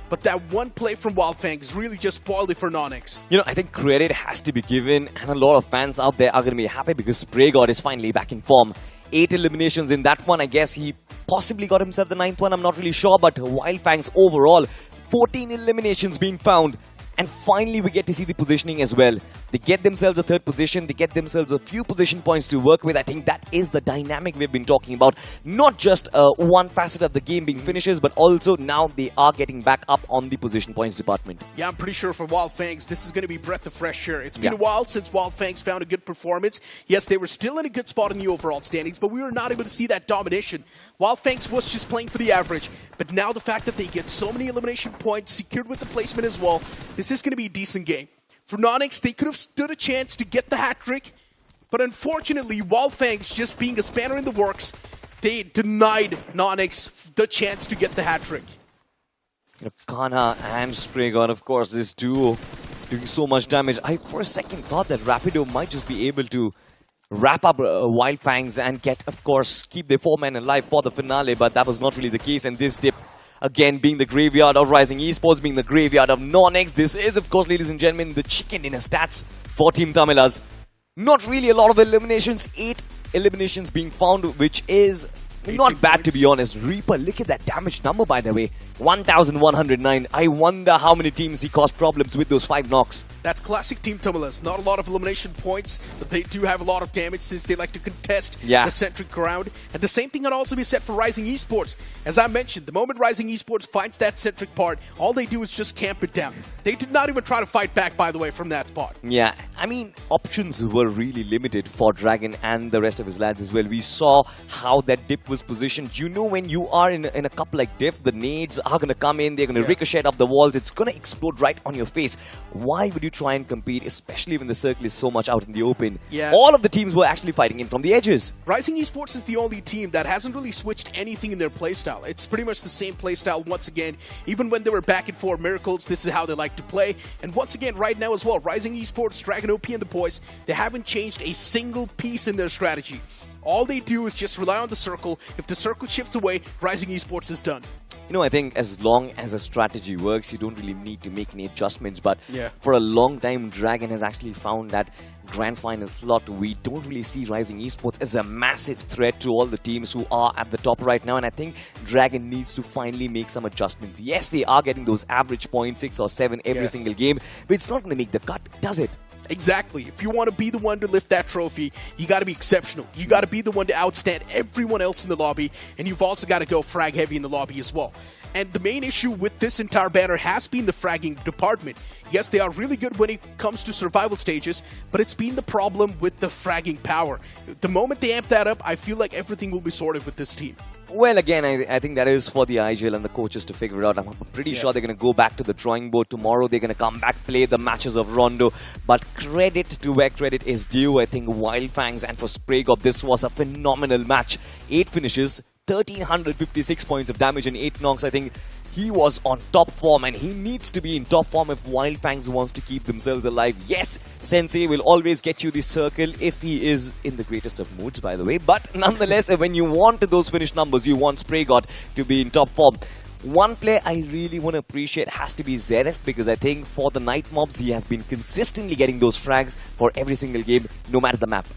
But that one play from Wyld Fangs really just spoiled it for NoNx. You know, I think credit has to be given, and a lot of fans out there are going to be happy because SprayGod is finally back in form. 8 eliminations in that one. I guess he possibly got himself the 9th one. I'm not really sure, but Wyld Fangs overall, 14 eliminations being found. And finally, we get to see the positioning as well. They get themselves a 3rd position. They get themselves a few position points to work with. I think that is the dynamic we've been talking about. Not just one facet of the game being finishes, but also now they are getting back up on the position points department. Yeah, I'm pretty sure for Wyld Fangs, this is going to be breath of fresh air. It's been a while since Wyld Fangs found a good performance. Yes, they were still in a good spot in the overall standings, but we were not able to see that domination. Wyld Fangs was just playing for the average. But now the fact that they get so many elimination points secured with the placement as well, this is going to be a decent game. For NoNx, they could have stood a chance to get the hat-trick, but unfortunately, Wyld Fangs, just being a spanner in the works, they denied NoNx the chance to get the hat-trick. You know, Kana and SprayGod, of course, this duo doing so much damage. I, for a second, thought that Rapido might just be able to wrap up Wyld Fangs and get, of course, keep their 4 men alive for the finale, but that was not really the case, and this dip again being the graveyard of Rising Esports, being the graveyard of NoNx. This is, of course, ladies and gentlemen, the chicken dinner stats for Team Tamilas. Not really a lot of eliminations. 8 eliminations being found, which is Not bad, to be honest. Reaper, look at that damage number, by the way. 1,109. I wonder how many teams he caused problems with those 5 knocks. That's classic Team Tamilas. Not a lot of elimination points, but they do have a lot of damage since they like to contest the centric ground. And the same thing can also be said for Rising Esports. As I mentioned, the moment Rising Esports finds that centric part, all they do is just camp it down. They did not even try to fight back, by the way, from that spot. Yeah, I mean, options were really limited for Dragon and the rest of his lads as well. We saw how that dip was positioned. You know, when you are in a cup like diff, the nades are going to come in, they're going to ricochet up the walls, it's going to explode right on your face. Why would you try and compete, especially when the circle is so much out in the open? All of the teams were actually fighting in from the edges. Rising Esports is the only team that hasn't really switched anything in their playstyle. It's pretty much the same playstyle once again. Even when they were back and forth miracles, this is how they like to play. And once again, right now as well, Rising Esports, Dragon OP and the boys, they haven't changed a single piece in their strategy. All they do is just rely on the circle. If the circle shifts away, Rising Esports is done. You know, I think as long as a strategy works, you don't really need to make any adjustments. But for a long time, Dragon has actually found that grand final slot. We don't really see Rising Esports as a massive threat to all the teams who are at the top right now. And I think Dragon needs to finally make some adjustments. Yes, they are getting those average points, 6 or 7 every single game. But it's not going to make the cut, does it? Exactly. If you want to be the one to lift that trophy, you got to be exceptional. You got to be the one to outstand everyone else in the lobby, and you've also got to go frag heavy in the lobby as well. And the main issue with this entire banner has been the fragging department. Yes, they are really good when it comes to survival stages, but it's been the problem with the fragging power. The moment they amp that up, I feel like everything will be sorted with this team. Well, again, I think that is for the IGL and the coaches to figure out. I'm pretty sure they're going to go back to the drawing board tomorrow. They're going to come back, play the matches of Rondo. But credit to where credit is due. I think Wyld Fangs and for SprayGod, this was a phenomenal match. 8 finishes, 1,356 points of damage and 8 knocks. I think he was on top form, and he needs to be in top form if Wyld Fangs wants to keep themselves alive. Yes, Sensei will always get you the circle if he is in the greatest of moods, by the way. But nonetheless, when you want those finish numbers, you want SprayGod to be in top form. One player I really want to appreciate has to be Zeref, because I think for the Night Mobs, he has been consistently getting those frags for every single game, no matter the map.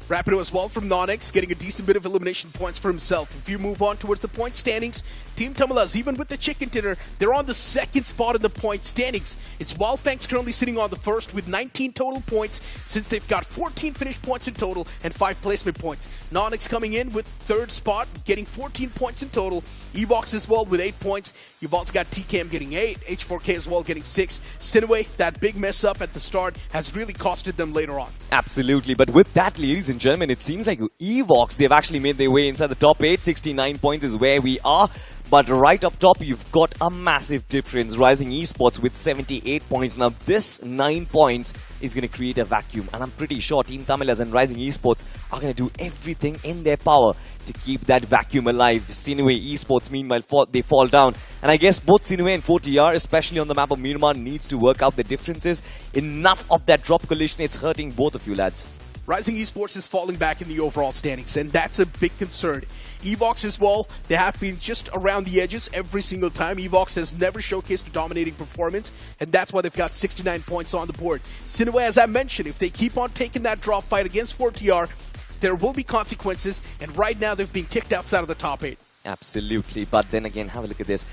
Rapido as well from NoNx, getting a decent bit of elimination points for himself. If you move on towards the point standings, Team Tamilas, even with the chicken dinner, they're on the 2nd spot in the point standings. It's Wyld Fangs currently sitting on the 1st with 19 total points, since they've got 14 finish points in total and 5 placement points. NoNx coming in with 3rd spot, getting 14 points in total. EVOX as well with 8 points. You've also got TKM getting 8, H4K as well getting 6. SINEWY, that big mess up at the start has really costed them later on. Absolutely, but with that, ladies and gentlemen, it seems like EVOX, they've actually made their way inside the top 8. 69 points is where we are. But right up top, you've got a massive difference. Rising Esports with 78 points. Now, this 9 points is going to create a vacuum. And I'm pretty sure Team Tamilas and Rising Esports are going to do everything in their power to keep that vacuum alive. SINEWY Esports, meanwhile, they fall down. And I guess both SINEWY and 4TR, especially on the map of Miramar, needs to work out the differences. Enough of that drop collision. It's hurting both of you, lads. Rising Esports is falling back in the overall standings, and that's a big concern. EVOX as well, they have been just around the edges every single time. EVOX has never showcased a dominating performance, and that's why they've got 69 points on the board. SINEWY, as I mentioned, if they keep on taking that drop fight against 4TR, there will be consequences, and right now they've been kicked outside of the top 8. Absolutely, but then again, have a look at this.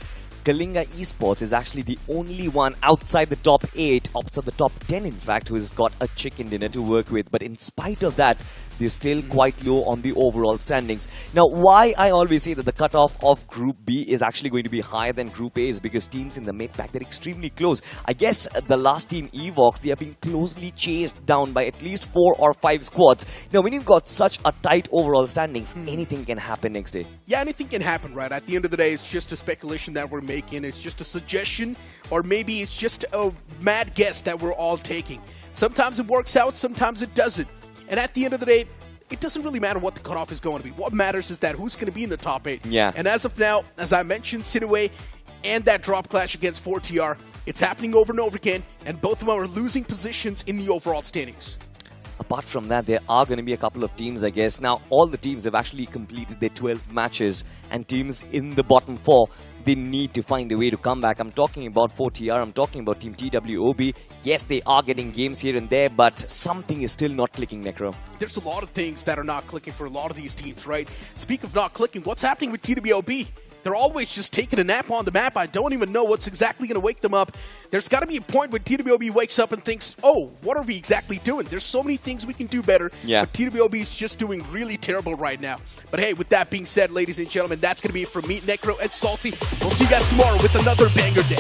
KALINGA Esports is actually the only one outside the top 8, outside the top 10 in fact, who has got a chicken dinner to work with. But in spite of that, they're still quite low on the overall standings. Now, why I always say that the cutoff of Group B is actually going to be higher than Group A is because teams in the mid-pack, they're extremely close. I guess the last team, EVOX, they are being closely chased down by at least 4 or 5 squads. Now, when you've got such a tight overall standings, anything can happen next day. Yeah, anything can happen, right? At the end of the day, it's just a speculation that we're making. It's just a suggestion, or maybe it's just a mad guess that we're all taking. Sometimes it works out, sometimes it doesn't. And at the end of the day, it doesn't really matter what the cutoff is going to be. What matters is that who's going to be in the top 8. Yeah. And as of now, as I mentioned, SINEWY and that drop clash against 4TR, it's happening over and over again, and both of them are losing positions in the overall standings. Apart from that, there are going to be a couple of teams, I guess. Now, all the teams have actually completed their 12 matches, and teams in the bottom 4, they need to find a way to come back. I'm talking about 4TR, I'm talking about Team TWOB. Yes, they are getting games here and there, but something is still not clicking, Necro. There's a lot of things that are not clicking for a lot of these teams, right? Speak of not clicking, what's happening with TWOB? They're always just taking a nap on the map. I don't even know what's exactly going to wake them up. There's got to be a point when TWOB wakes up and thinks, oh, what are we exactly doing? There's so many things we can do better. Yeah. But TWOB is just doing really terrible right now. But hey, with that being said, ladies and gentlemen, that's going to be it from me, Necro, and Salty. We'll see you guys tomorrow with another banger day.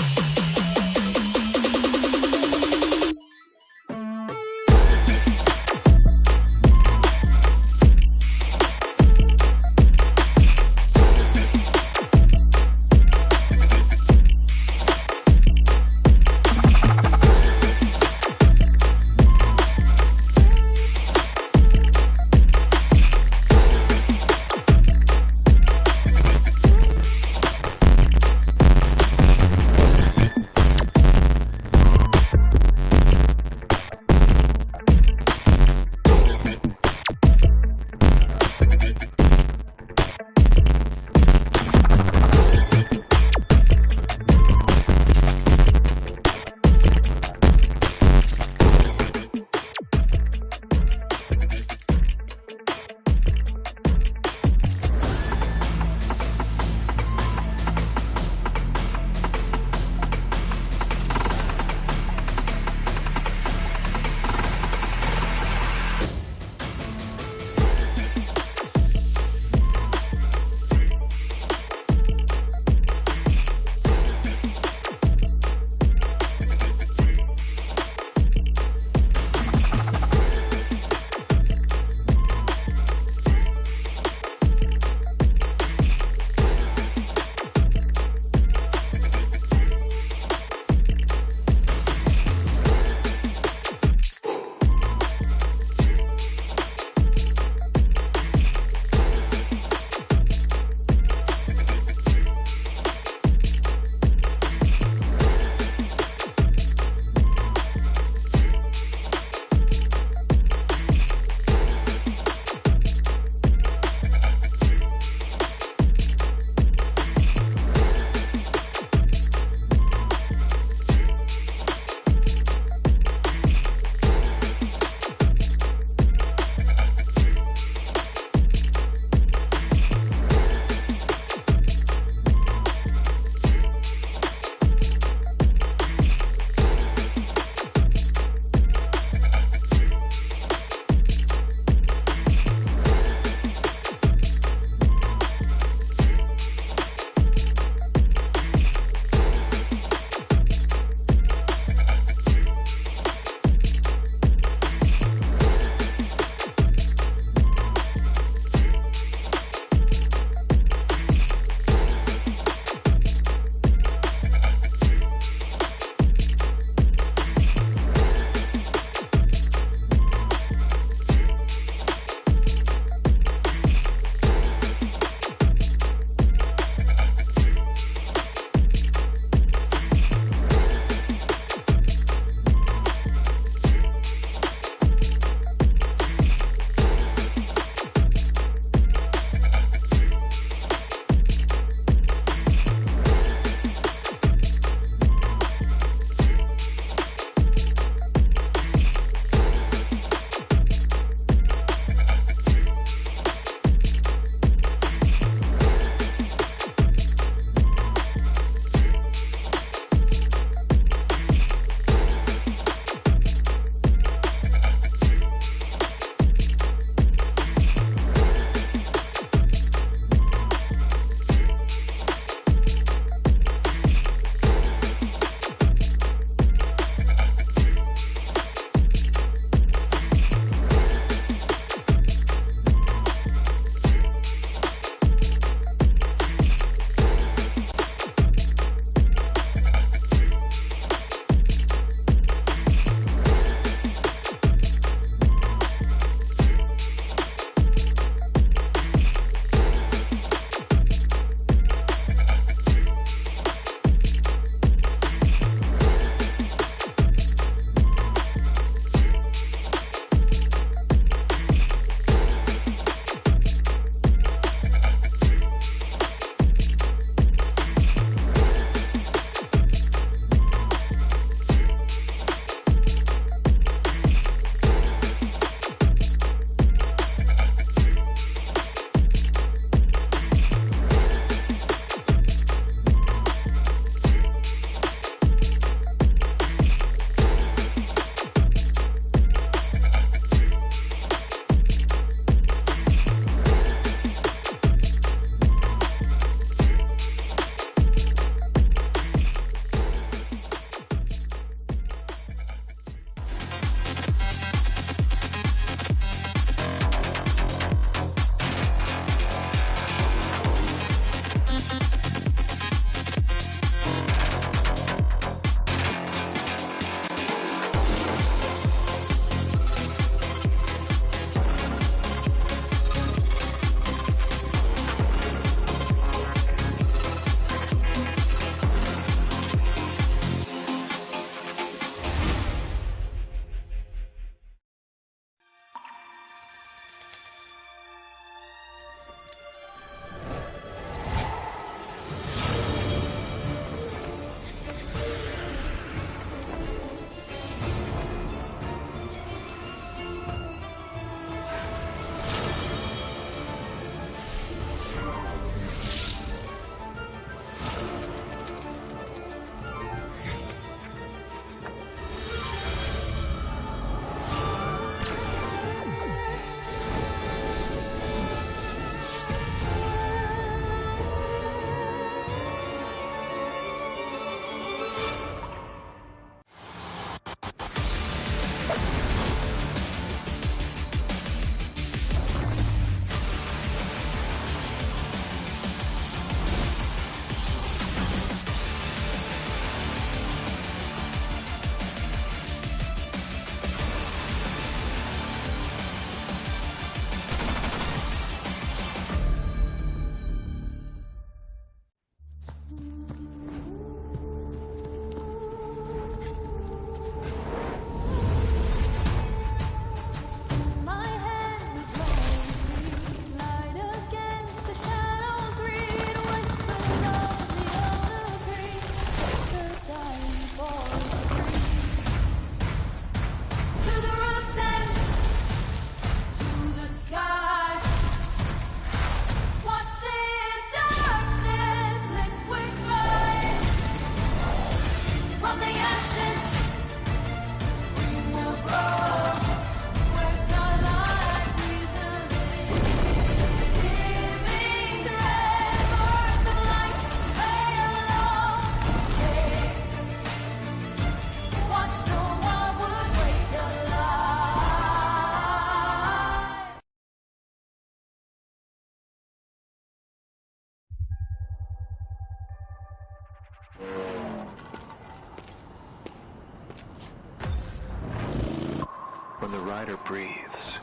rider breathes,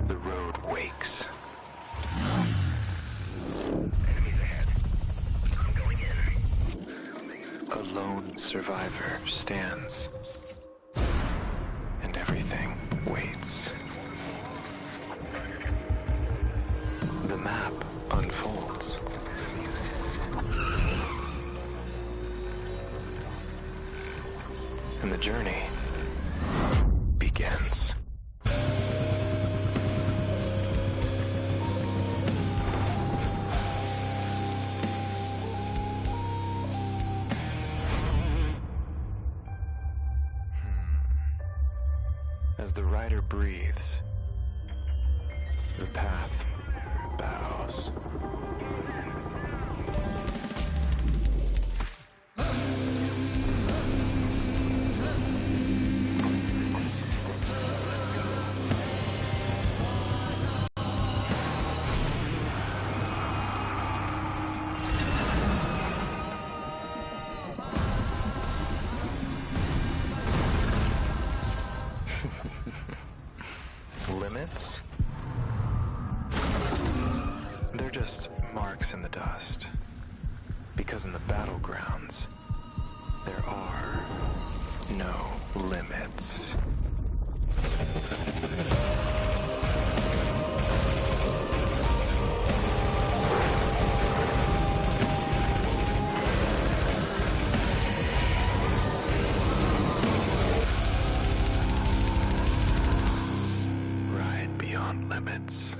the road wakes. Enemies ahead. I'm going in. A lone survivor stands, and everything waits. The map unfolds. And the journey begins. As the rider breathes, the path bows. Limits? They're just marks in the dust. Because in the battlegrounds, there are no limits. Ride beyond limits.